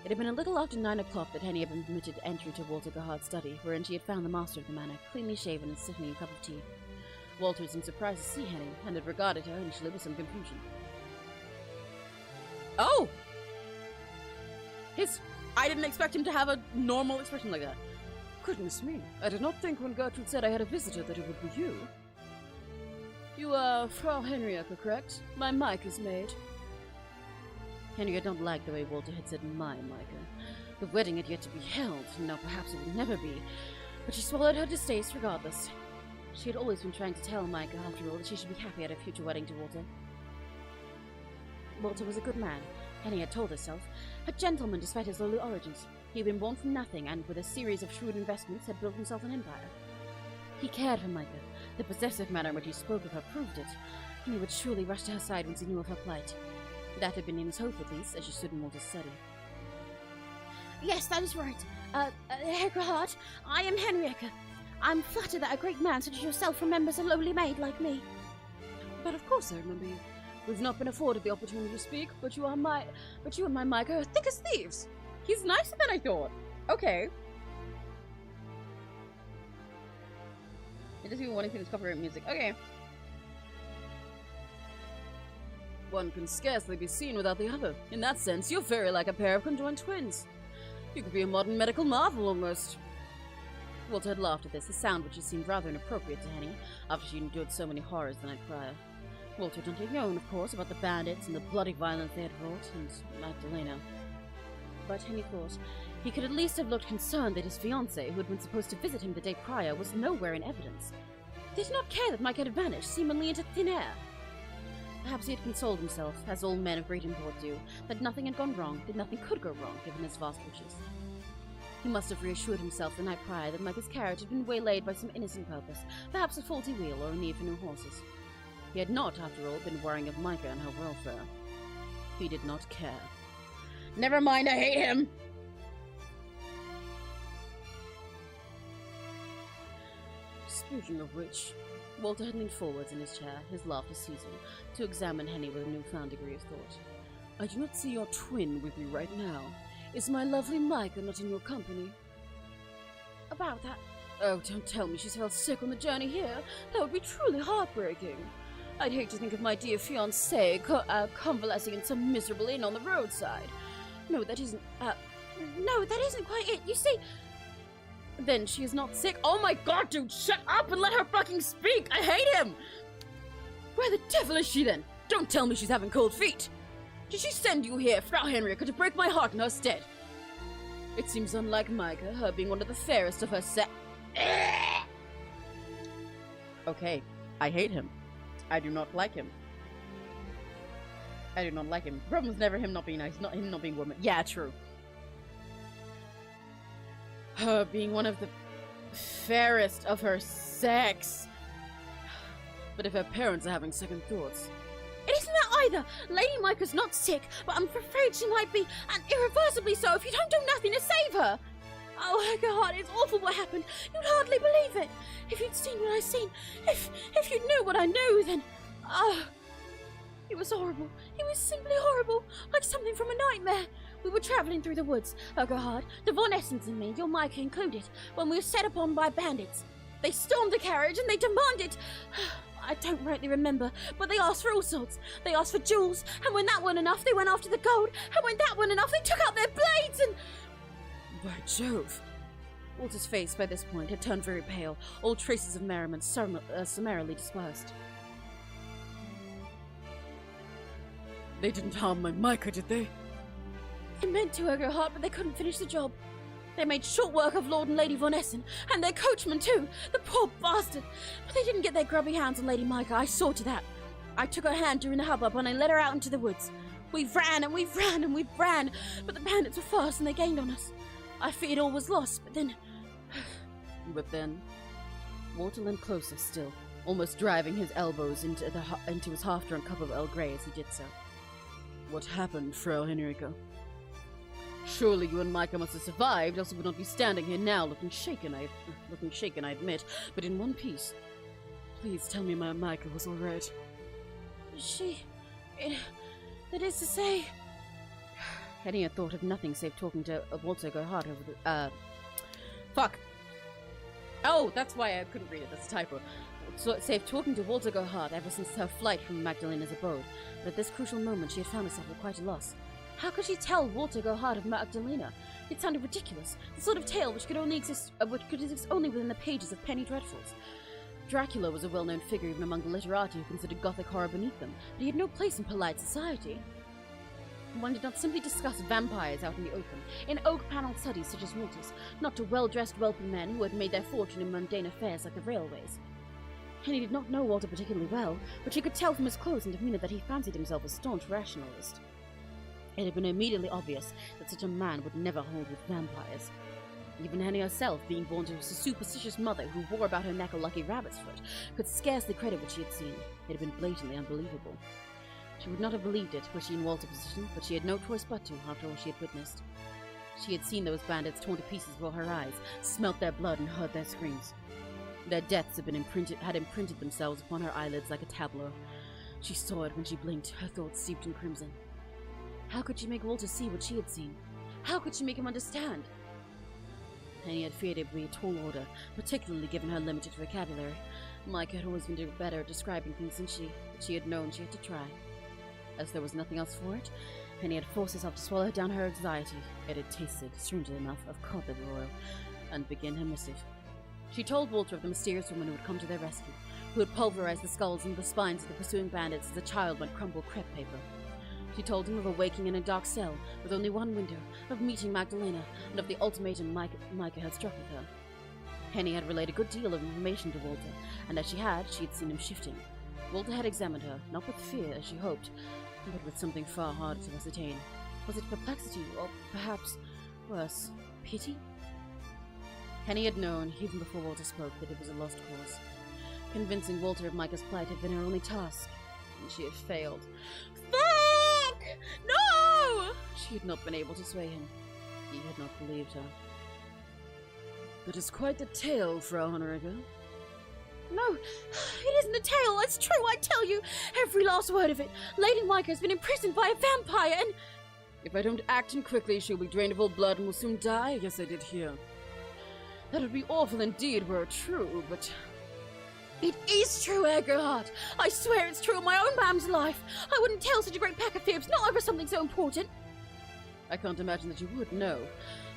S1: It had been a little after 9 o'clock that Henny had been permitted entry to Walter Gerhardt's study, wherein she had found the master of the manor, cleanly shaven and sipping a cup of tea. Walter seemed surprised to see Henny, and had regarded her initially with some confusion. Oh! I didn't expect him to have a normal expression like that. Goodness me, I did not think when Gertrude said I had a visitor that it would be you. You are Frau Henrietta, correct? My Meike's maid. Henry had not liked the way Walter had said my Meike. The wedding had yet to be held, now perhaps it would never be. But she swallowed her distaste regardless. She had always been trying to tell Meike, after all, that she should be happy at her future wedding to Walter. Walter was a good man, Henny had told herself, a gentleman despite his lowly origins. He had been born from nothing, and with a series of shrewd investments had built himself an empire. He cared for Meike. The possessive manner in which he spoke of her proved it, and he would surely rush to her side once he knew of her plight. That had been in his hope, at least, as she stood in Walter's study. Yes, that is right. Herr Gerhardt, I am Henrietta. I'm flattered that a great man such as yourself remembers a lowly maid like me. But of course I remember you. We've not been afforded the opportunity to speak, but you and my Meike are thick as thieves. He's nicer than I thought. Okay. It doesn't even want to finish copyright music. Okay. One can scarcely be seen without the other. In that sense, you're very like a pair of conjoined twins. You could be a modern medical marvel, almost. Walter had laughed at this, a sound which had seemed rather inappropriate to Henny, after she endured so many horrors the night prior. Walter had not known, of course, about the bandits and the bloody violence they had wrought, and Magdalena. But Henny thought he could at least have looked concerned that his fiancée, who had been supposed to visit him the day prior, was nowhere in evidence. They did not care that Meike had vanished, seemingly into thin air. Perhaps he had consoled himself, as all men of great import do, that nothing had gone wrong, that nothing could go wrong, given his vast riches. He must have reassured himself the night prior that Meike's carriage had been waylaid by some innocent purpose, perhaps a faulty wheel or a need for new horses. He had not, after all, been worrying of Meike and her welfare. He did not care. Never mind, I hate him! Speaking of which, Walter had leaned forwards in his chair, his laughter ceasing, to examine Henny with a newfound degree of thought. I do not see your twin with you right now. Is my lovely Meike not in your company? About that? Oh, don't tell me she's fell sick on the journey here. That would be truly heartbreaking. I'd hate to think of my dear fiancé convalescing in some miserable inn on the roadside. No, that isn't quite it. You see... Then she is not sick? Oh my god, dude, shut up and let her fucking speak! I hate him! Where the devil is she then? Don't tell me she's having cold feet! Did she send you here, Frau Henriette, to break my heart in her stead? It seems unlike Meike, her being one of the fairest of her set. Okay, I hate him. I do not like him. I do not like him. The problem is never him not being nice, not him not being woman. Yeah, true. Her being one of the fairest of her sex. But if her parents are having second thoughts... It isn't that either! Lady Meike's not sick, but I'm afraid she might be, and irreversibly so, if you don't do nothing to save her! Oh, Herr Gerhardt, it's awful what happened. You'd hardly believe it. If you'd seen what I seen, if you knew what I knew, then... It was horrible. It was simply horrible. Like something from a nightmare. We were travelling through the woods, Herr Gerhardt, the Von Essens and me, your Meike included, when we were set upon by bandits. They stormed the carriage and they demanded... I don't rightly remember, but they asked for all sorts. They asked for jewels, and when that weren't enough, they went after the gold, and when that weren't enough, they took out their blades and... By Jove. Walter's face, by this point, had turned very pale, all traces of merriment summarily dispersed. They didn't harm my Meike, did they? They meant to, Herr Gerhardt, but they couldn't finish the job. They made short work of Lord and Lady Von Essen, and their coachman too, the poor bastard. But they didn't get their grubby hands on Lady Meike, I saw to that. I took her hand during the hubbub and I led her out into the woods. We ran and we ran and we ran, but the bandits were fast and they gained on us. I feared all was lost, but then... Walter leaned closer still, almost driving his elbows into his half-drunk cup of Earl Grey as he did so. What happened, Frau Henrique? Surely you and Meike must have survived, else we would not be standing here now, looking shaken, I admit, but in one piece. Please tell me my Meike was all right. That is to say... Henny had thought of nothing save talking to Walter Gerhardt over the... Fuck! Oh, that's why I couldn't read it, that's a typo. So, save talking to Walter Gerhardt ever since her flight from Magdalena's abode, but at this crucial moment she had found herself at quite a loss. How could she tell Walter Gerhardt of Magdalena? It sounded ridiculous, the sort of tale which could exist only within the pages of penny dreadfuls. Dracula was a well-known figure even among the literati who considered gothic horror beneath them, but he had no place in polite society. One did not simply discuss vampires out in the open, in oak-paneled studies such as Walter's, not to well-dressed, wealthy men who had made their fortune in mundane affairs like the railways. Henny did not know Walter particularly well, but she could tell from his clothes and demeanor that he fancied himself a staunch rationalist. It had been immediately obvious that such a man would never hold with vampires. Even Henny herself, being born to a superstitious mother who wore about her neck a lucky rabbit's foot, could scarcely credit what she had seen. It had been blatantly unbelievable. She would not have believed it were she in Walter's position, but she had no choice but to, after all she had witnessed. She had seen those bandits torn to pieces before her eyes, smelt their blood and heard their screams. Their deaths had imprinted themselves upon her eyelids like a tableau. She saw it when she blinked, her thoughts steeped in crimson. How could she make Walter see what she had seen? How could she make him understand? Henny had feared it would be a tall order, particularly given her limited vocabulary. Meike had always been better at describing things than she, but she had known she had to try. As there was nothing else for it, Henny had forced herself to swallow down her anxiety. It had tasted, strangely enough, of cod oil, and begin her missive. She told Walter of the mysterious woman who had come to their rescue, who had pulverized the skulls and the spines of the pursuing bandits as a child might crumble crepe paper. She told him of awaking in a dark cell with only one window, of meeting Magdalena, and of the ultimatum Meike had struck with her. Henny had relayed a good deal of information to Walter, and as she had seen him shifting. Walter had examined her, not with fear as she hoped, but with something far harder to ascertain. Was it perplexity, or perhaps, worse, pity? Henny had known, even before Walter spoke, that it was a lost cause. Convincing Walter of Meike's plight had been her only task, and she had failed. Fuck! No! She had not been able to sway him. He had not believed her. That is quite the tale, Frau Henrique. No, it isn't a tale. It's true, I tell you. Every last word of it. Lady Meike has been imprisoned by a vampire and... If I don't act in quickly, she'll be drained of all blood and will soon die. Yes, I did hear. That would be awful indeed were it true, but... It is true, Egerhard. I swear it's true in my own mam's life. I wouldn't tell such a great pack of fibs, not over something so important. I can't imagine that you would, no.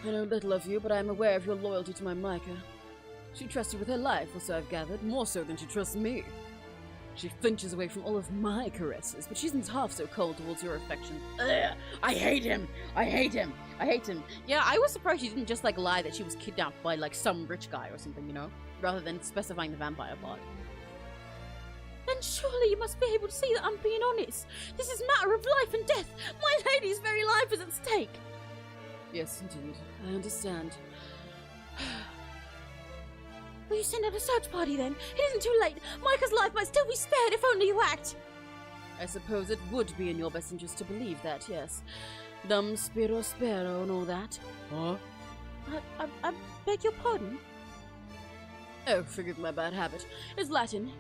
S1: I know little of you, but I am aware of your loyalty to my Meike. She trusts you with her life, or so I've gathered, more so than she trusts me. She flinches away from all of my caresses, but she isn't half so cold towards your affection. Ugh, I hate him! I hate him! I hate him! Yeah, I was surprised she didn't just, lie that she was kidnapped by, some rich guy or something, you know? Rather than specifying the vampire part. Then surely you must be able to see that I'm being honest. This is a matter of life and death. My lady's very life is at stake. Yes, indeed. I understand. Will you send out a search party then? It isn't too late. Meike's life might still be spared if only you act. I suppose it would be in your best interest to believe that, yes. Dum spiro spero and all that. Huh? I beg your pardon? Oh, forgive my bad habit. It's Latin.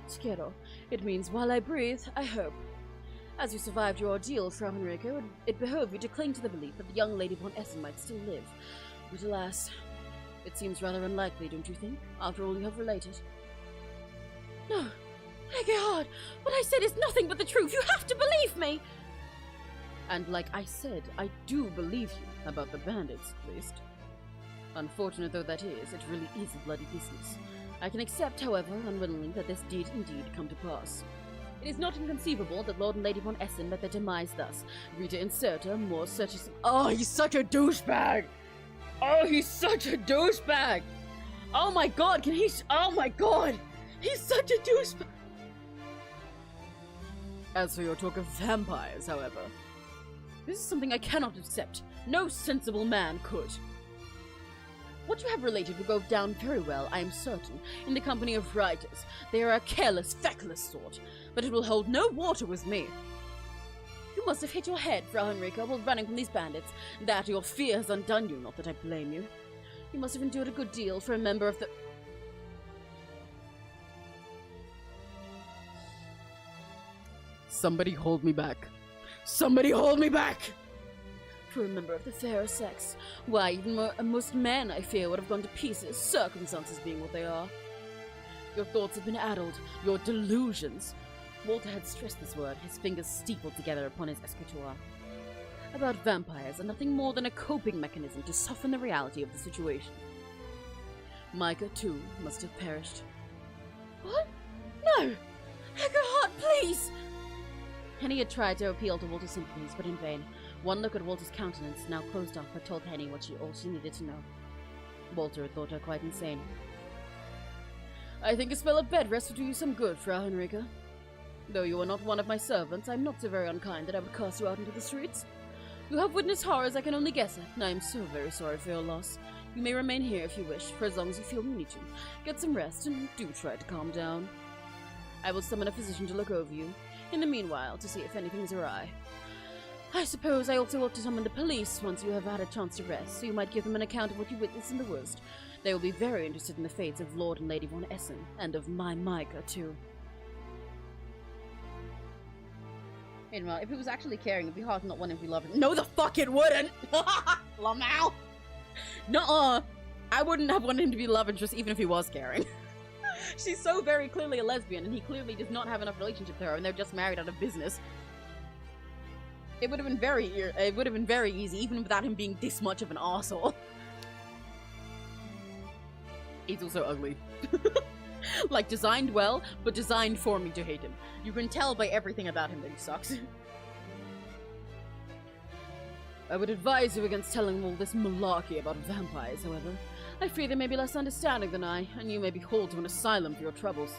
S1: Spero. It means while I breathe, I hope. As you survived your ordeal, Frau Henrique, it behoved you to cling to the belief that the young Lady von Essen might still live. But alas, it seems rather unlikely, don't you think, after all you have related? No, Egerhard, what I said is nothing but the truth. You have to believe me! And like I said, I do believe you, about the bandits, at least. Unfortunate though that is, it really is a bloody business. I can accept, however, unwillingly, that this did indeed come to pass. It is not inconceivable that Lord and Lady von Essen met their demise thus. Rita Inserta, more such as... Oh, he's such a douchebag! Oh, he's such a douchebag! Oh my god, Oh my god! He's such a douchebag! As for your talk of vampires, however, this is something I cannot accept. No sensible man could. What you have related will go down very well, I am certain, in the company of writers. They are a careless, feckless sort, but it will hold no water with me. You must have hit your head, Frau Henrique, while running from these bandits. That your fear has undone you, not that I blame you. You must have endured a good deal for a member of the... Somebody hold me back. Somebody hold me back! For a member of the fairer sex. Why, even most men, I fear, would have gone to pieces, circumstances being what they are. Your thoughts have been addled, your delusions. Walter had stressed this word, his fingers steepled together upon his escritoire. About vampires are nothing more than a coping mechanism to soften the reality of the situation. Meike, too, must have perished. What? No! Egerhard, please! Henny had tried to appeal to Walter's sympathies, but in vain. One look at Walter's countenance, now closed off, had told Henny all she needed to know. Walter had thought her quite insane. I think a spell of bed rest would do you some good, Frau Henrika. Though you are not one of my servants, I am not so very unkind that I would cast you out into the streets. You have witnessed horrors I can only guess at, and I am so very sorry for your loss. You may remain here if you wish, for as long as you feel you need to. Get some rest, and do try to calm down. I will summon a physician to look over you, in the meanwhile, to see if anything is awry. I suppose I also ought to summon the police once you have had a chance to rest, so you might give them an account of what you witnessed in the worst. They will be very interested in the fates of Lord and Lady von Essen, and of my Meike, too. Meanwhile, if it was actually caring, it'd be hard to not want him to be loved. No, the fuck it wouldn't! Lamau! Nuh-uh! I wouldn't have wanted him to be love interest even if he was caring. She's so very clearly a lesbian, and he clearly does not have enough relationship to her, and they're just married out of business. It would have been very easy, even without him being this much of an arsehole. He's also ugly. Like, designed well, but designed for me to hate him. You can tell by everything about him that he sucks. I would advise you against telling all this malarkey about vampires, however. I fear they may be less understanding than I, and you may be hauled to an asylum for your troubles.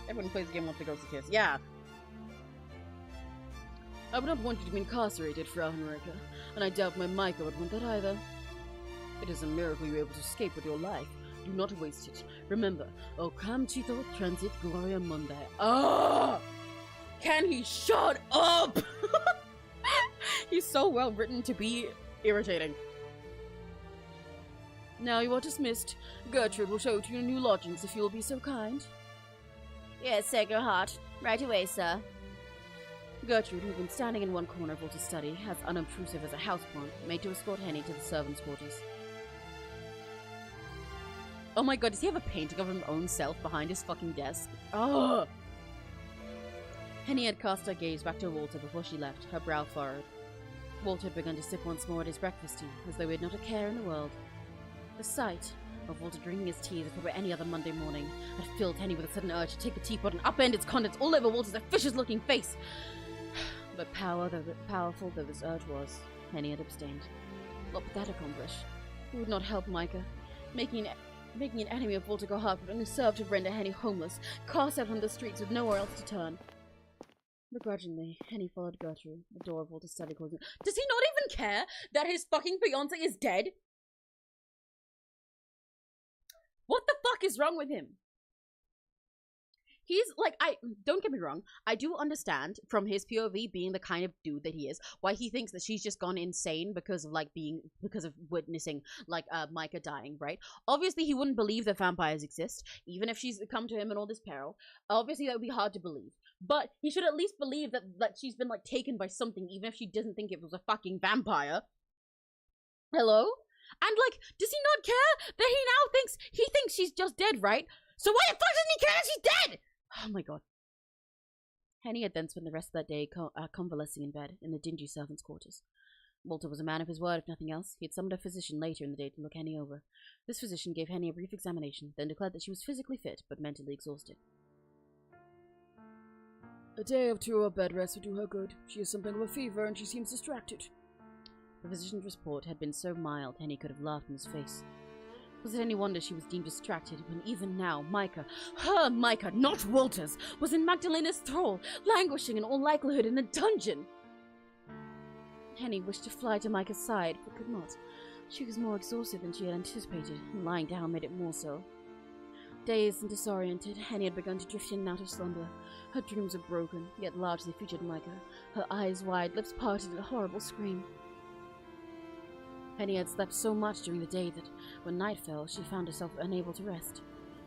S1: Everyone plays the game wants to go to kiss. Yeah. I would not want you to be incarcerated, Frau Henrika, and I doubt my Meike would want that either. It is a miracle you were able to escape with your life. Do not waste it. Remember, O Camcito Transit Gloria Mundi. Ah! Can he shut up? He's so well written to be irritating. Now you are dismissed. Gertrude will show you to your new lodgings if you will be so kind. Yes, Sir Gerhardt. Right away, sir. Gertrude, who had been standing in one corner of Walter's study, as unobtrusive as a houseplant, made to escort Henny to the servants' quarters. Oh my god, does he have a painting of his own self behind his fucking desk? Oh! Henny had cast her gaze back to Walter before she left, her brow furrowed. Walter had begun to sip once more at his breakfast tea, as though he had not a care in the world. The sight of Walter drinking his tea as if it were any other Monday morning had filled Henny with a sudden urge to take the teapot and upend its contents all over Walter's officious-looking face. But powerful though this urge was, Henny had abstained. What would that accomplish? It would not help Meike. Making an enemy of Walter Gerhardt would only serve to render Henny homeless, cast out on the streets with nowhere else to turn. Begrudgingly, Henny followed Gertrude, the door of Walter's study closing. Does he not even care that his fucking fiancé is dead? What the fuck is wrong with him? He's like, don't get me wrong, I do understand from his POV being the kind of dude that he is, why he thinks that she's just gone insane because of witnessing like Meike dying, right? Obviously he wouldn't believe that vampires exist, even if she's come to him in all this peril. Obviously that would be hard to believe. But he should at least believe that she's been like taken by something, even if she doesn't think it was a fucking vampire. Hello? And like, does he not care that he thinks she's just dead, right? So why the fuck doesn't he care that she's dead? Oh my god. Henny had then spent the rest of that day convalescing in bed in the dingy servants' quarters. Walter was a man of his word, if nothing else. He had summoned a physician later in the day to look Henny over. This physician gave Henny a brief examination, then declared that she was physically fit, but mentally exhausted. A day or two of bed rest would do her good. She has something of a fever, and she seems distracted. The physician's report had been so mild, Henny could have laughed in his face. Was it any wonder she was deemed distracted when even now Meike, her Meike, not Walter's, was in Magdalena's thrall, languishing in all likelihood in a dungeon? Henny wished to fly to Meike's side, but could not. She was more exhausted than she had anticipated, and lying down made it more so. Dazed and disoriented, Henny had begun to drift in and out of slumber. Her dreams were broken, yet largely featured Meike, her eyes wide, lips parted in a horrible scream. Henny had slept so much during the day that, when night fell, she found herself unable to rest.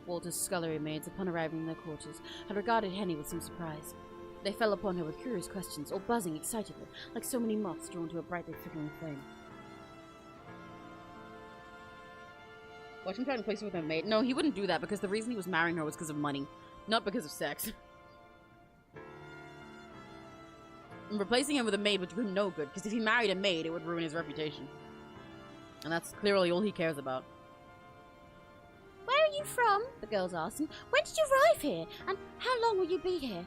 S1: Walter's scullery maids, upon arriving in their quarters, had regarded Henny with some surprise. They fell upon her with curious questions, all buzzing excitedly, like so many moths drawn to a brightly flickering flame. Watch him try to place her with her maid. No, he wouldn't do that, because the reason he was marrying her was because of money, not because of sex. And replacing him with a maid would do him no good, because if he married a maid, it would ruin his reputation. And that's clearly all he cares about. Where are you from? The girls asked. And when did you arrive here? And how long will you be here?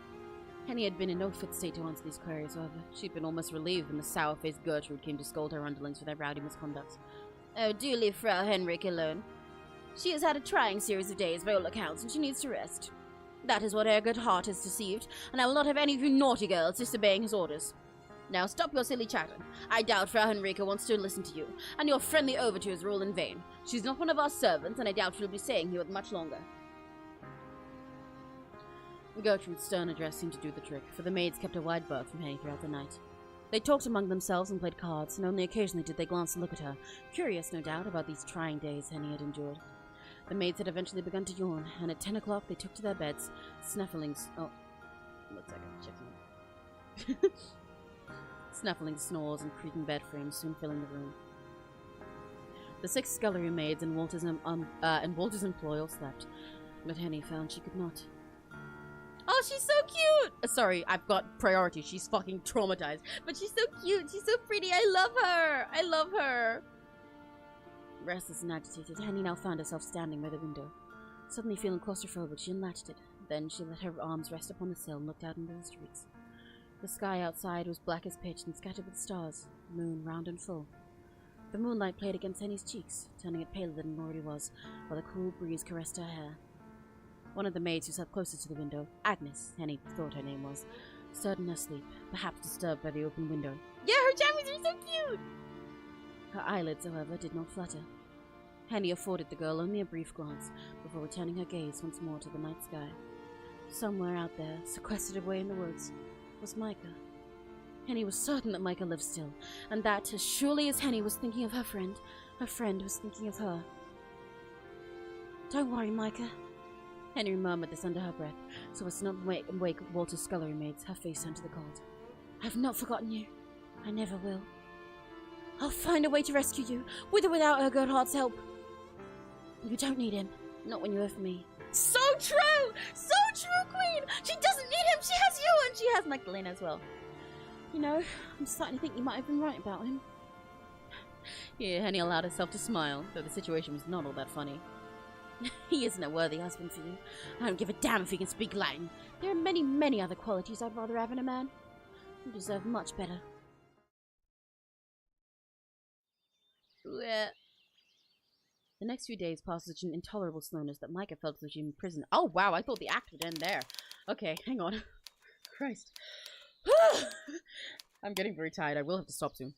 S1: Henny had been in no fit state to answer these queries, however. She'd been almost relieved when the sour-faced Gertrude came to scold her underlings for their rowdy misconduct. Oh, do leave Frau Henrik alone. She has had a trying series of days by all accounts, and she needs to rest. That is what her good heart has deceived, and I will not have any of you naughty girls disobeying his orders. Now stop your silly chatter. I doubt Frau Henrika wants to listen to you, and your friendly overtures are all in vain. She's not one of our servants, and I doubt she'll be staying here much longer. Gertrude's stern address seemed to do the trick, for the maids kept a wide berth from Henny throughout the night. They talked among themselves and played cards, and only occasionally did they glance and look at her, curious, no doubt, about these trying days Henny had endured. The maids had eventually begun to yawn, and at 10 o'clock they took to their beds, snuffling snuffling snores and creaking bed frames soon filling the room. The 6 scullery maids and Walter's employ all slept, but Henny found she could not. Oh, she's so cute! Sorry, I've got priority. She's fucking traumatized. But she's so cute. She's so pretty. I love her. I love her. Restless and agitated, Henny now found herself standing by the window. Suddenly feeling claustrophobic, she unlatched it. Then she let her arms rest upon the sill and looked out into the streets. The sky outside was black as pitch and scattered with stars, the moon round and full. The moonlight played against Henny's cheeks, turning it paler than it already was, while a cool breeze caressed her hair. One of the maids who sat closest to the window, Agnes, Henny thought her name was, stirred in her sleep, perhaps disturbed by the open window. Yeah, her jammies are so cute! Her eyelids, however, did not flutter. Henny afforded the girl only a brief glance, before returning her gaze once more to the night sky. Somewhere out there, sequestered away in the woods, was Meike. Henny was certain that Meike lived still, and that, as surely as Henny was thinking of her friend was thinking of her. Don't worry, Meike. Henny murmured this under her breath, so as to not wake Walter's scullery maids, her face turned to the cold. I've not forgotten you. I never will. I'll find a way to rescue you, with or without her good heart's help. You don't need him, not when you have me. So true! So true, Queen! She doesn't need him, she has you, and she has Magdalena as well. You know, I'm starting to think you might have been right about him. Yeah, Henny allowed herself to smile, though the situation was not all that funny. He isn't a worthy husband for you. I don't give a damn if he can speak Latin. There are many, many other qualities I'd rather have in a man. You deserve much better. The next few days passed with such an intolerable slowness that Meike felt as though she was in prison. Oh wow, I thought the act would end there. Okay, hang on. Christ. I'm getting very tired. I will have to stop soon.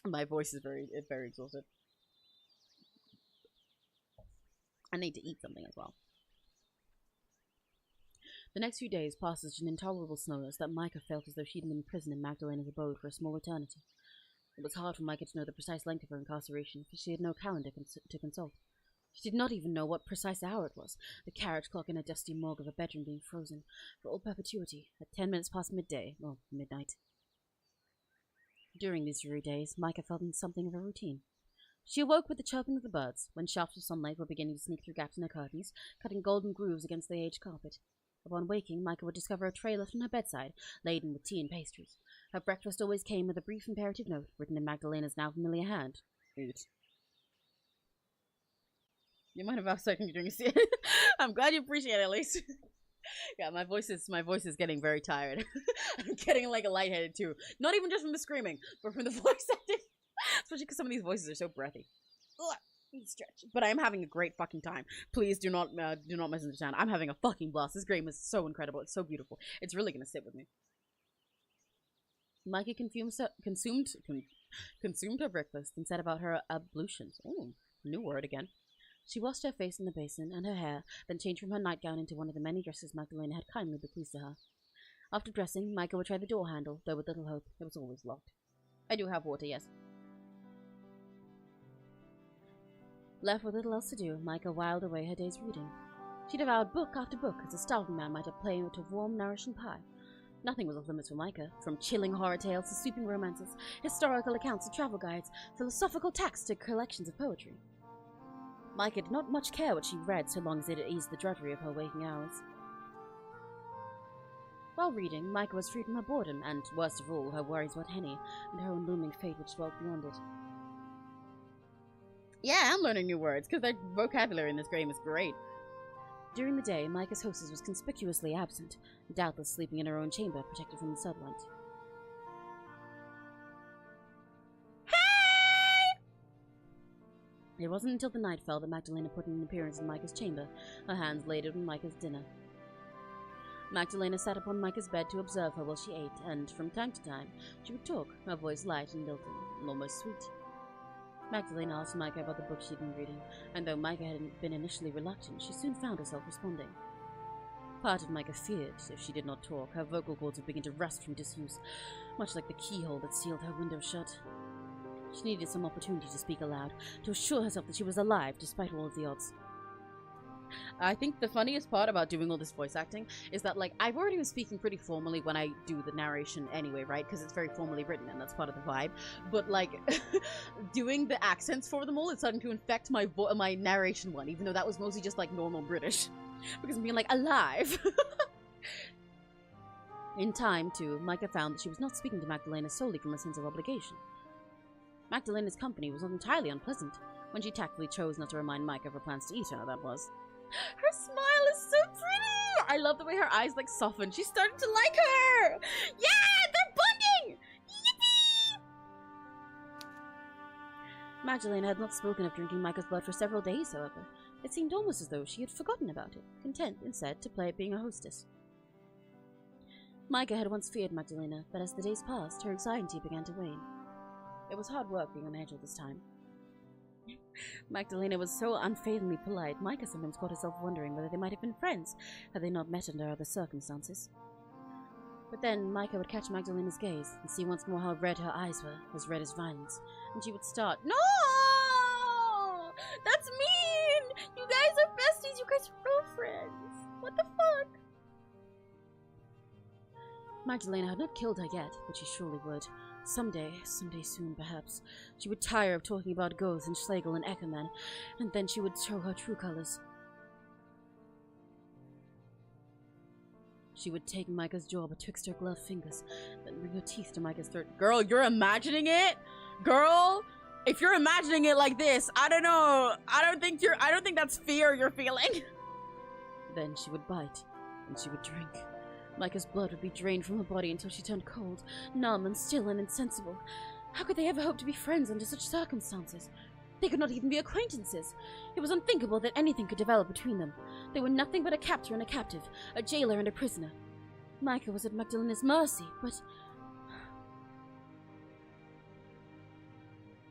S1: My voice is very exhausted. I need to eat something as well. The next few days passed with such an intolerable slowness that Meike felt as though she'd been in prison in Magdalena's abode for a small eternity. It was hard for Meike to know the precise length of her incarceration, for she had no calendar to consult. She did not even know what precise hour it was, the carriage clock in a dusty morgue of a bedroom being frozen, for all perpetuity, at 10 minutes past midday, or midnight. During these dreary days, Meike felt in something of a routine. She awoke with the chirping of the birds, when shafts of sunlight were beginning to sneak through gaps in her curtains, cutting golden grooves against the aged carpet. Upon waking, Meike would discover a tray left on her bedside, laden with tea and pastries. Her breakfast always came with a brief imperative note, written in Magdalena's now familiar hand. Eat. You might have asked so during a I'm glad you appreciate it, at least. Yeah, my voice is getting very tired. I'm getting like a lightheaded too. Not even just from the screaming, but from the voice acting. Especially because some of these voices are so breathy. Ugh. Stretch. But I'm having a great fucking time. Please do not misunderstand. I'm having a fucking blast. This game is so incredible. It's so beautiful. It's really gonna sit with me. Meike consumed her breakfast and set about her ablutions. Ooh, new word again. She washed her face in the basin and her hair, then changed from her nightgown into one of the many dresses Magdalena had kindly bequeathed to her. After dressing, Meike would try the door handle, though with little hope. It was always locked. I do have water, yes. Left with little else to do, Meike whiled away her days reading. She devoured book after book, as a starving man might have played with warm, nourishing pie. Nothing was off limits for Meike, from chilling horror tales to sweeping romances, historical accounts to travel guides, philosophical texts to collections of poetry. Meike did not much care what she read, so long as it eased the drudgery of her waking hours. While reading, Meike was freed from her boredom, and, worst of all, her worries about Henny, and her own looming fate which dwelt beyond it. Yeah, I'm learning new words, because the vocabulary in this game is great. During the day, Meike's hostess was conspicuously absent, doubtless sleeping in her own chamber, protected from the sunlight. It wasn't until the night fell that Magdalena put in an appearance in Meike's chamber, her hands laden on Meike's dinner. Magdalena sat upon Meike's bed to observe her while she ate, and from time to time she would talk, her voice light and lilting, and almost sweet. Magdalena asked Meike about the book she'd been reading, and though Meike had been initially reluctant, she soon found herself responding. Part of Meike feared, if she did not talk, her vocal cords would begin to rust from disuse, much like the keyhole that sealed her window shut. She needed some opportunity to speak aloud, to assure herself that she was alive despite all of the odds. I think the funniest part about doing all this voice acting is that, like, I've already been speaking pretty formally when I do the narration anyway, right? Because it's very formally written and that's part of the vibe. But, like, doing the accents for them all is starting to infect my narration one, even though that was mostly just, like, normal British. Because I'm being, like, alive. In time, too, Meike found that she was not speaking to Magdalena solely from a sense of obligation. Magdalena's company was not entirely unpleasant, when she tactfully chose not to remind Meike of her plans to eat her, that was. Her smile is so pretty! I love the way her eyes, like, soften. She's starting to like her! Yeah! They're bonding! Yippee! Magdalena had not spoken of drinking Meike's blood for several days, however. It seemed almost as though she had forgotten about it, content, instead, to play at being a hostess. Meike had once feared Magdalena, but as the days passed, her anxiety began to wane. It was hard work being on edge all this time. Magdalena was so unfailingly polite, Meike sometimes caught herself wondering whether they might have been friends, had they not met under other circumstances. But then Meike would catch Magdalena's gaze, and see once more how red her eyes were, as red as violence, and she would start, "No! That's mean! You guys are besties, you guys are girlfriends! What the fuck?" Magdalena had not killed her yet, but she surely would. Someday soon perhaps, she would tire of talking about Goth and Schlegel and Eckermann, and then she would show her true colors. She would take Meike's jaw betwixt her gloved fingers, then bring her teeth to Meike's throat. Girl, you're imagining it? Girl, if you're imagining it like this, I don't know. I don't think that's fear you're feeling. Then she would bite, and she would drink. Meike's blood would be drained from her body until she turned cold, numb and still and insensible. How could they ever hope to be friends under such circumstances? They could not even be acquaintances. It was unthinkable that anything could develop between them. They were nothing but a captor and a captive, a jailer and a prisoner. Meike was at Magdalena's mercy, but...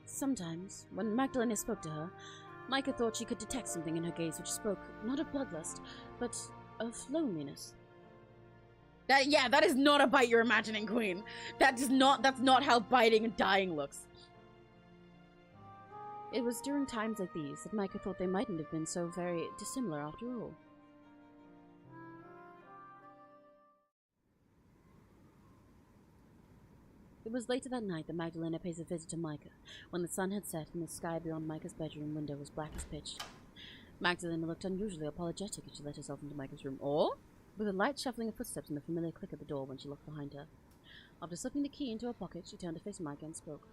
S1: Sometimes, when Magdalena spoke to her, Meike thought she could detect something in her gaze which spoke not of bloodlust, but of loneliness. That is not a bite you're imagining, Queen. That's not how biting and dying looks. It was during times like these that Meike thought they mightn't have been so very dissimilar after all. It was later that night that Magdalena pays a visit to Meike, when the sun had set and the sky beyond Meike's bedroom window was black as pitch. Magdalena looked unusually apologetic as she let herself into Meike's room, or with a light shuffling of footsteps and the familiar click at the door when she looked behind her. After slipping the key into her pocket, she turned to face Meike and spoke.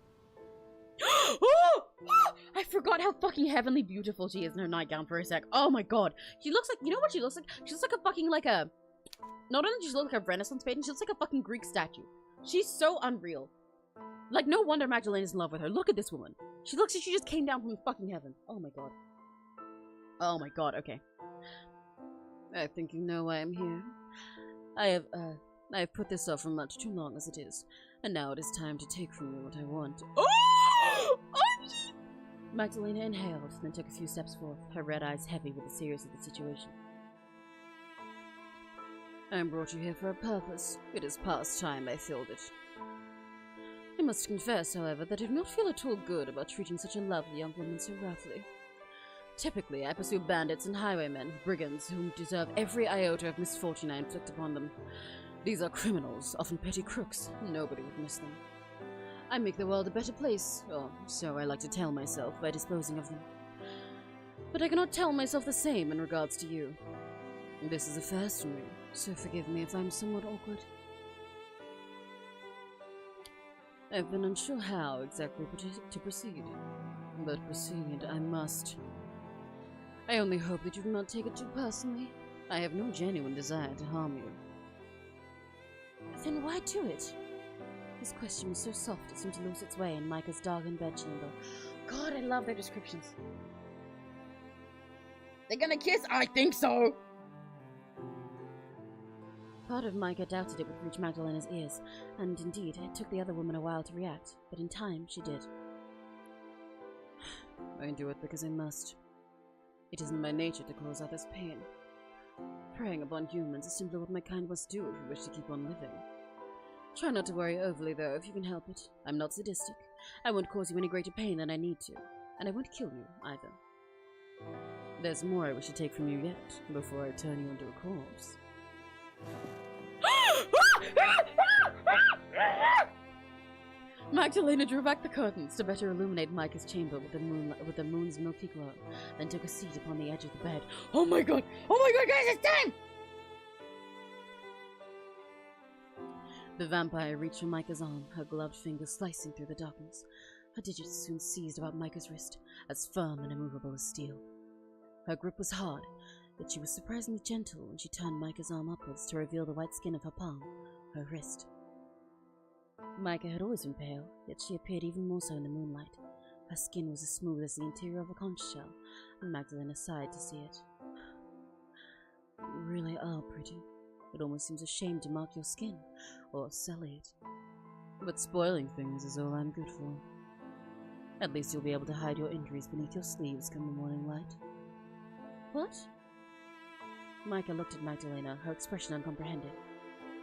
S1: I forgot how fucking heavenly beautiful she is in her nightgown for a sec. Oh my god. She looks like, you know what she looks like? She looks like a fucking, like a... Not only does she look like a Renaissance painting, she looks like a fucking Greek statue. She's so unreal. Like, no wonder Magdalena's in love with her. Look at this woman. She looks like she just came down from fucking heaven. Oh my god. Oh my god, okay. I think you know why I'm here. I have put this off for much too long as it is, and now it is time to take from you what I want. Oh! Magdalena inhaled, then took a few steps forth, her red eyes heavy with the seriousness of the situation. I brought you here for a purpose. It is past time I filled it. I must confess, however, that I do not feel at all good about treating such a lovely young woman so roughly. Typically, I pursue bandits and highwaymen, brigands who deserve every iota of misfortune I inflict upon them. These are criminals, often petty crooks. Nobody would miss them. I make the world a better place, or so I like to tell myself, by disposing of them. But I cannot tell myself the same in regards to you. This is a first for me, so forgive me if I'm somewhat awkward. I've been unsure how exactly to proceed, but proceed I must. I only hope that you do not take it too personally. I have no genuine desire to harm you. Then why do it? His question was so soft it seemed to lose its way in Meike's darkened bedchamber. God, I love their descriptions. They're gonna kiss? I think so! Part of Meike doubted it would reach Magdalena's ears, and indeed, it took the other woman a while to react, but in time, she did. I do it because I must. It isn't my nature to cause others pain. Preying upon humans is simply what my kind must do if we wish to keep on living. Try not to worry overly, though, if you can help it. I'm not sadistic. I won't cause you any greater pain than I need to, and I won't kill you, either. There's more I wish to take from you yet, before I turn you into a corpse. Magdalena drew back the curtains to better illuminate Meike's chamber with the moon's milky glow, then took a seat upon the edge of the bed. Oh my god! Oh my god, guys, it's time! The vampire reached for Meike's arm, her gloved fingers slicing through the darkness. Her digits soon seized about Meike's wrist, as firm and immovable as steel. Her grip was hard, yet she was surprisingly gentle when she turned Meike's arm upwards to reveal the white skin of her palm, her wrist. Meike had always been pale, yet she appeared even more so in the moonlight. Her skin was as smooth as the interior of a conch shell, and Magdalena sighed to see it. You really are pretty. It almost seems a shame to mark your skin, or sully it. But spoiling things is all I'm good for. At least you'll be able to hide your injuries beneath your sleeves come the morning light. What? Meike looked at Magdalena, her expression uncomprehending.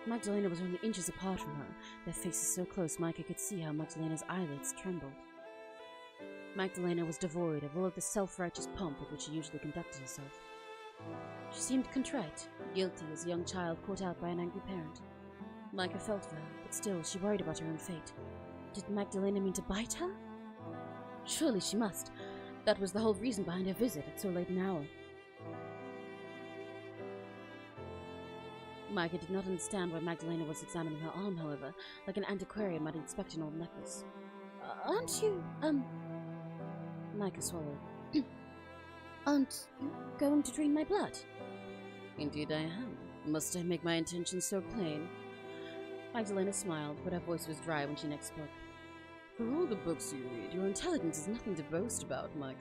S1: Magdalena was only inches apart from her, their faces so close Meike could see how Magdalena's eyelids trembled. Magdalena was devoid of all of the self-righteous pomp with which she usually conducted herself. She seemed contrite, guilty as a young child caught out by an angry parent. Meike felt for her, but still she worried about her own fate. Did Magdalena mean to bite her? Surely she must. That was the whole reason behind her visit at so late an hour. Meike did not understand why Magdalena was examining her arm, however, like an antiquarian might inspect an old necklace. Aren't you, Meike swallowed. Aren't you going to drain my blood? Indeed I am. Must I make my intentions so plain? Magdalena smiled, but her voice was dry when she next spoke. For all the books you read, your intelligence is nothing to boast about, Meike.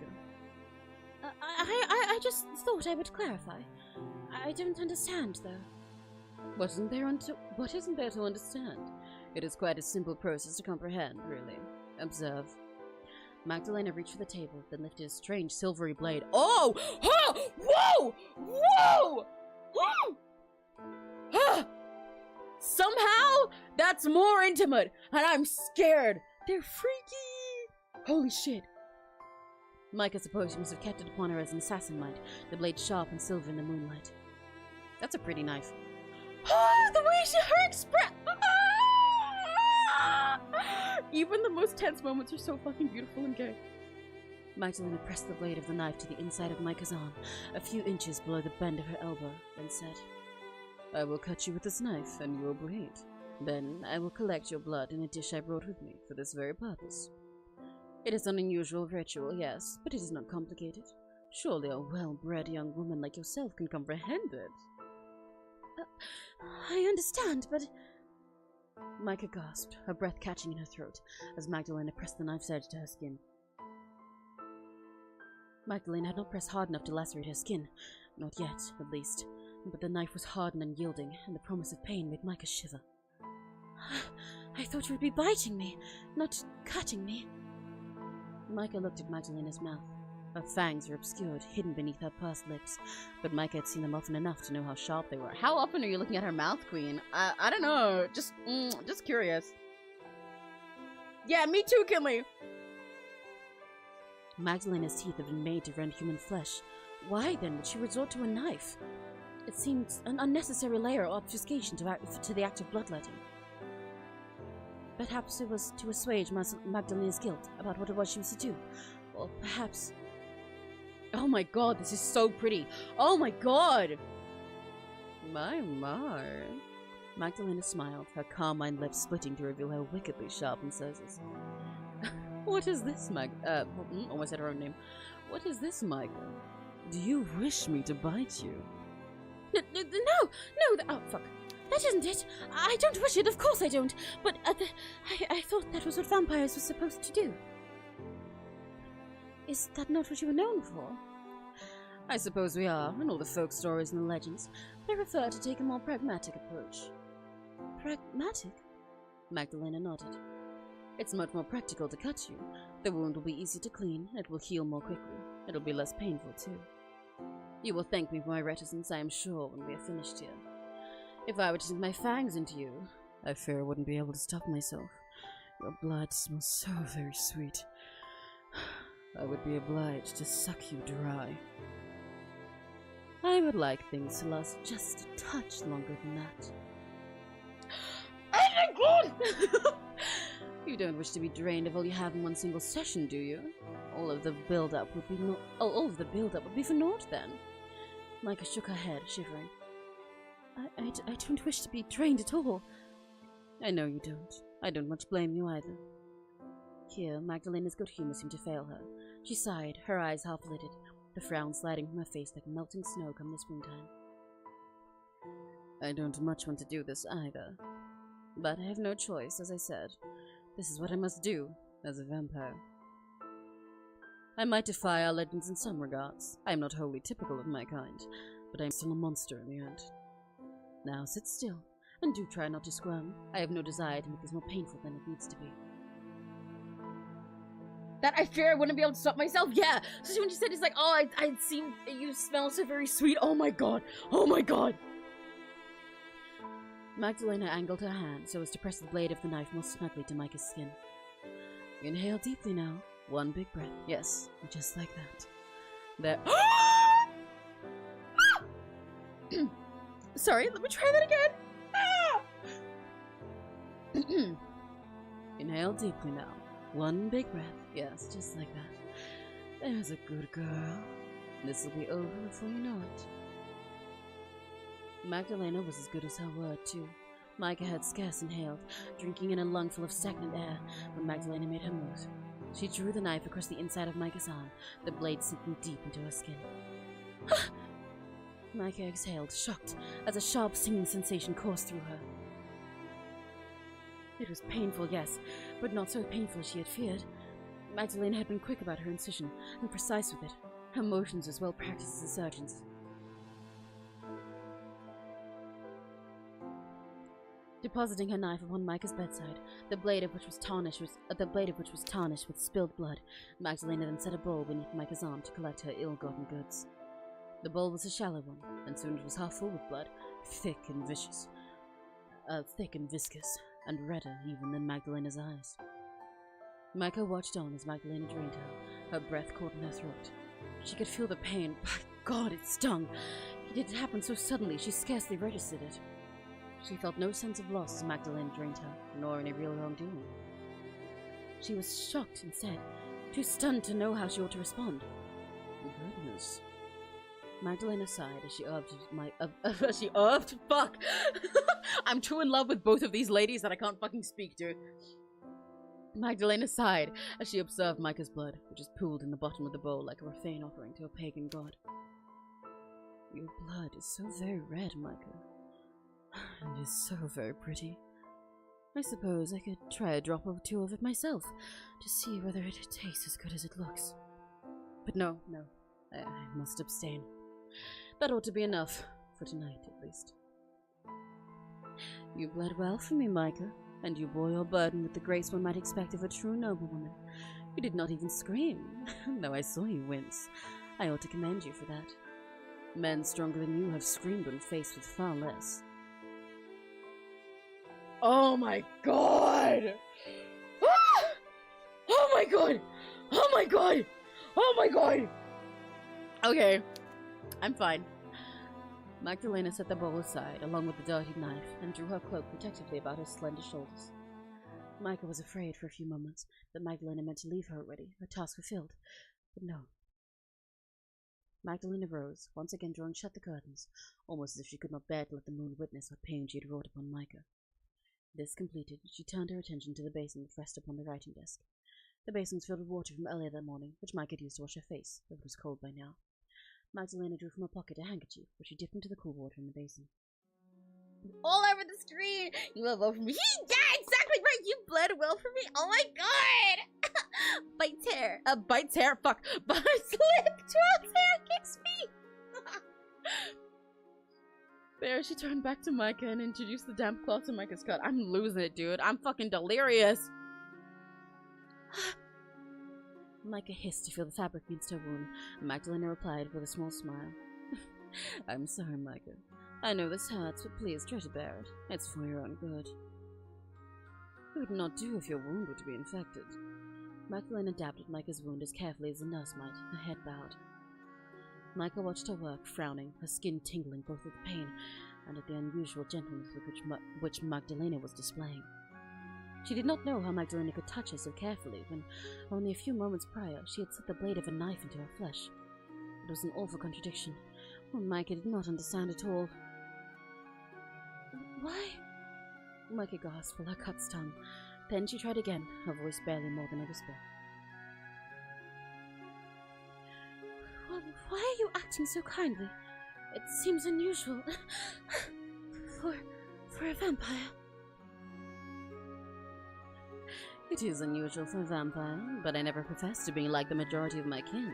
S1: I just thought I would clarify. I don't understand, though. What isn't there to understand? It is quite a simple process to comprehend, really. Observe. Magdalena reached for the table, then lifted a strange silvery blade. Oh! Oh! Whoa! Whoa! Whoa! Somehow, that's more intimate, and I'm scared. They're freaky! Holy shit. Meike supposed she must have kept it upon her as an assassin might, the blade sharp and silver in the moonlight. That's a pretty knife. Oh, the way her express. Even the most tense moments are so fucking beautiful and gay. Magdalena pressed the blade of the knife to the inside of Meike's arm, a few inches below the bend of her elbow, then said, I will cut you with this knife, and you will bleed. Then I will collect your blood in a dish I brought with me for this very purpose. It is an unusual ritual, yes, but it is not complicated. Surely a well-bred young woman like yourself can comprehend it. I understand, but... Meike gasped, her breath catching in her throat, as Magdalena pressed the knife's edge to her skin. Magdalena had not pressed hard enough to lacerate her skin. Not yet, at least. But the knife was hard and unyielding, and the promise of pain made Meike shiver. I thought you would be biting me, not cutting me. Meike looked at Magdalena's mouth. Her fangs were obscured, hidden beneath her pursed lips, but Meike had seen them often enough to know how sharp they were. How often are you looking at her mouth, Queen? I don't know. Just curious. Yeah, me too, Kinley. Magdalena's teeth had been made to rend human flesh. Why, then, would she resort to a knife? It seemed an unnecessary layer of obfuscation to the act of bloodletting. Perhaps it was to assuage Magdalena's guilt about what it was she was to do. Or perhaps... Oh my god, this is so pretty. Oh my god! My. Magdalena smiled, her carmine lips splitting to reveal her wickedly sharp incisors. What is this, almost said her own name. What is this, Meike?
S2: Do you wish me to bite you?
S1: No, oh, fuck. That isn't it. I don't wish it, of course I don't. But I thought that was what vampires were supposed to do. Is that not what you were known for?
S2: I suppose we are, and all the folk stories and the legends. They prefer to take a more pragmatic approach.
S1: Pragmatic?
S2: Magdalena nodded. It's much more practical to cut you. The wound will be easy to clean, it will heal more quickly. It'll be less painful, too. You will thank me for my reticence, I am sure, when we are finished here. If I were to sink my fangs into you, I fear I wouldn't be able to stop myself. Your blood smells so very sweet. I would be obliged to suck you dry. I would like things to last just a touch longer than that.
S1: Oh my god!
S2: You don't wish to be drained of all you have in one single session, do you? All of the build-up would be for naught, then. Meike shook her head, shivering.
S1: I don't wish to be drained at all.
S2: I know you don't. I don't much blame you either. Here, Magdalena's good humor seemed to fail her. She sighed, her eyes half-lidded, the frown sliding from her face like melting snow come the springtime. I don't much want to do this either. But I have no choice, as I said. This is what I must do, as a vampire. I might defy our legends in some regards. I am not wholly typical of my kind, but I am still a monster in the end. Now sit still, and do try not to squirm. I have no desire to make this more painful than it needs to be.
S1: That I fear I wouldn't be able to stop myself? Yeah! So when she said it's like, oh, I'd seen you smell so very sweet. Oh my god! Oh my god!
S2: Magdalena angled her hand so as to press the blade of the knife more snugly to Meike's skin. Inhale deeply now. One big breath. Yes, just like that. There.
S1: Sorry, let me try that again.
S2: Inhale deeply now. One big breath. Yes, just like that. There's a good girl. This will be over before you know it. Magdalena was as good as her word, too. Meike had scarce inhaled, drinking in a lungful of stagnant air, when Magdalena made her move. She drew the knife across the inside of Meike's arm, the blade sinking deep into her skin. Meike exhaled, shocked, as a sharp stinging sensation coursed through her. It was painful, yes, but not so painful as she had feared. Magdalena had been quick about her incision, and precise with it, her motions as well practiced as a surgeon's. Depositing her knife upon Meike's bedside, the blade of which was tarnished with spilled blood, Magdalena then set a bowl beneath Meike's arm to collect her ill-gotten goods. The bowl was a shallow one, and soon it was half full with blood, thick and viscous, and redder even than Magdalena's eyes. Meike watched on as Magdalena drained her breath caught in her throat. She could feel the pain. By God, it stung! It had happened so suddenly, she scarcely registered it. She felt no sense of loss as Magdalena drained her, nor any real wrongdoing. She was shocked instead, too stunned to know how she ought to respond. Goodness. Magdalena sighed as she fuck! I'm too in love with both of these ladies that I can't fucking speak, dude. Magdalena sighed as she observed Meike's blood, which is pooled in the bottom of the bowl like a profane offering to a pagan god. Your blood is so very red, Meike. And is so very pretty. I suppose I could try a drop or two of it myself, to see whether it tastes as good as it looks. But no, I must abstain. That ought to be enough, for tonight at least. You bled well for me, Meike, and you bore your burden with the grace one might expect of a true noblewoman. You did not even scream, though I saw you wince. I ought to commend you for that. Men stronger than you have screamed when faced with far less.
S1: Oh my god! Ah! Oh my god! Oh my god! Oh my god! Okay, I'm fine.
S2: Magdalena set the bowl aside, along with the dirty knife, and drew her cloak protectively about her slender shoulders. Meike was afraid for a few moments that Magdalena meant to leave her already, her task fulfilled, but no. Magdalena rose, once again drawing shut the curtains, almost as if she could not bear to let the moon witness what pain she had wrought upon Meike. This completed, she turned her attention to the basin which rested upon the writing desk. The basin was filled with water from earlier that morning, which Meike had used to wash her face, though it was cold by now. Magdalena drew from her pocket a handkerchief, which she dipped into the cool water in the basin.
S1: All over the screen! You will vote for me. Yeah, exactly right! You bled well for me! Oh my god! Bite tear. Bite tear? Fuck. Bite slip! 12 hair kicks me!
S2: There, she turned back to Meike and introduced the damp cloth to Meike's cut. I'm losing it, dude. I'm fucking delirious. Meike hissed to feel the fabric against her wound, and Magdalena replied with a small smile. I'm sorry, Meike. I know this hurts, but please try to bear it. It's for your own good. It would not do if your wound were to be infected. Magdalena dabbed at Meike's wound as carefully as a nurse might, her head bowed. Meike watched her work, frowning, her skin tingling both at the pain and at the unusual gentleness with which Magdalena was displaying. She did not know how Magdalena could touch her so carefully when, only a few moments prior, she had set the blade of a knife into her flesh. It was an awful contradiction, one Meike did not understand at all. Why? Meike gasped while her cut stung. Then she tried again, her voice barely more than a whisper. Why are you acting so kindly? It seems unusual for a vampire. It is unusual for a vampire, but I never professed to be like the majority of my kin.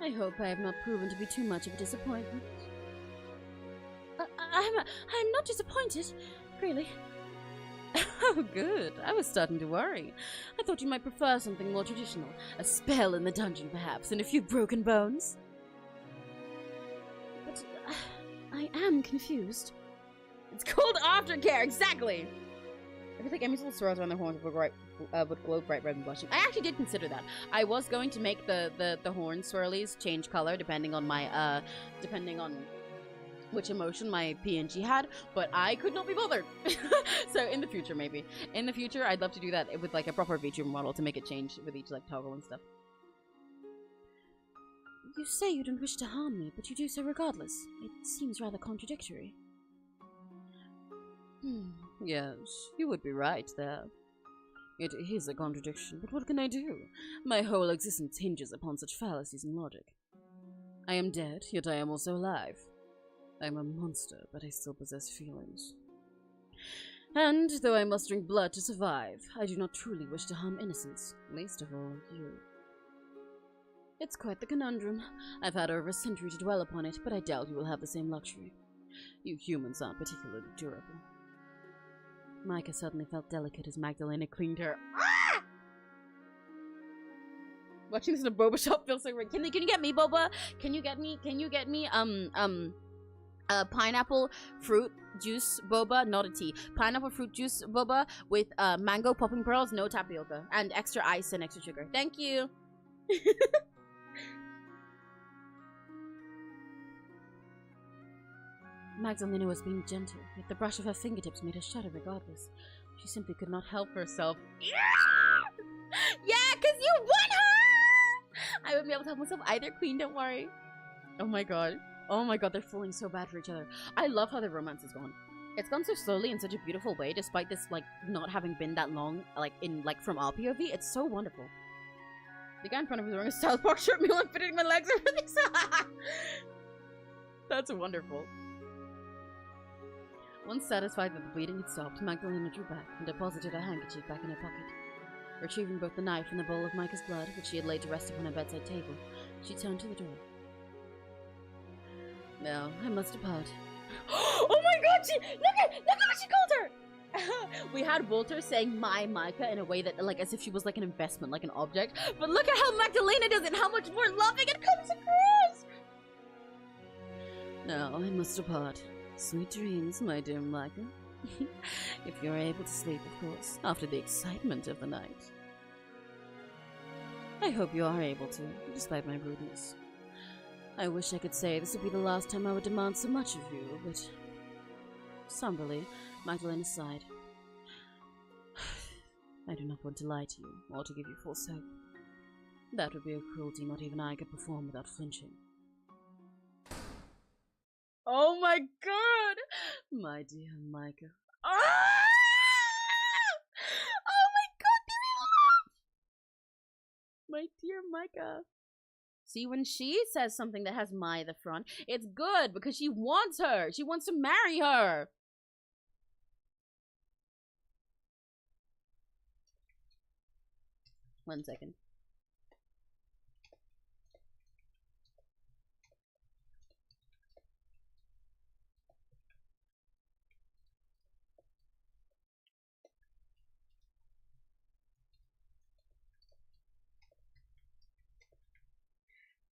S2: I hope I have not proven to be too much of a disappointment. I'm not disappointed, really. Oh, good. I was starting to worry. I thought you might prefer something more traditional. A spell in the dungeon, perhaps, and a few broken bones. But I am confused.
S1: It's called aftercare, exactly! I feel like Emmy's little swirls around their horns would glow bright red and blushing. I actually did consider that. I was going to make the horn swirlies change color depending on my, depending on which emotion my PNG had, but I could not be bothered. So in the future, maybe. In the future, I'd love to do that with like a proper VTuber model to make it change with each like toggle and stuff.
S2: You say you don't wish to harm me, but you do so regardless. It seems rather contradictory.
S3: Yes, you would be right there. It is a contradiction, but what can I do? My whole existence hinges upon such fallacies and logic. I am dead, yet I am also alive. I am a monster, but I still possess feelings. And, though I must drink blood to survive, I do not truly wish to harm innocents, least of all you. It's quite the conundrum. I've had over a century to dwell upon it, but I doubt you will have the same luxury. You humans aren't particularly durable.
S2: Meike suddenly felt delicate as Magdalena cleaned her.
S1: Ah! Watching this in a boba shop feels so right. Can you get me boba? Can you get me pineapple fruit juice boba, not a tea. Pineapple fruit juice boba with mango popping pearls, no tapioca, and extra ice and extra sugar. Thank you.
S2: Magdalena was being gentle, yet the brush of her fingertips made her shudder regardless. She simply could not help herself.
S1: Yeah, because you won her! I wouldn't be able to help myself either, Queen, don't worry.
S2: Oh my god. Oh my god, they're falling so bad for each other.
S1: I love how their romance is going. It's gone so slowly in such a beautiful way, despite this, like, not having been that long, like, from our POV. It's so wonderful. The guy in front of me is wearing a South Park shirt, meal and fitting my legs over these. That's wonderful.
S2: Once satisfied that the bleeding had stopped, Magdalena drew back and deposited her handkerchief back in her pocket. Retrieving both the knife and the bowl of Meike's blood, which she had laid to rest upon her bedside table, she turned to the door. Now, I must depart.
S1: Oh my god, look at what she called her! We had Walter saying my Meike in a way that, like, as if she was like an investment, like an object. But look at how Magdalena does it, how much more loving it comes across!
S3: Now, I must depart. Sweet dreams, my dear Meike. If you're able to sleep, of course, after the excitement of the night. I hope you are able to, despite my rudeness. I wish I could say this would be the last time I would demand so much of you, but... Somberly, Magdalena sighed. I do not want to lie to you, or to give you false hope. That would be a cruelty not even I could perform without flinching.
S1: Oh my god!
S3: My dear Meike.
S1: Ah! Oh my god, My dear Micah. See, when she says something that has my the front, it's good because she wants her. She wants to marry her. One second.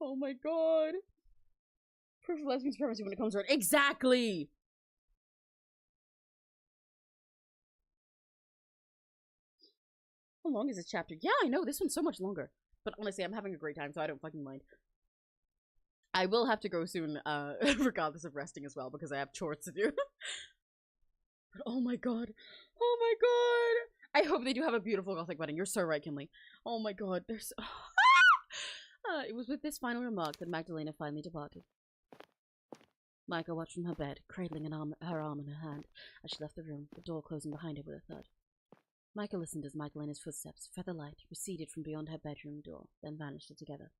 S1: Oh my god. Perfect lesbian supremacy when it comes to it. Exactly! How long is this chapter? Yeah, I know. This one's so much longer. But honestly, I'm having a great time, so I don't fucking mind. I will have to go soon, regardless of resting as well, because I have chores to do. But oh my god. Oh my god. I hope they do have a beautiful gothic wedding. You're so right, Kinley. Oh my god. There's... it was with this final remark that Magdalena finally departed. Meike watched from her bed, cradling her arm in her hand as she left the room, the door closing behind her with a thud. Meike listened as Magdalena's footsteps, feather light, receded from beyond her bedroom door, then vanished altogether.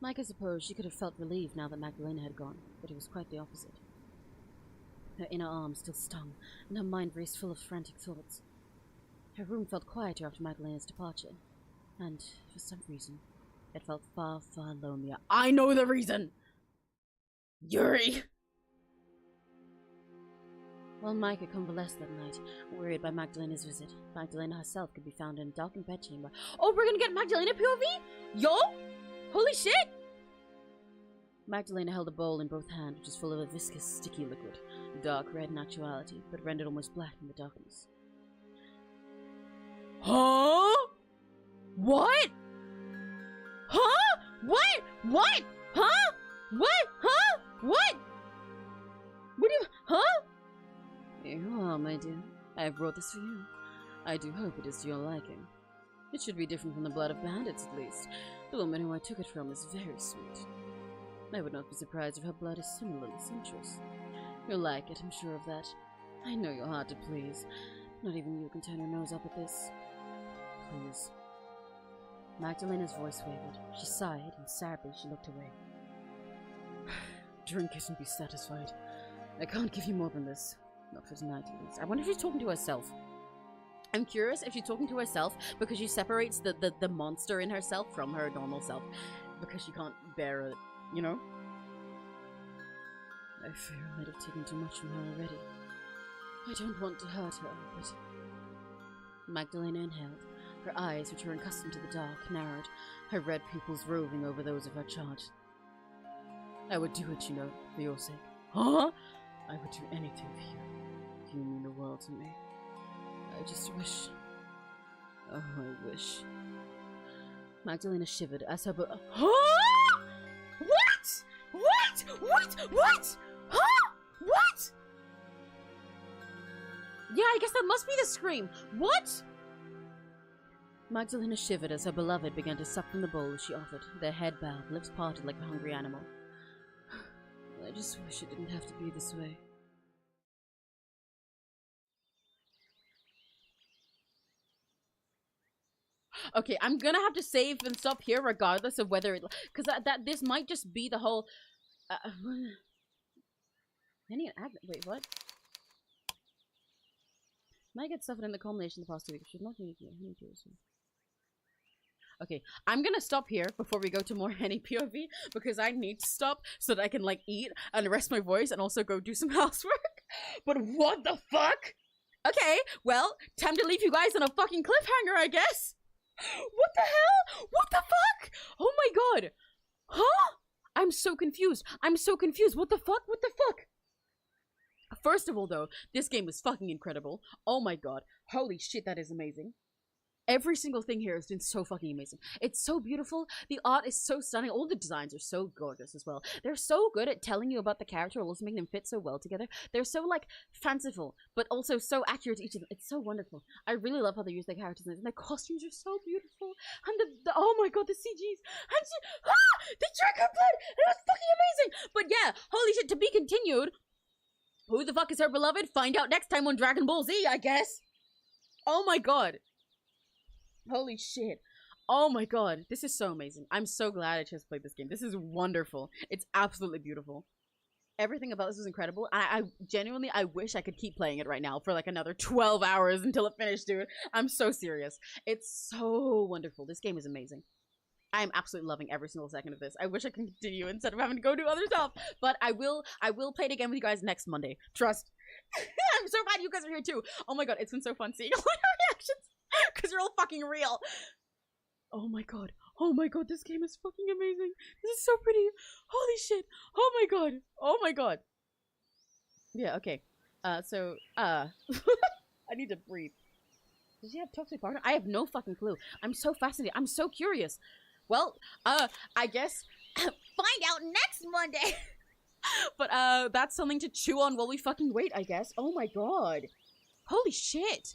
S1: Meike supposed she could have felt relieved now that Magdalena had gone, but it was quite the opposite. Her inner arm still stung, and her mind raced full of frantic thoughts. Her room felt quieter after Magdalena's departure, and, for some reason, it felt far, far lonelier. I know the reason! Yuri! While Meike convalesced that night, worried by Magdalena's visit, Magdalena herself could be found in a darkened bedchamber. Oh, we're gonna get Magdalena POV? Yo! Holy shit! Magdalena held a bowl in both hands, which was full of a viscous, sticky liquid, dark red in actuality, but rendered almost black in the darkness. Huh? What? Huh? What? What? Huh? What? Huh? What? What do you... Huh? Here you are, my dear. I have brought this for you. I do hope it is to your liking. It should be different from the blood of bandits, at least. The woman who I took it from is very sweet. I would not be surprised if her blood is similarly sumptuous. You'll like it, I'm sure of that. I know you're hard to please. Not even you can turn your nose up at this. Please. Magdalena's voice wavered. She sighed, and sadly she looked away. Drink it and be satisfied. I can't give you more than this. Not for tonight, at least. I wonder if she's talking to herself. I'm curious if she's talking to herself because she separates the monster in herself from her normal self. Because she can't bear it, you know? I fear I might have taken too much from her already. I don't want to hurt her, but... Magdalena inhaled. Her eyes, which were accustomed to the dark, narrowed, her red pupils roving over those of her charge. I would do it, you know, for your sake. Huh? I would do anything for you. You mean the world to me. I just wish... Oh, I wish... Magdalena shivered as her Huh? What? What? What? What? Huh? What? Yeah, I guess that must be the scream. What? Magdalena shivered as her beloved began to suck from the bowl she offered, their head bowed, lips parted like a hungry animal. I just wish it didn't have to be this way. Okay, I'm gonna have to save and stop here regardless of whether it... Because this might just be the whole... Henny and Agnes... Wait, what? Meike had suffered in the culmination of the past 2 weeks. She's not need to. Okay, I'm gonna stop here before we go to more Henny POV because I need to stop so that I can, like, eat and rest my voice and also go do some housework. But what the fuck? Okay, well, time to leave you guys on a fucking cliffhanger, I guess. What the hell? What the fuck? Oh my god. Huh? I'm so confused. I'm so confused. What the fuck? What the fuck? First of all, though, this game is fucking incredible. Oh my god. Holy shit, that is amazing. Every single thing here has been so fucking amazing. It's so beautiful. The art is so stunning. All the designs are so gorgeous as well. They're so good at telling you about the character and also making them fit so well together. They're so, like, fanciful, but also so accurate to each of them. It's so wonderful. I really love how they use their characters and their costumes are so beautiful. And the oh my god, the CGs. And they drank her blood. It was fucking amazing. But yeah, holy shit, to be continued. Who the fuck is her beloved? Find out next time on Dragon Ball Z, I guess. Oh my god. Holy shit. Oh my god. This is so amazing. I'm so glad I just played this game. This is wonderful. It's absolutely beautiful. Everything about this is incredible. I genuinely, I wish I could keep playing it right now for like another 12 hours until it finished, dude. I'm so serious. It's so wonderful. This game is amazing. I am absolutely loving every single second of this. I wish I could continue instead of having to go do other stuff. But I will play it again with you guys next Monday. Trust. I'm so glad you guys are here too. Oh my god, it's been so fun seeing all your reactions. Because you're all fucking real. Oh my god. Oh my god, this game is fucking amazing. This is so pretty. Holy shit. Oh my god. Oh my god. Yeah, okay. I need to breathe. Does he have toxic partner? I have no fucking clue. I'm so fascinated. I'm so curious. Well, I guess find out next Monday. But that's something to chew on while we fucking wait, I guess. Oh my god. Holy shit.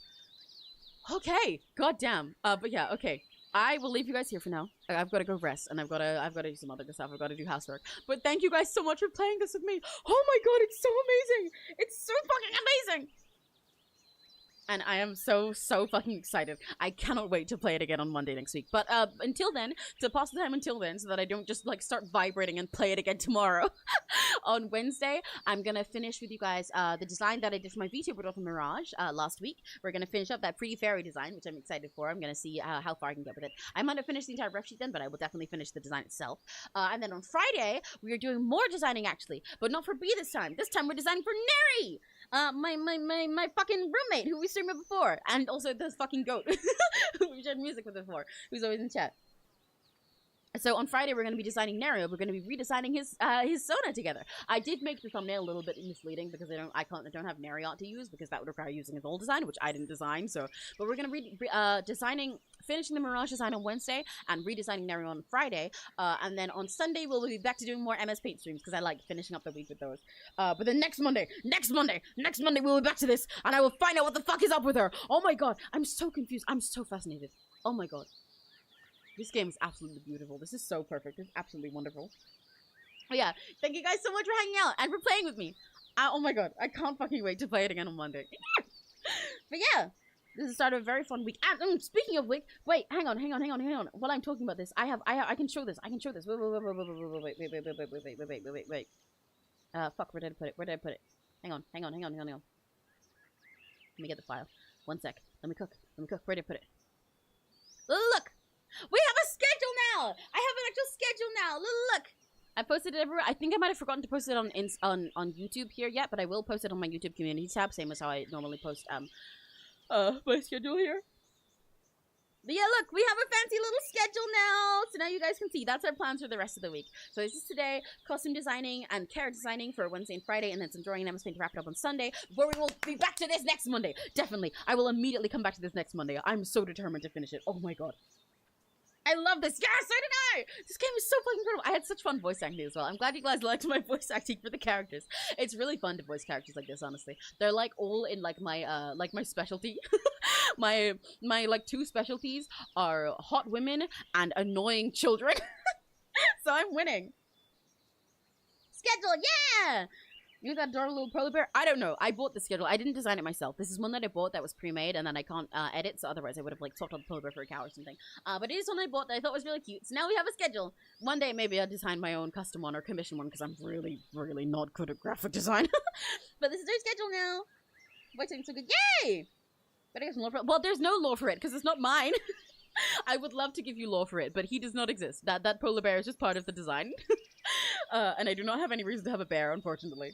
S1: Okay. Goddamn. But yeah, okay. I will leave you guys here for now. I've got to go rest, and I've got to do some other stuff. I've got to do housework. But thank you guys so much for playing this with me. Oh my god, it's so amazing. It's so fucking amazing. And I am so fucking excited. I cannot wait to play it again on Monday next week. But until then, to pass the time until then, so that I don't just like start vibrating and play it again tomorrow. On Wednesday, I'm gonna finish with you guys the design that I did for my VTuber for Mirage last week. We're gonna finish up that pretty fairy design, which I'm excited for. I'm gonna see how far I can get with it. I might not finish the entire ref sheet then, but I will definitely finish the design itself. And then on Friday, we are doing more designing actually, but not for B this time. This time we're designing for Neri! My fucking roommate who we streamed with before, and also the fucking goat who we shared music with before, who's always in chat. So on Friday we're going to be designing Nario. We're going to be redesigning his Sona together. I did make the thumbnail a little bit misleading because I don't have Nariot to use because that would require using his old design, which I didn't design. So, but we're going to be finishing the Mirage design on Wednesday and redesigning Nario on Friday. And then on Sunday we'll be back to doing more MS Paint streams because I like finishing up the week with those. But then next Monday we'll be back to this and I will find out what the fuck is up with her. Oh my god, I'm so confused. I'm so fascinated. Oh my god. This game is absolutely beautiful. This is so perfect. It's absolutely wonderful. But yeah, thank you guys so much for hanging out and for playing with me. Oh my god, I can't fucking wait to play it again on Monday. But yeah, this is the start of a very fun week. And speaking of which, wait, hang on. While I'm talking about this, I can show this. Wait. Fuck, where did I put it? Hang on. Let me get the file. One sec. Let me cook. Where did I put it? Look! We have a schedule now! I have an actual schedule now! Look! I posted it everywhere. I think I might have forgotten to post it on YouTube here yet, but I will post it on my YouTube community tab, same as how I normally post my schedule here. But yeah, look, we have a fancy little schedule now! So now you guys can see. That's our plans for the rest of the week. So this is today, costume designing and character designing for Wednesday and Friday, and then some drawing and MS Paint to wrap it up on Sunday, before we will be back to this next Monday. Definitely. I will immediately come back to this next Monday. I'm so determined to finish it. Oh my god. I love this. Yeah, so did I. This game is so fucking incredible. I had such fun voice acting as well. I'm glad you guys liked my voice acting for the characters. It's really fun to voice characters like this, honestly. They're like all in like my specialty. my like two specialties are hot women and annoying children. So I'm winning. Schedule, yeah. You got adorable little polar bear? I don't know. I bought the schedule. I didn't design it myself. This is one that I bought that was pre-made, and then I can't edit, so otherwise I would have like swapped out the polar bear for a cow or something. But it is one I bought that I thought was really cute. So now we have a schedule. One day maybe I'll design my own custom one or commission one because I'm really, really not good at graphic design. But this is our schedule now. Why so good? Yay! But I guess lore for it. Well, there's no lore for it because it's not mine. I would love to give you lore for it, but he does not exist. That polar bear is just part of the design. And I do not have any reason to have a bear, unfortunately.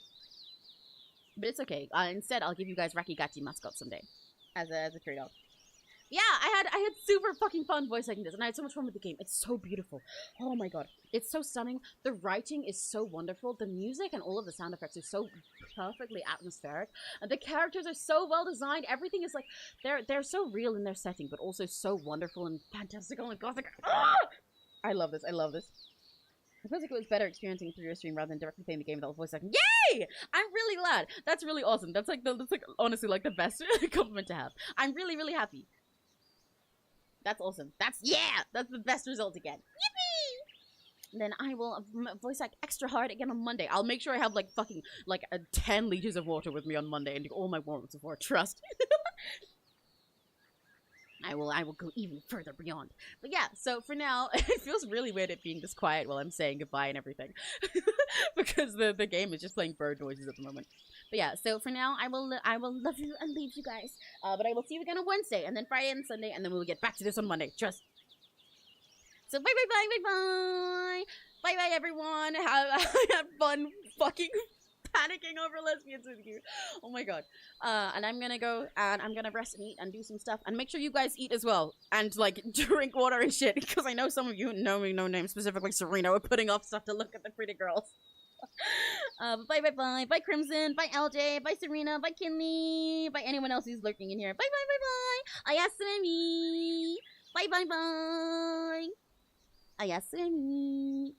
S1: But it's okay. Instead, I'll give you guys Rakigachi mascot someday. As a trade-off. Yeah, I had super fucking fun voice acting this, and I had so much fun with the game. It's so beautiful. Oh my god. It's so stunning. The writing is so wonderful. The music and all of the sound effects are so perfectly atmospheric. And the characters are so well designed. Everything is like, they're so real in their setting, but also so wonderful and fantastical and gothic. Ah! I love this. I love this. I suppose it was better experiencing through your stream rather than directly playing the game without voice acting. Yay! I'm really glad. That's really awesome. That's like honestly like the best compliment to have. I'm really, really happy. That's awesome. That's the best result to get. Yippee! then I will voice act extra hard again on Monday. I'll make sure I have like fucking like 10 liters of water with me on Monday and do all my warm-ups before. Trust. I will go even further beyond. But yeah, so for now, it feels really weird it being this quiet while I'm saying goodbye and everything. Because the game is just playing bird noises at the moment. But yeah, so for now, I will love you and leave you guys. But I will see you again on Wednesday, and then Friday and Sunday, and then we'll get back to this on Monday. Trust. So bye bye bye bye bye. Bye bye everyone. Have fun fucking panicking over lesbians with you. Oh my god. And I'm gonna go and I'm gonna rest and eat and do some stuff, and make sure you guys eat as well and like drink water and shit, because I know some of you know me, no name, specifically Serena, we're putting off stuff to look at the pretty girls. Bye bye bye. Bye Crimson. Bye LJ. Bye Serena. Bye Kinley. Bye anyone else who's lurking in here. Bye bye bye bye. Ayasumi. Bye bye bye. Ayasumi.